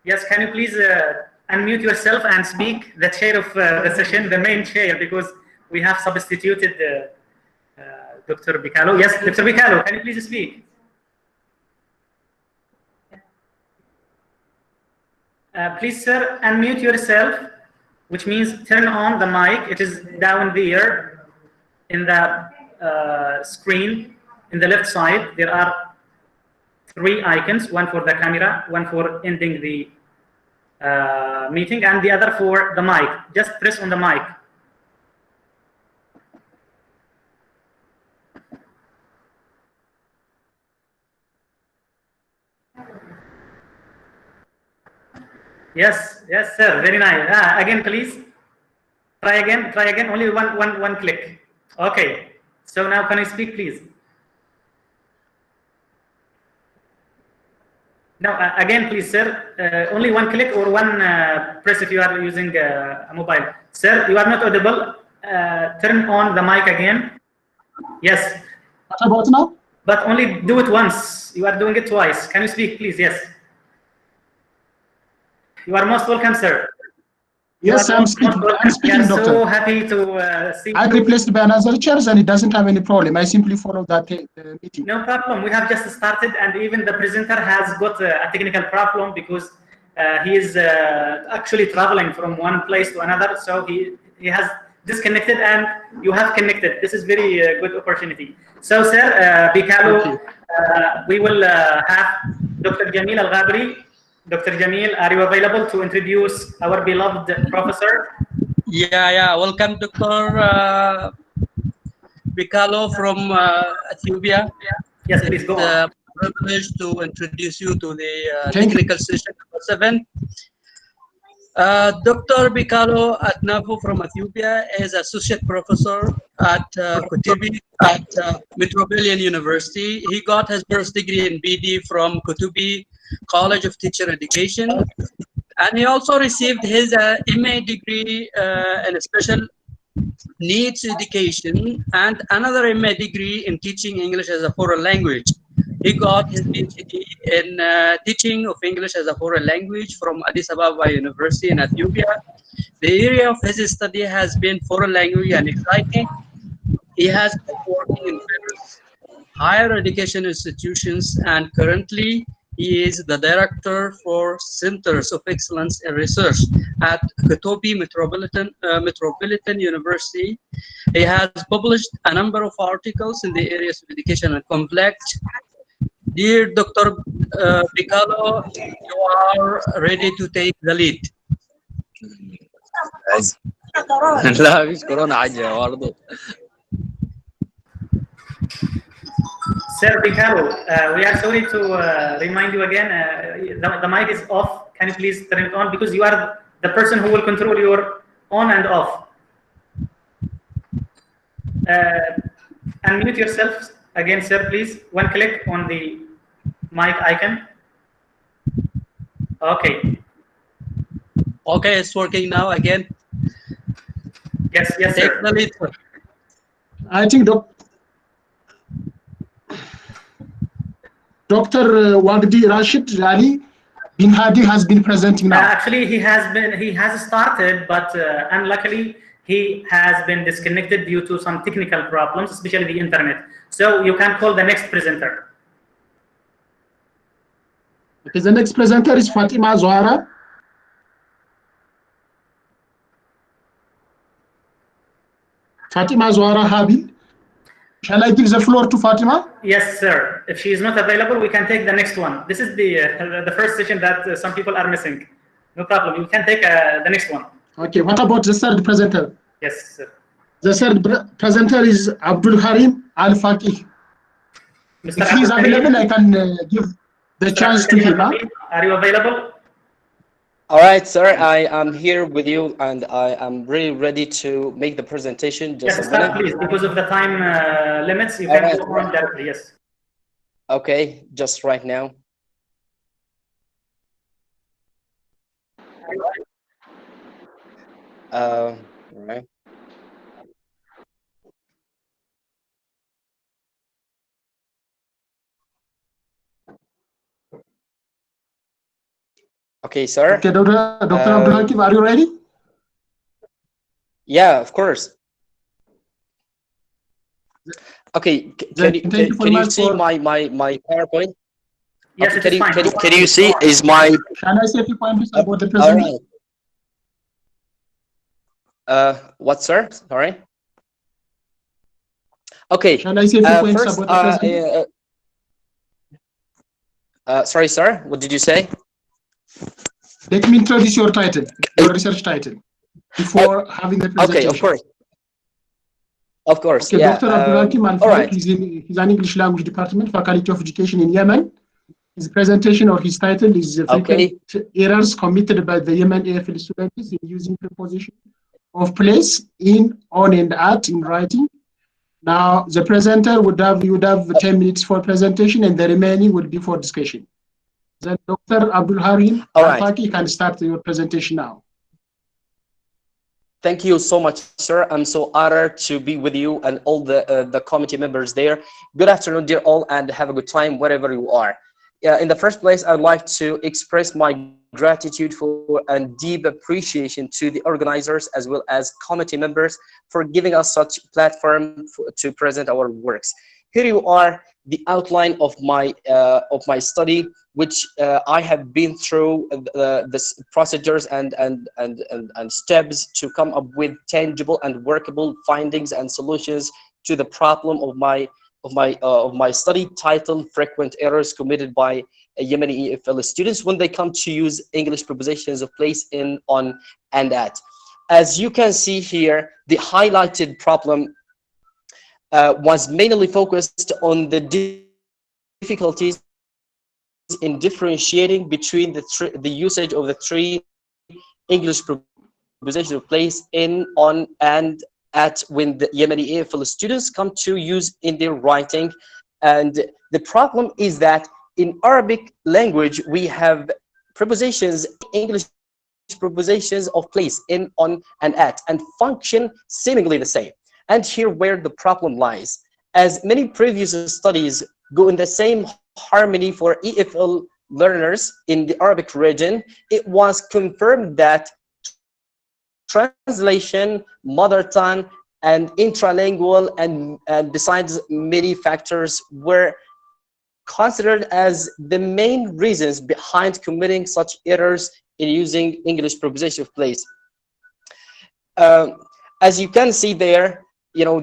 Yes, can you please unmute yourself and speak, the chair of the session, the main chair, because we have substituted Dr. Bikalu. Yes, Dr. Bikalu, can you please speak? Please, sir, unmute yourself, which means turn on the mic. It is down there in the screen. In the left side, there are 3 icons, one for the camera, one for ending the meeting, and the other for the mic. Just press on the mic. Yes, yes, sir. Very nice. Again, please. Try again. Try again. Only one click. Okay. So now can you speak, please? Now, again, please, sir. Only one click or one press if you are using a mobile. Sir, you are not audible. Turn on the mic again. Yes. What about now? But only do it once. You are doing it twice. Can you speak, please? Yes. You are most welcome, sir. Yes, I'm speaking. I'm speaking, we are doctor. so happy to see I'm you. replaced by another chair, and it doesn't have any problem. I simply follow that meeting. No problem. We have just started, and even the presenter has got a technical problem because he is actually traveling from one place to another. So he has disconnected, and you have connected. This is very good opportunity. So, sir, Bikalo, we will have Dr. Jamil Al-Ghabri. Dr. Jamil, are you available to introduce our beloved professor? Yeah. Welcome, Dr. Bikalo from Ethiopia. Yes, please go on. It's a privilege to introduce you to the technical session number 7. Dr. Bikalo Atnafo from Ethiopia is associate professor at Kutubi at Metropolitan University. He got his first degree in BD from Kutubi College of Teacher Education, and he also received his MA degree in special needs education and another MA degree in teaching English as a foreign language. He got his PhD in teaching of English as a foreign language from Addis Ababa University in Ethiopia. The area of his study has been foreign language and exciting. He has been working in various higher education institutions, and currently he is the director for Centers of Excellence in Research at Kotobi Metropolitan University. He has published a number of articles in the areas of education and conflict. Dear Dr. Bikalo, you are ready to take the lead. لا مش كورونا عجة برضه. Sir Bikalo, we are sorry to remind you again, the mic is off. Can you please turn it on? Because you are the person who will control your on and off. Unmute yourself again, sir, please. One click on the mic icon. Okay. Okay, it's working now again. Yes, Take sir. the lead. I think Dr. Wagdi Rashid Ali bin Hadi has been presenting now. Actually, he has started, but unluckily he has been disconnected due to some technical problems, especially the internet. So you can call the next presenter. Okay, the next presenter is Fatima Zohara. Fatima Zohara Habil. Shall I give the floor to Fatima? Yes, sir. If she is not available, we can take the next one. This is the first session that some people are missing. No problem. You can take the next one. Okay, what about the third presenter? Yes, sir. The third presenter is Abdul Harim Al-Faqih. If he is available, I can give the chance to him. Are you available? All right, sir. I am here with you, and I am really ready to make the presentation. Just Yes, a sir, minute. please. Because of the time limits, you All can right. go on directly. Yes. Okay, just right now. All right. Okay, sir. Okay, Dr. Abdul Hakim, are you ready? Yeah, of course. Okay, can you see my PowerPoint? Yes, Okay, it is fine. can you see is my Can I say a few points about the all presentation? right. What, sir? Sorry. Okay. Shall I say a few points First, about the presentation? sorry, sir. What did you say? Let me introduce your title, your research title, before having the presentation. Okay, of course. Of course, Okay, yeah. Dr. Abdul Hakim all Al-Faqih, right. he's an English language department, Faculty of Education in Yemen. His presentation or his title is Okay. Frequent Errors Committed by the Yemen EFL Students in Using Preposition of Place in, on, and at in writing. Now, the presenter you would have 10 minutes for presentation, and the remaining would be for discussion. Then Dr. Abdul Harim Al-Faqi can start your presentation now. Thank you so much, sir. I'm so honored to be with you and all the committee members there. Good afternoon, dear all, and have a good time wherever you are. In the first place, I'd like to express my gratitude for and deep appreciation to the organizers as well as committee members for giving us such platform to present our works. Here you are, the outline of my study, which I have been through the procedures and steps to come up with tangible and workable findings and solutions to the problem of my study titled Frequent Errors Committed by Yemeni EFL Students when they come to use English prepositions of place, in, on, and at. As you can see here, the highlighted problem was mainly focused on the difficulties in differentiating between the usage of the three English prepositions of place, in, on, and at when the Yemeni EFL students come to use in their writing. And the problem is that in Arabic language we have prepositions, English prepositions of place, in, on, and at, and function seemingly the same. And here where the problem lies. As many previous studies go in the same harmony for EFL learners in the Arabic region, it was confirmed that translation, mother tongue, and intralingual, and besides many factors, were considered as the main reasons behind committing such errors in using English preposition of place. As you can see there, you know,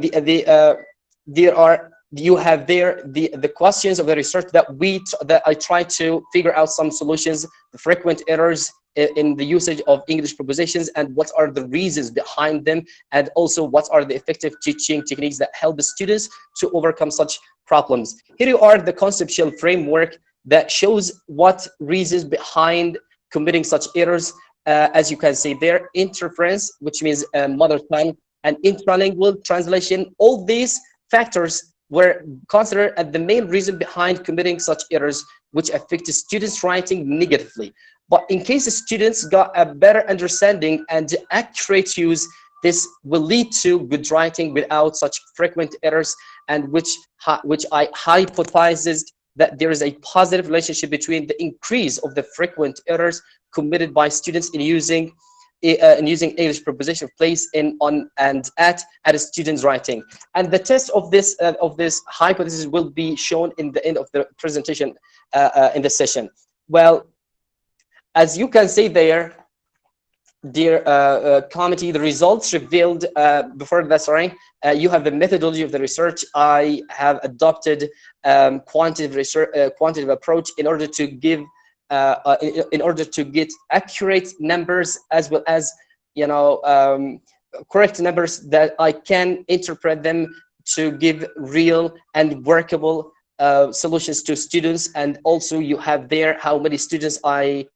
you have there the questions of the research that I try to figure out some solutions, the frequent errors in the usage of English prepositions, and what are the reasons behind them, and also what are the effective teaching techniques that help the students to overcome such problems. Here you are, the conceptual framework that shows what reasons behind committing such errors. As you can see there, interference, which means mother tongue, and intralingual translation, all these factors were considered as the main reason behind committing such errors, which affected students' writing negatively. But in case the students got a better understanding and accurate use, this will lead to good writing without such frequent errors, and which I hypothesized that there is a positive relationship between the increase of the frequent errors committed by students in using English preposition of place, in, on, and at a student's writing. And the test of this hypothesis will be shown in the end of the presentation in the session. Well, as you can see there, dear committee, the results revealed before that, sorry, you have the methodology of the research. I have adopted quantitative approach in order to give in order to get accurate numbers, as well as, you know, correct numbers that I can interpret them to give real and workable solutions to students. And also you have there how many students and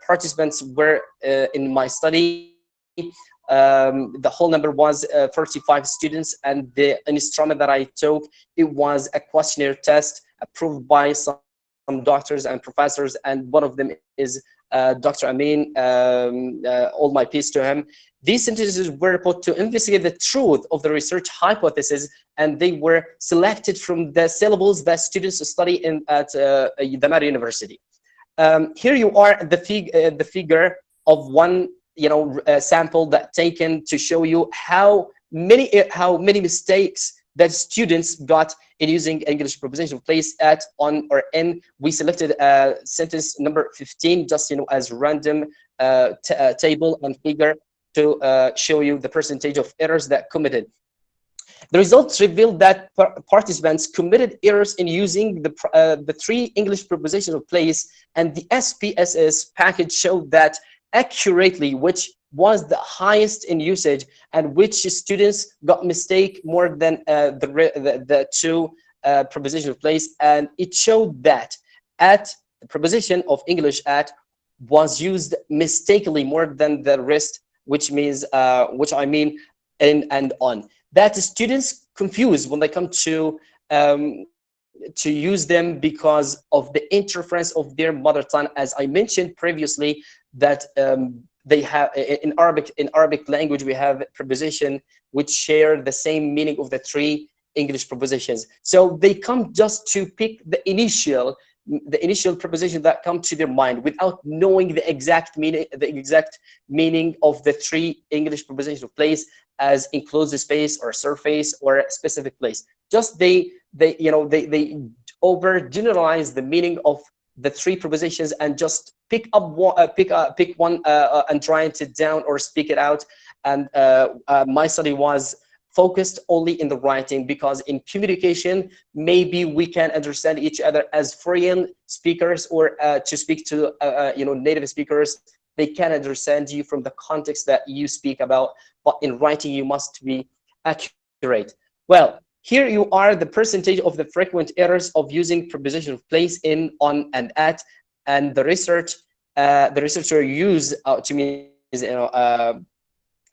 participants were in my study. The whole number was 35 students, and the instrument that I took, it was a questionnaire test approved by some doctors and professors, and one of them is Dr. Amin. All my peace to him. These sentences were put to investigate the truth of the research hypothesis, and they were selected from the syllables that students study at Thamar University. Here you are, the figure of one, you know, sample that taken to show you how many mistakes that students got in using English preposition of place, at, on, or in. We selected sentence number 15 just, you know, as random table and figure to show you the percentage of errors that committed. The results revealed that participants committed errors in using the three English prepositions of place, and the SPSS package showed that accurately, which was the highest in usage, and which students got mistake more than the two preposition of place, and it showed that at the preposition of English at was used mistakenly more than the rest, which means which I mean in and on. That students confused when they come to use them because of the interference of their mother tongue. As I mentioned previously, that they have in Arabic language we have preposition which share the same meaning of the three English prepositions. So they come just to pick the initial preposition that come to their mind without knowing the exact meaning of the three English prepositions of place, as enclosed space or surface or a specific place. Just they overgeneralize the meaning of the three prepositions and just pick one and write it down or speak it out. And my study was focused only in the writing, because in communication maybe we can understand each other as foreign speakers, or to speak to native speakers. They can understand you from the context that you speak about, but in writing you must be accurate. Well, here you are the percentage of the frequent errors of using preposition of place in, on, and at, and the researcher used to me is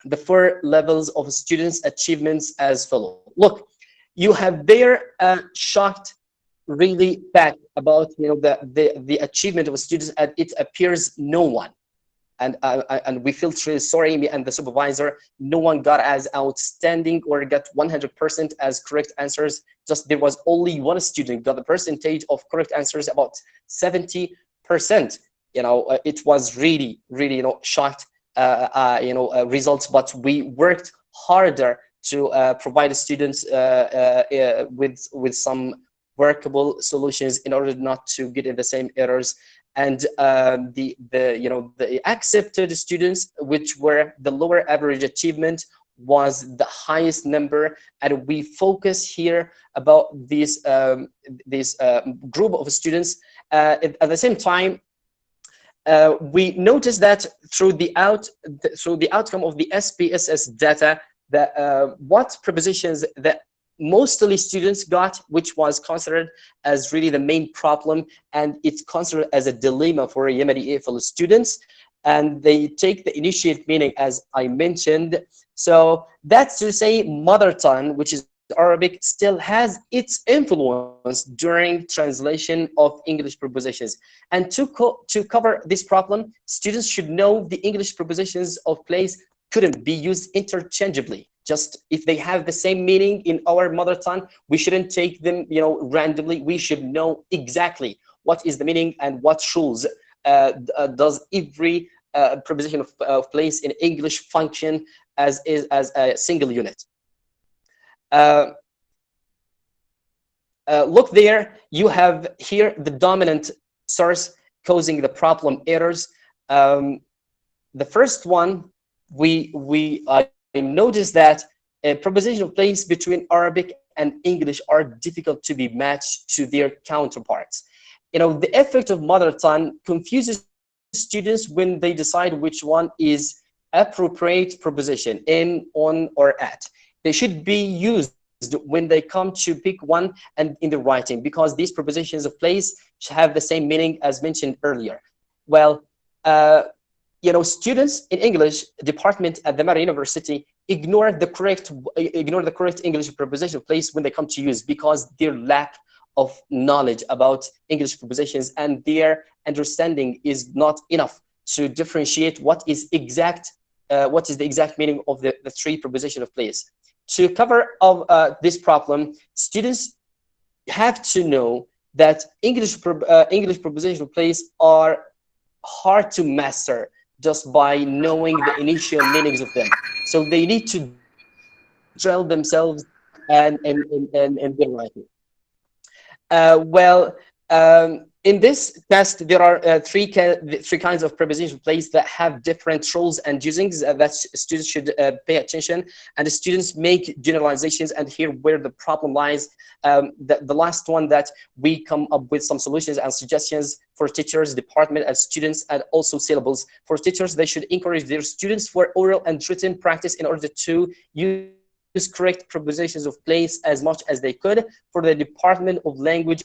the 4 levels of students' achievements as follow. Look, you have there shocked really fact about the achievement of students, and it appears no one, and we feel truly sorry, me and the supervisor, no one got as outstanding or got 100% as correct answers. Just there was only one student got the percentage of correct answers about 70%. It was really shocked results, but we worked harder to provide students with some workable solutions in order not to get in the same errors. And the accepted students, which were the lower average achievement, was the highest number. And we focus here about this group of students. At the same time, we noticed that through the outcome of the SPSS data, that what prepositions that mostly students got, which was considered as really the main problem, and it's considered as a dilemma for Yemeni EFL students, and they take the initiate meaning, as I mentioned. So that's to say, mother tongue, which is Arabic, still has its influence during translation of English prepositions. And to cover this problem, students should know the English prepositions of place couldn't be used interchangeably. Just if they have the same meaning in our mother tongue, we shouldn't take them randomly. We should know exactly what is the meaning and what rules does every preposition of place in English function as a single unit. Look there, you have here the dominant source causing the problem errors. The first one, I noticed that a preposition of place between Arabic and English are difficult to be matched to their counterparts. The effect of mother tongue confuses students when they decide which one is appropriate preposition, in, on, or at. They should be used when they come to pick one and in the writing, because these prepositions of place have the same meaning as mentioned earlier. Well, students in English department at Thamar University ignore the correct English preposition of place when they come to use, because their lack of knowledge about English prepositions and their understanding is not enough to differentiate what is the exact meaning of the 3 preposition of place. To cover this problem, students have to know that English preposition of place are hard to master just by knowing the initial meanings of them. So they need to drill themselves and their writing. In this test, there are three kinds of preposition of place that have different rules and usings that students should pay attention, and the students make generalizations, and here where the problem lies. The last one that we come up with some solutions and suggestions for teachers, department, and students, and also syllables. For teachers, they should encourage their students for oral and written practice in order to use correct prepositions of place as much as they could. For the Department of Language,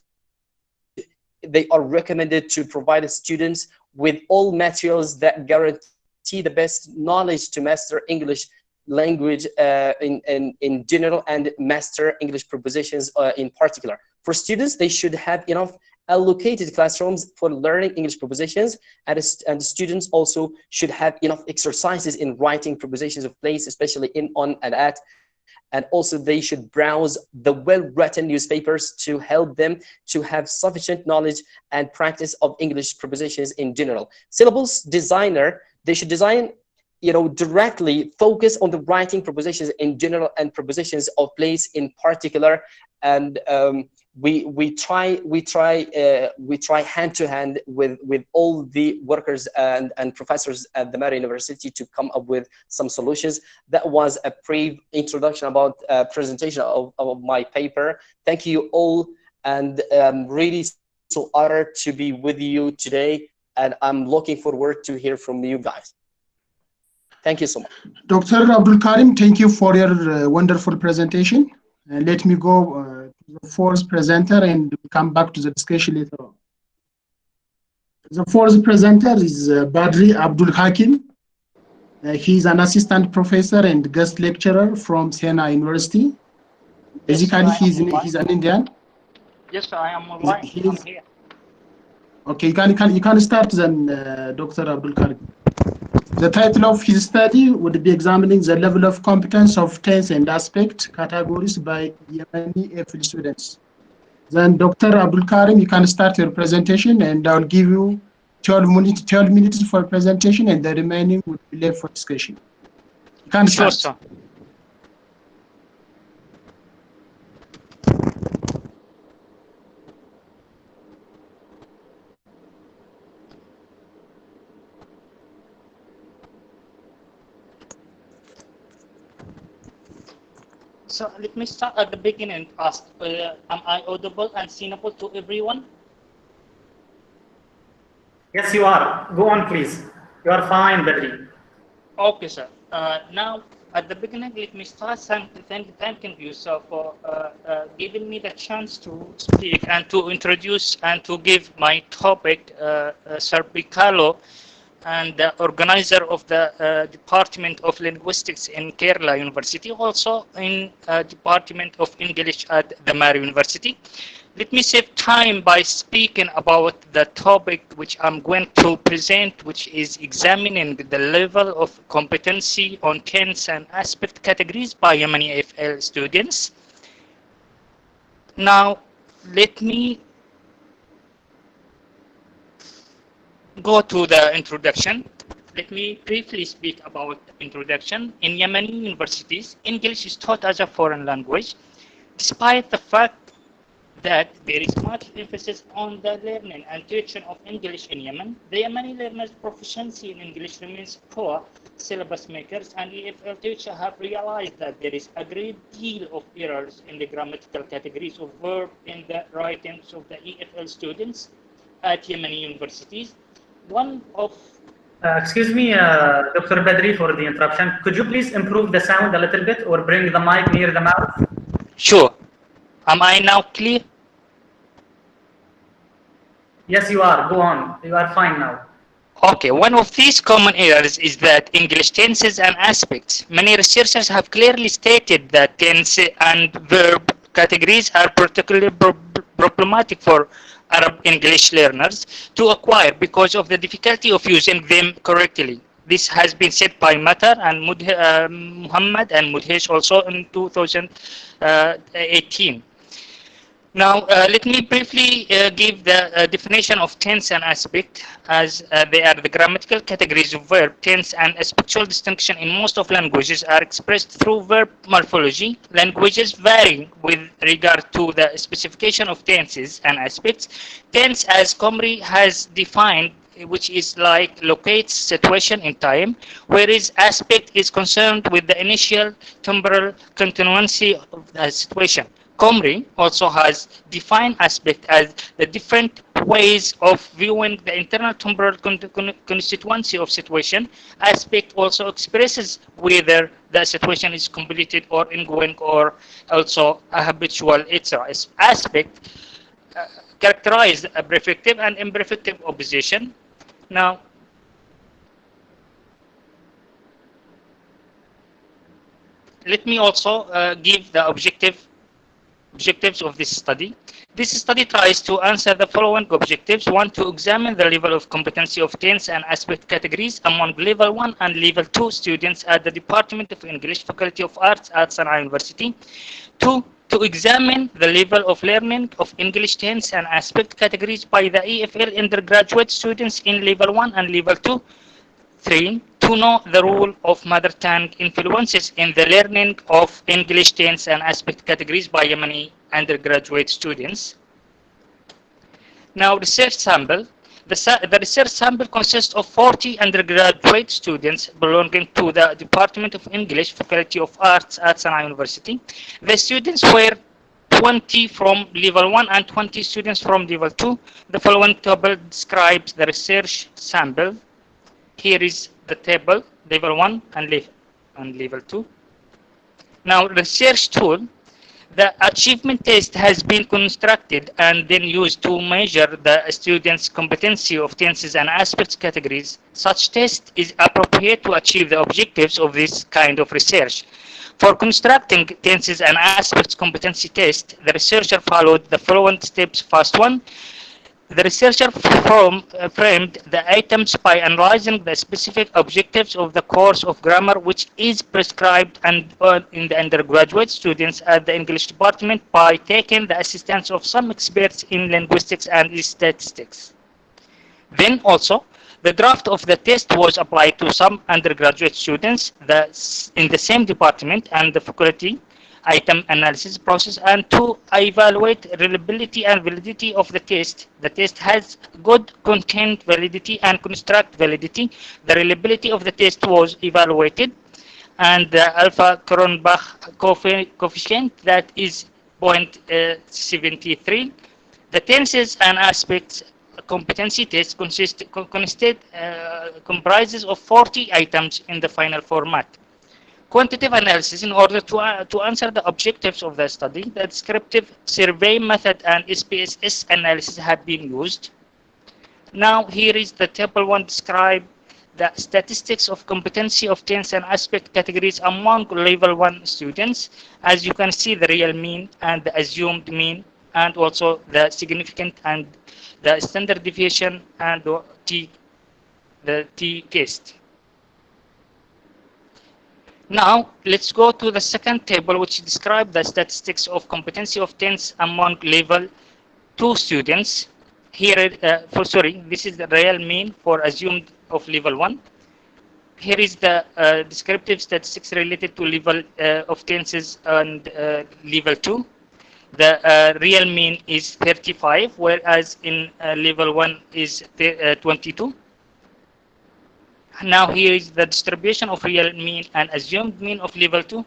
they are recommended to provide students with all materials that guarantee the best knowledge to master English language in general and master English prepositions in particular. For students, they should have enough allocated classrooms for learning English prepositions, and students also should have enough exercises in writing prepositions of place, especially in, on, and at. And also they should browse the well-written newspapers to help them to have sufficient knowledge and practice of English prepositions in general. Syllabus designer, they should design, directly focus on the writing prepositions in general and prepositions of place in particular. And we try hand to hand with all the workers and professors at the Thamar University to come up with some solutions. That was a brief introduction about presentation of my paper. Thank you all, and I'm really so honored to be with you today, and I'm looking forward to hear from you guys. Thank you so much. Dr. Abdul Karim, thank you for your wonderful presentation. Let me go to the fourth presenter and come back to the discussion later on. The fourth presenter is Badri Abdul Hakim. He's an assistant professor and guest lecturer from Sena University. Basically, he's an Indian. Yes, sir, I am online. I'm here. Okay, you can start then, Dr. Abdul Karim. The title of his study would be examining the level of competence of tense and aspect categories by Yemeni EFL students. Then Dr. Abdul Karim, you can start your presentation, and I'll give you 12 minutes for presentation, and the remaining will be left for discussion. You can start. Sure, sir. So let me start at the beginning and ask, am I audible and seeable to everyone? Yes, you are. Go on, please. You are fine, Badri. Okay, sir. Now, at the beginning, let me start thanking you, sir, for giving me the chance to speak and to introduce and to give my topic, Sir Bicalo, and the organizer of the Department of Linguistics in Kerala University, also in Department of English at the Thamar University. Let me save time by speaking about the topic which I'm going to present, which is examining the level of competency on tense and aspect categories by Yemeni EFL students. Now, let me go to the introduction. Let me briefly speak about the introduction. In Yemeni universities, English is taught as a foreign language, despite the fact that there is much emphasis on the learning and teaching of English in Yemen. The Yemeni learners' proficiency in English remains poor. Syllabus makers and EFL teachers have realized that there is a great deal of errors in the grammatical categories of verb in the writings of the EFL students at Yemeni universities. One of Excuse me, Dr. Badri, for the interruption. Could you please improve the sound a little bit or bring the mic near the mouth? Sure. Am I now clear? Yes, you are. Go on. You are fine now. Okay, one of these common errors is that English tenses and aspects. Many researchers have clearly stated that tense and verb categories are particularly problematic for Arab English learners to acquire because of the difficulty of using them correctly. This has been said by Matar and Muhammad and Mudhesh also in 2018. Now, let me briefly give the definition of tense and aspect, as they are the grammatical categories of verb. Tense and aspectual distinction in most of languages are expressed through verb morphology. Languages vary with regard to the specification of tenses and aspects. Tense, as Comrie has defined, which is like locates situation in time, whereas aspect is concerned with the initial temporal continuancy of the situation. Comrie also has defined aspect as the different ways of viewing the internal temporal constituency of situation. Aspect also expresses whether the situation is completed or ongoing or also a habitual, etc. Aspect characterize a prefective and imperfective opposition. Now, let me also give the objectives of this study. This study tries to answer the following objectives. One, to examine the level of competency of tense and aspect categories among level 1 and level 2 students at the Department of English, Faculty of Arts at Thamar University. Two, to examine the level of learning of English tense and aspect categories by the EFL undergraduate students in level 1 and level 2. 3. To know the role of mother tongue influences in the learning of English tense and aspect categories by Yemeni undergraduate students. Now, research sample. The research sample consists of 40 undergraduate students belonging to the Department of English, Faculty of Arts at Thamar University. The students were 20 from level 1 and 20 students from level 2. The following table describes the research sample. Here is the table, level 1 and level 2. Now, research tool. The achievement test has been constructed and then used to measure the students' competency of tenses and aspects categories. Such test is appropriate to achieve the objectives of this kind of research. For constructing tenses and aspects competency test, the researcher followed the following steps. First one, the researcher framed the items by analyzing the specific objectives of the course of grammar which is prescribed in the undergraduate students at the English department by taking the assistance of some experts in linguistics and statistics. Then also, the draft of the test was applied to some undergraduate students in the same department and the faculty item analysis process, and to evaluate reliability and validity of the test. The test has good content validity and construct validity. The reliability of the test was evaluated, and the alpha Cronbach coefficient, that is 0.73. The tenses and aspects competency test comprises of 40 items in the final format. Quantitative analysis. In order to answer the objectives of the study, the descriptive survey method and SPSS analysis have been used. Now, here is the table 1 describe the statistics of competency of tense and aspect categories among level 1 students. As you can see, the real mean and the assumed mean, and also the significant and the standard deviation and the T test. Now, let's go to the second table, which describes the statistics of competency of tense among level 2 students. Here, this is the real mean for assumed of level 1. Here is the descriptive statistics related to level of tenses and level 2. The real mean is 35, whereas in level 1 is 22. Now, here is the distribution of real mean and assumed mean of level 2.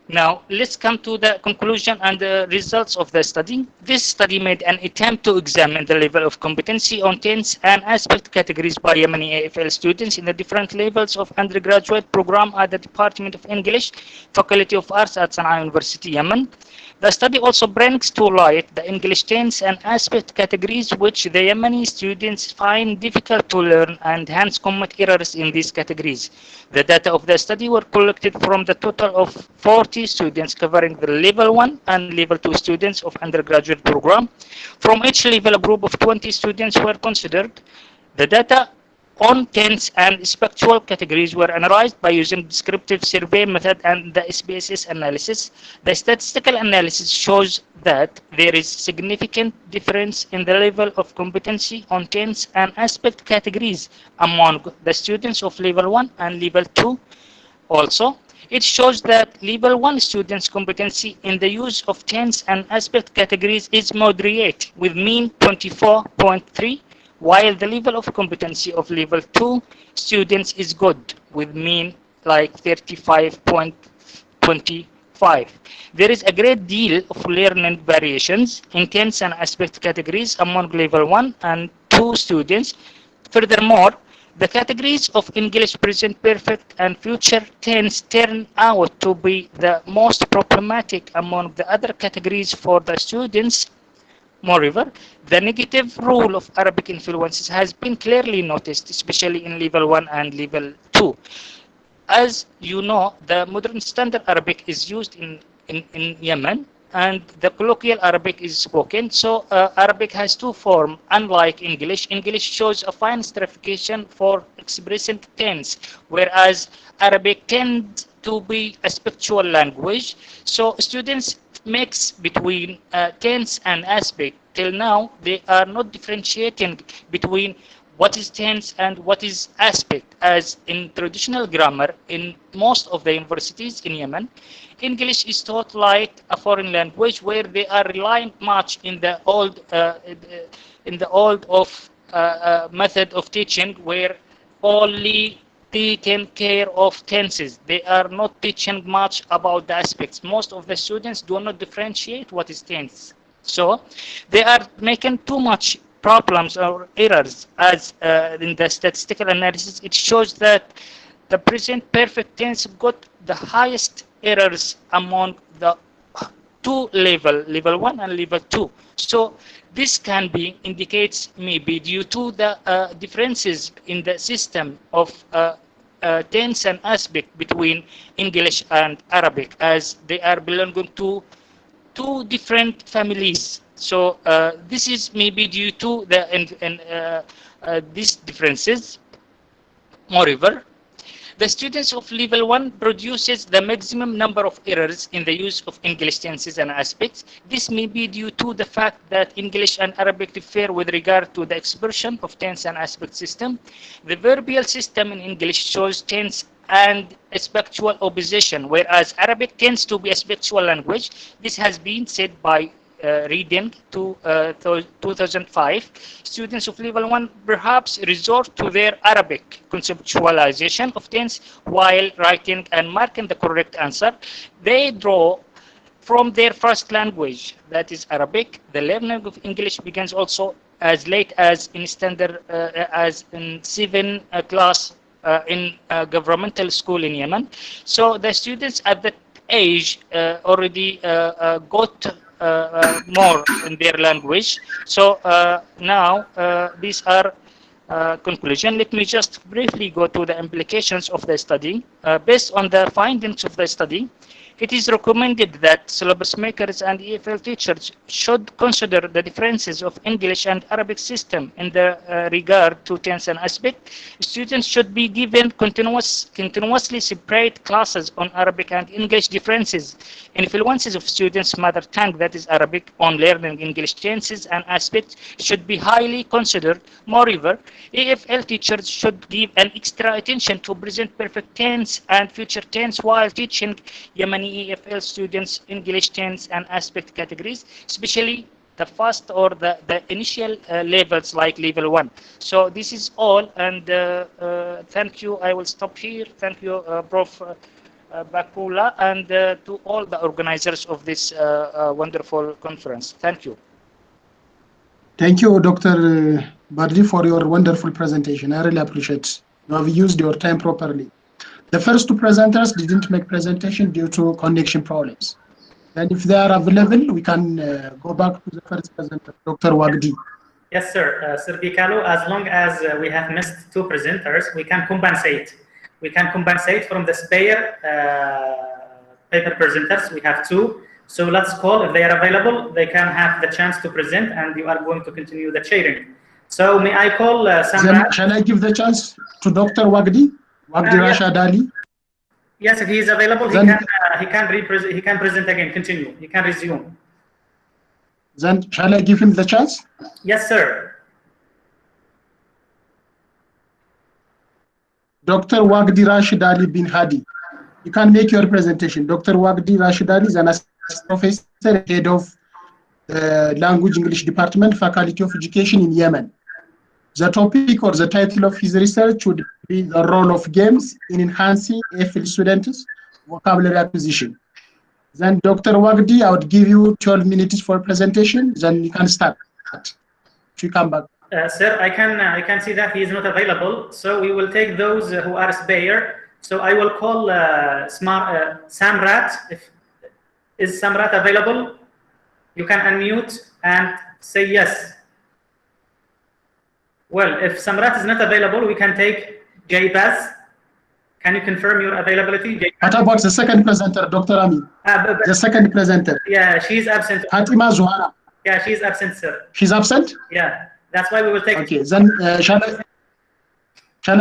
Now, let's come to the conclusion and the results of the study. This study made an attempt to examine the level of competency on tense and aspect categories by Yemeni EFL students in the different levels of undergraduate program at the Department of English, Faculty of Arts at Thamar University-Yemen. The study also brings to light the English tense and aspect categories which the Yemeni students find difficult to learn and hence commit errors in these categories. The data of the study were collected from the total of 40 students covering the level 1 and level 2 students of undergraduate program. From each level, a group of 20 students were considered. The data on tense and spectral categories were analyzed by using descriptive survey method and the SPSS analysis. The statistical analysis shows that there is significant difference in the level of competency on tense and aspect categories among the students of level 1 and level 2. Also, it shows that level 1 students' competency in the use of tense and aspect categories is moderate, with mean 24.3, while the level of competency of level 2 students is good, with mean like 35.25. There is a great deal of learning variations in tense and aspect categories among level 1 and 2 students. Furthermore, the categories of English present perfect and future tense turn out to be the most problematic among the other categories for the students. Moreover, the negative role of Arabic influences has been clearly noticed, especially in level 1 and level 2. As you know, the modern standard Arabic is used in Yemen, and the colloquial Arabic is spoken. So Arabic has two forms, unlike English. English shows a fine stratification for expressing tense, whereas Arabic tends to be a spiritual language. So students mix between tense and aspect. Till now, they are not differentiating between what is tense and what is aspect, as in traditional grammar in most of the universities in Yemen. English is taught like a foreign language, where they are relying much in the old method of teaching, where only taking care of tenses. They are not teaching much about the aspects. Most of the students do not differentiate what is tense. So they are making too much problems or errors, as in the statistical analysis it shows that the present perfect tense got the highest errors among the two level 1 and level 2. So this can be indicates maybe due to the differences in the system of tense and aspect between English and Arabic, as they are belonging to two different families. So this is maybe due to these differences. Moreover, the students of level 1 produces the maximum number of errors in the use of English tenses and aspects. This may be due to the fact that English and Arabic differ with regard to the expression of tense and aspect system. The verbal system in English shows tense and aspectual opposition, whereas Arabic tends to be a spectual language. This has been said by reading to 2005. Students of level 1 perhaps resort to their Arabic conceptualization of tense while writing and marking the correct answer. They draw from their first language, that is Arabic. The learning of English begins also as late as in standard, as in 7th class in a governmental school in Yemen. So the students at that age already got more in their language. So now these are conclusion. Let me just briefly go to the implications of the study. Based on the findings of the study, it is recommended that syllabus makers and EFL teachers should consider the differences of English and Arabic system in the regard to tense and aspect. Students should be given continuously separate classes on Arabic and English differences. Influences of students' mother tongue, that is Arabic, on learning English tenses and aspects should be highly considered. Moreover, EFL teachers should give an extra attention to present perfect tense and future tense while teaching Yemeni EFL students English tense and aspect categories, especially the first or the initial levels like level 1. So this is all, and thank you. I will stop here. Thank you, Prof. Bakula, and to all the organizers of this wonderful conference. Thank you. Thank you, Dr. Badri, for your wonderful presentation. I really appreciate it. You have used your time properly. The first two presenters didn't make presentation due to connection problems. And if they are available, we can go back to the first presenter, Dr. Wagdi. Yes, sir. Sir Bikalo, as long as we have missed two presenters, we can compensate. We can compensate from the spare paper presenters. We have two. So let's call, if they are available, they can have the chance to present, and you are going to continue the sharing. So may I call Samra? Shall I give the chance to Dr. Wagdi? Wagdi Rashad Ali? Yes, if he is available, Then, he can present again. Continue. He can resume. Then shall I give him the chance? Yes, sir. Dr. Wagdi Rashid Ali bin Hadi, you can make your presentation. Dr. Wagdi Rashid Ali is an assistant professor, head of Language English Department, Faculty of Education in Yemen. The topic or the title of his research would be the role of games in enhancing EFL students' vocabulary acquisition. Then Dr. Wagdi, I would give you 12 minutes for presentation, then you can start. If you come back. Sir, I can see that he is not available, so we will take those who are spare. So I will call Samrat. Is Samrat available? You can unmute and say yes. Well, if Samrat is not available, we can take Jaybaz. Can you confirm your availability? What about the second presenter, Dr. Amin? The second presenter. Yeah, she's absent. Fatima Zuhara. Yeah, she's absent, sir. She's absent? Yeah, that's why we will take. Okay, then shall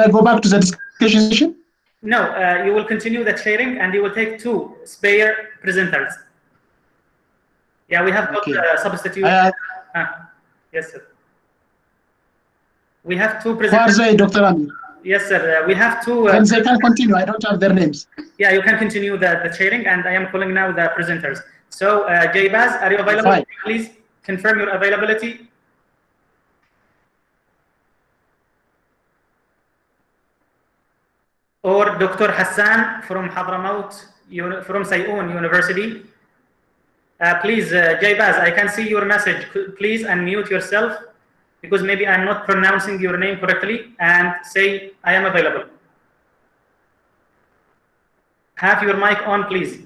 I go back to the discussion session? No, you will continue the sharing and you will take 2 spare presenters. Yeah, we have got substitute. Yes, sir. We have 2 presenters. Farzai, Dr. Amin. Yes, sir. We have 2. Then they can continue. I don't have their names. Yeah, you can continue the sharing, and I am calling now the presenters. So, Jaybaz, are you available? Fine. Please confirm your availability. Or Dr. Hassan from Hadramaut, from Sayoun University. Please, Jaybaz, I can see your message. Please unmute yourself, because maybe I'm not pronouncing your name correctly, and say, I am available. Have your mic on, please.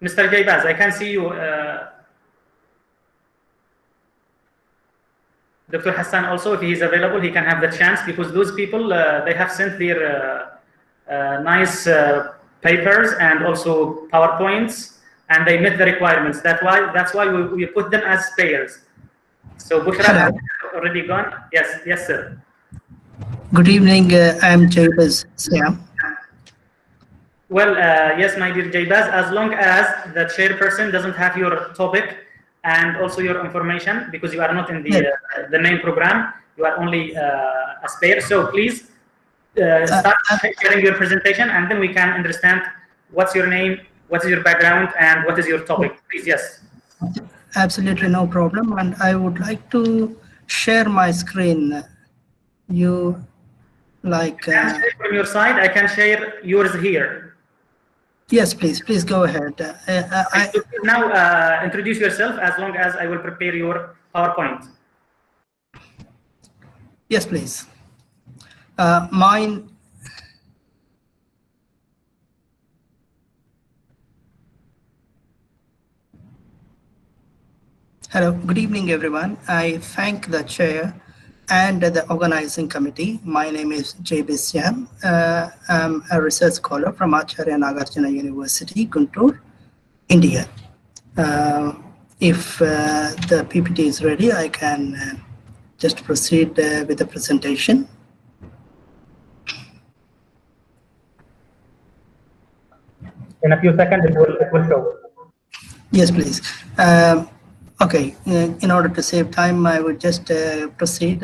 Mr. Jaybaz, I can see you. Dr. Hassan also, if he is available, he can have the chance, because those people, they have sent their nice papers and also PowerPoints, and they met the requirements. That's why we put them as spares. So Bushra already gone? Yes, sir. Good evening, I'm Jaybaz Siam. Well, yes, my dear Jaybaz, as long as the chairperson doesn't have your topic and also your information, because you are not in the main program, you are only a spare. So please start sharing your presentation, and then we can understand what's your name, what is your background, and what is your topic. Please, yes. Absolutely no problem, and I would like to share my screen. You like from your side? I can share yours here. Yes, please go ahead. Now introduce yourself, as long as I will prepare your PowerPoint. Yes, please. Mine. Hello, good evening, everyone. I thank the chair and the organizing committee. My name is Jaybaz Siam. I'm a research scholar from Acharya Nagarjuna University, Guntur, India. If the PPT is ready, I can just proceed with the presentation. In a few seconds, it will show. Yes, please. Okay, in order to save time, I would just proceed.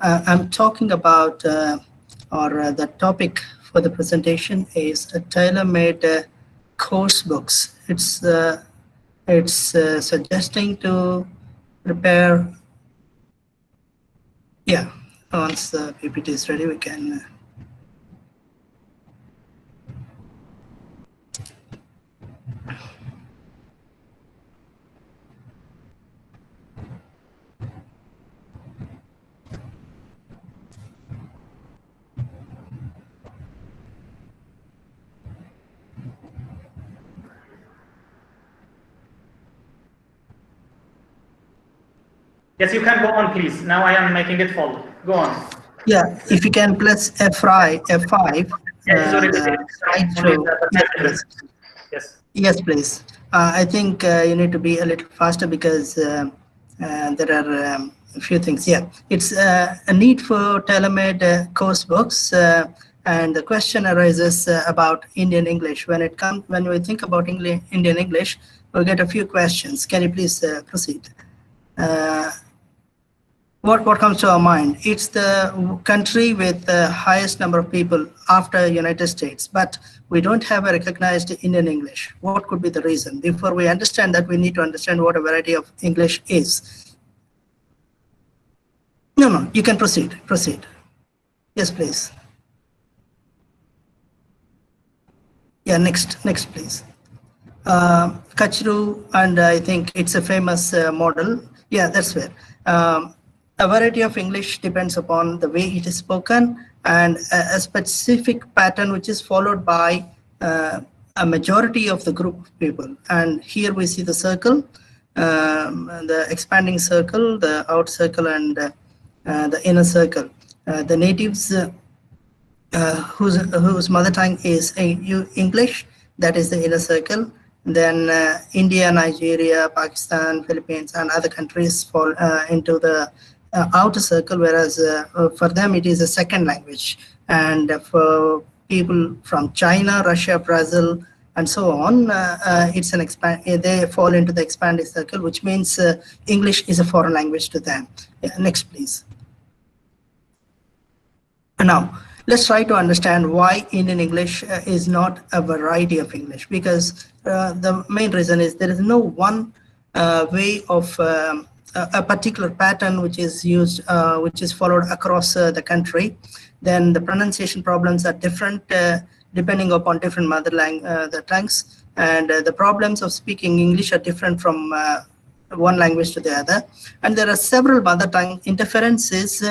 I'm talking about, the topic for the presentation is a tailor-made course books. It's suggesting to prepare. Yeah, once the PPT is ready, we can. Yes, you can go on, please. Now I am making it full. Go on. Yeah, if you can press F5. Yes, please. I think you need to be a little faster, because there are a few things. Yeah, it's a need for tailor-made course books, and the question arises about Indian English. When we think about Indian English, we'll get a few questions. Can you please proceed? What comes to our mind? It's the country with the highest number of people after United States, but we don't have a recognized Indian English. What could be the reason? Before we understand that, we need to understand what a variety of English is. No, you can proceed. Proceed. Yes, please. Yeah, next, please. Kachru, and I think it's a famous model. Yeah, that's fair. A variety of English depends upon the way it is spoken and a specific pattern which is followed by a majority of the group of people. And here we see the circle, the expanding circle, the out circle, and the inner circle. The natives whose mother tongue is English, that is the inner circle. Then India, Nigeria, Pakistan, Philippines, and other countries fall into the outer circle, whereas for them it is a second language. And for people from China, Russia, Brazil, and so on, it's an they fall into the expanded circle, which means English is a foreign language to them. Yeah, next, please. Now, let's try to understand why Indian English is not a variety of English, because the main reason is there is no one way of a particular pattern which is used, which is followed across the country. Then the pronunciation problems are different depending upon different mother tongues, and the problems of speaking English are different from one language to the other. And there are several mother tongue interferences,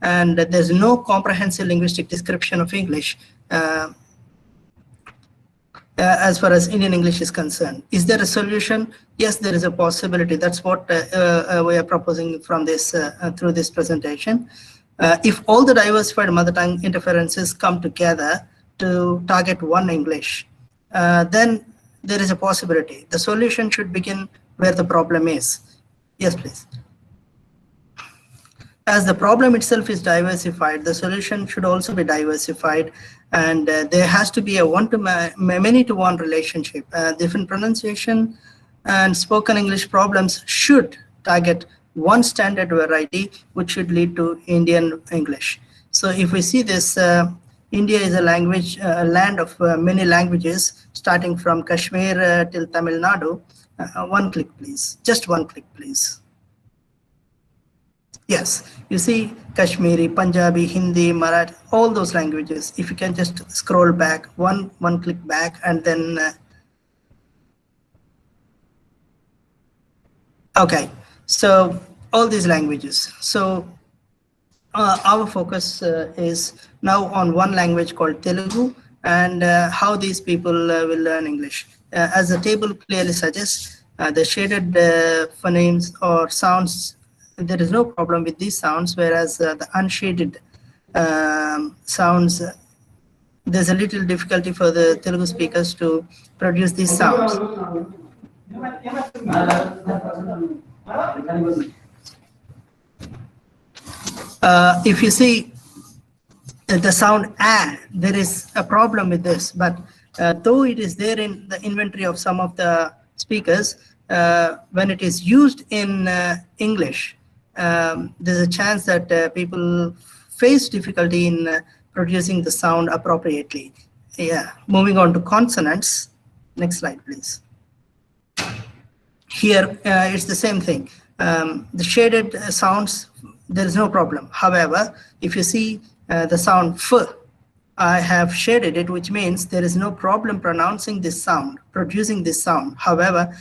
and there's no comprehensive linguistic description of English as far as Indian English is concerned. Is there a solution? Yes, there is a possibility. That's what we are proposing from this through this presentation. If all the diversified mother tongue interferences come together to target one English, then there is a possibility. The solution should begin where the problem is. Yes, please. As the problem itself is diversified, the solution should also be diversified, and there has to be a many-to-one relationship. Different pronunciation and spoken English problems should target one standard variety, which should lead to Indian English. So if we see this, India is a language, land of many languages, starting from Kashmir till Tamil Nadu. One click, please. Just one click, please. Yes, you see Kashmiri, Punjabi, Hindi, Marathi, all those languages. If you can just scroll back, one click back, and then okay. So all these languages. So our focus is now on one language called Telugu, and how these people will learn English. As the table clearly suggests, the shaded phonemes or sounds, there is no problem with these sounds, whereas the unshaded sounds, there's a little difficulty for the Telugu speakers to produce these sounds. If you see the sound "a," there is a problem with this, but though it is there in the inventory of some of the speakers, when it is used in English, there's a chance that people face difficulty in producing the sound appropriately. Yeah, moving on to consonants. Next slide, please. Here, it's the same thing. The shaded sounds, there is no problem. However, if you see the sound "f," I have shaded it, which means there is no problem pronouncing this sound, producing this sound. However,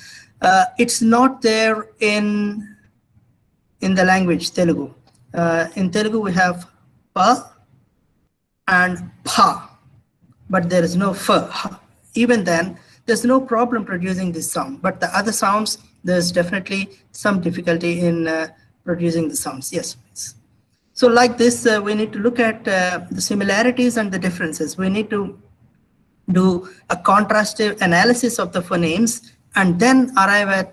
it's not there in the language Telugu. In Telugu, we have pa and pa, but there is no f. Even then, there's no problem producing this sound. But the other sounds, there's definitely some difficulty in producing the sounds. Yes, please. So like this, we need to look at the similarities and the differences. We need to do a contrastive analysis of the phonemes and then arrive at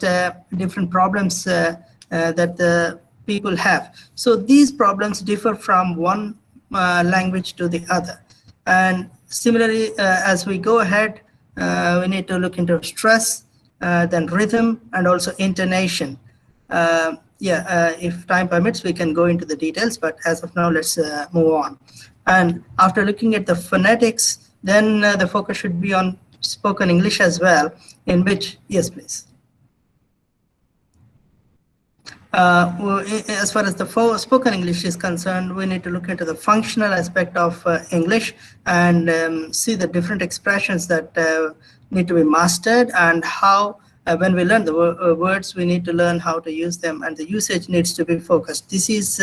different problems that the people have. So these problems differ from one language to the other. And similarly, as we go ahead, we need to look into stress, then rhythm, and also intonation. If time permits, we can go into the details, but as of now, let's move on. And after looking at the phonetics, then the focus should be on spoken English as well, in which, yes, please. As far as the spoken English is concerned, we need to look into the functional aspect of English and see the different expressions that need to be mastered, and how when we learn the words, we need to learn how to use them, and the usage needs to be focused. This is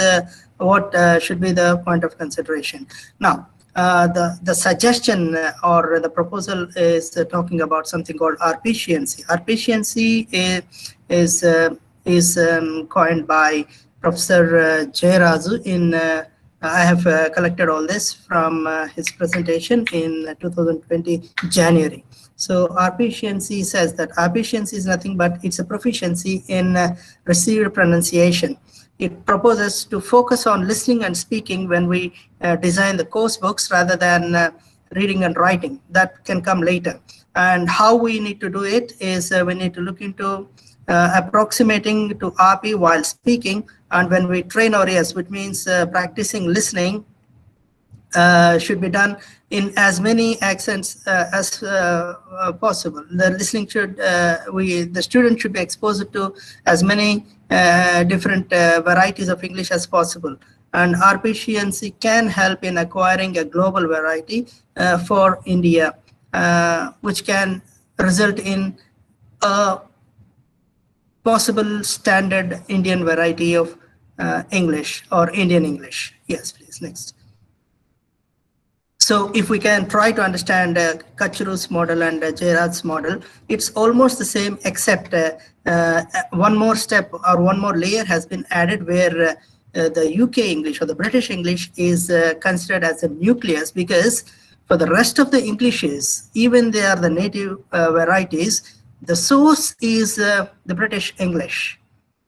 what should be the point of consideration. Now, the suggestion or the proposal is talking about something called arpeciency. Arpeciency is coined by Professor Jayarazu in I have collected all this from his presentation in 2020 January. So arpeciency says that arpeciency is nothing but it's a proficiency in received pronunciation. It proposes to focus on listening and speaking when we design the course books rather than reading and writing. That can come later. And how we need to do it is we need to look into approximating to RP while speaking, and when we train our ears, which means practicing listening, should be done in as many accents as possible. The listening should the student should be exposed to as many different varieties of English as possible. And arpeciency can help in acquiring a global variety for India, which can result in a possible standard Indian variety of English or Indian English. Yes, please, next. So if we can try to understand Kachuru's model and Jayaraju's model, it's almost the same, except one more step or one more layer has been added, where the UK English or the British English is considered as a nucleus, because for the rest of the Englishes, even they are the native varieties, the source is the British English.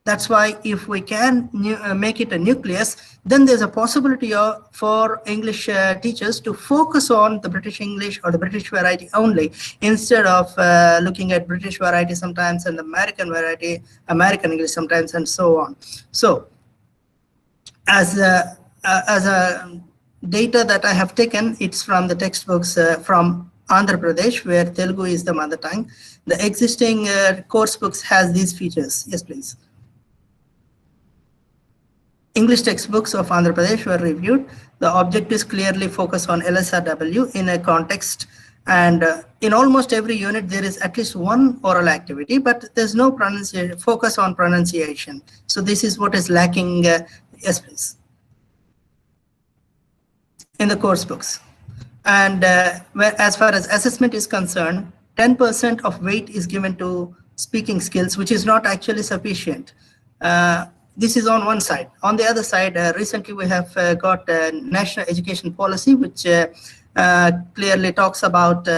That's why if we can make it a nucleus, then there's a possibility for English teachers to focus on the British English or the British variety only, instead of looking at British variety sometimes and American variety, American English sometimes, and so on. So as a data that I have taken, it's from the textbooks from Andhra Pradesh, where Telugu is the mother tongue. The existing course books has these features. Yes, please. English textbooks of Andhra Pradesh were reviewed. The objectives clearly focus on LSRW in a context, and in almost every unit there is at least one oral activity, but there's no focus on pronunciation. So this is what is lacking. Yes, please. In the course books. And as far as assessment is concerned, 10% of weight is given to speaking skills, which is not actually sufficient. This is on one side. On the other side, recently we have got a national education policy, which clearly talks about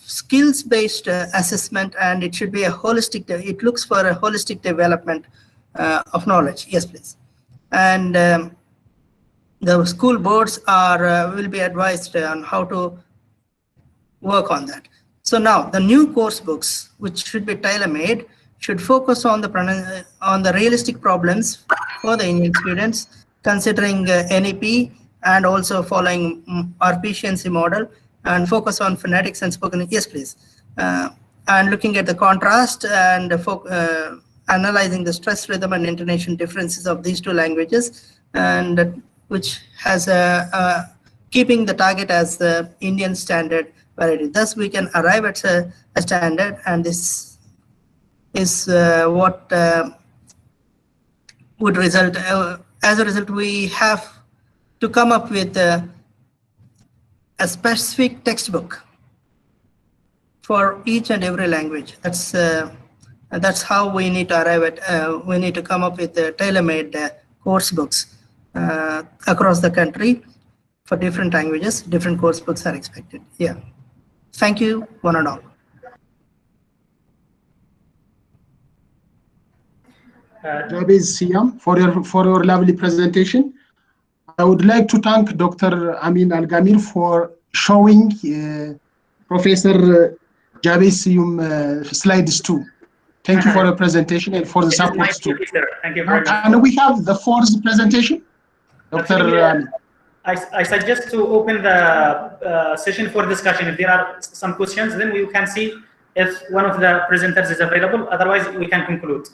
skills-based assessment, and it should be a holistic, it looks for a holistic development of knowledge. Yes, please. And the school boards will be advised on how to work on that. So now the new course books, which should be tailor-made, should focus on the realistic problems for the Indian students, considering NEP and also following arpeciency model, and focus on phonetics and spoken. Yes, please. And looking at the contrast and analyzing the stress, rhythm, and intonation differences of these two languages, and which has keeping the target as the Indian standard variety. Thus, we can arrive at a standard, and this is what would result. As a result, we have to come up with a specific textbook for each and every language. That's how we need to arrive at. We need to come up with tailor-made course books across the country for different languages. Different course books are expected. Yeah. Thank you, one and all. Jabiz Siam, for your lovely presentation. I would like to thank Dr. Amin Al-Gamir for showing Professor Jabiz Siam slides too. Thank you for your presentation and for the support too. Thank you very much. And we have the fourth presentation. Dr. I suggest to open the session for discussion. If there are some questions, then we can see if one of the presenters is available. Otherwise, we can conclude.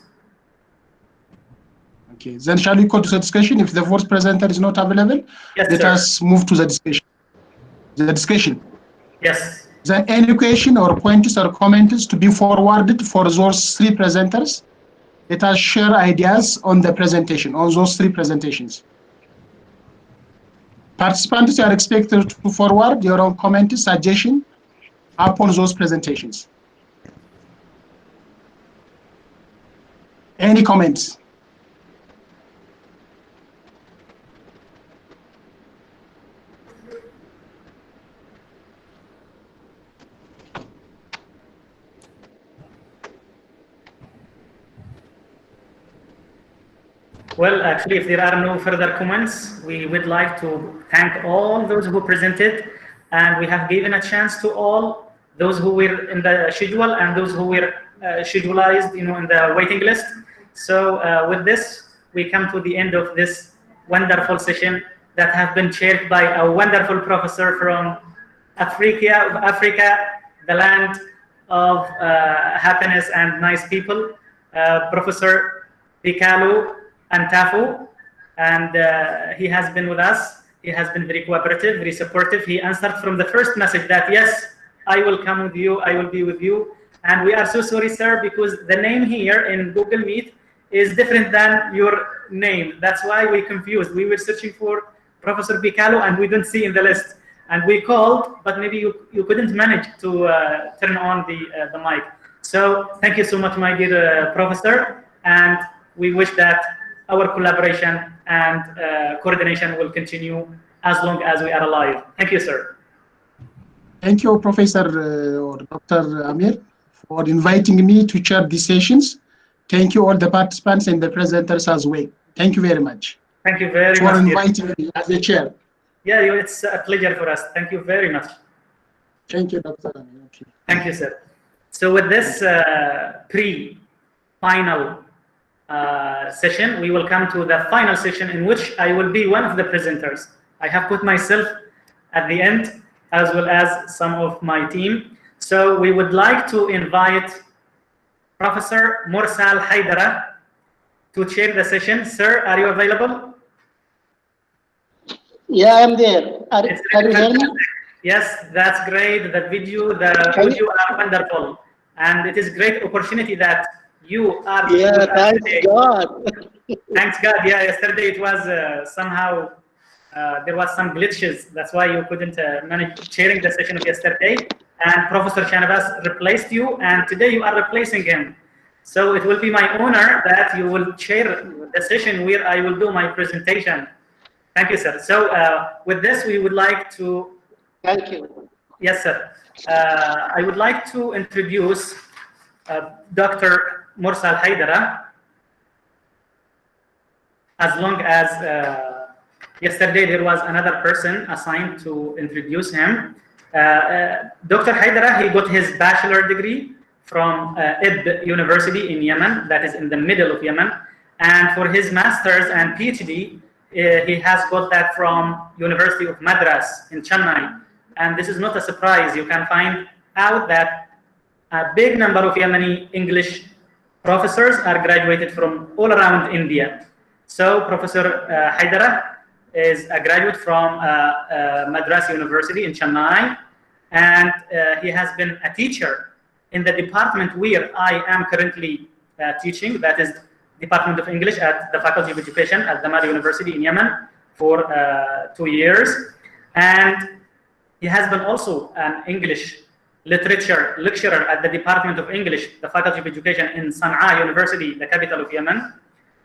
Okay, then shall we go to the discussion? If the fourth presenter is not available, let us move to the discussion. The discussion. Yes. Then any question or points or comments to be forwarded for those three presenters. Let us share ideas on the presentation, on those three presentations. Participants are expected to forward your own comments, suggestion upon those presentations. Any comments? Well, actually, if there are no further comments, we would like to thank all those who presented, and we have given a chance to all those who were in the schedule and those who were schedulized, in the waiting list. So with this, we come to the end of this wonderful session that have been chaired by a wonderful professor from Africa, the land of happiness and nice people, Professor Bikalu Antafu, and he has been with us. He has been very cooperative, very supportive. He answered from the first message that yes, I will come with you, I will be with you. And we are so sorry, sir, because the name here in Google Meet is different than your name. That's why we confused. We were searching for Professor Bikalu and we didn't see in the list. And we called, but maybe you couldn't manage to turn on the mic. So thank you so much, my dear professor. And we wish that our collaboration and coordination will continue as long as we are alive. Thank you, sir. Thank you, Professor or Dr. Amir, for inviting me to chair these sessions. Thank you all the participants and the presenters as well. Thank you very much. Thank you very for much. For inviting me as the chair. Yeah, it's a pleasure for us. Thank you very much. Thank you, Dr. Amir. Thank you, sir. So with this pre-final session, we will come to the final session in which I will be one of the presenters. I have put myself at the end as well as some of my team. So we would like to invite Professor Mursal Haidara to chair the session. Sir, are you available? Yeah, I'm there. Are you hearing me? Yes, that's great. The video are wonderful. And it is great opportunity that you are. Yeah, thanks God. Thanks God. Yeah, yesterday it was somehow there was some glitches. That's why you couldn't manage chairing the session of yesterday. And Professor Shanabas replaced you, and today you are replacing him. So it will be my honor that you will chair the session where I will do my presentation. Thank you, sir. So with this, we would like to. Thank you. Yes, sir. I would like to introduce Dr. Mursal Haidara. As long as yesterday there was another person assigned to introduce him. Dr. Haidara, he got his bachelor degree from EFL University in Yemen, that is in the middle of Yemen. And for his master's and PhD, he has got that from University of Madras in Chennai. And this is not a surprise. You can find out that a big number of Yemeni English professors are graduated from all around India. So Professor Haidara is a graduate from Madras University in Chennai, and he has been a teacher in the department where I am currently teaching, that is Department of English at the Faculty of Education at Thamar University in Yemen for 2 years. And he has been also an English literature lecturer at the Department of English, the Faculty of Education in Sana'a University, the capital of Yemen,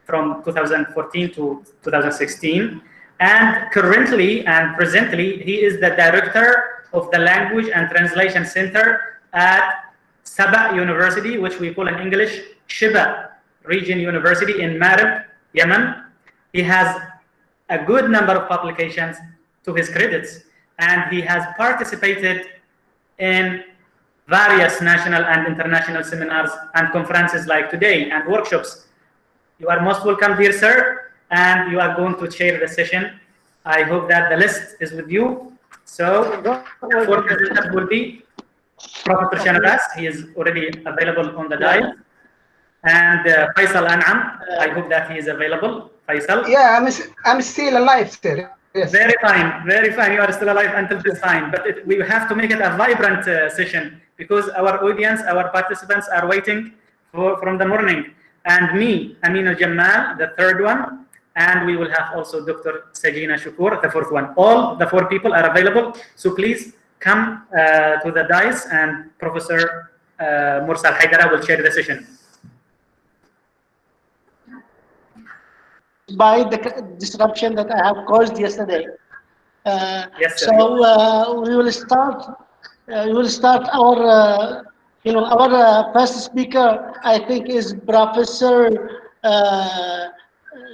from 2014 to 2016. And currently and presently, he is the director of the Language and Translation Center at Sabah University, which we call in English Shiba Region University in Marib, Yemen. He has a good number of publications to his credits, and he has participated in various national and international seminars and conferences like today and workshops. You are most welcome, dear sir, and you are going to chair the session. I hope that the list is with you. So, four presenters will be Professor Shanabas. He is already available on the dial. And Faisal An'am, I hope that he is available. Faisal? Yeah, I'm still alive, sir. Yes. Very fine, very fine. You are still alive until this time. But we have to make it a vibrant session because our audience, our participants are waiting from the morning. And me, Aminu Jamal, the third one. And we will have also Dr. Sajina Shukur, the fourth one. All the 4 people are available. So please come to the dais and Professor Mursal Haidara will chair the session. By the disruption that I have caused yesterday. Yes, sir. So we will start. Our, our first speaker. I think is Professor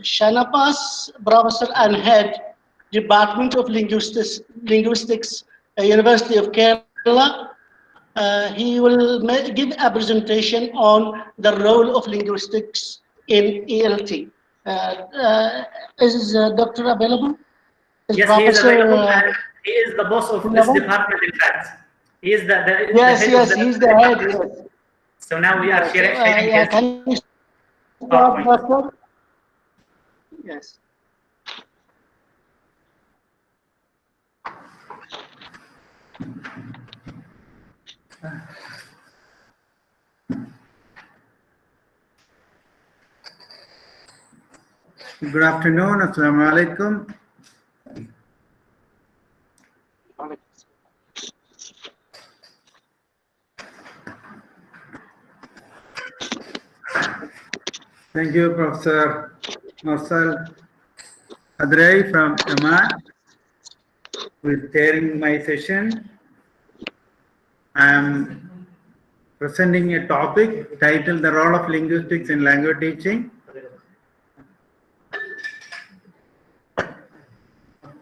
Shanapas, Professor and Head, Department of Linguistics, University of Kerala. He will give a presentation on the role of linguistics in ELT. Is Doctor available? Yes, he is available. And he is the boss of this department, in fact. He is the yes, head yes, of the he's the head. Yes. So now we are sharing Yeah, can you start, Doctor? Yes. Good afternoon. Assalamu alaikum. Thank you, Professor Mursal Adrei from Yemen, with chairing my session. I am presenting a topic titled The Role of Linguistics in Language Teaching.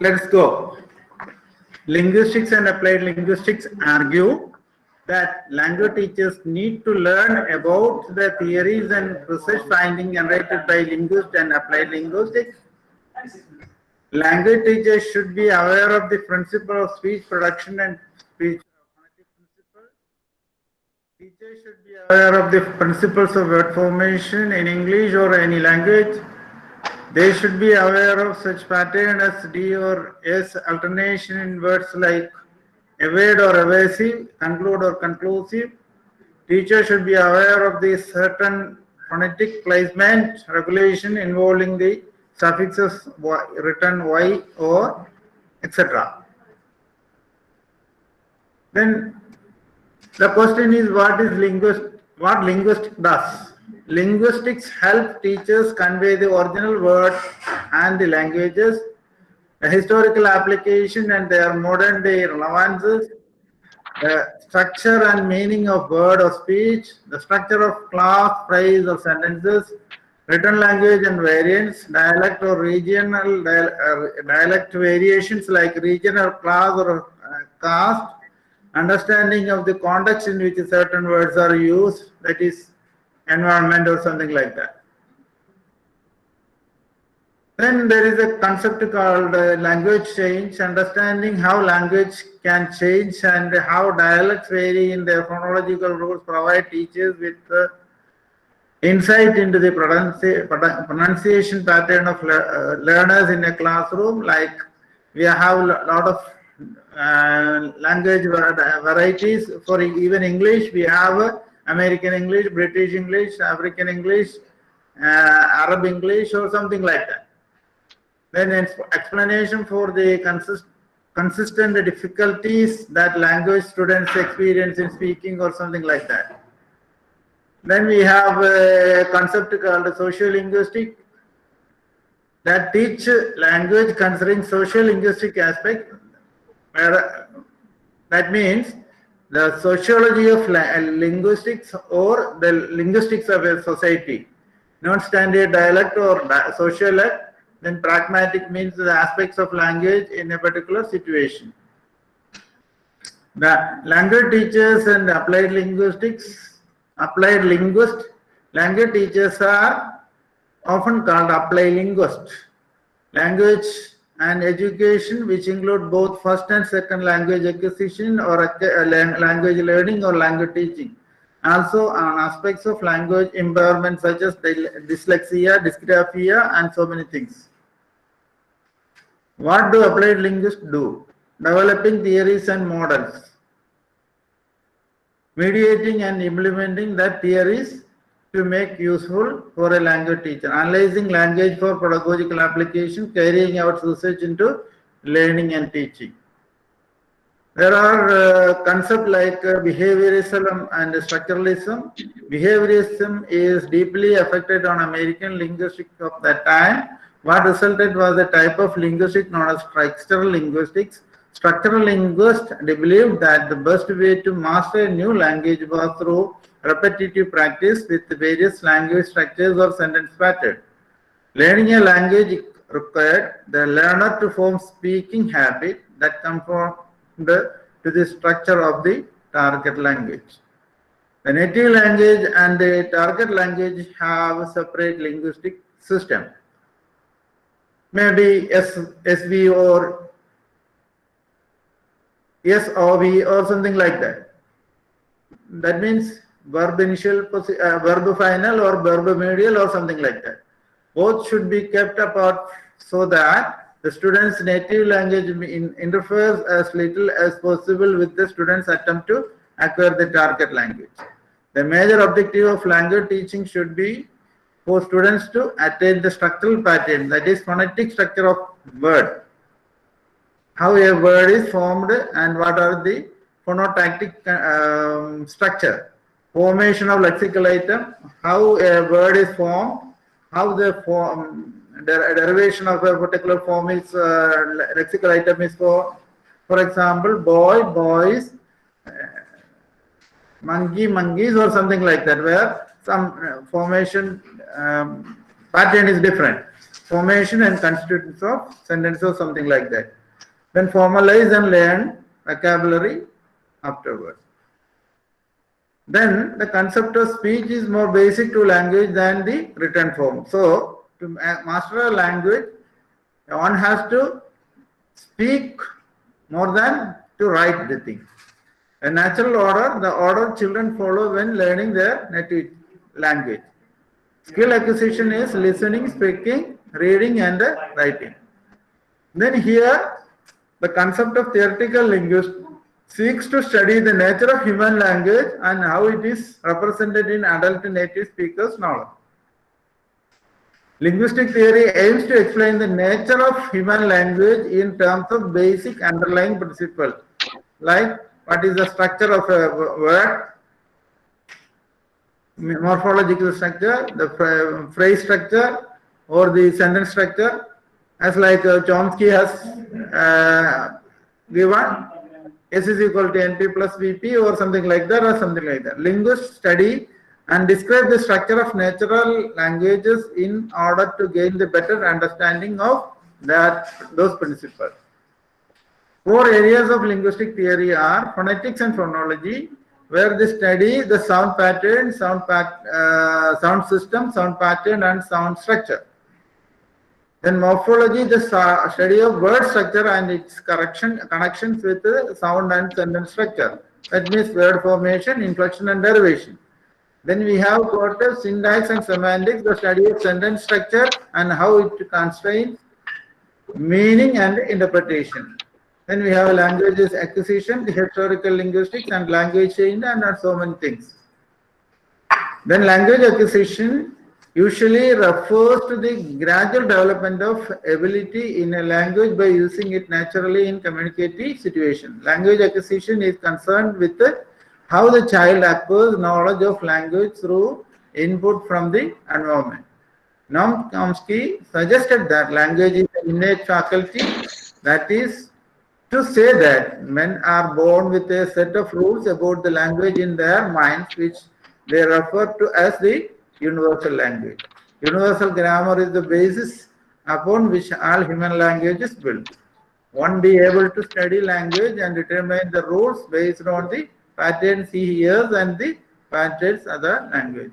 Let's go. Linguistics and applied linguistics argue that language teachers need to learn about the theories and research findings generated by linguists and applied linguistics. Language teachers should be aware of the principle of speech production and speech phonetic principle. Teachers should be aware of the principles of word formation in English or any language. They should be aware of such pattern as D or S alternation in words like evade or evasive, conclude or conclusive. Teachers should be aware of the certain phonetic placement regulation involving the suffixes written Y or etc. Then the question is, what linguistics does? Linguistics help teachers convey the original words and the languages, the historical application and their modern day relevances, the structure and meaning of word or speech, the structure of clause, phrase or sentences, written language and variants, dialect or regional dialect variations like regional class or caste, understanding of the context in which certain words are used, that is environment or something like that. Then there is a concept called language change, understanding how language can change and how dialects vary in their phonological rules provide teachers with insight into the pronunciation pattern of learners in a classroom. Like we have a lot of language varieties for even English. We have American English, British English, African English, Arab English or something like that. Then explanation for the consistent difficulties that language students experience in speaking or something like that. Then we have a concept called sociolinguistic that teach language considering social-linguistic aspect. That means the sociology of linguistics or the linguistics of a society, non-standard dialect or sociolect. Then pragmatic means the aspects of language in a particular situation. The language teachers and applied linguists, language teachers are often called applied linguists. Language and education, which include both first and second language acquisition or language learning or language teaching. Also on aspects of language impairment such as dyslexia, dysgraphia, and so many things. What do applied linguists do? Developing theories and models, mediating and implementing that theories to make useful for a language teacher, analyzing language for pedagogical application, carrying out research into learning and teaching. There are concepts like behaviorism and structuralism. Behaviorism is deeply affected on American linguistics of that time. What resulted was a type of linguistics known as structural linguistics. Structural linguists believed that the best way to master a new language was through repetitive practice with various language structures or sentence patterns. Learning a language required the learner to form speaking habit that conformed to the structure of the target language. The native language and the target language have a separate linguistic system. Maybe SV or SOV or something like that. That means verb initial, verb final or verb medial or something like that. Both should be kept apart so that the student's native language interferes as little as possible with the student's attempt to acquire the target language. The major objective of language teaching should be for students to attain the structural pattern, that is phonetic structure of word. How a word is formed and what are the phonotactic structure, formation of lexical item, how a word is formed, how the derivation of a particular form is lexical item is for example, boy, boys, monkey, monkeys, or something like that, where some formation pattern is different. Formation and constituents of sentence or something like that. Then formalize and learn vocabulary afterwards. Then the concept of speech is more basic to language than the written form. So to master a language, one has to speak more than to write the thing. A natural order, the order children follow when learning their native language. Skill acquisition is listening, speaking, reading, and writing. Then here, the concept of theoretical linguistics seeks to study the nature of human language and how it is represented in adult native speakers' knowledge. Linguistic theory aims to explain the nature of human language in terms of basic underlying principles, like what is the structure of a word, morphological structure, the phrase structure, or the sentence structure, as like Chomsky has given. S is equal to NP plus VP or something like that or something like that. Linguists study and describe the structure of natural languages in order to gain the better understanding of those principles. 4 areas of linguistic theory are phonetics and phonology, where they study the sound pattern, sound system, sound pattern, and sound structure. Then morphology, the study of word structure and its connections with the sound and sentence structure. That means word formation, inflection, and derivation. Then we have got syntax and semantics, the study of sentence structure and how it constrains meaning and interpretation. Then we have languages acquisition, the historical linguistics, and language change, and so many things. Then language acquisition usually refers to the gradual development of ability in a language by using it naturally in communicative situations. Language acquisition is concerned with how the child acquires knowledge of language through input from the environment. Noam Chomsky suggested that language is an innate faculty, that is to say that men are born with a set of rules about the language in their minds, which they refer to as the universal language. Universal grammar is the basis upon which all human languages build. One be able to study language and determine the rules based on the patterns he hears and the patterns of the language.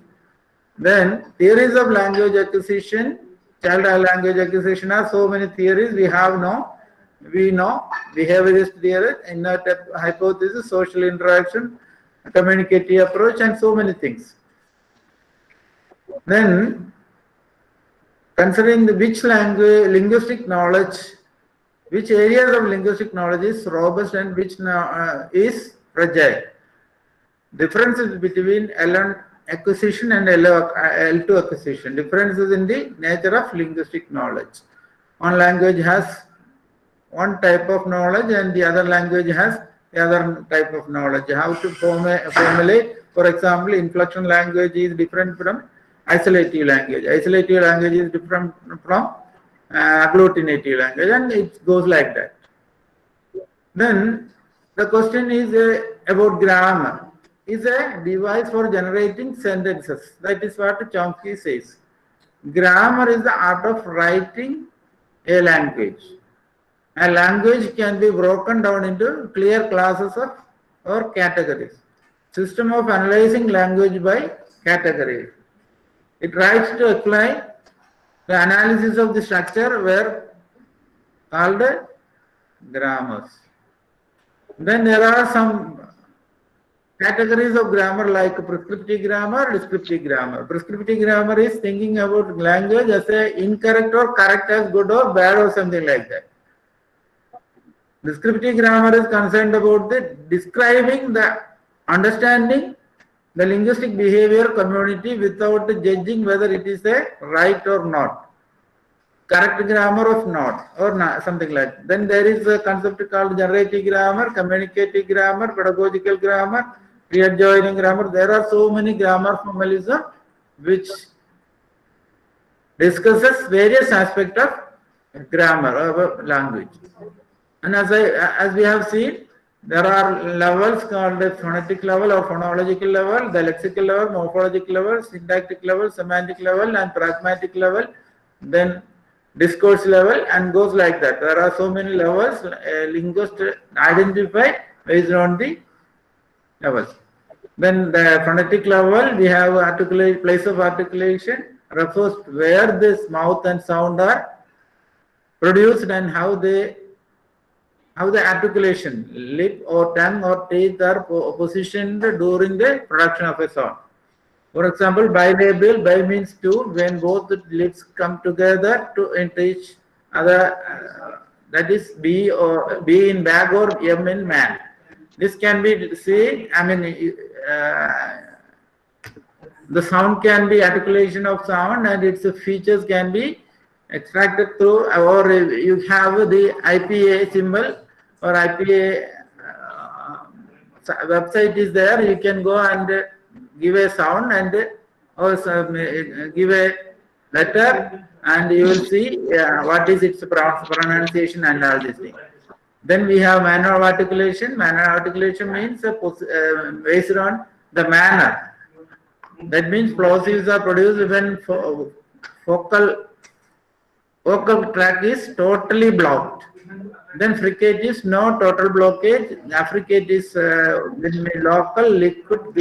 Then theories of language acquisition, child language acquisition are so many theories we know behaviorist theory, inert hypothesis, social interaction, communicative approach, and so many things. Then, considering which language, linguistic knowledge, which areas of linguistic knowledge is robust and which is fragile. Differences between L1 acquisition and L2 acquisition. Differences in the nature of linguistic knowledge. One language has one type of knowledge and the other language has the other type of knowledge. How to formulate, for example, inflection language is different from isolative language. Isolative language is different from agglutinative language, and it goes like that. Then the question is about grammar. Is a device for generating sentences. That is what Chomsky says. Grammar is the art of writing a language. A language can be broken down into clear classes or categories. System of analyzing language by categories. It tries to apply the analysis of the structure were called grammars. Then there are some categories of grammar like prescriptive grammar, descriptive grammar. Prescriptive grammar is thinking about language as a incorrect or correct, as good or bad or something like that. Descriptive grammar is concerned about the describing the understanding the linguistic behavior community without judging whether it is a right or not. Correct grammar of not or not, something like that. Then there is a concept called generative grammar, communicative grammar, pedagogical grammar, readjoining grammar. There are so many grammar formalism which discusses various aspects of grammar of language. And as we have seen, there are levels called the phonetic level or phonological level, the lexical level, morphological level, syntactic level, semantic level, and pragmatic level, then discourse level, and goes like that. There are so many levels linguists identify based on the levels. Then the phonetic level, we have place of articulation, refers to where this mouth and sound are produced and how the articulation, lip or tongue or teeth are positioned during the production of a sound. For example, bilabial, bi means two, when both lips come together to into each other, that is B or B in bag or M in man. This can be seen, I mean, the sound can be articulation of sound and its features can be extracted through, or you have the IPA symbol or IPA website is there. You can go and give a sound and also give a letter and you will see what is its pronunciation and all these things. Then we have manner of articulation. Manner of articulation means based on the manner. That means plosives are produced when vocal tract is totally blocked. Then fricate is no total blockage. Affricate is local, liquid,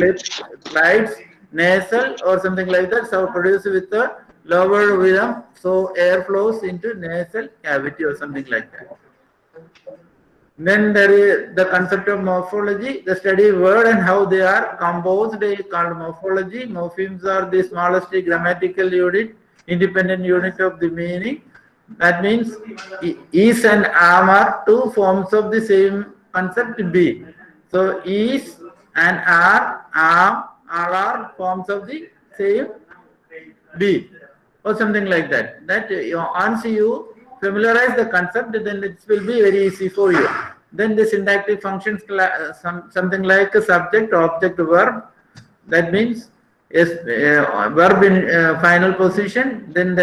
glides, nasal or something like that. So produced with a lower rhythm, so air flows into nasal cavity or something like that. Then there is the concept of morphology, the study of word and how they are composed is called morphology. Morphemes are the smallest grammatical unit, independent unit of the meaning. That means is and am are two forms of the same concept be. So is and are, am, are forms of the same be or something like that. That once you familiarize the concept, then it will be very easy for you. Then the syntactic functions, something like a subject, object, verb. That means verb in final position. Then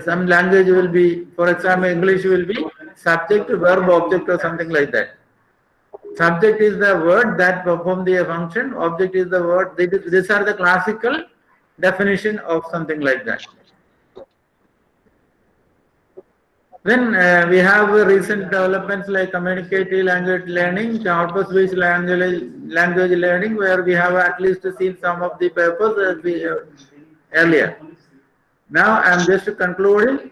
some language will be, for example, English will be subject, verb, object, or something like that. Subject is the word that performs the function. Object is the word. These are the classical definition of something like that. Then we have recent developments like communicative language learning, corpus-based language learning, where we have at least seen some of the papers earlier. Now I am just concluding.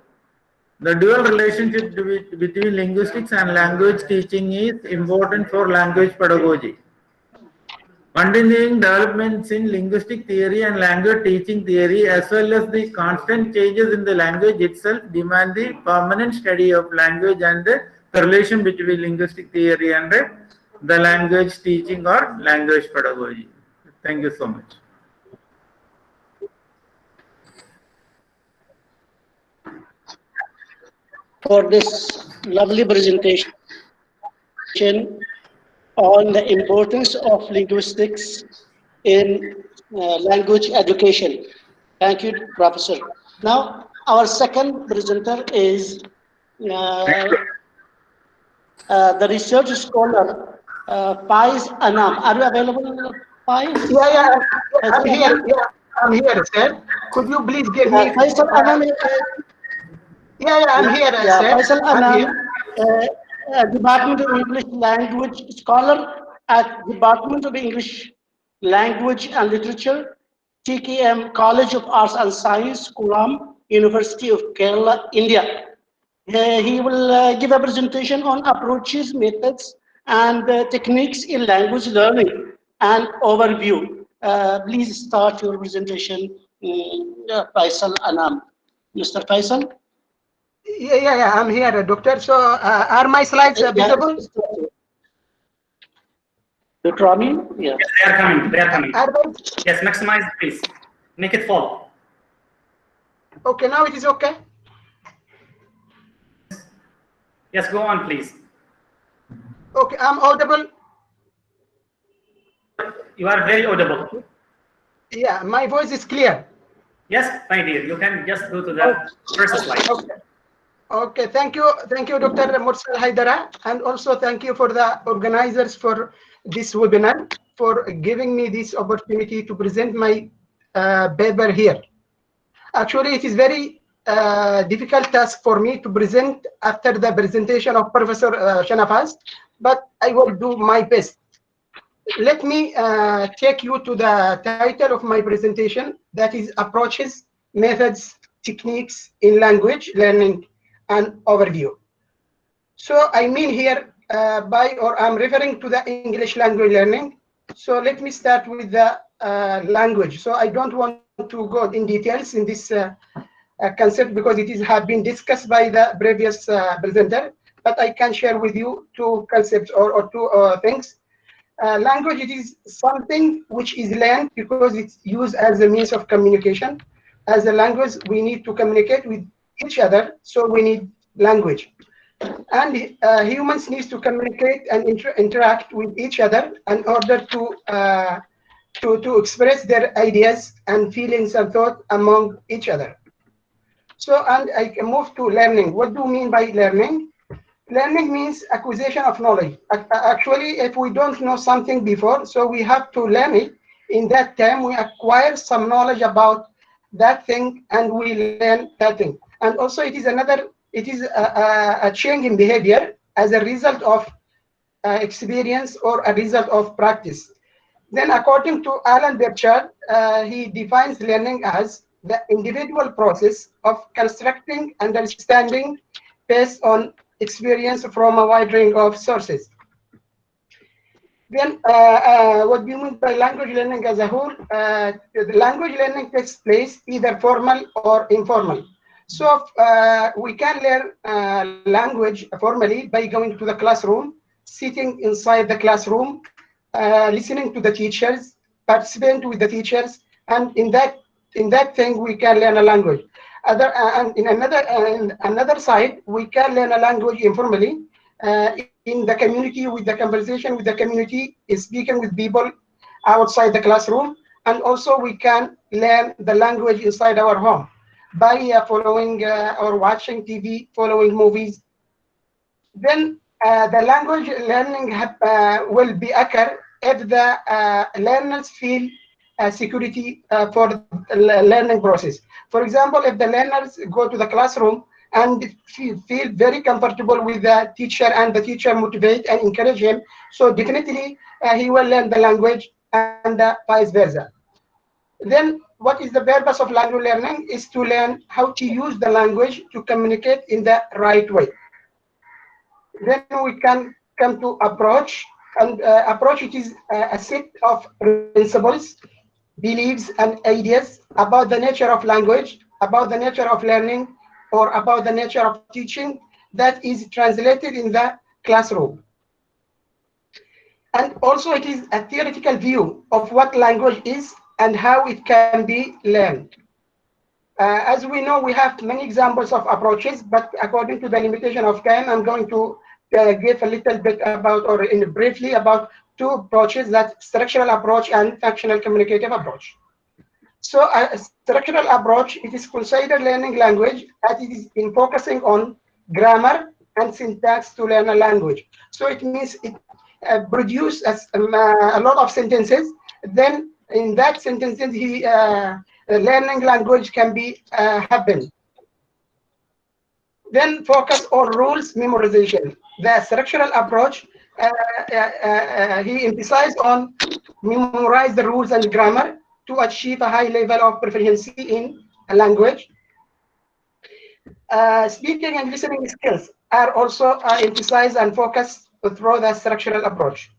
The dual relationship between linguistics and language teaching is important for language pedagogy. continuing developments in linguistic theory and language teaching theory, as well as the constant changes in the language itself, demand the permanent study of language and the relation between linguistic theory and the language teaching or language pedagogy. Thank you so much. For this lovely presentation on the importance of linguistics in language education. Thank you, Professor. Now, our second presenter is the research scholar, Faiz Anam. Are you available, Faiz? Yeah, I'm here. Yeah, I'm here, sir. Could you please give me? Faisal Anam. Yeah, I'm here, Yeah, sir. Faisal I'm Anam, here. Department of English Language Scholar at Department of English Language and Literature, TKM College of Arts and Science, Kollam, University of Kerala, India. He will give a presentation on approaches, methods, and techniques in language learning and overview. Please start your presentation, Faisal Anam. Mr. Faisal? Yeah, I'm here, doctor. So, are my slides visible? Dr. Amin? Yeah. Yes, they are coming. They are coming. Are they? Yes, maximize, please. Make it full. Okay, now it is okay. Yes, go on, please. Okay, I'm audible. You are very audible. Yeah, my voice is clear. Yes, my dear. You can just go to the first slide. Okay, thank you, Dr. Mursal Haidara, and also thank you for the organizers for this webinar, for giving me this opportunity to present my paper here. Actually, it is very difficult task for me to present after the presentation of Professor Shanafaz, but I will do my best. Let me take you to the title of my presentation, that is Approaches, Methods, Techniques in Language Learning and Overview. So I mean here I'm referring to the English language learning. So let me start with the language. So I don't want to go in details in this concept because it have been discussed by the previous presenter, but I can share with you two concepts or two things. Language, it is something which is learned because it's used as a means of communication. As a language, we need to communicate with each other, so we need language. And humans need to communicate and interact with each other in order to express their ideas and feelings and thoughts among each other. So, and I can move to learning. What do you mean by learning? Learning means acquisition of knowledge. Actually, if we don't know something before, so we have to learn it. In that time, we acquire some knowledge about that thing, and we learn that thing. And also, it is a change in behavior as a result of experience or a result of practice. Then, according to Alan Birchard, he defines learning as the individual process of constructing understanding based on experience from a wide range of sources. Then, what do you mean by language learning as a whole? The language learning takes place either formal or informal. So we can learn language formally by going to the classroom, sitting inside the classroom, listening to the teachers, participating with the teachers, and in that thing we can learn a language. And in another side, we can learn a language informally in the community, with the conversation with the community, speaking with people outside the classroom, and also we can learn the language inside our home by following or watching TV, following movies. Then the language learning will be occur if the learners feel security for the learning process. For example, if the learners go to the classroom and feel very comfortable with the teacher, and the teacher motivate and encourage him, so definitely he will learn the language, and vice versa. Then what is the purpose of language learning? Is to learn how to use the language to communicate in the right way. Then we can come to approach. and approach, it is a set of principles, beliefs, and ideas about the nature of language, about the nature of learning, or about the nature of teaching that is translated in the classroom. And also it is a theoretical view of what language is and how it can be learned. As we know, we have many examples of approaches, but according to the limitation of time, I'm going to give a little bit about, or briefly about, two approaches, that structural approach and functional communicative approach. So a structural approach, it is considered learning language as it is in focusing on grammar and syntax to learn a language. So it means it produces a lot of sentences. Then in that sentences, learning language can be happen. Then focus on rules memorization. The structural approach, he emphasized on memorize the rules and grammar to achieve a high level of proficiency in a language. Speaking and listening skills are also emphasized and focused through the structural approach.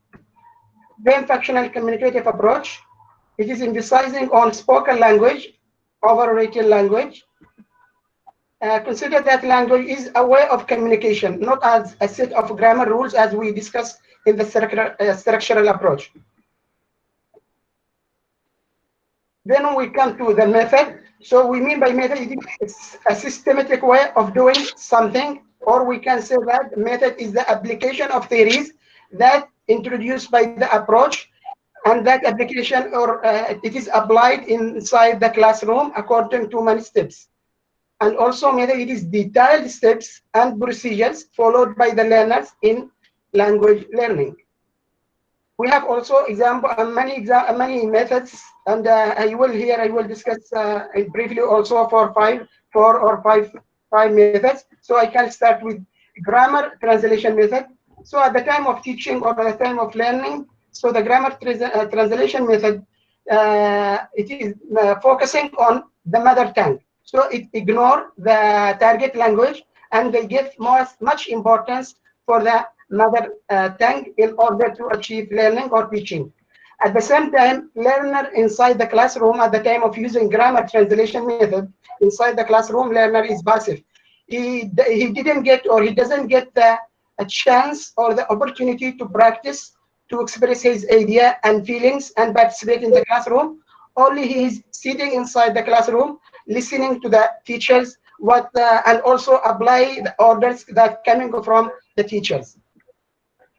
Then functional communicative approach, it is emphasizing on spoken language over written language. Consider that language is a way of communication, not as a set of grammar rules as we discussed in the structural approach. Then we come to the method. So we mean by method, it's a systematic way of doing something, or we can say that method is the application of theories that introduced by the approach, and that application, or it is applied inside the classroom according to many steps. And also method, it is detailed steps and procedures followed by the learners in language learning. We have also many methods, and I will discuss briefly also for four or five methods. So I can start with grammar translation method. So at the time of teaching or at the time of learning, so the grammar translation method, it is focusing on the mother tongue. So it ignores the target language, and they give much importance for the mother tongue in order to achieve learning or teaching. At the same time, learner inside the classroom at the time of using grammar translation method inside the classroom, learner is passive. He didn't get, or he doesn't get a chance or the opportunity to practice, to express his idea and feelings and participate in the classroom. Only he is sitting inside the classroom, listening to the teachers, and also apply the orders that coming from the teachers.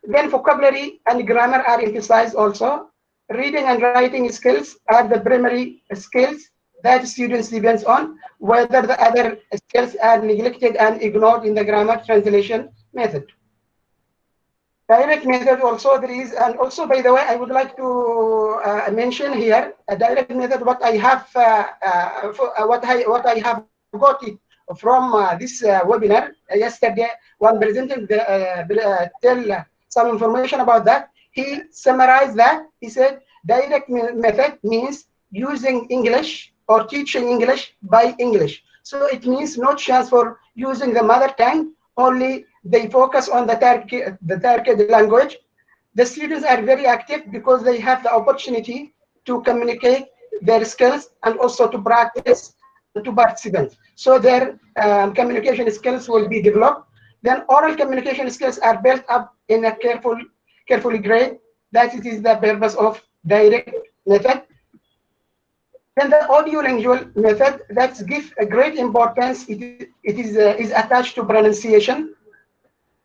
Then vocabulary and grammar are emphasized also. Reading and writing skills are the primary skills that students depend on, whether the other skills are neglected and ignored in the grammar translation method. Direct method also there is, and also by the way, I would like to mention here a direct method. What I have got it from this webinar yesterday. One presenting tell some information about that. He summarized that. He said direct method means using English or teaching English by English. So it means no chance for using the mother tongue. Only they focus on the target language. The students are very active because they have the opportunity to communicate their skills and also to practice and to participate. So their communication skills will be developed. Then oral communication skills are built up in a carefully grade. That it is the purpose of direct method. Then the audio-lingual method that gives a great importance. It is attached to pronunciation.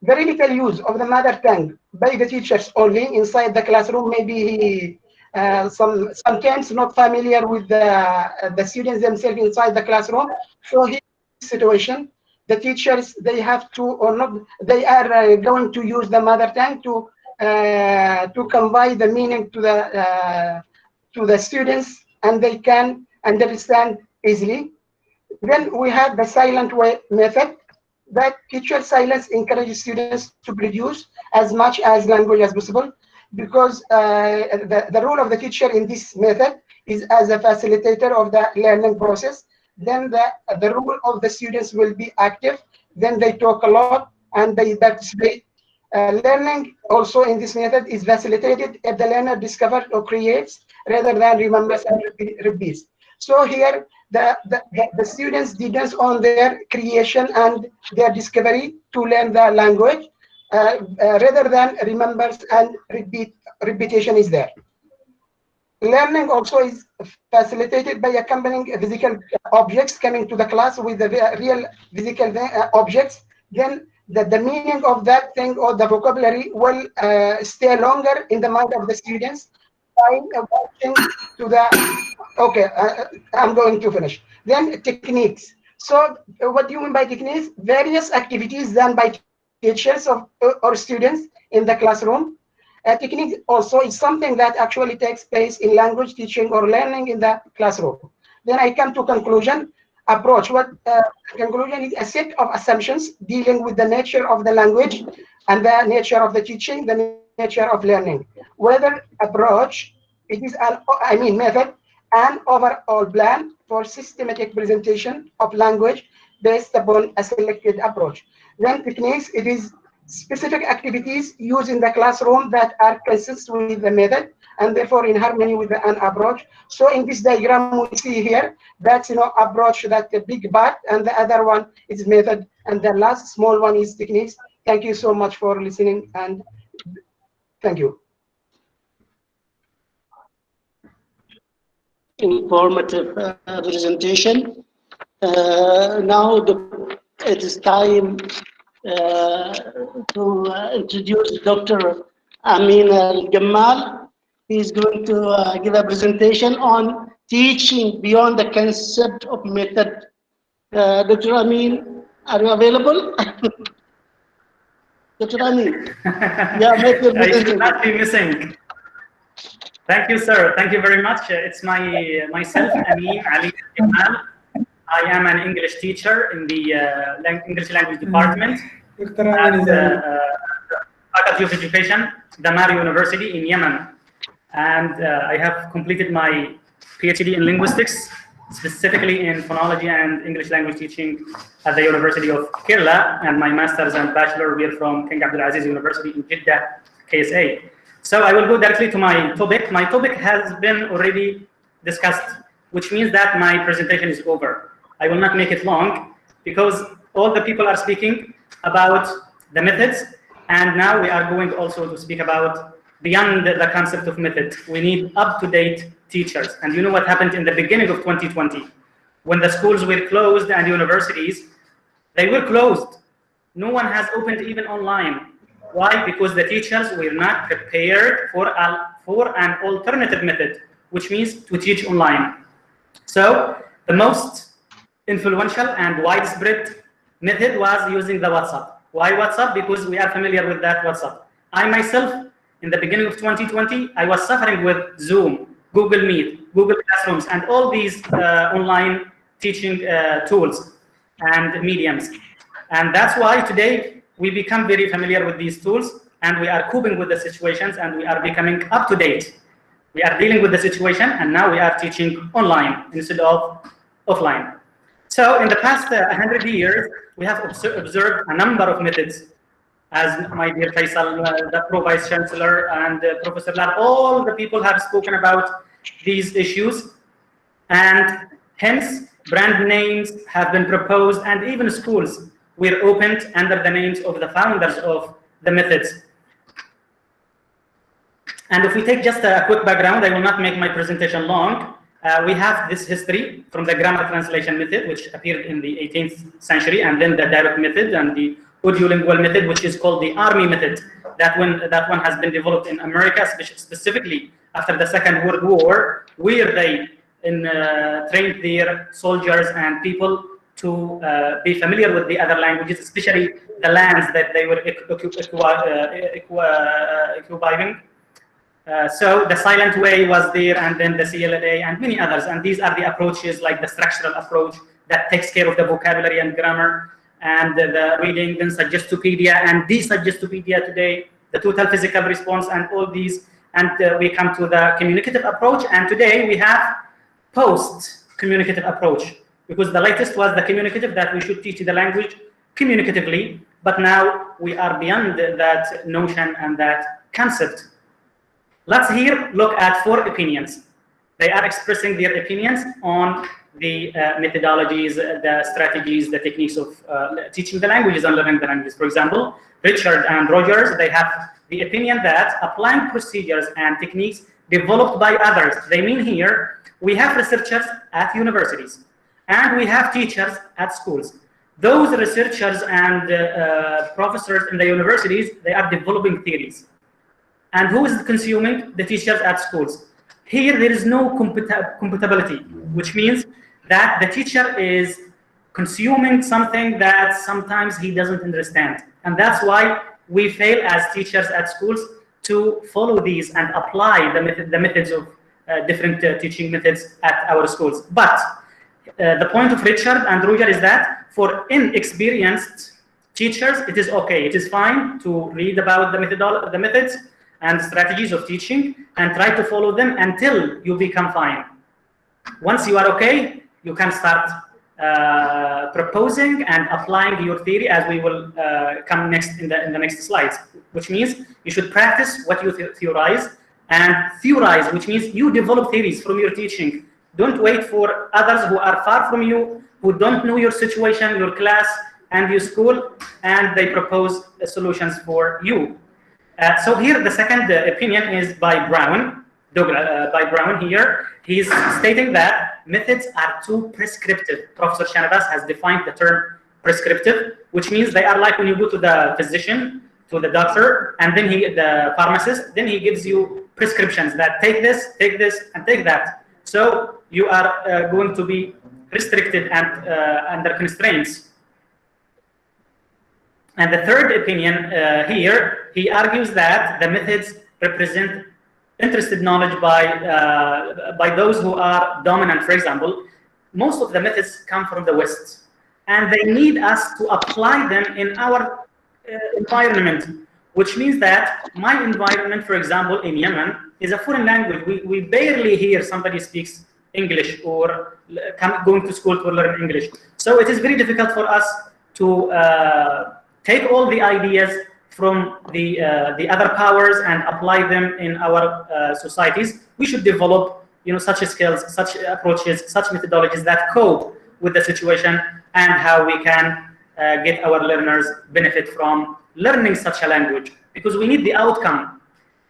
Very little use of the mother tongue by the teachers only inside the classroom. Maybe he sometimes not familiar with the students themselves inside the classroom. So in this situation, the teachers, they have to, or not, they are going to use the mother tongue to convey the meaning to the students, and they can understand easily. Then we have the silent way method, that teacher silence encourages students to produce as much as language as possible, because the role of the teacher in this method is as a facilitator of the learning process. Then the role of the students will be active. Then they talk a lot and they participate Learning also in this method is facilitated if the learner discovers or creates rather than remembers and repeats. So here the students depends on their creation and their discovery to learn the language rather than remembers and repetition is there. Learning also is facilitated by accompanying physical objects coming to the class with the real physical objects. Then the meaning of that thing or the vocabulary will stay longer in the mind of the students by watching to the, okay, I'm going to finish. Then techniques. So what do you mean by techniques? Various activities done by teachers or students in the classroom. Technique also is something that actually takes place in language teaching or learning in the classroom. Then I come to conclusion. Approach. What conclusion is a set of assumptions dealing with the nature of the language and the nature of the teaching, the nature of learning. Whether approach, it is an method, an overall plan for systematic presentation of language based upon a selected approach. Then techniques, it is specific activities used in the classroom that are consistent with the method and therefore in harmony with an approach. So in this diagram we see here, that's approach, that the big part, and the other one is method, and the last small one is techniques. Thank you so much for listening, and thank you. Informative presentation. Now it is time to introduce Dr. Amin Al-Gamal. He is going to give a presentation on teaching beyond the concept of method. Dr. Amin, are you available? Dr. Amin, yeah, make your I should not be missing. Thank you, sir. Thank you very much. It's myself, Amin Ali Al-Gamal. I am an English teacher in the English language department at Faculty of Education, Thamar University in Yemen. And I have completed my PhD in linguistics, specifically in phonology and English language teaching at the University of Kerala. And my master's and bachelor were from King Abdulaziz University in Jeddah, KSA. So I will go directly to my topic. My topic has been already discussed, which means that my presentation is over. I will not make it long because all the people are speaking about the methods, and now we are going also to speak about beyond the concept of method. We need up-to-date teachers. And you know what happened in the beginning of 2020 when the schools were closed and universities, they were closed. No one has opened even online. Why? Because the teachers were not prepared for an alternative method, which means to teach online. So the most influential and widespread method was using the WhatsApp. Why WhatsApp? Because we are familiar with that WhatsApp. I myself, in the beginning of 2020, I was suffering with Zoom, Google Meet, Google Classrooms, and all these online teaching tools and mediums. And that's why today we become very familiar with these tools, and we are coping with the situations, and we are becoming up to date. We are dealing with the situation, and now we are teaching online instead of offline. So in the past 100 years, we have observed a number of methods, as my dear Faisal, the Pro-Vice Chancellor, and Professor Lal, all the people have spoken about these issues, and hence brand names have been proposed, and even schools were opened under the names of the founders of the methods. And if we take just a quick background, I will not make my presentation long. We have this history from the grammar translation method, which appeared in the 18th century, and then the direct method and the audiolingual method, which is called the army method. That one has been developed in America, specifically after the Second World War, where they trained their soldiers and people to be familiar with the other languages, especially the lands that they were occupying. So the silent way was there, and then the CLA and many others. And these are the approaches, like the structural approach that takes care of the vocabulary and grammar and the reading, then Suggestopedia and de-Suggestopedia today, the total physical response and all these. And we come to the communicative approach. And today we have post-communicative approach, because the latest was the communicative, that we should teach the language communicatively. But now we are beyond that notion and that concept. Let's here look at 4 opinions. They are expressing their opinions on the methodologies, the strategies, the techniques of teaching the languages and learning the languages. For example, Richard and Rogers, they have the opinion that applying procedures and techniques developed by others. They mean here, we have researchers at universities and we have teachers at schools. Those researchers and professors in the universities, they are developing theories. And who is consuming? The teachers at schools. Here, there is no compatibility, which means that the teacher is consuming something that sometimes he doesn't understand. And that's why we fail as teachers at schools to follow these and apply the methods of different teaching methods at our schools. But the point of Richard and Roger is that for inexperienced teachers, it is okay. It is fine to read about the methods and strategies of teaching and try to follow them until you become fine. Once you are okay, you can start proposing and applying your theory, as we will come next in the next slides, which means you should practice what you theorize, and theorize, which means you develop theories from your teaching. Don't wait for others who are far from you, who don't know your situation, your class, and your school, and they propose solutions for you. So here, the second opinion is by Brown. By Brown here, he's stating that methods are too prescriptive. Professor Shanabas has defined the term prescriptive, which means they are like when you go to the physician, to the doctor, and then the pharmacist, then he gives you prescriptions that take this, and take that. So you are going to be restricted and under constraints. And the third opinion here, he argues that the methods represent interested knowledge by those who are dominant. For example, most of the methods come from the West, and they need us to apply them in our environment, which means that my environment, for example, in Yemen, is a foreign language. We barely hear somebody speaks English or going to school to learn English. So it is very difficult for us to take all the ideas from the other powers and apply them in our societies. We should develop, such skills, such approaches, such methodologies that cope with the situation and how we can get our learners benefit from learning such a language, because we need the outcome.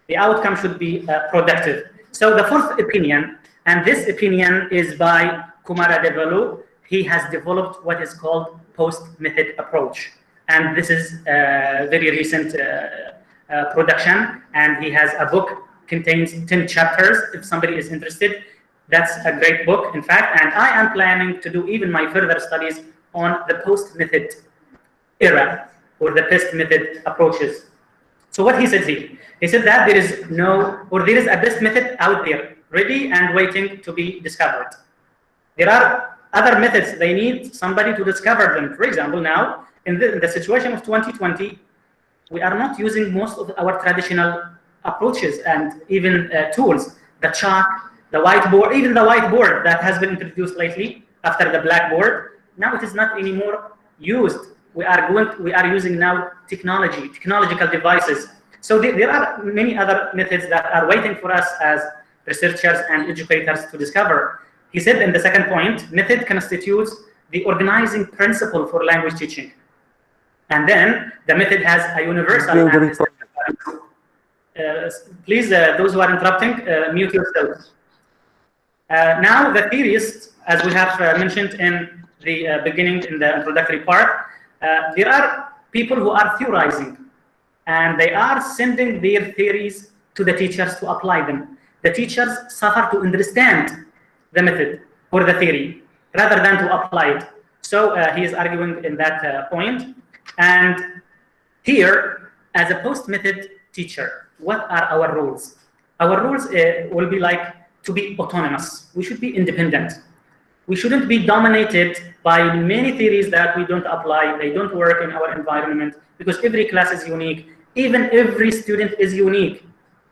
The outcome should be productive. So the fourth opinion, and this opinion is by Kumara Develu. He has developed what is called post-method approach. And this is a very recent production, and he has a book, contains 10 chapters. If somebody is interested, that's a great book, in fact, and I am planning to do even my further studies on the post-method era, or the post-method approaches. So what he said here, he said that there is a best method out there, ready and waiting to be discovered. There are other methods, they need somebody to discover them. For example, now, in the situation of 2020, we are not using most of our traditional approaches and even tools. The chalk, the whiteboard, even the whiteboard that has been introduced lately after the blackboard, now it is not anymore used. We are using now technological devices. So there are many other methods that are waiting for us as researchers and educators to discover. He said in the second point, method constitutes the organizing principle for language teaching. And then the method has a universal. Please, those who are interrupting, mute yourselves. Now, the theorists, as we have mentioned in the beginning, in the introductory part, there are people who are theorizing, and they are sending their theories to the teachers to apply them. The teachers suffer to understand the method or the theory rather than to apply it. So he is arguing in that point. And here, as a post-method teacher, what are our rules? Our rules will be like to be autonomous. We should be independent. We shouldn't be dominated by many theories that we don't apply. They don't work in our environment, because every class is unique. Even every student is unique.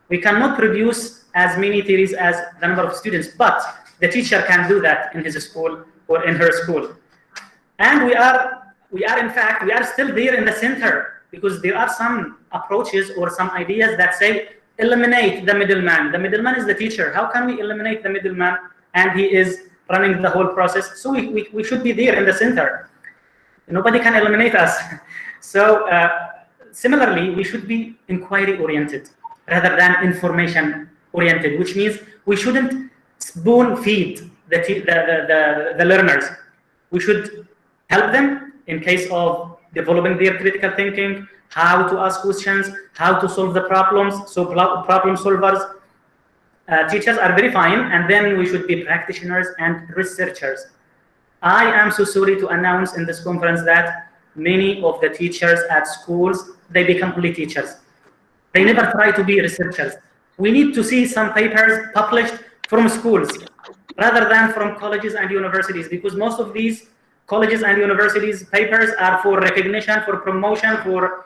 We cannot produce as many theories as the number of students, but the teacher can do that in his school or in her school. And we are in fact, we are still there in the center. because there are some approaches or some ideas that say eliminate the middleman. The middleman is the teacher. How can we eliminate the middleman and he is running the whole process? So we should be there in the center. Nobody can eliminate us. So similarly, we should be inquiry-oriented rather than information-oriented, which means we shouldn't spoon-feed the learners. We should help them in case of developing their critical thinking, how to ask questions, how to solve the problems. So problem solvers, teachers are very fine, and then we should be practitioners and researchers. I am so sorry to announce in this conference that many of the teachers at schools, they become only teachers. They never try to be researchers. We need to see some papers published from schools rather than from colleges and universities, because most of these colleges and universities papers are for recognition, for promotion, for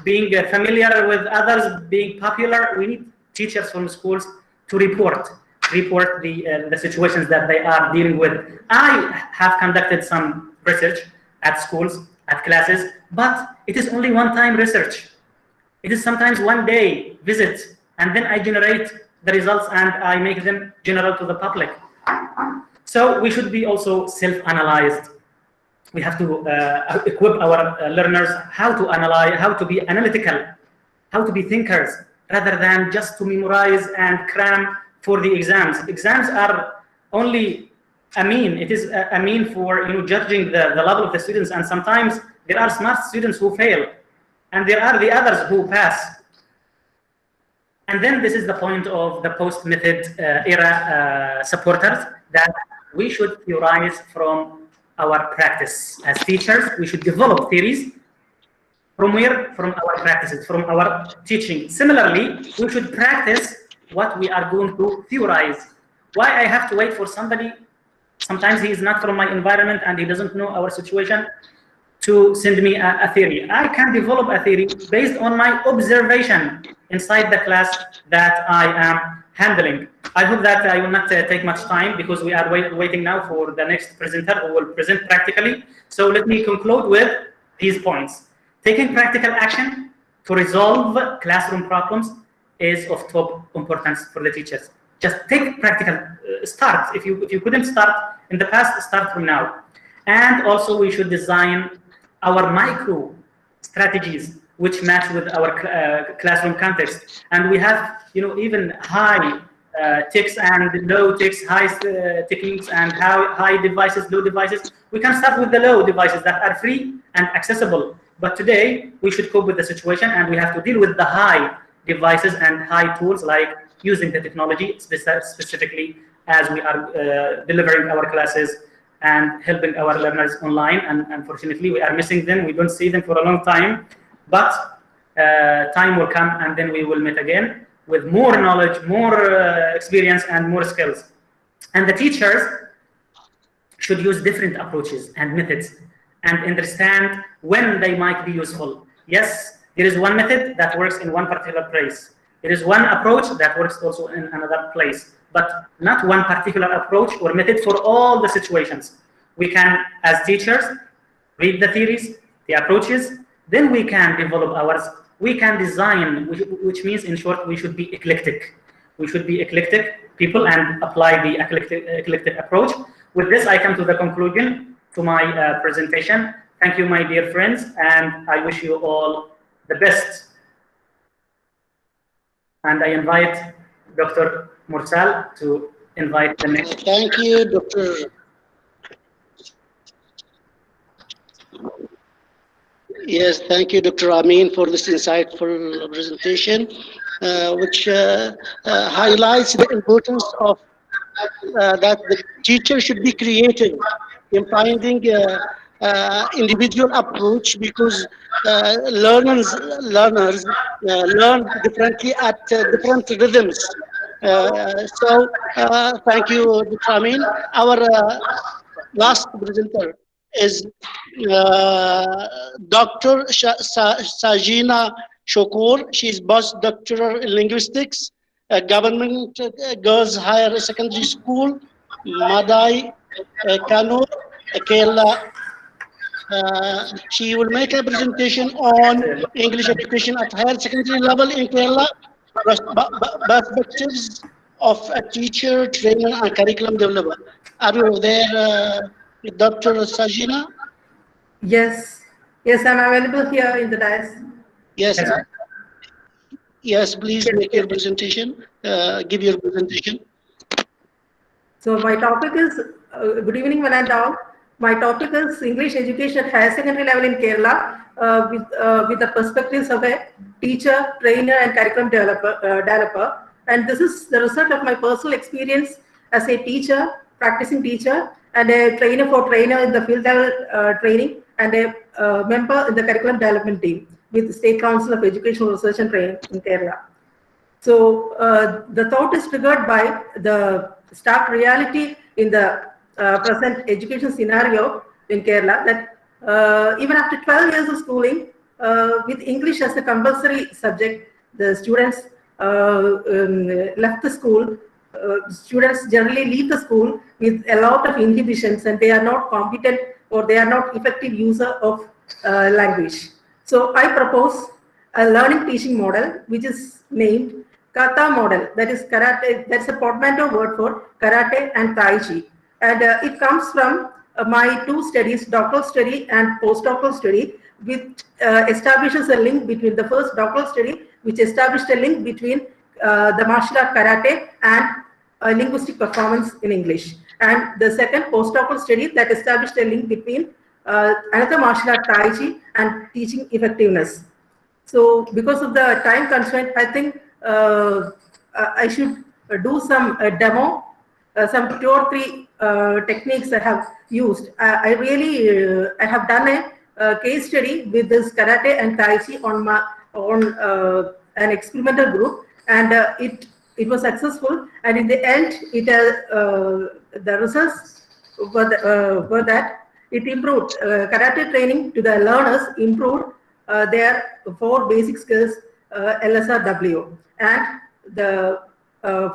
being familiar with others, being popular. We need teachers from schools to report the situations that they are dealing with. I have conducted some research at schools, at classes, but it is only one-time research. It is sometimes one day visit, and then I generate the results and I make them general to the public. So we should be also self-analyzed. We have to equip our learners how to analyze, how to be analytical, how to be thinkers, rather than just to memorize and cram for the exams. Exams are only a mean. It is a mean for judging the level of the students, and sometimes there are smart students who fail, and there are the others who pass. And then this is the point of the post-method era supporters, that we should theorize from our practice. As teachers, we should develop theories. From where? From our practices, from our teaching. Similarly, we should practice what we are going to theorize. Why I have to wait for somebody? Sometimes he is not from my environment and he doesn't know our situation to send me a theory. I can develop a theory based on my observation inside the class that I am handling. I hope that I will not take much time, because we are waiting now for the next presenter who will present practically. So let me conclude with these points. Taking practical action to resolve classroom problems is of top importance for the teachers. Just take practical start. If you couldn't start in the past, start from now. And also we should design our micro strategies which match with our classroom context. And we have even high techs and low techs, high techniques and high devices, low devices. We can start with the low devices that are free and accessible. But today we should cope with the situation, and we have to deal with the high devices and high tools, like using the technology specifically as we are delivering our classes and helping our learners online. And unfortunately, we are missing them. We don't see them for a long time, but time will come, and then we will meet again with more knowledge, more experience, and more skills. And the teachers should use different approaches and methods and understand when they might be useful. Yes, there is one method that works in one particular place. There is one approach that works also in another place, but not one particular approach or method for all the situations. We can, as teachers, read the theories, the approaches, then we can develop ours. We can design, which means, in short, we should be eclectic. We should be eclectic people and apply the eclectic approach. With this, I come to the conclusion to my presentation. Thank you, my dear friends, and I wish you all the best. And I invite Dr. Mursal to invite the next. Thank you, Dr. Yes, thank you, Dr. Amin, for this insightful presentation, which highlights the importance of that the teacher should be creative in finding individual approach, because learners learn differently at different rhythms. So thank you, Dr. Amin. Our last presenter is Dr. Sajina Shokur. She is postdoctoral in linguistics, Government Girls Higher Secondary School, Madai, Kanur, Kerala. She will make a presentation on English education at higher secondary level in Kerala, perspectives of a teacher, trainer, and curriculum developer. Are you there, Dr. Sajina? Yes. Yes, I'm available here in the dais. Yes. Yes, please make your presentation. Give your presentation. So my topic is, good evening, one and all. My topic is English education at higher secondary level in Kerala with the perspectives of a teacher, trainer, and curriculum developer. And this is the result of my personal experience as a teacher, practicing teacher, and a trainer in the field level training, and a member in the curriculum development team with the State Council of Educational Research and Training in Kerala. So the thought is triggered by the stark reality in the present education scenario in Kerala that even after 12 years of schooling, with English as a compulsory subject, the students left the school. Students generally leave the school with a lot of inhibitions, and they are not competent or they are not effective user of language. So I propose a learning teaching model which is named Kata model, that is karate, that's a portmanteau word for karate and tai chi. And it comes from my two studies, doctoral study and postdoctoral study, which establishes a link between the first doctoral study, which established a link between the martial art karate and linguistic performance in English. And the second postdoctoral study that established a link between another martial art tai chi and teaching effectiveness. So because of the time constraint, I think I should do some demo, some 2 or 3 techniques I have used. I really I have done a case study with this karate and tai chi on an experimental group, and it was successful. And in the end, the results were that it improved karate training to the learners, improved their 4 basic skills, LSRW, and the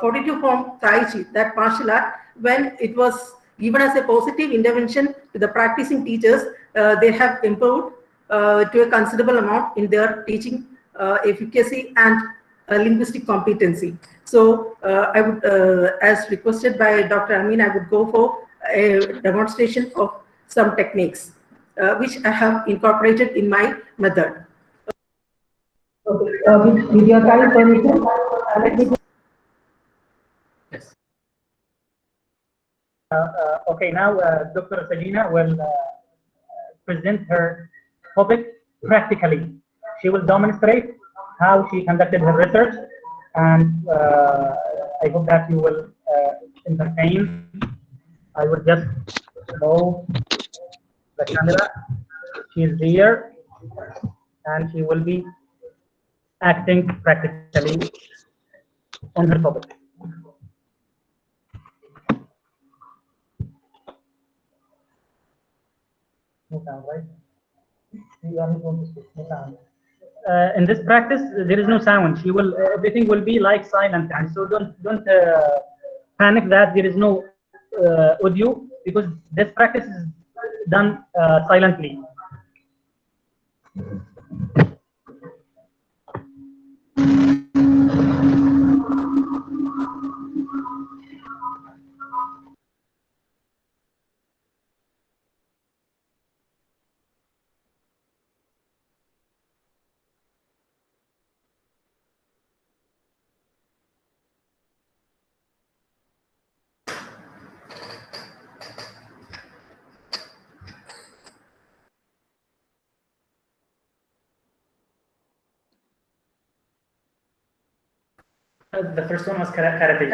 42 form Tai Chi, that martial art, when it was given as a positive intervention to the practicing teachers, they have improved to a considerable amount in their teaching efficacy and linguistic competency. So I would, as requested by Dr. Amin, I would go for a demonstration of some techniques, which I have incorporated in my method. Okay, with your kind permission, let me. Yes. Okay, now Dr. Sajina will present her topic practically. She will demonstrate how she conducted her research, and I hope that you will entertain. I will just move the camera. She is here, and she will be acting practically on her topic. No sound, right? You are not going to speak. No sound. In this practice, there is no sound. She will everything will be like silent, and so don't panic that there is no audio, because this practice is done silently. The first one was karate.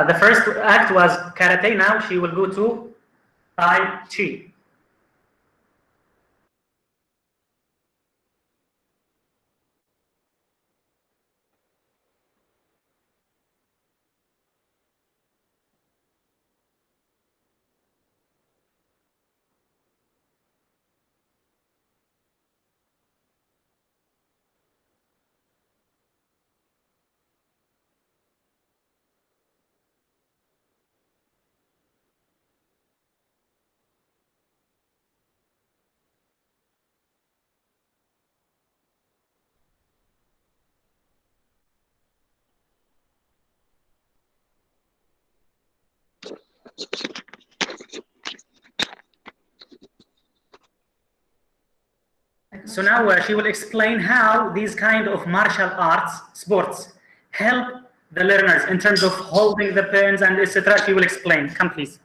The first act was karate. Now she will go to Tai Chi. So now she will explain how these kind of martial arts sports help the learners in terms of holding the pens and etc. She will explain. Come please.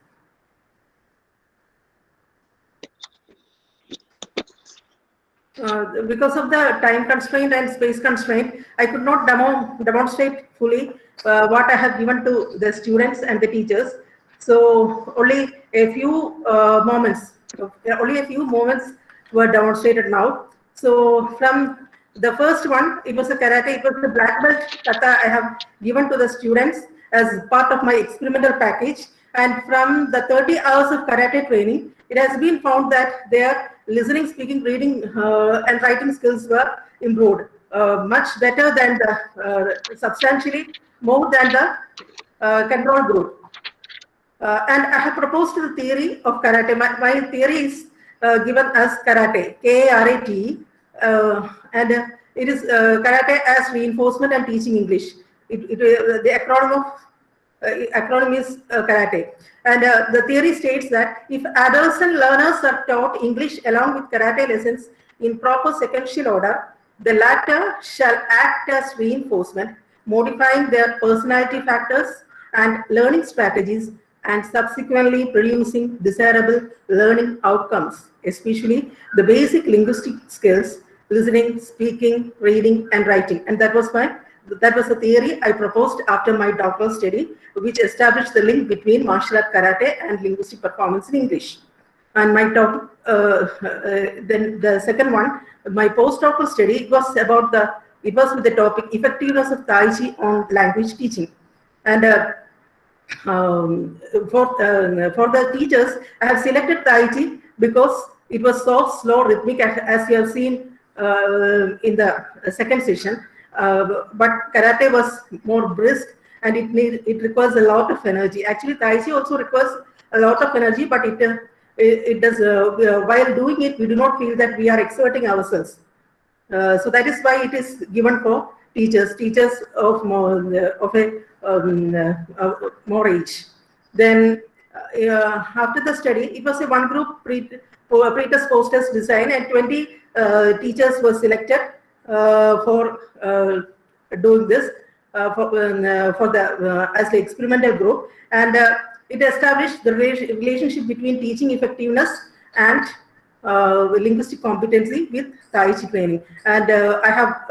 Because of the time constraint and space constraint, I could not demonstrate fully what I have given to the students and the teachers. So only a few moments were demonstrated now. So from the first one, it was a karate. It was the black belt kata I have given to the students as part of my experimental package. And from the 30 hours of karate training, it has been found that their listening, speaking, reading, and writing skills were improved much better than the substantially more than the control group. And I have proposed the theory of karate. My theory is given as karate, K-A-R-A-T, and it is karate as reinforcement and teaching English. The acronym is karate. And the theory states that if adolescent learners are taught English along with karate lessons in proper sequential order, the latter shall act as reinforcement, modifying their personality factors and learning strategies and subsequently producing desirable learning outcomes, especially the basic linguistic skills, listening, speaking, reading, and writing. And that was a theory I proposed after my doctoral study, which established the link between martial art karate and linguistic performance in English. And my topic, then the second one, my postdoctoral study was with the topic effectiveness of Tai Chi on language teaching. And for the teachers, I have selected Tai Chi because it was so slow, rhythmic, as you have seen in the second session. But karate was more brisk, and it requires a lot of energy. Actually, Tai Chi also requires a lot of energy, but it does while doing it, we do not feel that we are exerting ourselves. So that is why it is given for teachers of more age. Then after the study, it was a one group pre-test post-test design, and 20 teachers were selected for doing this as the experimental group, and it established the relationship between teaching effectiveness and linguistic competency with Tai Chi training. And I have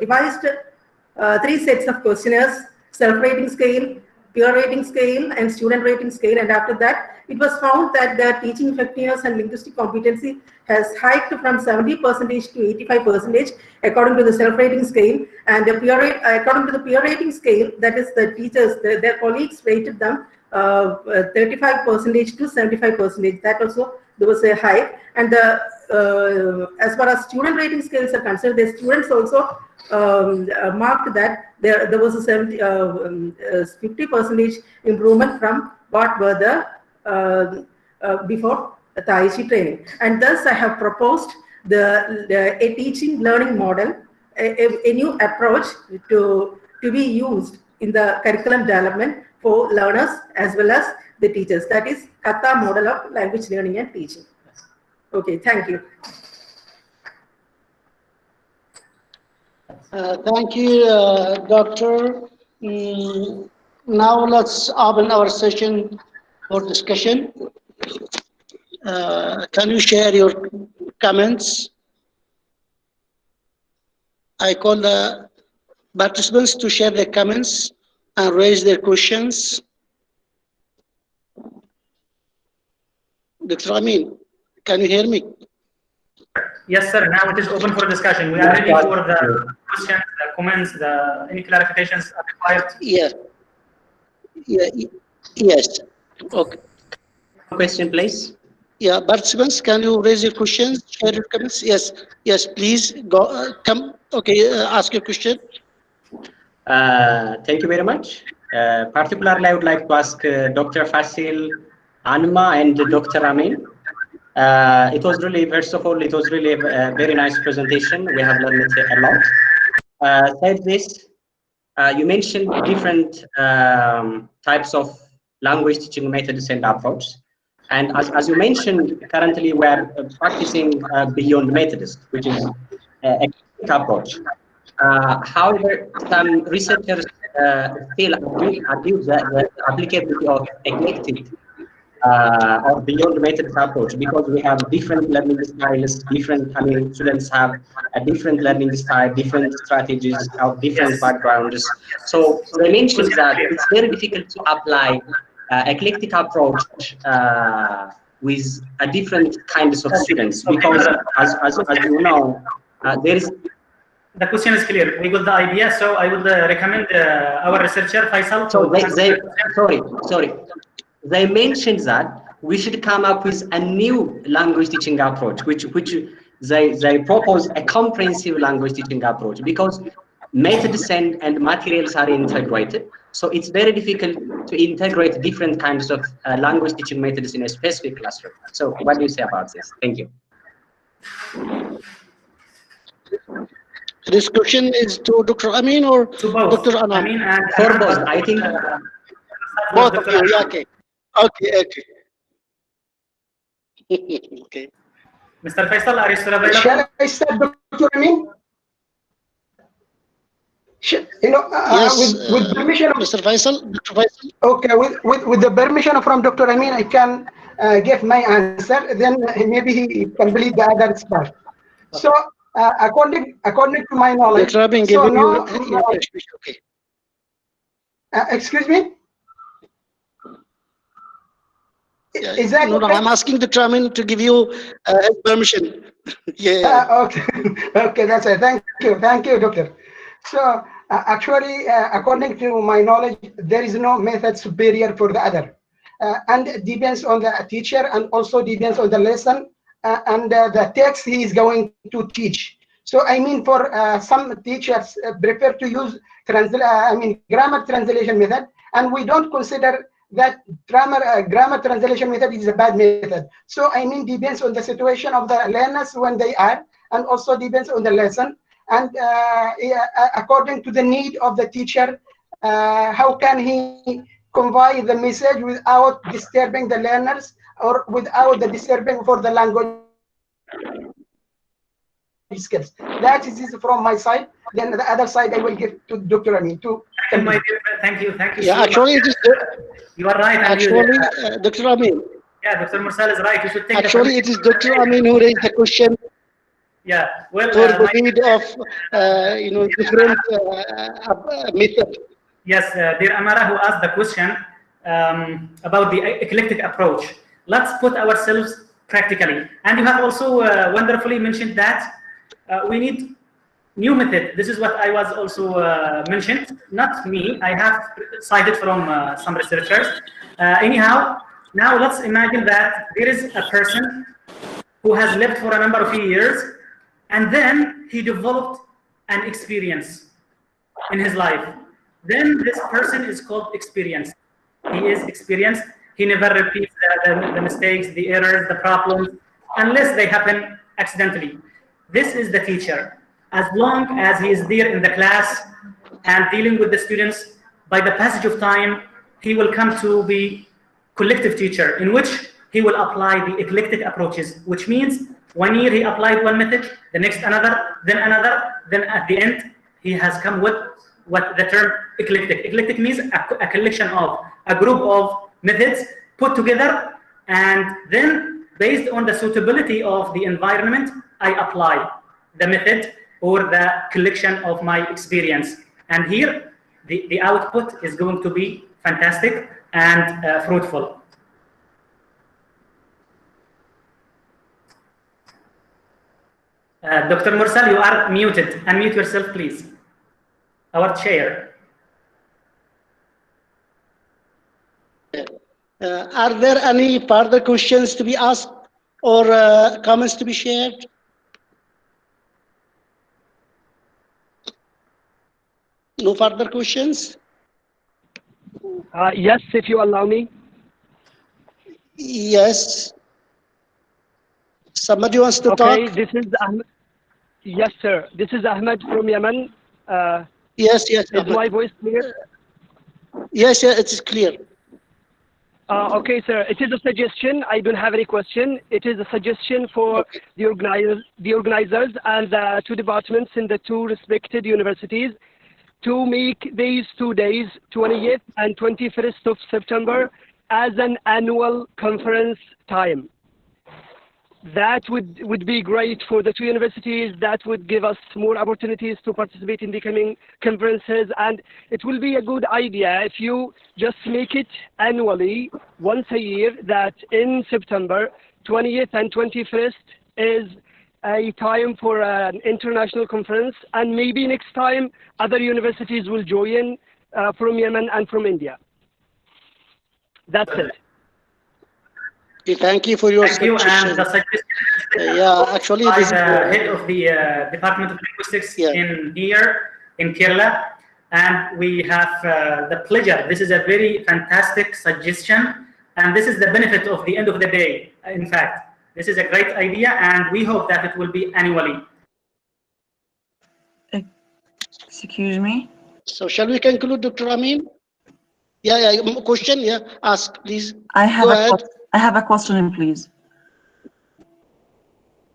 devised 3 sets of questionnaires: self-rating scale, peer rating scale, and student rating scale. And after that, it was found that the teaching effectiveness and linguistic competency has hiked from 70% to 85% according to the self-rating scale. And the according to the peer rating scale, that is the teachers, their colleagues rated them 35% to 75%. That also there was a hike. And as far as student rating scales are concerned, the students also marked that there was a 50% improvement from what were the before Tai Chi training. And thus I have proposed a teaching learning model, a new approach to be used in the curriculum development for learners as well as the teachers. That is Kata model of language learning and teaching. Okay, thank you. Thank you, Doctor. Now let's open our session for discussion. Can you share your comments? I call the participants to share their comments and raise their questions. Dr. Amin, can you hear me? Yes, sir. Now it is open for discussion. We are ready for the questions, the comments, any clarifications are required. Yes. Yeah. Yes. Okay. Question, please. Yeah, participants, can you raise your questions, share your comments? Yes. Yes, please go. Come. Okay. Ask your question. Thank you very much. Particularly, I would like to ask Dr. Fasil, Anma, and Dr. Amin. It was really, first of all, it was really a very nice presentation. We have learned a lot. Said this, you mentioned different types of language teaching methods and approach. And as you mentioned, currently we are practicing beyond methods, which is a approach. However, some researchers still abuse the applicability of eclectic or beyond methods approach, because we have different learning styles, students have a different learning style, different strategies of different backgrounds. So they mentioned that it's very difficult to apply eclectic approach with a different kinds of students, because as you know, there is. The question is clear. We got the idea, so I would recommend our researcher Faisal. So they mentioned that we should come up with a new language teaching approach, which they propose a comprehensive language teaching approach, because methods and materials are integrated. So it's very difficult to integrate different kinds of language teaching methods in a specific classroom. So what do you say about this? Thank you. This question is to Dr. Amin or to Dr. Anam? For both, I think. Both of you, yeah, okay. Okay. Okay. Mr. Faisal, are you still available? Shall I start, Dr. Amin? Yes, with permission of Mr. Faisal. Dr. Faisal. Okay, with the permission from Dr. Amin, I can give my answer. Then maybe he complete the other part. So, according to my knowledge, Dr. Amin, so giving no, you okay. Excuse me. Yeah, is that no, okay? I'm asking Dr. Amin to give you his permission. Yeah. Okay. Okay, that's it. Thank you, doctor. So actually, according to my knowledge, there is no method superior for the other, and it depends on the teacher, and also depends on the lesson and the text he is going to teach. So I mean, for some teachers prefer to use grammar translation method, and we don't consider that grammar translation method is a bad method. So I mean, depends on the situation of the learners when they are, and also depends on the lesson, and according to the need of the teacher, how can he convey the message without disturbing the learners, or without the disturbing for the language skills. That is from my side. Then the other side I will give to Dr. Amin to continue. Thank you. Yeah, so actually, much. it is. You are right. Actually, Dr. Amin. Yeah, Dr. Mursal is right. You should take. Actually, it is Dr. Amin who raised the question. Yeah. Well, for the need of different method. Yes, dear Amara, who asked the question about the eclectic approach. Let's put ourselves practically, and you have also wonderfully mentioned that we need new method. This is what I was also mentioned, not me. I have cited from some researchers. Anyhow, now let's imagine that there is a person who has lived for a number of years, and then he developed an experience in his life. Then this person is called experienced. He is experienced. He never repeats the mistakes, the errors, the problems, unless they happen accidentally. This is the teacher. As long as he is there in the class and dealing with the students, by the passage of time, he will come to be collective teacher, in which he will apply the eclectic approaches, which means 1 year he applied one method, the next another, then at the end, he has come with what the term eclectic. Eclectic means a collection of, a group of methods put together, and then based on the suitability of the environment, I apply the method or the collection of my experience. And here, the output is going to be fantastic and fruitful. Dr. Mursal, you are muted. Unmute yourself, please. Our chair. Are there any further questions to be asked or comments to be shared? No further questions? Yes, if you allow me. Yes. Somebody wants to talk? Okay, this is Ahmed. Yes, sir. This is Ahmed from Yemen. Yes. Is my voice clear? Yes, it is clear. Okay, sir. It is a suggestion. I don't have any question. It is a suggestion for the organizers and the two departments in the two respected universities to make these 2 days, 20th and 21st of September, as an annual conference time. That would be great for the two universities. That would give us more opportunities to participate in the coming conferences, and it will be a good idea if you just make it annually, once a year, that in September 20th and 21st is a time for an international conference, and maybe next time other universities will join from Yemen and from India. That's it. Okay, thank you for your suggestion. And the suggestion yeah, actually, by this the head of the Department of Linguistics in Kerala, and we have the pleasure. This is a very fantastic suggestion, and this is the benefit of the end of the day. In fact, this is a great idea, and we hope that it will be annually. Excuse me. So, shall we conclude, Dr. Amin? Yeah, question. Yeah, ask, please. I have Go ahead. I have a question, please.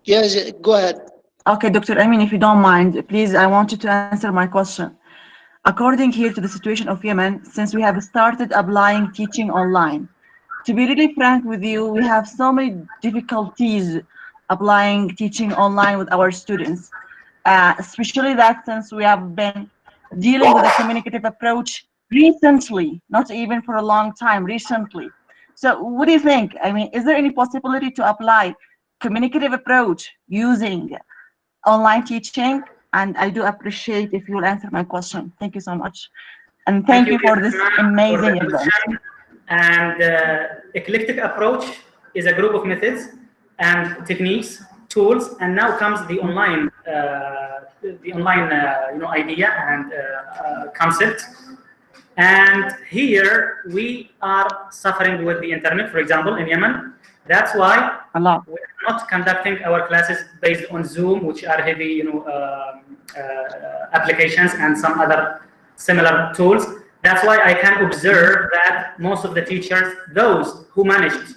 Yes, go ahead. Okay, Dr. Amin, if you don't mind, please, I want you to answer my question. According here to the situation of Yemen, since we have started applying teaching online, to be really frank with you, we have so many difficulties applying teaching online with our students, especially that since we have been dealing with a communicative approach recently, not even for a long time, recently. So what do you think? I mean, is there any possibility to apply communicative approach using online teaching? And I do appreciate if you will answer my question. Thank you so much. And thank you for this amazing event. And eclectic approach is a group of methods and techniques, tools, and now comes the online, idea and concept. And here we are suffering with the internet, for example, in Yemen. That's why we're not conducting our classes based on Zoom, which are heavy, applications and some other similar tools. That's why I can observe that most of the teachers, those who managed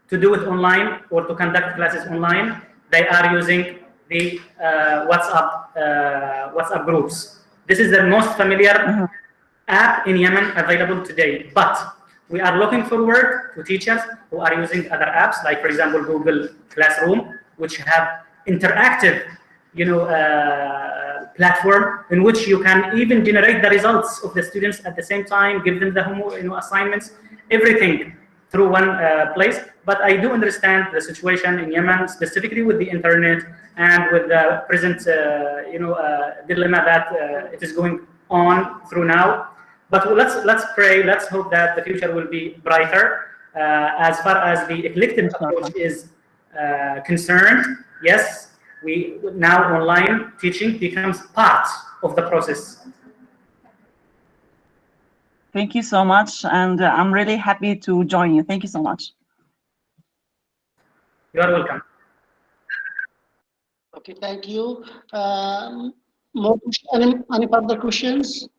to do it online or to conduct classes online, they are using the WhatsApp groups. This is the most familiar app in Yemen available today, but we are looking forward to teachers who are using other apps, like for example Google Classroom, which have interactive, platform in which you can even generate the results of the students at the same time, give them the homework, assignments, everything through one place. But I do understand the situation in Yemen, specifically with the internet and with the present, dilemma that it is going on through now. But let's pray, let's hope that the future will be brighter. As far as the eclectic approach is concerned, yes, we now online teaching becomes part of the process. Thank you so much, and I'm really happy to join you. Thank you so much. You are welcome. Okay, thank you. Any further questions?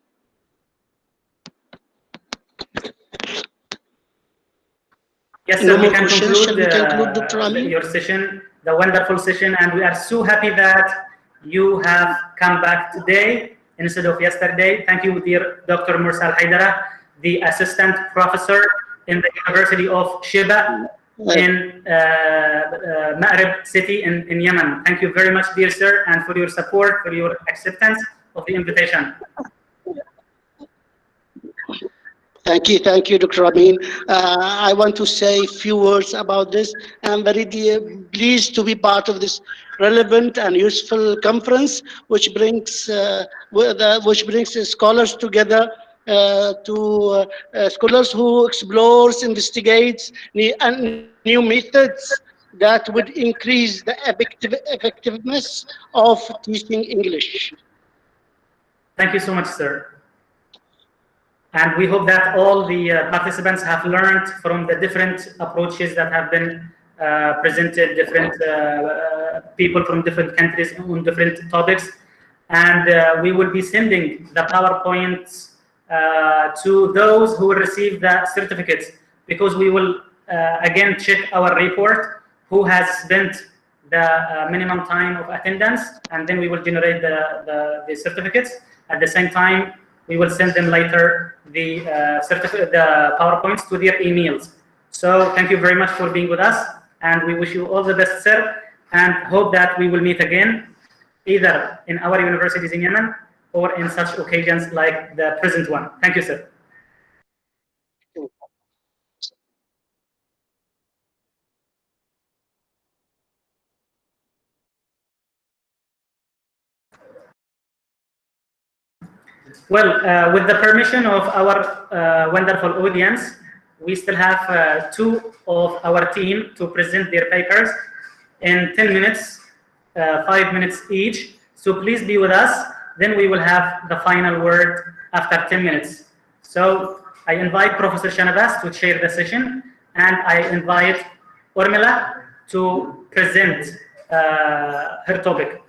Yes, sir, we can conclude your session, the wonderful session, and we are so happy that you have come back today instead of yesterday. Thank you, dear Dr. Mursal Haidara, the assistant professor in the University of Sheba in Ma'rib city in Yemen. Thank you very much, dear sir, and for your support, for your acceptance of the invitation. Thank you, Dr. Amin. I want to say a few words about this. I'm very pleased to be part of this relevant and useful conference, which brings scholars together, scholars who explores, investigates new methods that would increase the effectiveness of teaching English. Thank you so much, sir. And we hope that all the participants have learned from the different approaches that have been presented, different people from different countries on different topics. And we will be sending the PowerPoints to those who will receive the certificates because we will again check our report who has spent the minimum time of attendance, and then we will generate the certificates. At the same time, we will send them later the PowerPoints to their emails. So thank you very much for being with us, and we wish you all the best, sir, and hope that we will meet again, either in our universities in Yemen or in such occasions like the present one. Thank you, sir. Well, with the permission of our wonderful audience, we still have two of our team to present their papers in 10 minutes, 5 minutes each. So please be with us. Then we will have the final word after 10 minutes. So I invite Professor Shanabas to chair the session, and I invite Urmila to present her topic.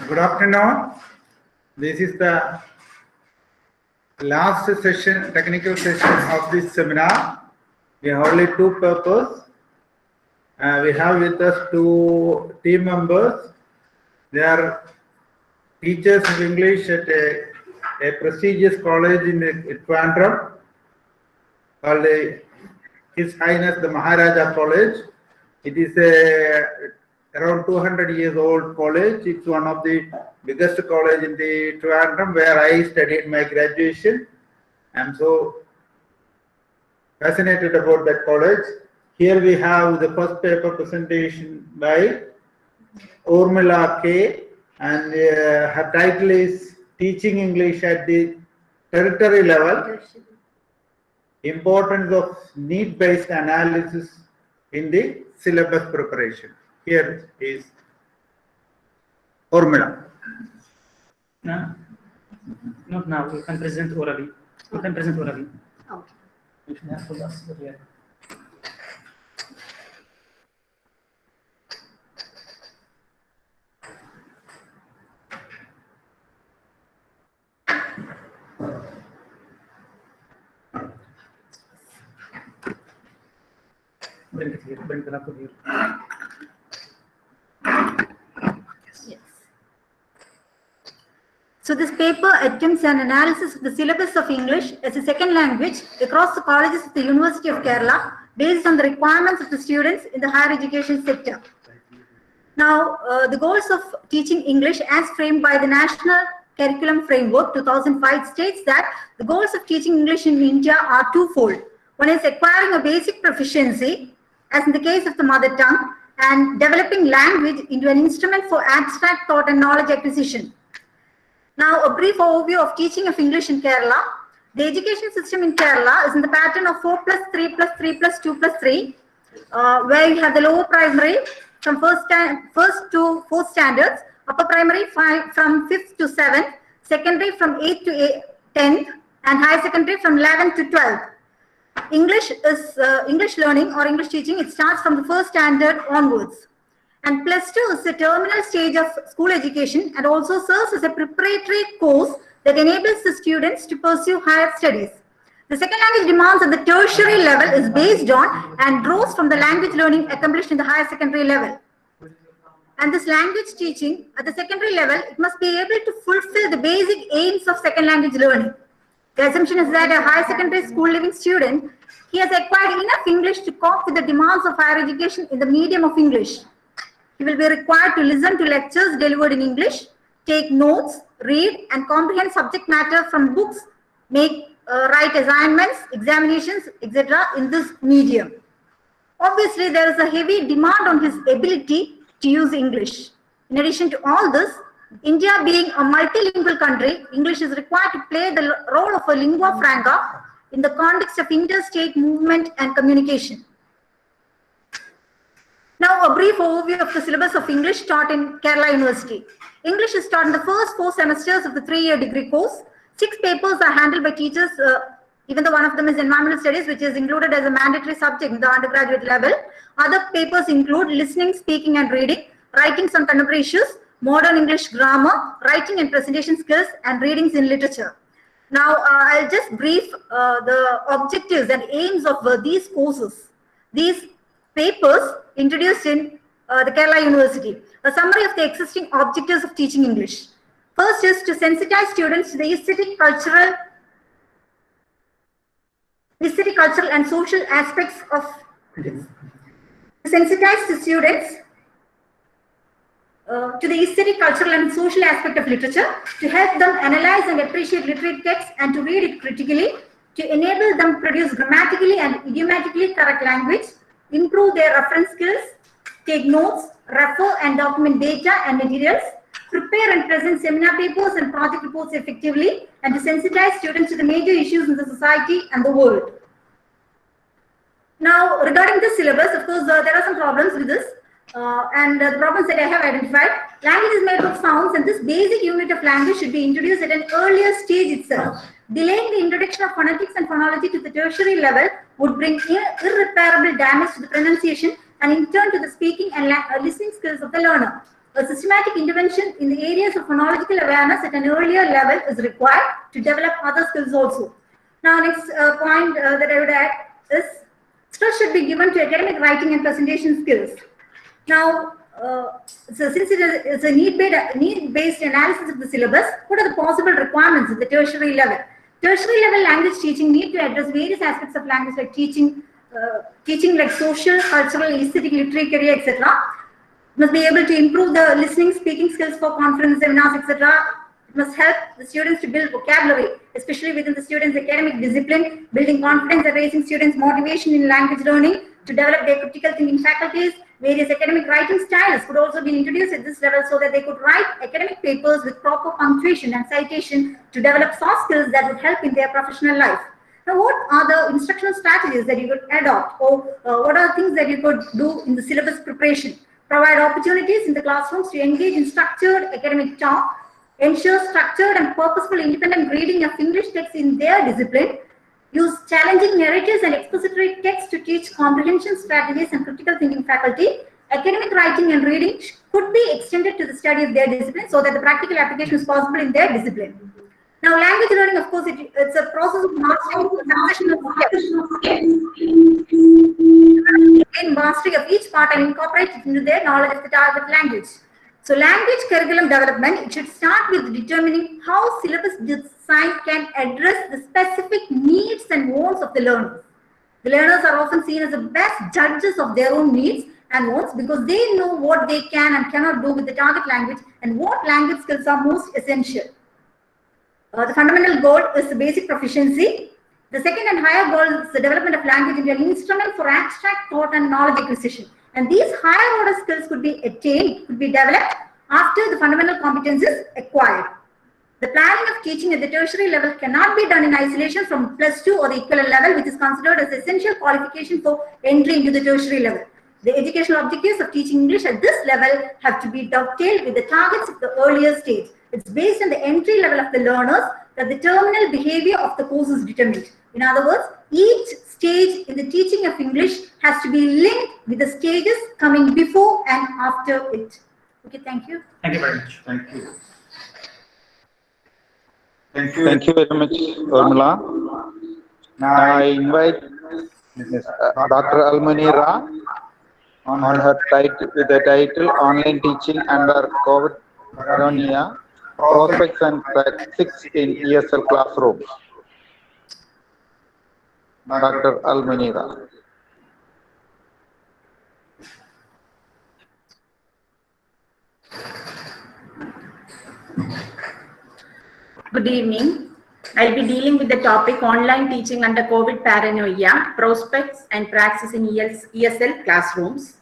Good afternoon. This is the last session, technical session of this seminar. We have only two papers. We have with us two team members. They are teachers of English at a prestigious college in Trivandrum called His Highness the Maharaja College. It is a around 200 years old college. It's one of the biggest college in the Trivandrum where I studied my graduation. I'm so fascinated about that college. Here we have the first paper presentation by Urmila K, and her title is Teaching English at the Territory Level, Importance of Need-Based Analysis in the Syllabus Preparation. Here is Urmila. No, not now. You can present orally. You can present orally. Okay. You should have told us earlier. Bring it here. Bring the laptop here. Yes. So this paper attempts an analysis of the syllabus of English as a second language across the colleges of the University of Kerala based on the requirements of the students in the higher education sector. Now, the goals of teaching English as framed by the National Curriculum Framework 2005 states that the goals of teaching English in India are twofold. One is acquiring a basic proficiency, as in the case of the mother tongue, and developing language into an instrument for abstract thought and knowledge acquisition. Now, a brief overview of teaching of English in Kerala. The education system in Kerala is in the pattern of 4+3+3+2+3, where you have the lower primary from first to fourth standards, upper primary from 5th to 7th, secondary from 8th to 10th, and higher secondary from 11th to 12th. English is English learning or English teaching. It starts from the first standard onwards. And +2 is the terminal stage of school education and also serves as a preparatory course that enables the students to pursue higher studies. The second language demands at the tertiary level is based on and draws from the language learning accomplished in the higher secondary level. And this language teaching at the secondary level, it must be able to fulfill the basic aims of second language learning. The assumption is that a higher secondary school living student, he has acquired enough English to cope with the demands of higher education in the medium of English. He will be required to listen to lectures delivered in English, take notes, read and comprehend subject matter from books, write assignments, examinations, etc. in this medium. Obviously, there is a heavy demand on his ability to use English. In addition to all this, India being a multilingual country, English is required to play the role of a lingua franca in the context of interstate movement and communication. Now, a brief overview of the syllabus of English taught in Kerala University. English is taught in the first 4 semesters of the 3-year degree course. 6 papers are handled by teachers, even though one of them is environmental studies, which is included as a mandatory subject in the undergraduate level. Other papers include listening, speaking and reading, writings on contemporary issues, modern English grammar, writing and presentation skills, and readings in literature. Now, I'll just brief the objectives and aims of these courses. These papers introduced in the Kerala University. A summary of the existing objectives of teaching English. First is to sensitize students to the aesthetic, cultural and social aspects of sensitize the students to the aesthetic, cultural and social aspect of literature, to help them analyze and appreciate literary texts and to read it critically, to enable them produce grammatically and idiomatically correct language, improve their reference skills, take notes, refer and document data and materials, prepare and present seminar papers and project reports effectively, and to sensitize students to the major issues in the society and the world. Now, regarding the syllabus, of course, there are some problems with this. The problems that I have identified. Language is made of sounds, and this basic unit of language should be introduced at an earlier stage itself. Delaying the introduction of phonetics and phonology to the tertiary level would bring irreparable damage to the pronunciation and in turn to the speaking and listening skills of the learner. A systematic intervention in the areas of phonological awareness at an earlier level is required to develop other skills also. Now, next point that I would add is stress should be given to academic writing and presentation skills. Now, so since it is a need-based analysis of the syllabus, what are the possible requirements at the tertiary level? Tertiary level language teaching need to address various aspects of language like teaching like social, cultural, aesthetic, literary, career, etc. Must be able to improve the listening, speaking skills for conference, seminars, etc. It must help the students to build vocabulary, especially within the students' academic discipline, building confidence and raising students' motivation in language learning, to develop their critical thinking faculties. Various academic writing styles could also be introduced at this level so that they could write academic papers with proper punctuation and citation to develop soft skills that would help in their professional life. Now, what are the instructional strategies that you could adopt, or what are things that you could do in the syllabus preparation? Provide opportunities in the classrooms to engage in structured academic talk, ensure structured and purposeful independent reading of English texts in their discipline, use challenging narratives and expository texts to teach comprehension strategies and critical thinking faculty. Academic writing and reading could be extended to the study of their discipline so that the practical application is possible in their discipline. Now, language learning, of course, it's a process of mastering mastery of each part and incorporate it into their knowledge of the target language. So, language curriculum development, it should start with determining how syllabus design can address the specific needs and wants of the learners. The learners are often seen as the best judges of their own needs and wants because they know what they can and cannot do with the target language and what language skills are most essential. The fundamental goal is the basic proficiency. The second and higher goal is the development of language into an instrument for abstract thought and knowledge acquisition. And these higher order skills could be attained, could be developed after the fundamental competences acquired. The planning of teaching at the tertiary level cannot be done in isolation from +2 or the equivalent level, which is considered as essential qualification for entry into the tertiary level. The educational objectives of teaching English at this level have to be dovetailed with the targets of the earlier stage. It's based on the entry level of the learners that the terminal behavior of the course is determined. In other words, each stage in the teaching of English has to be linked with the stages coming before and after it. Okay, thank you. Thank you very much. Thank you. Thank you very much, Urmila. Now I invite Dr. Almunira on her title, with the title Online Teaching Under COVID Corona, Prospects and Tactics in ESL Classrooms. Dr. Almunira. Good evening. I'll be dealing with the topic online teaching under COVID paranoia, prospects and practice in ESL classrooms.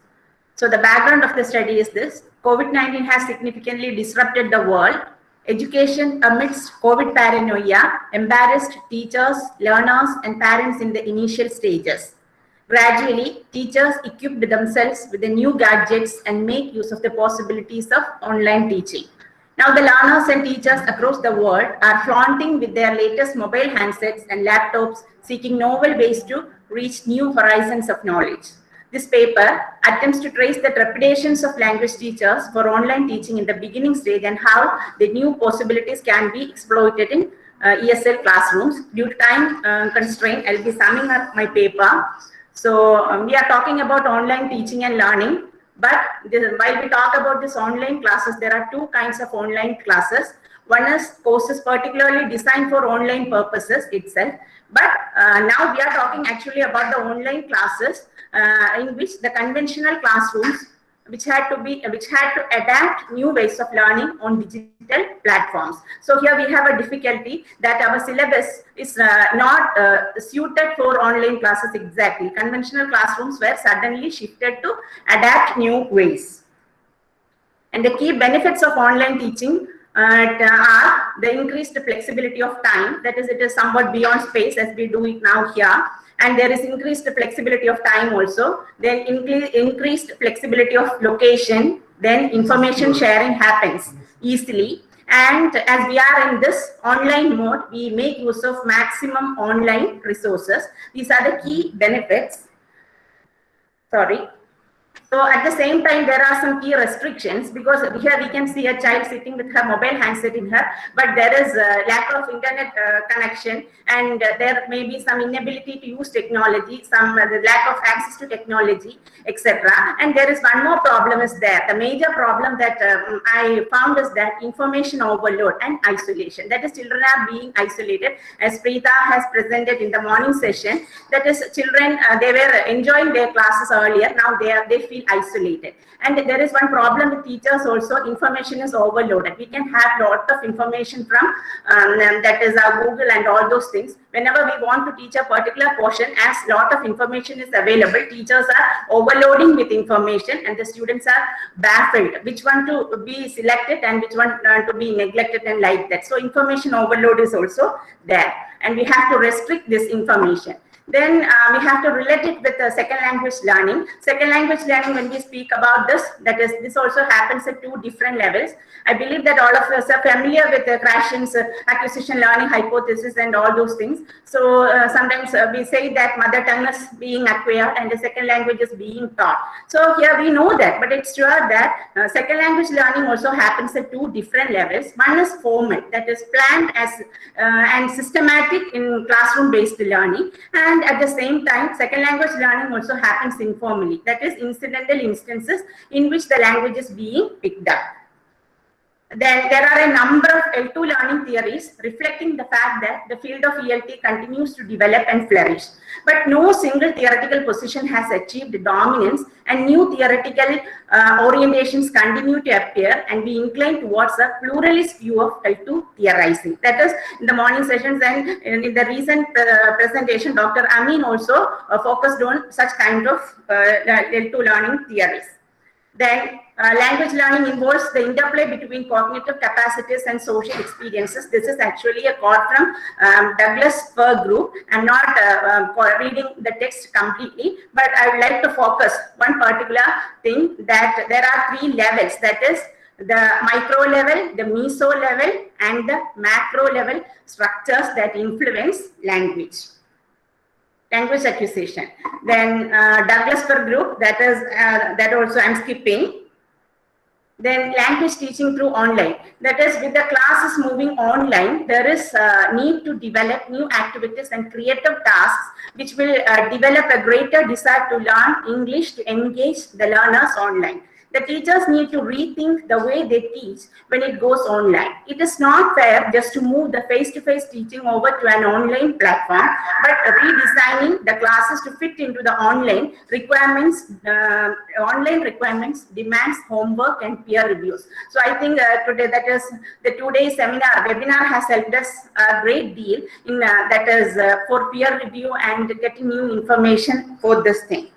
So the background of the study is this. COVID-19 has significantly disrupted the world. Education amidst COVID paranoia embarrassed teachers, learners, and parents in the initial stages. Gradually, teachers equipped themselves with the new gadgets and make use of the possibilities of online teaching. Now, the learners and teachers across the world are flaunting with their latest mobile handsets and laptops, seeking novel ways to reach new horizons of knowledge. This paper attempts to trace the trepidations of language teachers for online teaching in the beginning stage and how the new possibilities can be exploited in ESL classrooms. Due to time constraint, I'll be summing up my paper. So we are talking about online teaching and learning, but while we talk about this online classes, there are two kinds of online classes. One is courses particularly designed for online purposes itself, but now we are talking actually about the online classes in which the conventional classrooms which had to adapt new ways of learning on digital platforms. So here we have a difficulty that our syllabus is not suited for online classes exactly. Conventional classrooms were suddenly shifted to adapt new ways. And the key benefits of online teaching are the increased flexibility of time. That is, it is somewhat beyond space as we do it now here. And there is increased flexibility of time also. Then increased flexibility of location. Then information sharing happens easily. And as we are in this online mode, we make use of maximum online resources. These are the key benefits. Sorry. So at the same time, there are some key restrictions because here we can see a child sitting with her mobile handset in her, but there is a lack of internet connection, and there may be some inability to use technology, some lack of access to technology, etc. And there is one more problem is there. The major problem that I found is that information overload and isolation. That is, children are being isolated, as Preeta has presented in the morning session. That is, children they were enjoying their classes earlier. Now they feel isolated, and there is one problem with teachers also. Information is overloaded. We can have lot of information from that is our Google and all those things. Whenever we want to teach a particular portion, as lot of information is available, teachers are overloading with information and the students are baffled which one to be selected and which one to be neglected and like that. So information overload is also there, and we have to restrict this information. Then we have to relate it with second language learning. Second language learning, when we speak about this, that is, this also happens at two different levels. I believe that all of us are familiar with Krashen's acquisition learning hypothesis and all those things. So sometimes we say that mother tongue is being acquired and the second language is being taught. So here we know that, but it's sure that second language learning also happens at two different levels. One is formal, that is planned as and systematic in classroom-based learning, and at the same time, second language learning also happens informally. That is, incidental instances in which the language is being picked up. Then there are a number of L2 learning theories reflecting the fact that the field of ELT continues to develop and flourish. But no single theoretical position has achieved dominance, and new theoretical orientations continue to appear, and we incline towards a pluralist view of L2 theorizing. That is, in the morning sessions and in the recent presentation, Dr. Amin also focused on such kind of L2 learning theories. Then language learning involves the interplay between cognitive capacities and social experiences. This is actually a quote from Douglas Fir group. I'm not reading the text completely, but I would like to focus one particular thing, that there are three levels. That is the micro level, the meso level, and the macro level structures that influence language acquisition. Then Douglas Fir group, that is that also I'm skipping. Then language teaching through online. That is, with the classes moving online, there is a need to develop new activities and creative tasks which will develop a greater desire to learn English, to engage the learners online. The teachers need to rethink the way they teach when it goes online. It is not fair just to move the face-to-face teaching over to an online platform, but redesigning the classes to fit into the online requirements. Online requirements demands homework and peer reviews. So I think today, that is the 2-day webinar has helped us a great deal in that is for peer review and getting new information for this thing.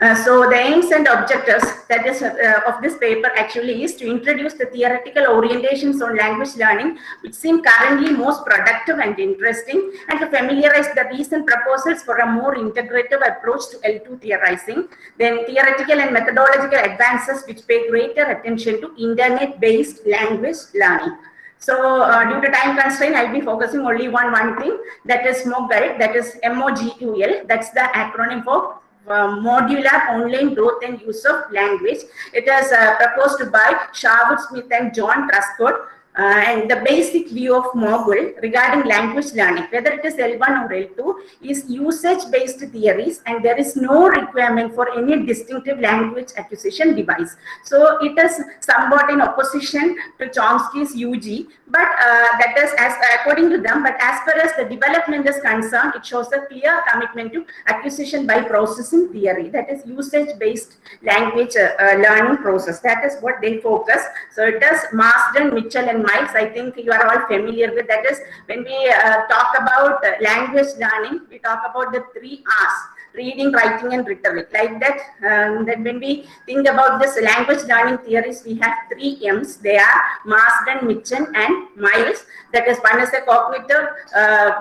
So the aims and objectives that is of this paper actually is to introduce the theoretical orientations on language learning, which seem currently most productive and interesting, and to familiarize the recent proposals for a more integrative approach to L2 theorizing. Then theoretical and methodological advances which pay greater attention to internet-based language learning. So due to time constraint, I'll be focusing only on one thing, that is MOGUL, that is MOGUL, that's the acronym for Modular Online Growth and Use of Language. It is proposed by Sharwood Smith and John Truscott. And the basic view of MOGUL regarding language learning, whether it is L1 or L2, is usage-based theories, and there is no requirement for any distinctive language acquisition device. So it is somewhat in opposition to Chomsky's UG, but that is as according to them. But as far as the development is concerned, it shows a clear commitment to acquisition by processing theory, that is usage-based language learning process. That is what they focus. So it is Marsden, Mitchell, and Miles. I think you are all familiar with that. Is when we talk about language learning, we talk about the 3 R's: reading, writing, and rhetoric. Like that. Then when we think about this language learning theories, we have 3 M's. They are Marsden, Mitchell, and Miles. That is, one is a cognitive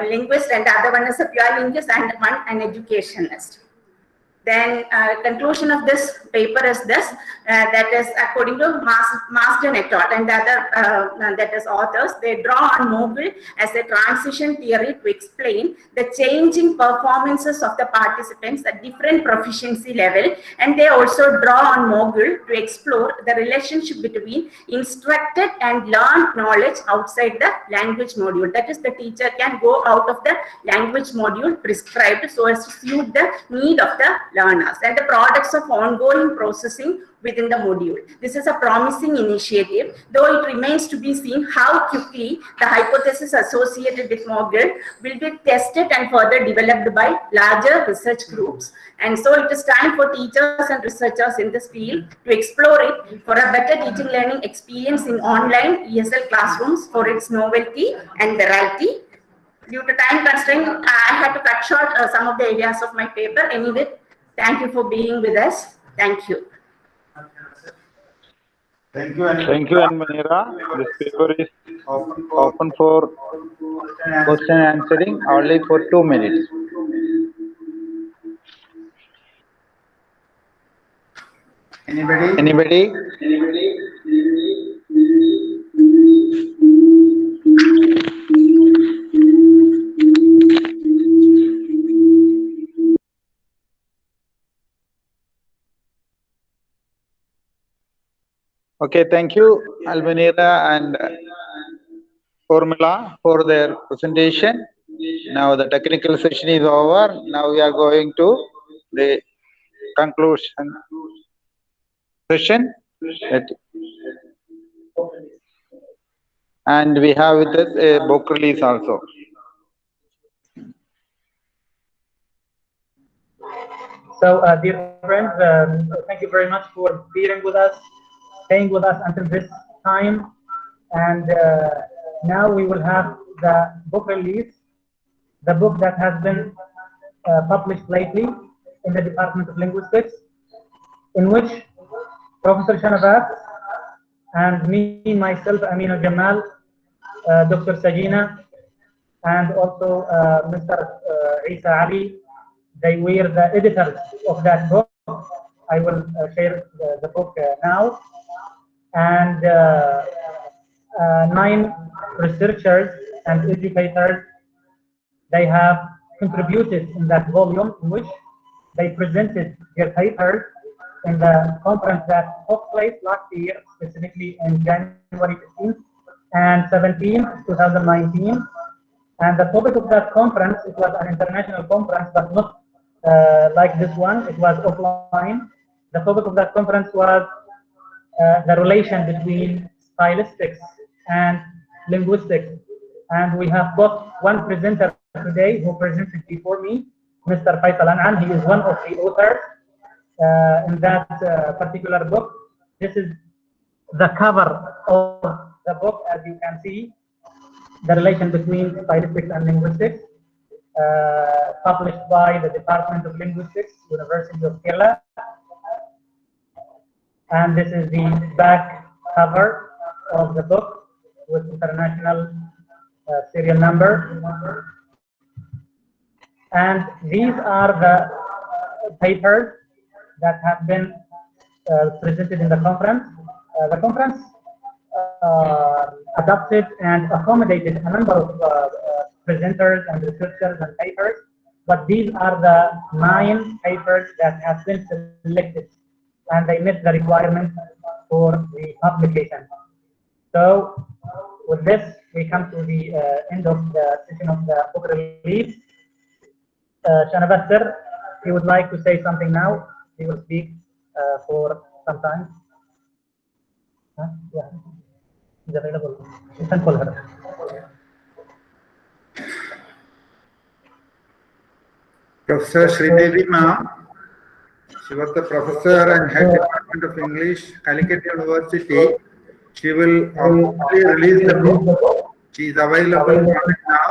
linguist, and the other one is a pure linguist, and one an educationalist. Then conclusion of this paper is this, that is according to Marsden et al. And the other that is authors, they draw on MOGUL as a transition theory to explain the changing performances of the participants at different proficiency level, and they also draw on MOGUL to explore the relationship between instructed and learned knowledge outside the language module. That is, the teacher can go out of the language module prescribed so as to suit the need of the learners, and the products of ongoing processing within the module. This is a promising initiative, though it remains to be seen how quickly the hypothesis associated with MOGUL will be tested and further developed by larger research groups. And so it is time for teachers and researchers in this field to explore it for a better teaching learning experience in online ESL classrooms for its novelty and variety. Due to time constraint, I had to cut short some of the areas of my paper. Anyway, thank you for being with us. Thank you. Thank you, Manira. This paper is open for question answering only for 2 minutes. Anybody? Okay, thank you, Albanira and Formula for their presentation. Now the technical session is over. Now we are going to the conclusion session. And we have with us a book release also. So, dear friends, thank you very much for being with us, staying with us until this time. And now we will have the book release, the book that has been published lately in the Department of Linguistics, in which Professor Shanabas and me, myself, Amina Jamal, Dr. Sajina, and also Mr. Isa Ali, they were the editors of that book. I will share the book now. And 9 researchers and educators, they have contributed in that volume, in which they presented their papers in the conference that took place last year, specifically in January 15th and 17th, 2019. And the topic of that conference, it was an international conference, but not like this one, it was offline. The topic of that conference was the relation between stylistics and linguistics. And we have got one presenter today who presented before me, Mr. Faisal An'am. He is one of the authors in that particular book. This is the cover of the book, as you can see, the relation between stylistics and linguistics, published by the Department of Linguistics, University of Kerala. And this is the back cover of the book with international serial number. And these are the papers that have been presented in the conference. The conference adopted and accommodated a number of presenters and researchers and papers, but these are the 9 papers that have been selected, and they met the requirements for the publication. So with this, we come to the end of the session of the book release. Shanabas sir, he would like to say something now. He will speak for some time. Yeah, he's available. You can call her. Professor Sridevi ma'am, she was the professor and head department of English, Calicut University. She will hopefully release the book. She is available now.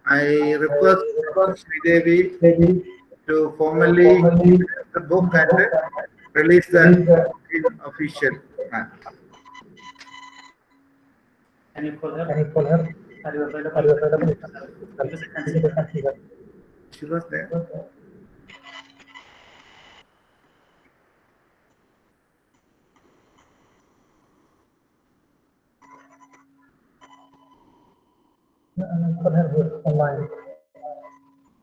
I request Professor Sridevi to formally release the book and release the official. Can you call her? Are you available? Because I can see her. She was there. Call her here online.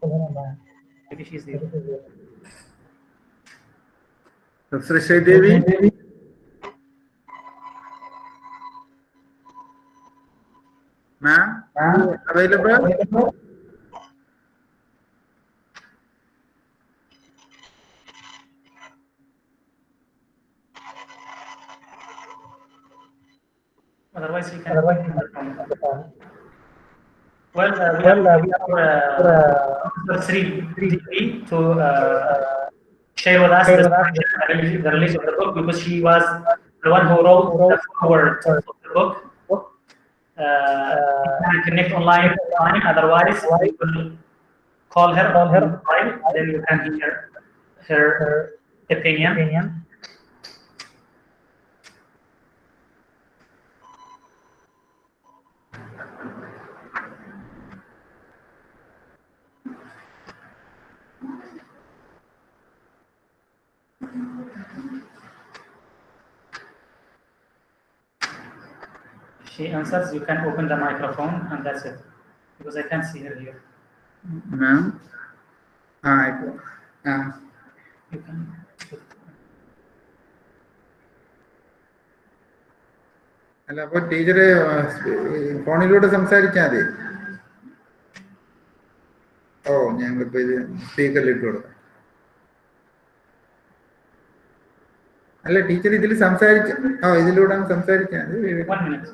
Call her online. Maybe she's there. Professor Sridevi. Ma'am, available? Otherwise, you can. Well, we have 3 to share with us the release of the book, because she was the one who wrote the foreword of the book. You can connect online, otherwise we will call her, then you can hear her opinion. She answers, you can open the microphone, and that's it, because I can't see her here. Ma'am, You can. അല്ല അപ്പൊ ടീച്ചറെ ഫോണിലൂടെ സംസാരിച്ചാൽ മതി. ഓ ഞങ്ങളിപ്പോ ഇത് സ്പീക്കറിൽ ഇട്ട് കൊടുക്കാം. അല്ല ടീച്ചർ ഇതിൽ സംസാരിച്ച ഇതിലൂടെ സംസാരിച്ചാൽ മതി. 1 minute.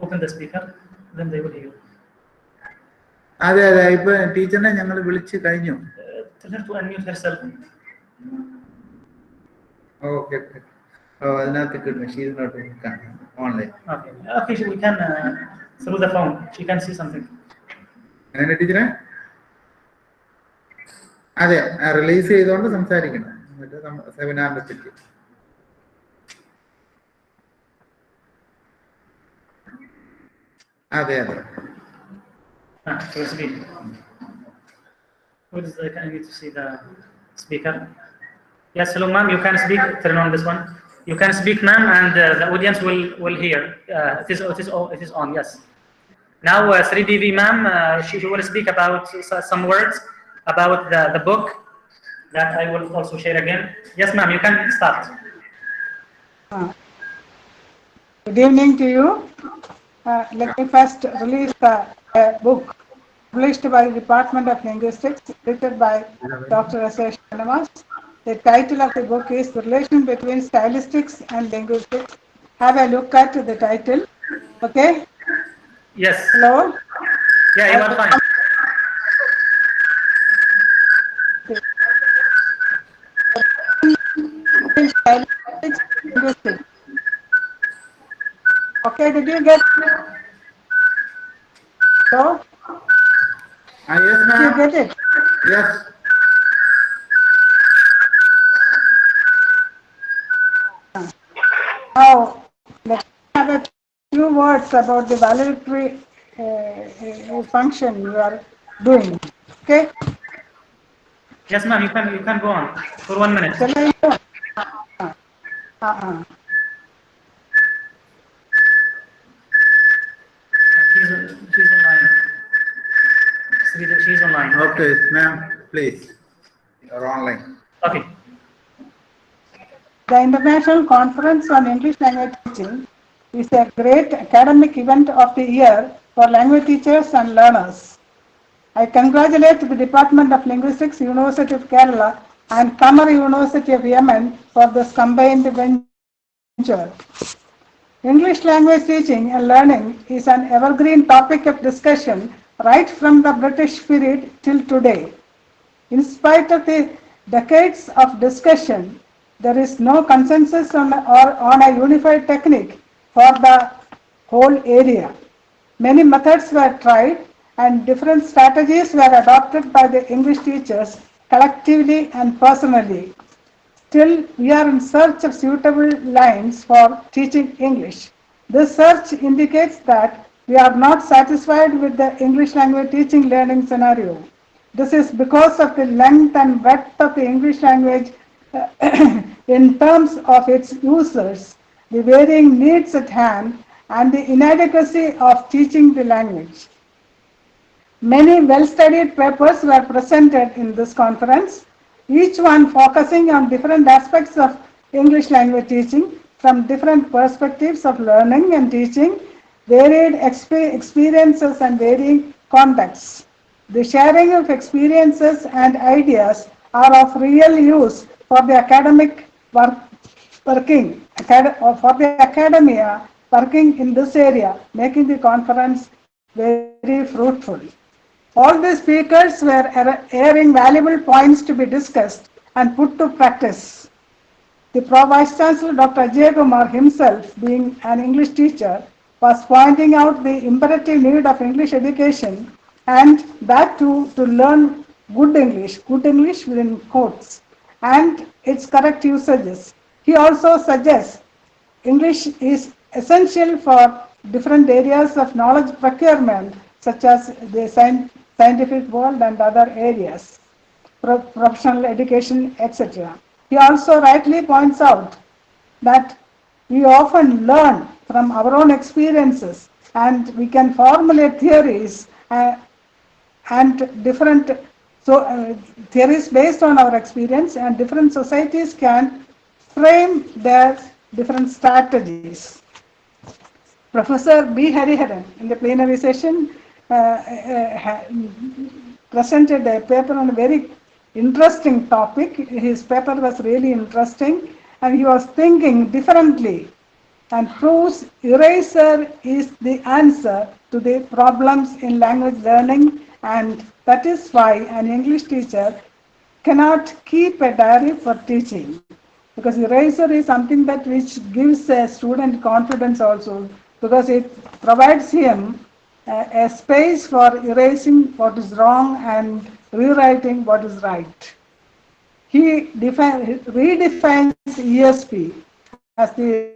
Open the speaker, then they will hear. അതെ അതെ ഇപ്പൊ ടീച്ചറിനെ ഞങ്ങൾ വിളിച്ചു കഴിഞ്ഞു. Tell her to unmute herself. Okay. അതിനകത്ത് കിട്ടും. She is not online. Okay, we can through the phone. She can see something. അങ്ങനെ ടീച്ചറെ അതെ റിലീസ് ചെയ്തുകൊണ്ട് സംസാരിക്കണം. മറ്റേ സെമിനാറിനെ പറ്റി. അതെ അതെ. I need to see the speaker. Yes, hello ma'am, you can speak. Turn on this one. You can speak, ma'am, and the audience will hear. It is on. Yes. Now, Sridevi ma'am, she will speak about some words about the book that I will also share again. Yes, ma'am, you can start. Good evening to you. Let me first release the book published by the Department of Linguistics, written by Dr. S.A. Shanamas. The title of the book is The Relation Between Stylistics and Linguistics. Have a look at the title. Okay? Yes. Hello? Yeah, you are fine. Stylistics and linguistics. Okay, did you get it? Hello? Yes, ma'am. Did you get it? Yes. Now, let's have a few words about the valedictory function you are doing. Okay? Yes, ma'am, you can go on for 1 minute. Shall I go? Uh-uh. She's online. She's online. Okay, ma'am, please. You're online. Okay. The International Conference on English Language Teaching is a great academic event of the year for language teachers and learners. I congratulate the Department of Linguistics, University of Kerala and Thamar University of Yemen for this combined venture. English language teaching and learning is an evergreen topic of discussion right from the British period till today. In spite of the decades of discussion, there is no consensus on a unified technique for the whole area. Many methods were tried and different strategies were adopted by the English teachers collectively and personally. Still, we are in search of suitable lines for teaching English. This search indicates that we are not satisfied with the English language teaching learning scenario. This is because of the length and breadth of the English language in terms of its users, the varying needs at hand, and the inadequacy of teaching the language. Many well-studied papers were presented in this conference, each one focusing on different aspects of English language teaching from different perspectives of learning and teaching, varied experiences and varying contexts. The sharing of experiences and ideas are of real use for the academia working in this area, making the conference very fruitful. All the speakers were airing valuable points to be discussed and put to practice. The Vice Chancellor, Dr. Ajay Kumar himself, being an English teacher, was pointing out the imperative need of English education and that too to learn good English within quotes, and its correct usages. He also suggests English is essential for different areas of knowledge procurement, such as the scientific world and other areas, professional education, etc. He also rightly points out that we often learn from our own experiences and we can formulate theories and different theories based on our experience, and different societies can frame their different strategies. Professor B. Hariharan in the plenary session presented a paper on a very interesting topic. His paper was really interesting and he was thinking differently and proves eraser is the answer to the problems in language learning, and that is why an English teacher cannot keep a diary for teaching, because eraser is something that which gives a student confidence also, because it provides him a space for erasing what is wrong and rewriting what is right. He redefines ESP as the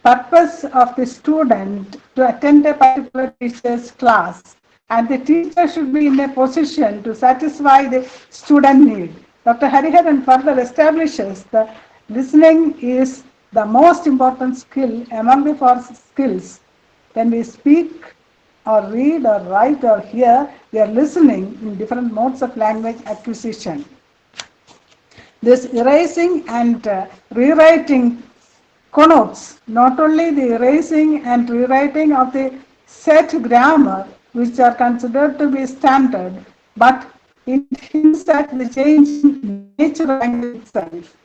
purpose of the student to attend a particular teacher's class, and the teacher should be in a position to satisfy the student need. Dr. Hariharan further establishes that listening is the most important skill among the four skills. When we speak or read or write or hear, we are listening in different modes of language acquisition. This erasing and rewriting connotes not only the erasing and rewriting of the set grammar, which are considered to be standard, but it hints at the changing nature of language itself.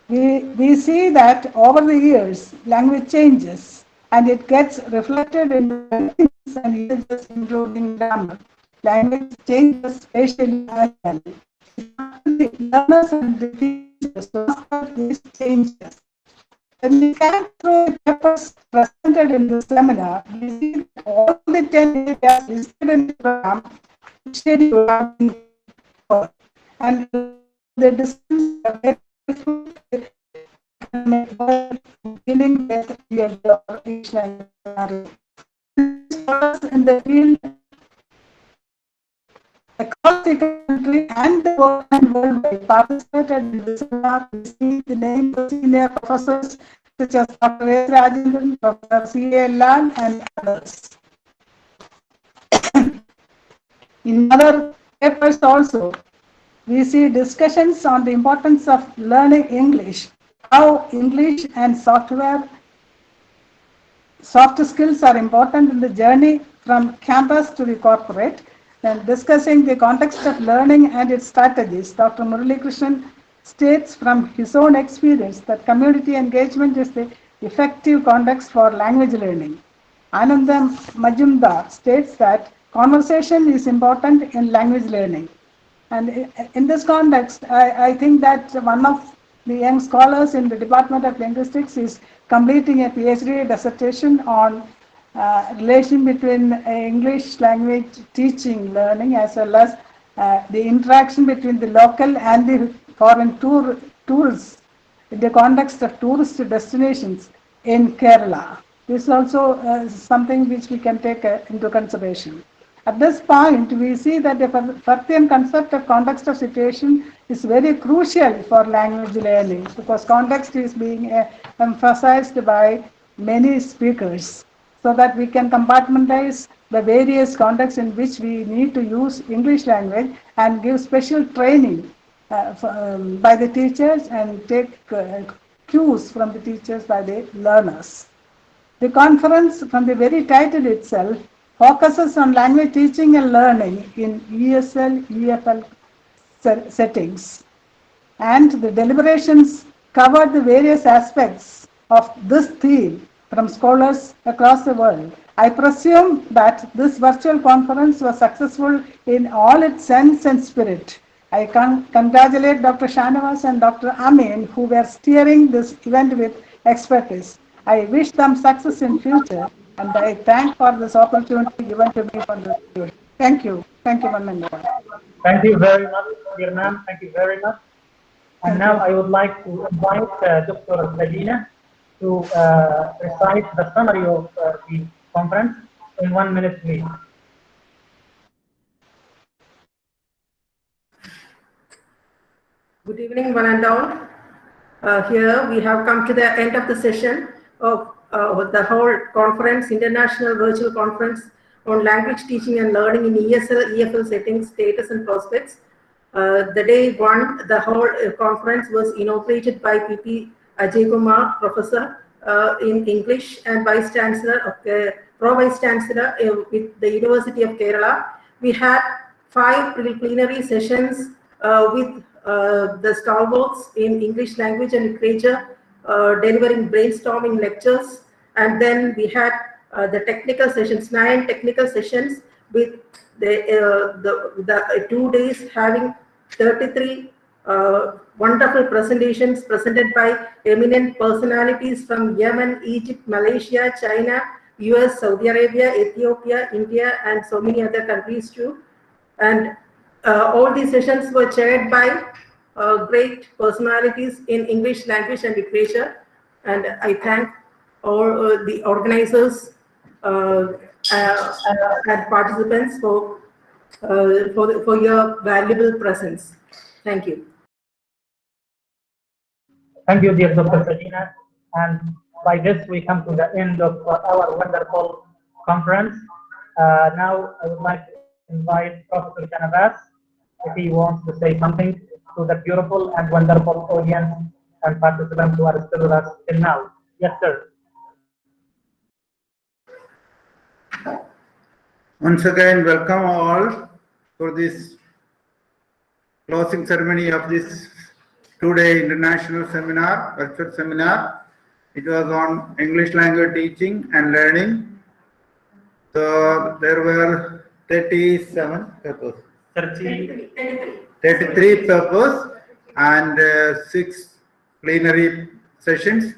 We see that over the years, language changes and it gets reflected in things and usages, including grammar. Language changes spatially as well. The learners and the teachers master these changes. When we can through the papers presented in the seminar, we see that all the 10 areas listed in the program schedule have been covered, and the discussions are very dealing with your English language. In the field across the country and the world and worldwide participated in this seminar. We see the names of senior professors such as Dr. S. Rajendran, Dr. C.A. Lal, and others. In other papers also, we see discussions on the importance of learning English, how English and soft skills are important in the journey from campus to the corporate, and discussing the context of learning and its strategies. Dr. Murali Krishnan states from his own experience that community engagement is the effective context for language learning. Anandam Majumdar states that conversation is important in language learning. And in this context, I think that one of the young scholars in the Department of Linguistics is completing a PhD dissertation on relation between English language teaching learning as well as the interaction between the local and the foreign tourists in the context of tourist destinations in Kerala. This is also something which we can take into consideration. At this point, we see that the Farthian concept of context of situation is very crucial for language learning because context is being emphasized by many speakers so that we can compartmentalize the various contexts in which we need to use English language and give special training by the teachers and take cues from the teachers by the learners. The conference, from the very title itself, focuses on language teaching and learning in ESL, EFL settings. And the deliberations covered the various aspects of this theme from scholars across the world. I presume that this virtual conference was successful in all its sense and spirit. I congratulate Dr. Shanavas and Dr. Amin who were steering this event with expertise. I wish them success in future. And I thank for this opportunity given to me for this period. Thank you. Thank you, Mananda. Thank you very much, dear ma'am. Thank you very much. And now I would like to invite Dr. Sajina to recite the summary of the conference in 1 minute, please. Good evening, one and all. Here we have come to the end of the session of the whole conference, international virtual conference on language teaching and learning in ESL, EFL settings, status and prospects. The day one, the whole conference was inaugurated by PP Ajay Kumar, Professor in English and Vice Chancellor, Pro Vice Chancellor with the University of Kerala. We had 5 plenary sessions with the stalwarts in English language and literature, delivering brainstorming lectures. And then we had the technical sessions, 9 technical sessions with the 2 days having 33 wonderful presentations presented by eminent personalities from Yemen, Egypt, Malaysia, China, US, Saudi Arabia, Ethiopia, India, and so many other countries too. And all these sessions were chaired by great personalities in English language and literature. And I thank all the organizers and participants for your valuable presence. Thank you. Thank you, dear Dr. Sajina. And by this, we come to the end of our wonderful conference. Now, I would like to invite Professor Shanavas if he wants to say something to the beautiful and wonderful audience and participants who are still with us till now. Yes, sir. Once again, welcome all for this closing ceremony of this 2-day international seminar, virtual seminar. It was on English language teaching and learning. So there were 37 papers. 33 papers and 6 plenary sessions.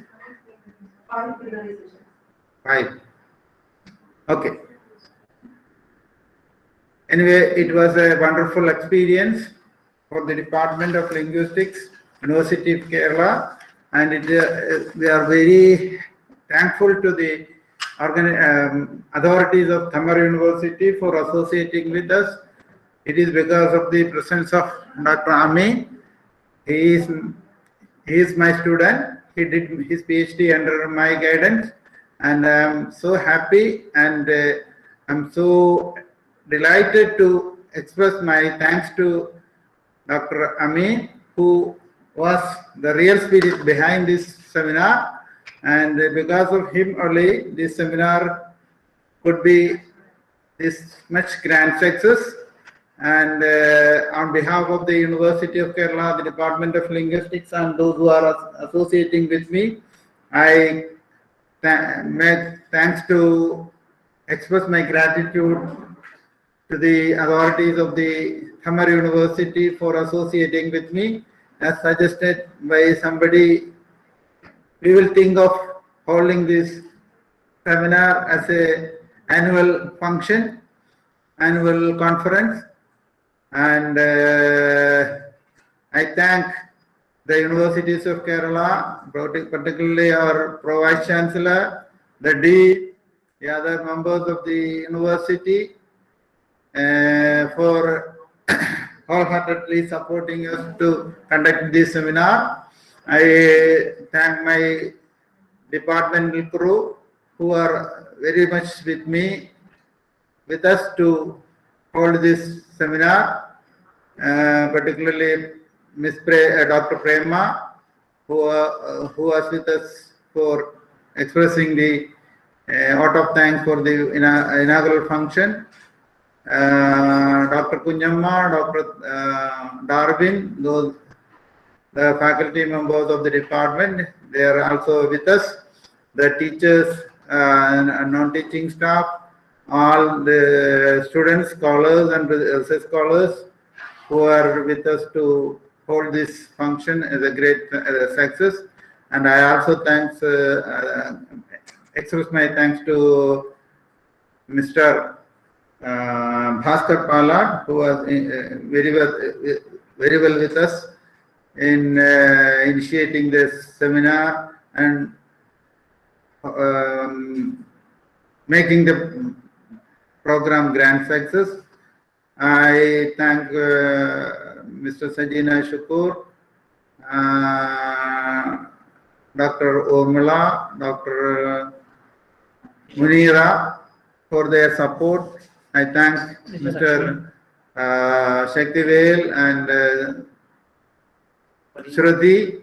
5. Okay. Anyway, it was a wonderful experience for the Department of Linguistics, University of Kerala, and we are very thankful to the authorities of Thamar University for associating with us. It is because of the presence of Dr. Ami. He is my student. He did his PhD under my guidance, and I am so happy and I'm so delighted to express my thanks to Dr. Ami, who was the real spirit behind this seminar, and because of him only this seminar could be this much grand success. And on behalf of the University of Kerala, the Department of Linguistics, and those who are associating with me, I make thanks to express my gratitude to the authorities of the Thamar University for associating with me. As suggested by somebody, we will think of holding this seminar as a annual function, annual conference, and I thank the universities of Kerala, particularly our Pro-Vice Chancellor, the Dean, the other members of the university for wholeheartedly supporting us to conduct this seminar. I thank my departmental crew who are very much with us to hold this seminar, particularly Dr. Prema, who was with us for expressing the vote of thanks for the inaugural function. Dr. Kunyamma, Dr. Darwin, those the faculty members of the department, they are also with us. The teachers and non-teaching staff, all the students, scholars, and research scholars who are with us to hold this function as a great success. And I also express my thanks to Mr. Bhaskar Palad, who was very well with us in initiating this seminar and making the program grand success. I thank Mr. Sajina Shukur, Dr. Omala, Dr. Munira for their support. I thank Mr. Shaktivel and Shruti,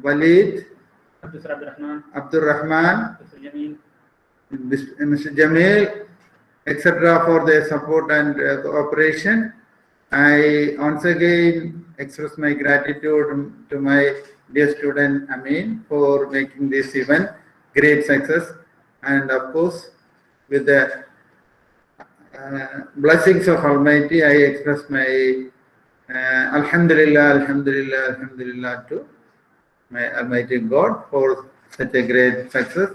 Walid, Abdul Rahman, Mr. Jamil, etc. for their support and cooperation. I once again express my gratitude to my dear student Amin for making this event great success, and of course with the blessings of Almighty, I express my Alhamdulillah, Alhamdulillah, Alhamdulillah to my Almighty God for such a great success.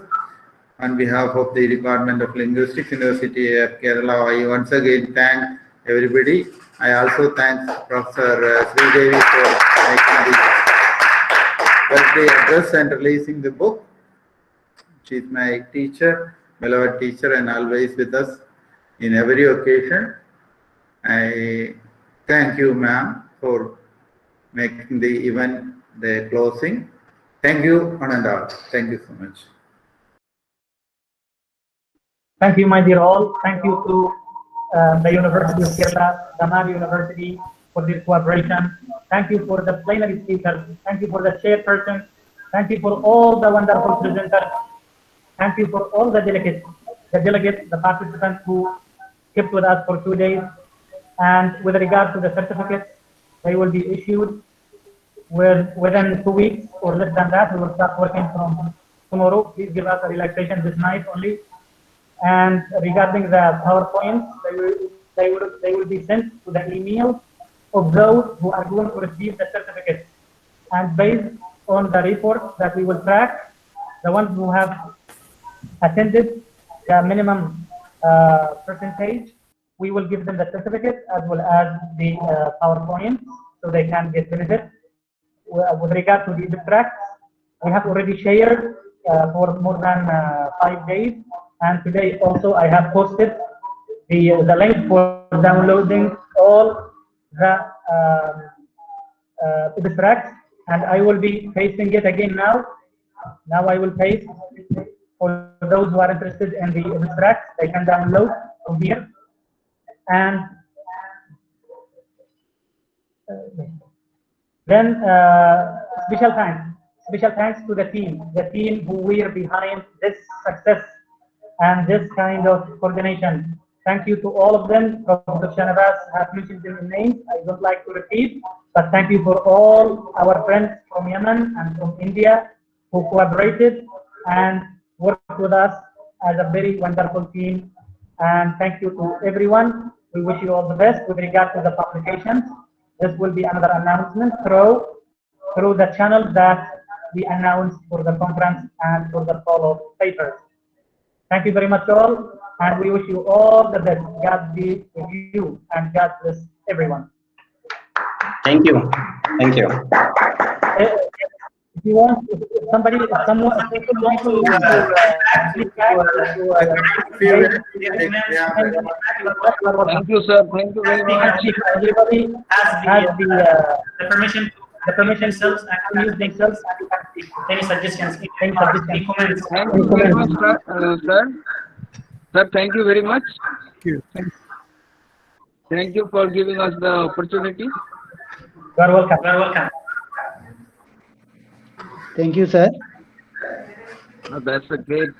On behalf of the Department of Linguistics, University of Kerala, I once again thank everybody. I also thank Professor Sridevi for making this birthday address and releasing the book. She is my teacher, beloved teacher, and always with us in every occasion. I thank you, ma'am, for making the event the closing. Thank you, one and all. Thank you so much. Thank you, my dear all. Thank you to the University of Kerala, Thamar University for this cooperation. Thank you for the plenary speakers. Thank you for the chairperson. Thank you for all the wonderful presenters. Thank you for all the delegates, the participants who kept with us for 2 days. And with regard to the certificates, they will be issued within 2 weeks or less than that. We will start working from tomorrow. Please give us a relaxation this night only. And regarding the PowerPoints, they will be sent to the email of those who are going to receive the certificates. And based on the reports that we will track, the ones who have attended the minimum percentage, we will give them the certificate as well as the PowerPoint so they can get benefit with regard to the abstracts, we have already shared for more than 5 days, and today also I have posted the link for downloading all the abstracts, and I will be pasting it again now. Now I will paste for those who are interested in the abstracts. They can download from here. And then special thanks to the team who were behind this success and this kind of coordination. Thank you to all of them. Professor Shanabas has mentioned them in names. I don't like to repeat, but thank you for all our friends from Yemen and from India who cooperated and worked with us as a very wonderful team. And thank you to everyone. We wish you all the best with regard to the publications. This will be another announcement through the channel that we announced for the conference and for the follow papers. Thank you very much all, and we wish you all the best. God be with you, and God bless everyone. Thank you. Thank you. If you want, if someone wants to Thank you, sir. Thank you very much. Everybody has the permission themselves and use themselves. Any suggestions? Any comments? Thank you very much, sir. Sir, thank you very much. Thank you for giving us the opportunity. You are welcome. You are welcome. Thank you, sir. That's a great